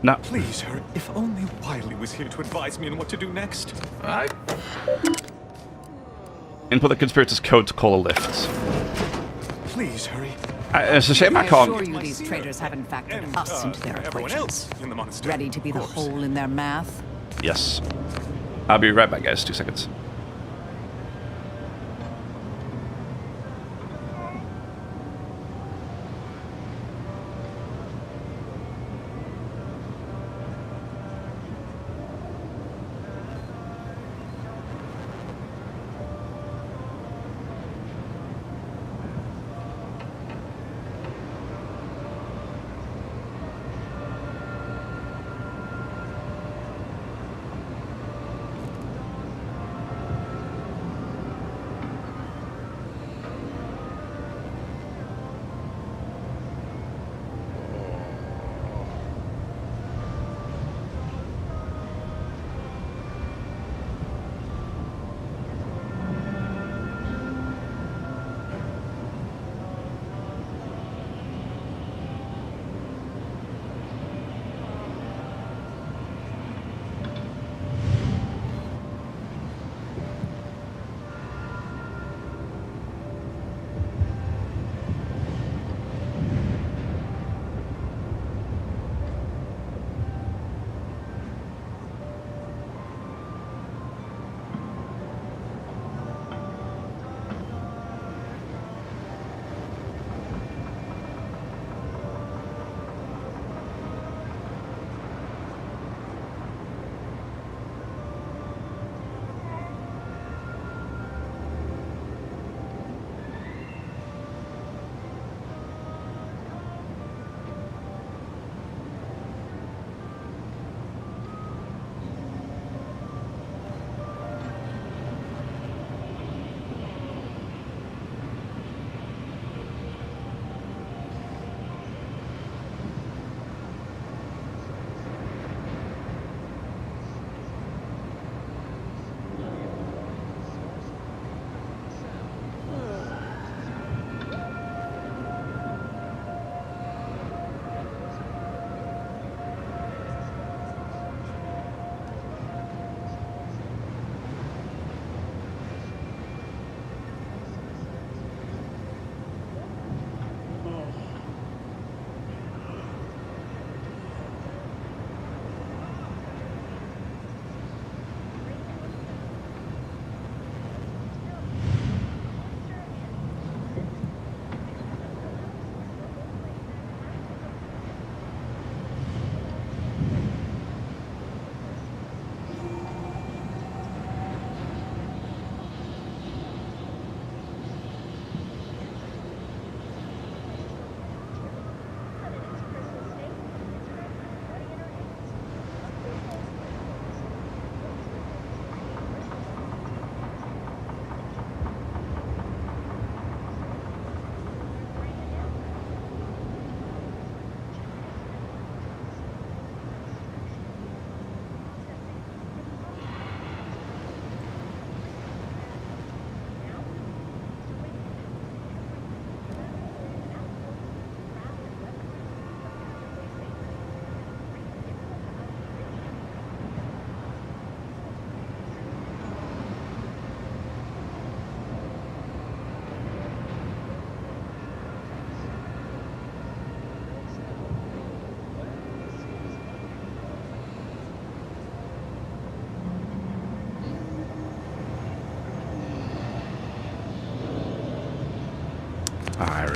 Now, please, hurry. If only Wiley was here to advise me on what to do next. Input the conspirators' code to call a lift. Please hurry. It's a shame I can't. assure you these traitors haven't factored us into their equations. Ready to be the hole in their math? Yes. I'll be right back, guys. 2 seconds.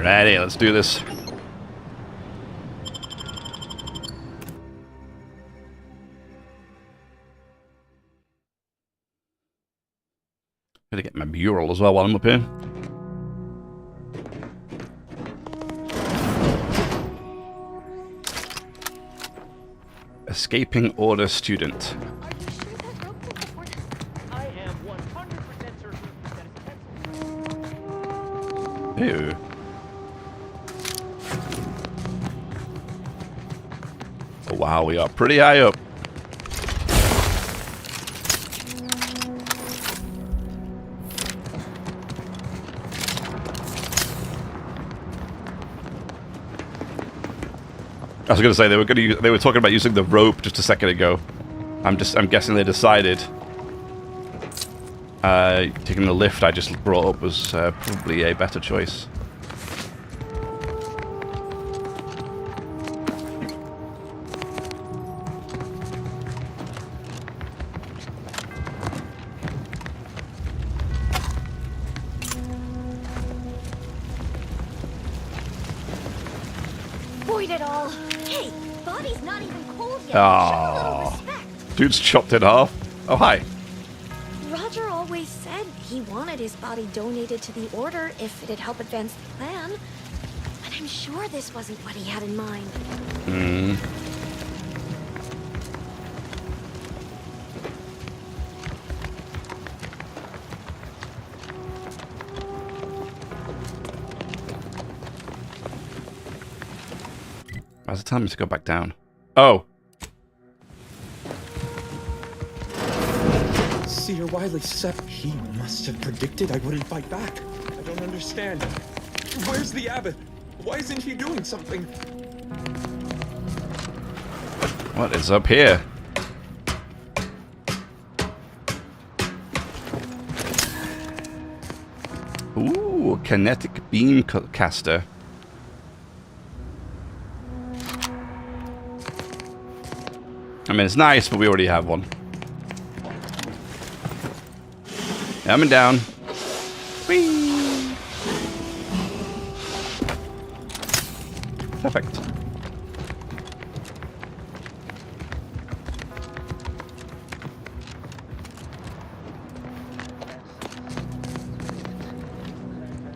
Alrighty, let's do this. Gotta get my mural as well while I'm up here. Escaping Order student. Ew. Oh, wow, we are pretty high up. I was going to say they were talking about using the rope just a second ago. I'm guessing they decided taking the lift I just brought up was probably a better choice. Void it all. Hey, body's not even cold yet. Ah, dude's chopped in half. Oh, hi. Roger always said he wanted his body donated to the Order if it'd help advance the plan. But I'm sure this wasn't what he had in mind. Hmm. Why does it tell me to go back down? Oh. Seer Wiley said he must have predicted I wouldn't fight back. I don't understand. Where's the abbot? Why isn't he doing something? What is up here? Ooh, kinetic beam caster. I mean, it's nice, but we already have one. Coming down. Whee! Perfect.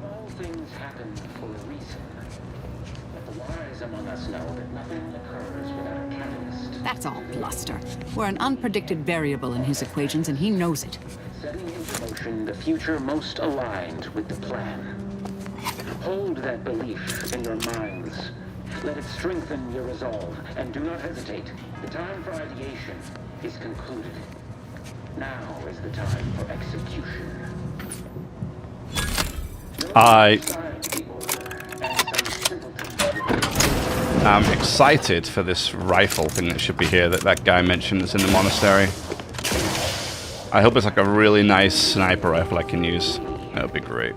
All things happen for a reason. But the wise among us know that nothing occurs without a catalyst. That's all bluster. We're an unpredicted variable in his equations, and he knows it. Setting into motion the future most aligned with the plan. Hold that belief in your minds. Let it strengthen your resolve, and do not hesitate. The time for ideation is concluded. Now is the time for execution. I'm excited for this rifle thing that should be here that guy mentioned that's in the monastery. I hope it's like a really nice sniper rifle I can use. That would be great.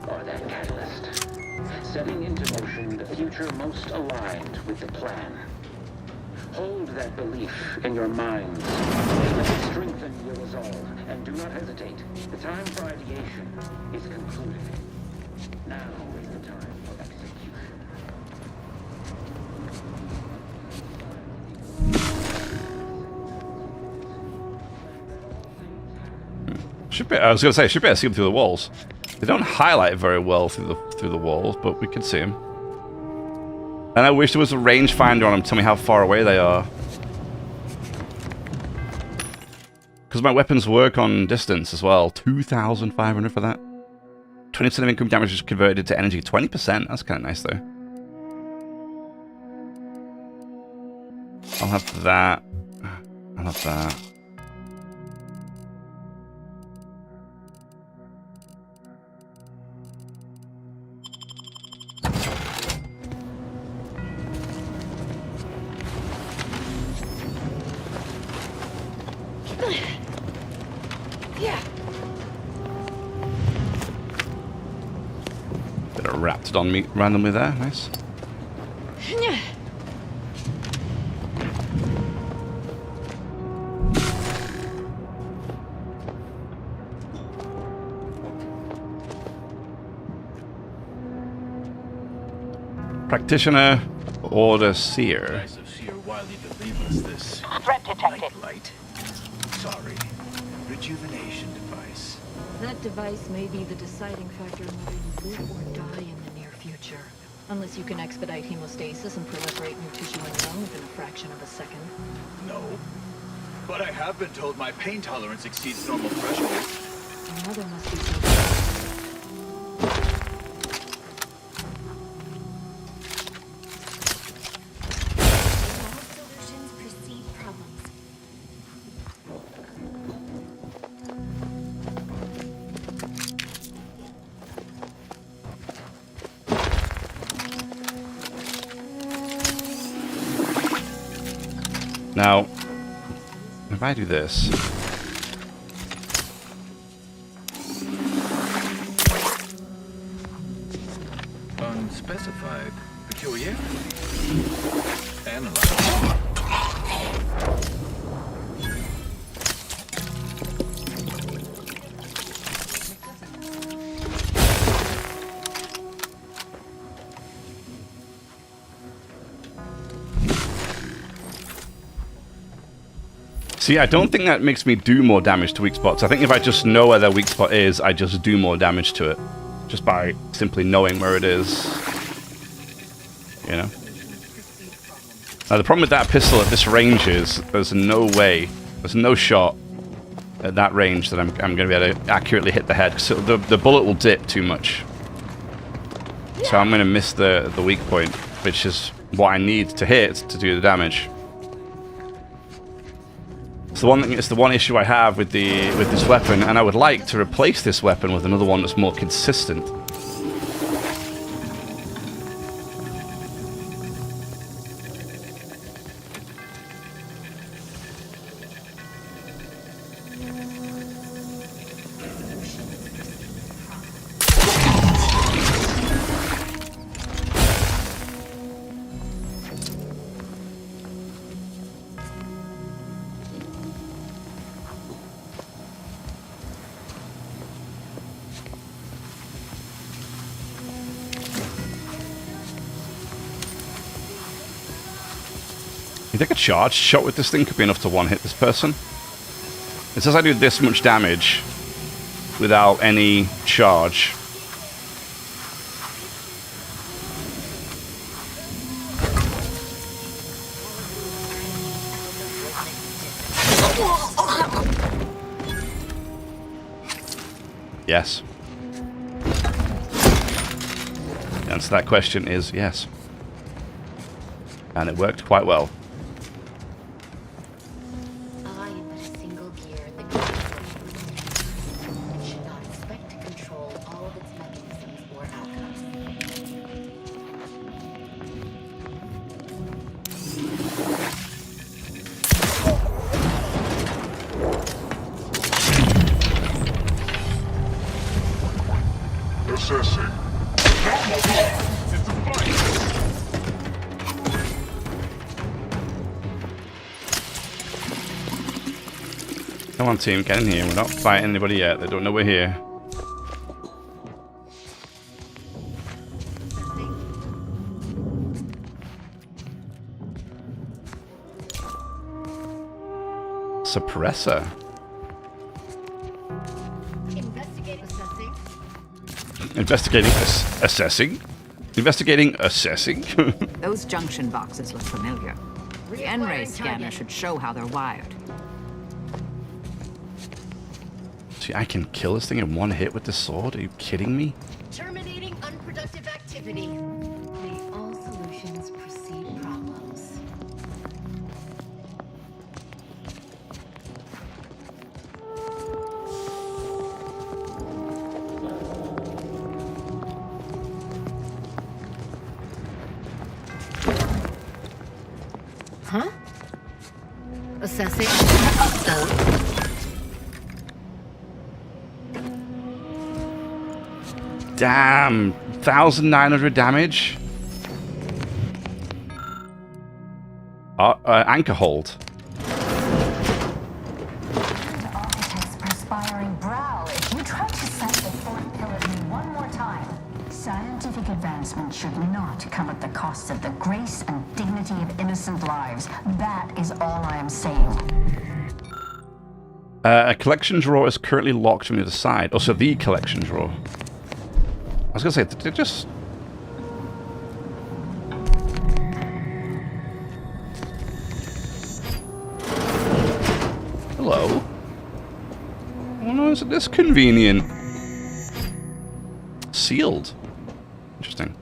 Setting into motion the future most aligned with the plan. Hold that belief in your minds. Let it strengthen your resolve, and do not hesitate. The time for ideation is concluded. Now is the time for execution. I was going to say, should be able to see them through the walls. They don't highlight very well through the walls, but we can see them. And I wish there was a rangefinder on them to tell me how far away they are. Because my weapons work on distance as well. 2,500 for that. 20% of income damage is converted to energy. 20%. That's kind of nice, though. I'll have that. I'll have that. Bit of raptidon meat randomly there, nice. Practitioner, Order Seer. Threat detected. Sorry. Rejuvenation device. That device may be the deciding factor in whether you live or die in the near future. Unless you can expedite hemostasis and proliferate new tissue in the lung within a fraction of a second. No. But I have been told my pain tolerance exceeds normal thresholds. Another must be something. Now, if I do this, Unspecified peculiarity. Analyze. see, I don't think that makes me do more damage to weak spots. I think if I just know where their weak spot is, I just do more damage to it. Just by simply knowing where it is. You know? Now, the problem with that pistol at this range is there's no way, there's no shot at that range that I'm going to be able to accurately hit the head. So the bullet will dip too much. So I'm going to miss the weak point, which is what I need to hit to do the damage. It's the one issue I have with this weapon, and I would like to replace this weapon with another one that's more consistent. You think a charged shot with this thing could be enough to one-hit this person? It says I do this much damage without any charge. Yes. The answer to that question is yes. And it worked quite well. Come on, team, get in here. We're not fighting anybody yet. They don't know we're here. Suppressor. Investigating, assessing. Investigating, assessing. Those junction boxes look familiar. The N-ray scanner should show how they're wired. See, I can kill this thing in one hit with the sword? Are you kidding me? Terminating unproductive activity. May all solutions precede problems. Huh? Assessing. Damn, 1,900 damage. Anchor hold. Architect's perspiring brow. If you try to set the fourth pillar to me one more time, scientific advancement should not come at the cost of the grace and dignity of innocent lives. That is all I am saying. A collection drawer is currently locked from the other side. Also, the collection drawer. I was going to say, did it just... Hello? Oh no, isn't this convenient? Sealed. Interesting.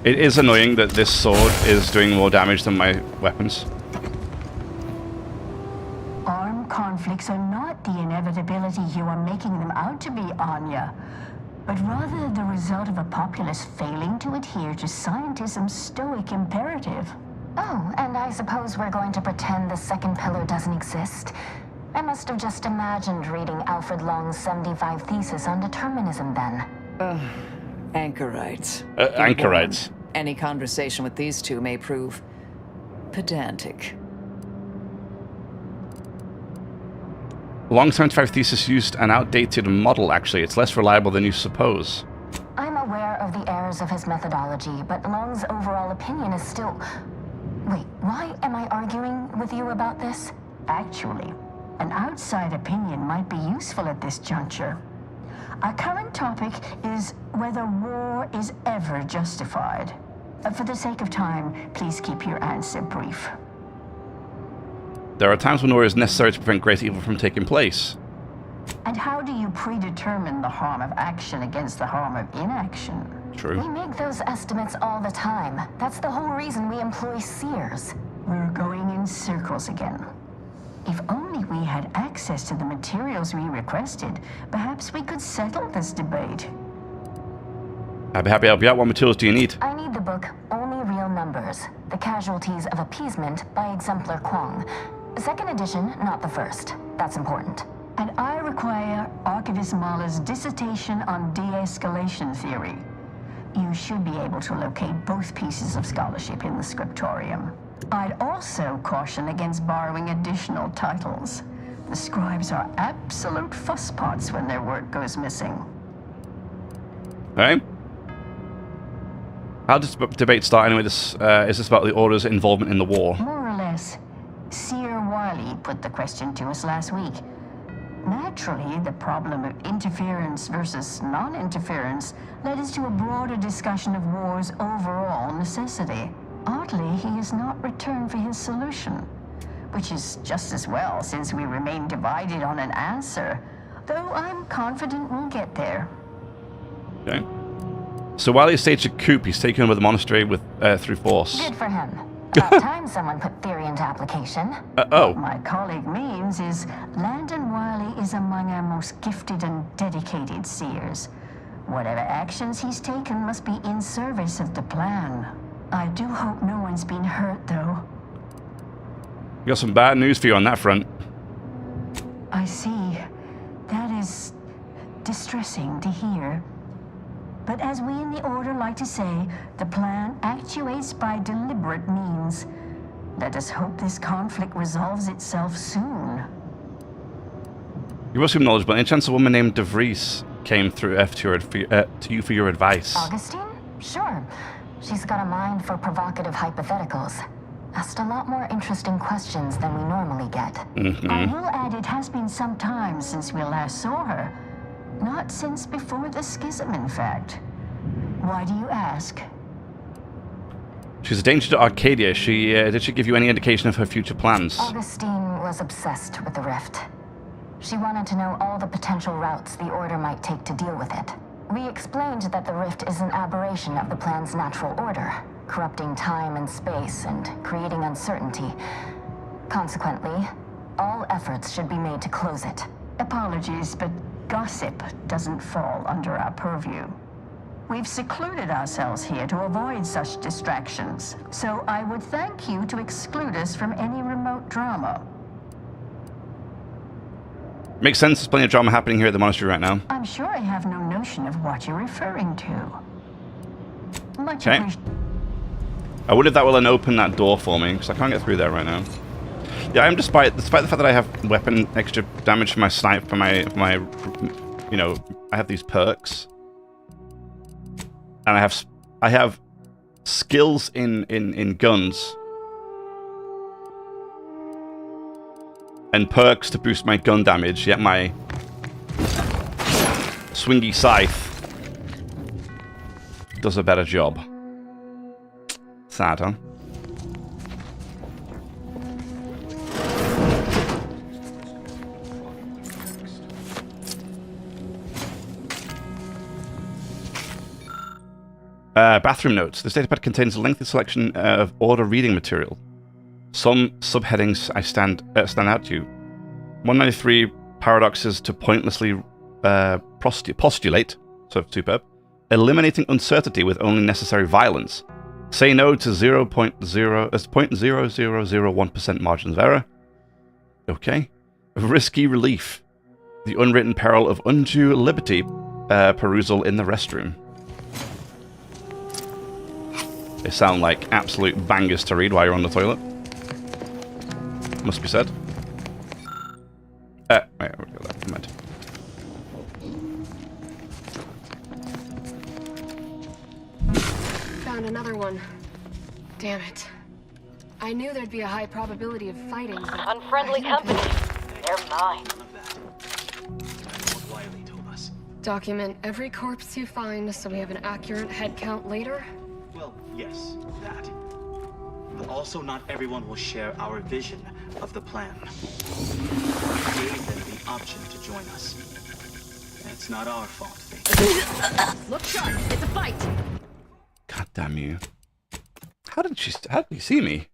It is annoying that this sword is doing more damage than my weapons. Armed conflicts are not the inevitability you are making them out to be, Anya, but rather the result of a populace failing to adhere to scientism's stoic imperative. Oh, and I suppose we're going to pretend the second pillar doesn't exist. I must have just imagined reading Alfred Long's 75 thesis on determinism then. Anchorites. Anchorites. Any conversation with these two may prove pedantic. Long 75 thesis used an outdated model, actually. It's less reliable than you suppose. I'm aware of the errors of his methodology, but Long's overall opinion is still... Wait, why am I arguing with you about this? Actually, an outside opinion might be useful at this juncture. Our current topic is whether war is ever justified. For the sake of time, please keep your answer brief. There are times when war is necessary to prevent great evil from taking place. And how do you predetermine the harm of action against the harm of inaction? True. We make those estimates all the time. That's the whole reason we employ seers. We're going in circles again. If only we had access to the materials we requested, perhaps we could settle this debate. I'd be happy to help you out. What materials do you need? I need the book Only Real Numbers, The Casualties of Appeasement by Exemplar Kwong. Second edition, not the first. That's important. And I require Archivist Mahler's dissertation on de-escalation theory. You should be able to locate both pieces of scholarship in the scriptorium. I'd also caution against borrowing additional titles. The scribes are absolute fusspots when their work goes missing. Okay. How does the debate start anyway? Is this about the Order's involvement in the war? More or less. Seer Wiley put the question to us last week. Naturally, the problem of interference versus non-interference led us to a broader discussion of war's overall necessity. Oddly, he has not returned for his solution, which is just as well since we remain divided on an answer, though I'm confident we'll get there. Okay. So while he staged a coup, he's taken over the monastery with through force. Good for him. About time someone put theory into application. What my colleague means is Landon Wiley is among our most gifted and dedicated seers. Whatever actions he's taken must be in service of the plan. I do hope no one's been hurt, though. We got some bad news for you on that front. I see. That is distressing to hear. But as we in the Order like to say, the plan actuates by deliberate means. Let us hope this conflict resolves itself soon. You must be knowledgeable. Any chance a woman named De Vries came through to you for your advice? Augustine? Sure. She's got a mind for provocative hypotheticals. Asked a lot more interesting questions than we normally get. I will add it has been some time since we last saw her. Not since before the schism, in fact. Why do you ask? She's a danger to Arcadia. Did she give you any indication of her future plans? Augustine was obsessed with the rift. She wanted to know all the potential routes the Order might take to deal with it. We explained that the rift is an aberration of the plan's natural order, corrupting time and space and creating uncertainty. Consequently, all efforts should be made to close it. Apologies, but gossip doesn't fall under our purview. We've secluded ourselves here to avoid such distractions, so I would thank you to exclude us from any remote drama. Makes sense. There's plenty of drama happening here at the monastery right now. I'm sure I have no notion of what you're referring to. Much Okay. appreciated. I wonder if that will then open that door for me, because I can't get through there right now. Yeah, I'm despite the fact that I have weapon extra damage for my snipe, for my you know, I have these perks, and I have skills in guns and perks to boost my gun damage. Yet my swingy scythe does a better job. Sad, huh? Bathroom notes. This datapad contains a lengthy selection of order reading material. Some subheadings stand out to you. 193 paradoxes to pointlessly postulate. So superb. Eliminating uncertainty with only necessary violence. Say no to 0.0001% margins of error. Okay. Risky relief. The unwritten peril of undue liberty. Perusal in the restroom. They sound like absolute bangers to read while you're on the toilet. Must be said. Wait, where we go there? Mind. Found another one. Damn it. I knew there'd be a high probability of fighting, but Unfriendly company. They're mine. document every corpse you find so we have an accurate head count later? Well, yes, that. But also not everyone will share our vision of the plan. We gave them the option to join us. It's not our fault. Look sharp! It's a fight! God damn you. How did you see me?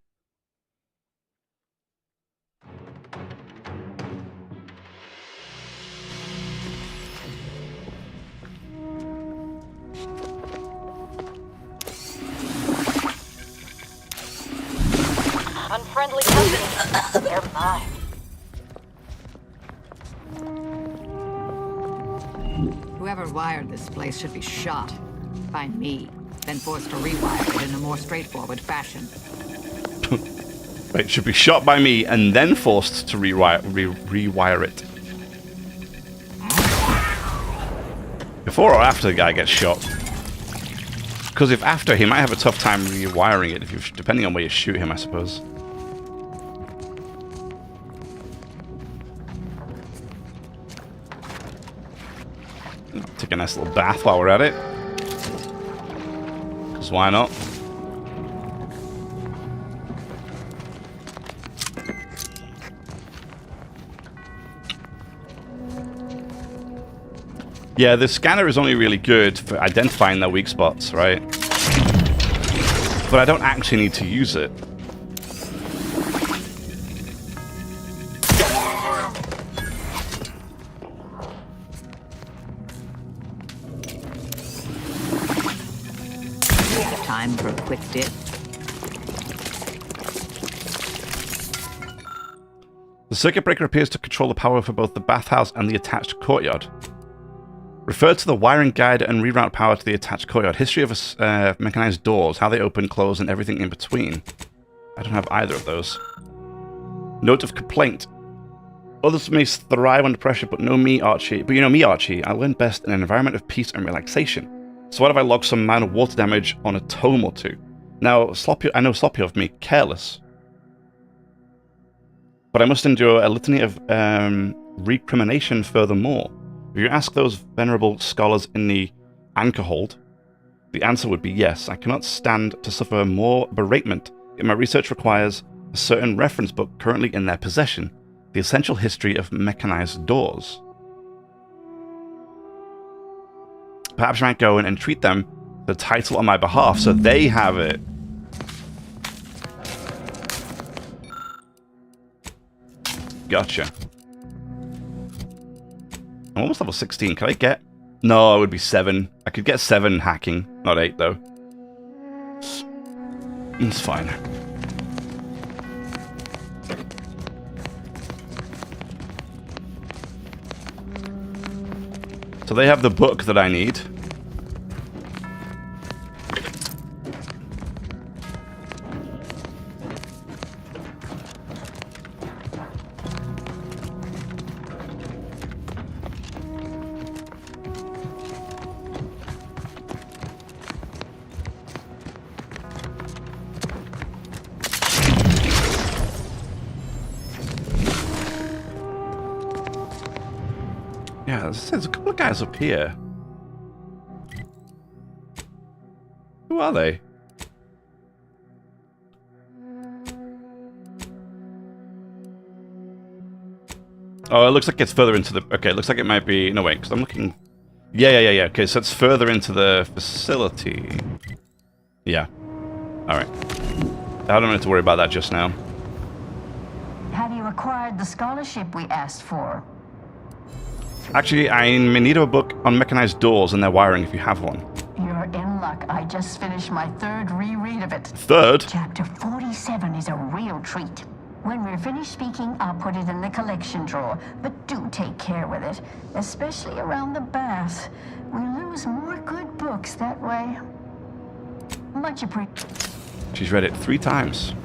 Unfriendly company. They're mine. Whoever wired this place should be shot. By me. Then forced to rewire it in a more straightforward fashion. Wait, should be shot by me and then forced to rewire it. Before or after the guy gets shot? Because if after, he might have a tough time rewiring it, depending on where you shoot him, I suppose. Take a nice little bath while we're at it. Because why not? Yeah, the scanner is only really good for identifying their weak spots, right? But I don't actually need to use it. Time for a quick dip. The circuit breaker appears to control the power for both the bathhouse and the attached courtyard. Refer to the wiring guide and reroute power to the attached courtyard. History of mechanized doors, how they open, close, and everything in between. I don't have either of those. Note of complaint. Others may thrive under pressure, but no me, Archie. But you know me, Archie. I learn best in an environment of peace and relaxation. So what if I log some minor water damage on a tome or two? Now, I know sloppy of me, careless. But I must endure a litany of recrimination furthermore. If you ask those venerable scholars in the anchor hold, the answer would be yes. I cannot stand to suffer more beratement, yet my research requires a certain reference book currently in their possession, The Essential History of Mechanized Doors. Perhaps I might go in and treat them the title on my behalf so they have it. Gotcha. I'm almost level 16. Can I get... No, it would be 7. I could get 7 hacking. Not 8, though. It's fine. So they have the book that I need. Yeah, there's a couple of guys up here. Who are they? Oh, it looks like it's further into the... Okay, it looks like it might be... No, wait, because I'm looking... Yeah. Okay, so it's further into the facility. Yeah. Alright. I don't need to worry about that just now. Have you acquired the scholarship we asked for? Actually, I'm in need of a book on mechanized doors and their wiring if you have one. You're in luck. I just finished my third reread of it. Third? Chapter 47 is a real treat. When we're finished speaking, I'll put it in the collection drawer. But do take care with it, especially around the bath. We lose more good books that way. Much appreciated. She's read it 3 times.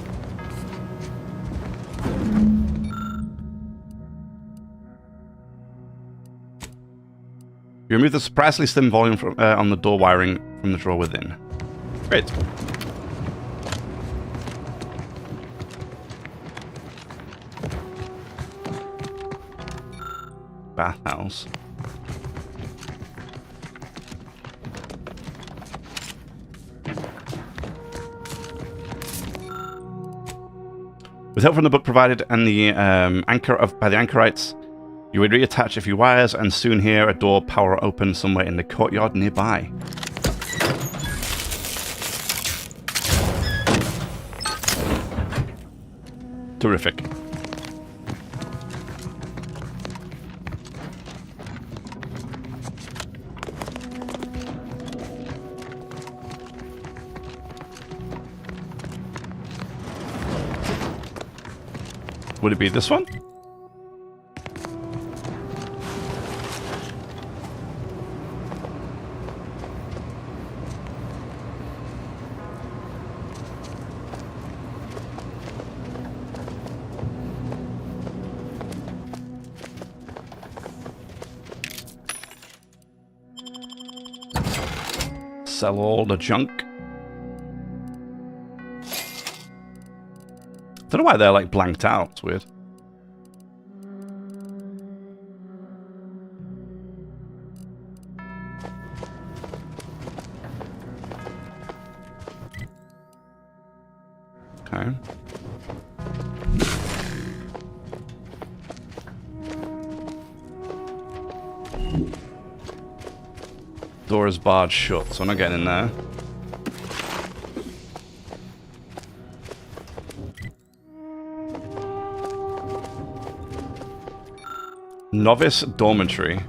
You remove the surprisingly slim volume from, on the door wiring from the drawer within. Great. Bathhouse. With help from the book provided and the by the anchorites, you would reattach a few wires and soon hear a door power open somewhere in the courtyard nearby. Terrific. Would it be this one? Sell all the junk. Don't know why they're like blanked out. It's weird. Okay. Door is barred shut, so I'm not getting in there. Novice dormitory.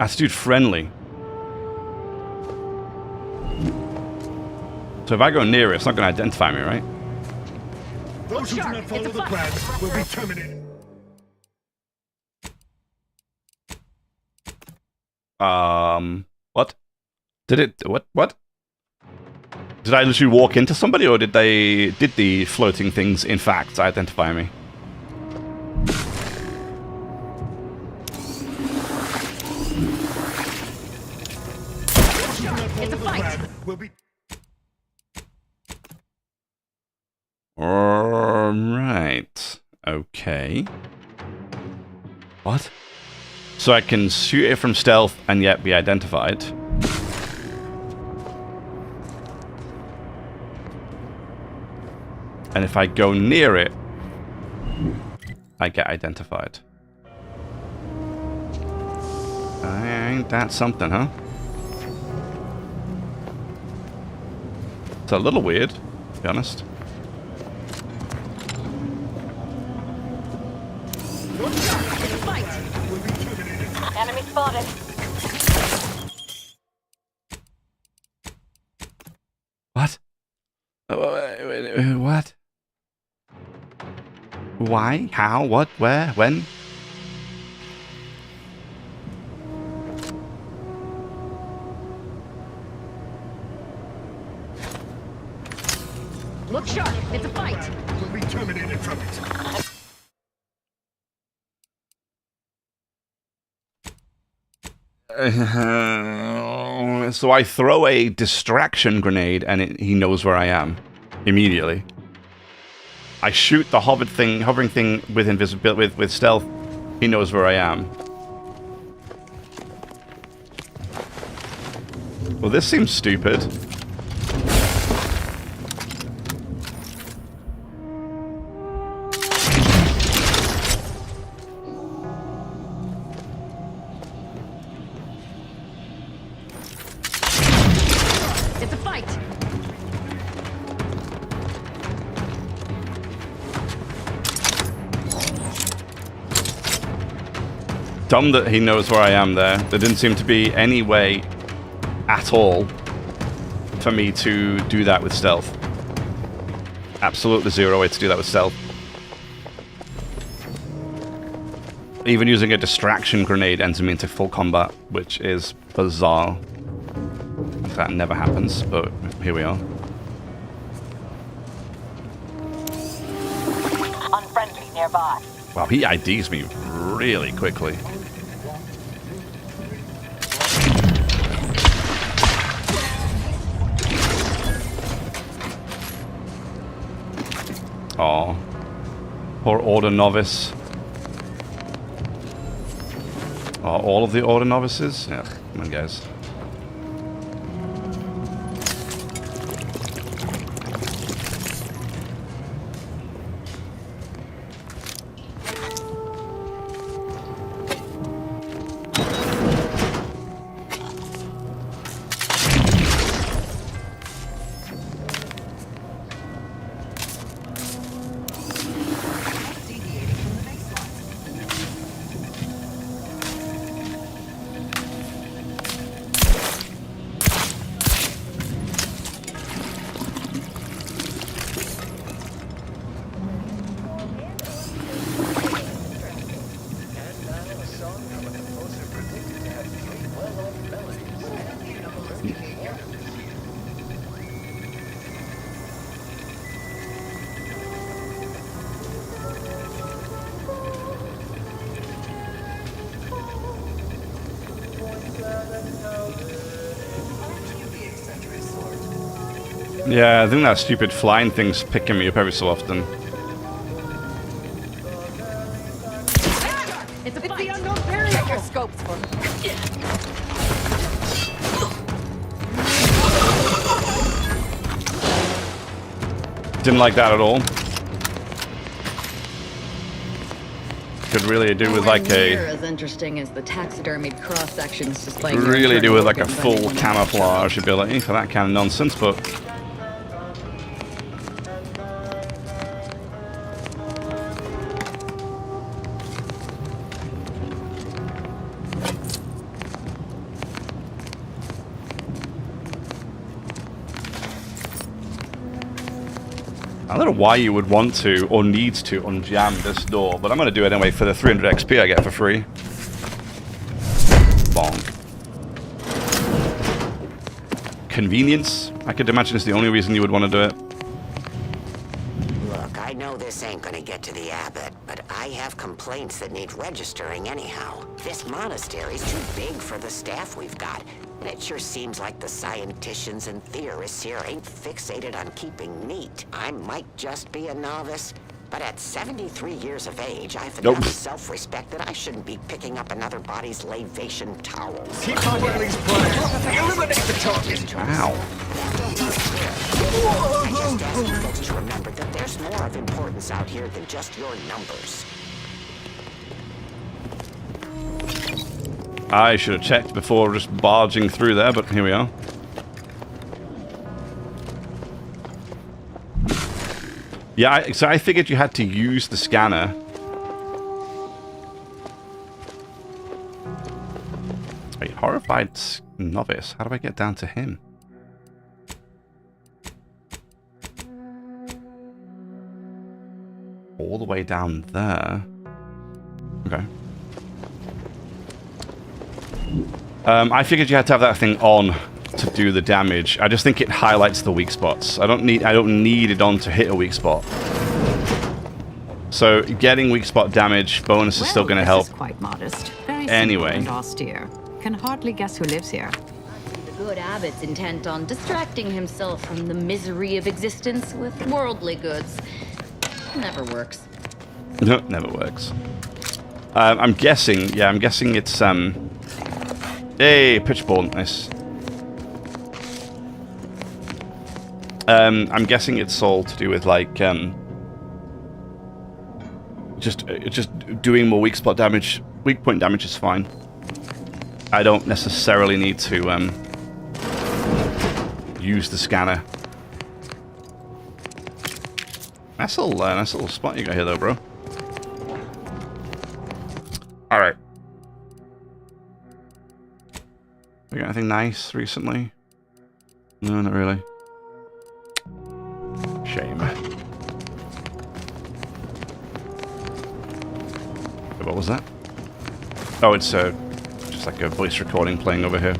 Astute friendly. So if I go near it, it's not going to identify me, right? Those who do not follow the plans will be terminated. What? Did it? What? Did I literally walk into somebody, or did the floating things in fact identify me? It's a fight. Will be. Right. Okay. What? So I can shoot it from stealth and yet be identified. And if I go near it, I get identified. Ain't that something, huh? a little weird, to be honest. Enemy spotted. What? What? Why? How? What? Where? When? Look sharp. It's a fight. We'll be terminated from it. So I throw a distraction grenade and he knows where I am immediately. I shoot the hovering thing with invisibility, with stealth. He knows where I am. Well, this seems stupid. It's a fight. Dumb that he knows where I am there. There didn't seem to be any way at all for me to do that with stealth. Absolutely zero way to do that with stealth. Even using a distraction grenade enters me into full combat, which is bizarre. That never happens, but here we are. Unfriendly nearby. Wow, he IDs me really quickly. Aw. Poor Order Novice. Oh, all of the Order Novices? Yeah, come on, guys. Yeah, I think that stupid flying thing's picking me up every so often. It's the unknown barrier. Check your scopes for me. Didn't like that at all. Could really do with like a... as interesting as the taxidermied cross sections displaying. Really do with like a full camouflage ability for that kind of nonsense, but... I don't know why you would want to or need to unjam this door, but I'm going to do it anyway for the 300 XP I get for free. Bonk. Convenience? I could imagine it's the only reason you would want to do it. Look, I know this ain't gonna get to the abbot, but I have complaints that need registering anyhow. This monastery's too big for the staff we've got. And it sure seems like the scienticians and theorists here ain't fixated on keeping neat. I might just be a novice, but at 73 years of age, I've enough self-respect that I shouldn't be picking up another body's labation towels. Keep on Riley's plan. Eliminate the target. Ow. I just ask you folks to remember that there's more of importance out here than just your numbers. I should have checked before just barging through there, but here we are. Yeah, so I figured you had to use the scanner. Wait, horrified novice. How do I get down to him? All the way down there. Okay. I figured you had to have that thing on to do the damage. I just think it highlights the weak spots. I don't need it on to hit a weak spot. So getting weak spot damage bonus is still going to help. This is quite modest. Very anyway. Simple and austere. Can hardly guess who lives here. The good abbot's intent on distracting himself from the misery of existence with worldly goods. Never works. No, never works. I'm guessing. Yeah, I'm guessing it's Hey, pitchball, nice. I'm guessing it's all to do with like just doing more weak spot damage. Weak point damage is fine. I don't necessarily need to use the scanner. Nice little spot you got here, though, bro. All right. We got anything nice recently? No, not really. Shame. What was that? Oh, it's just like a voice recording playing over here.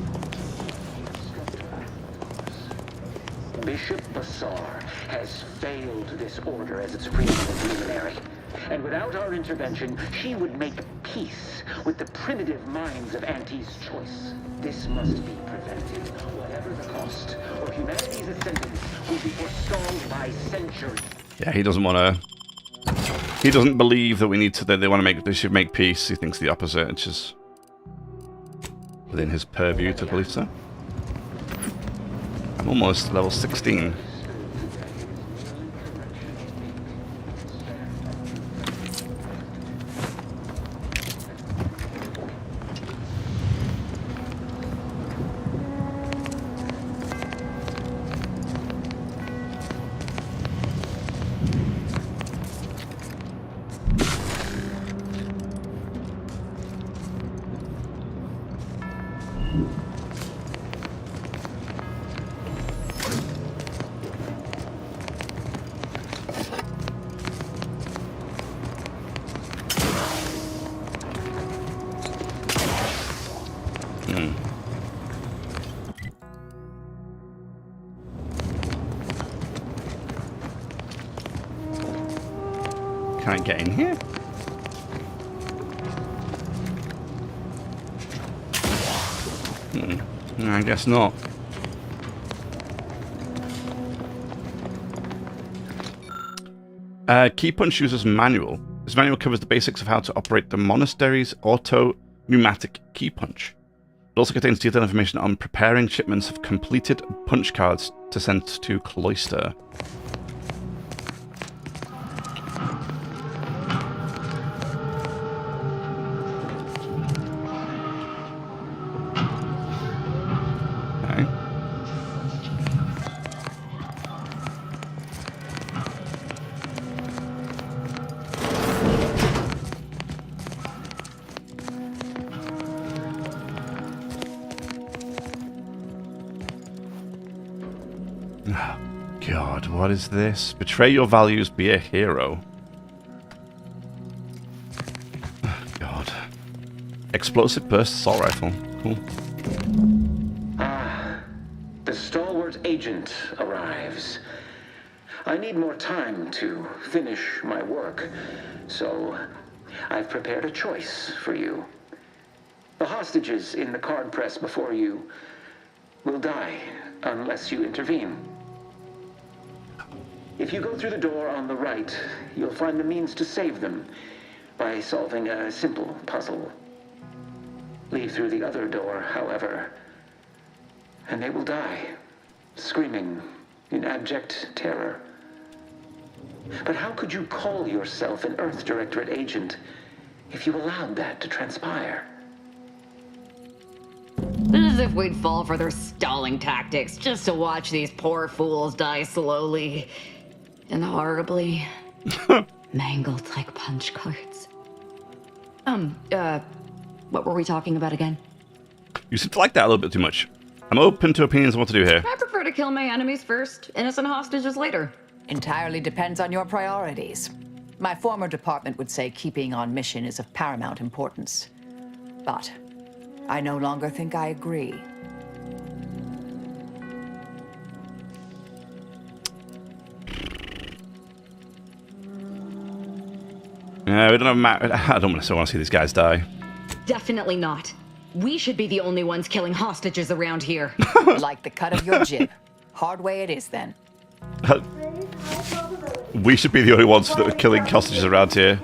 Bishop Basar has failed this order as its preeminent luminary. And without our intervention, she would make peace with the primitive minds of Auntie's choice. This must be prevented, whatever the cost, or humanity's ascendance will be forestalled by centuries. Yeah, he doesn't want to. He doesn't believe that we need to. That they should make peace. He thinks the opposite, which is within his purview to believe so. I'm almost level 16. Can I get in here? I guess not. Key punch user's manual. This manual covers the basics of how to operate the monastery's auto-pneumatic key punch. It also contains detailed information on preparing shipments of completed punch cards to send to Cloister. God, what is this? Betray your values, be a hero. Oh, God. Explosive burst assault rifle. Cool. The stalwart agent arrives. I need more time to finish my work, so I've prepared a choice for you. The hostages in the card press before you will die unless you intervene. If you go through the door on the right, you'll find the means to save them by solving a simple puzzle. Leave through the other door, however, and they will die, screaming in abject terror. But how could you call yourself an Earth Directorate agent if you allowed that to transpire? As if we'd fall for their stalling tactics just to watch these poor fools die slowly. And horribly mangled like punch cards. What were we talking about again? You seem to like that a little bit too much. I'm open to opinions on what to do here. I prefer to kill my enemies first, innocent hostages later. Entirely depends on your priorities. My former department would say keeping on mission is of paramount importance. But I no longer think I agree. Yeah, we don't have I don't want to see these guys die. Definitely not. We should be the only ones killing hostages around here. Like the cut of your jib. Hard way it is then. We should be the only ones that are killing hostages around here.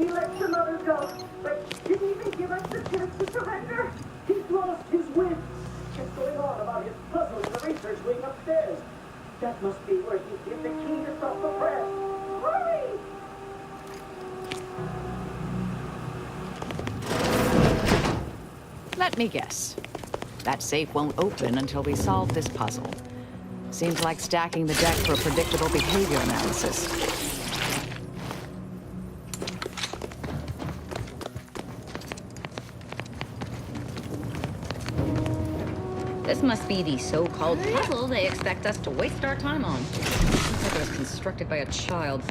That must be where he hid the key to stop the press. Hurry! Let me guess. That safe won't open until we solve this puzzle. Seems like stacking the deck for predictable behavior analysis. This must be the so-called puzzle they expect us to waste our time on. Looks like it was constructed by a child.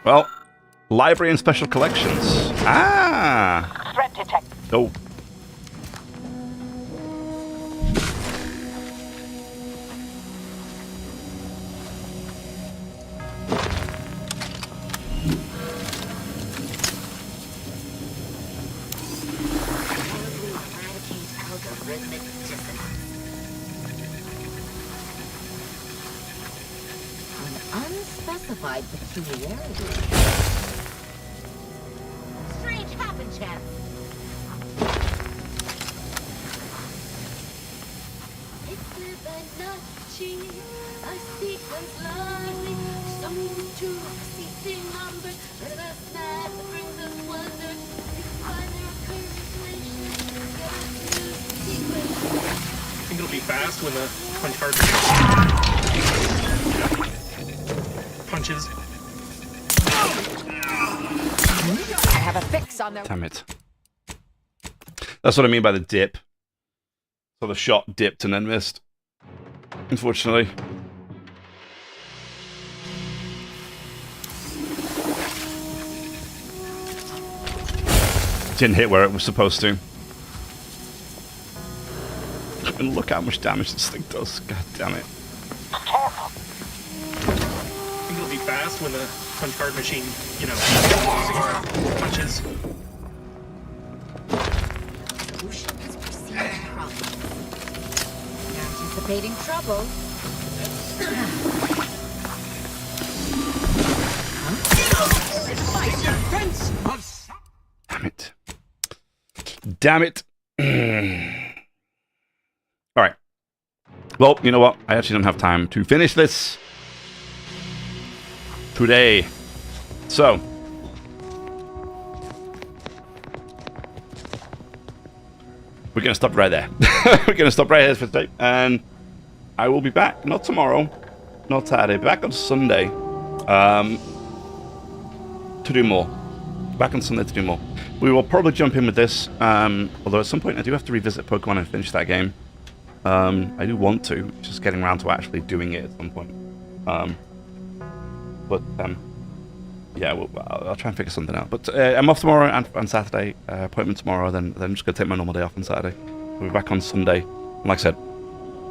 Well, library and special collections. Ah! Threat detected. Oh. Unspecified peculiarity. Strange happen chance. It's Fibonacci, a sequence largely summed to a ceasing number. But that's math that brings us wonder. We find the recurrent relation, get a new sequence. I think it'll be fast when the punch card punches. I have a fix on them. Damn it. That's what I mean by the dip. So the shot dipped and then missed. Unfortunately. Didn't hit where it was supposed to. And look how much damage this thing does. God damn it. I think it'll be fast when the punch card machine, you know, punches. Lucian has perceived problem. Anticipating trouble. Damn it. Damn it. Alright. Well, you know what? I actually don't have time to finish this today. So. We're going to stop right there. We're going to stop right here for today. And I will be back. Not tomorrow. Not Saturday. Back on Sunday. To do more. Back on Sunday to do more. We will probably jump in with this. Although at some point I do have to revisit Pokemon and finish that game. I do want to. Just getting around to actually doing it at some point. Yeah, I'll try and figure something out. But I'm off tomorrow and Saturday. Appointment tomorrow. Then I'm just going to take my normal day off on Saturday. We'll be back on Sunday. And like I said,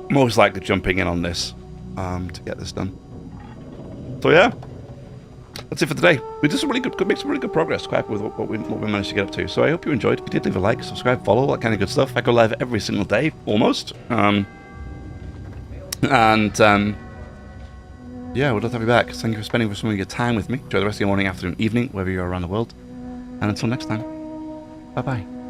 most likely jumping in on this to get this done. So yeah, that's it for today. We did some really good, make some really good progress. Quite happy with what we managed to get up to. So I hope you enjoyed. If you did, leave a like, subscribe, follow, all that kind of good stuff. I go live every single day, almost. Yeah, we'd love to have you back. Thank you for spending some of your time with me. Enjoy the rest of your morning, afternoon, evening, wherever you are around the world. And until next time, bye-bye.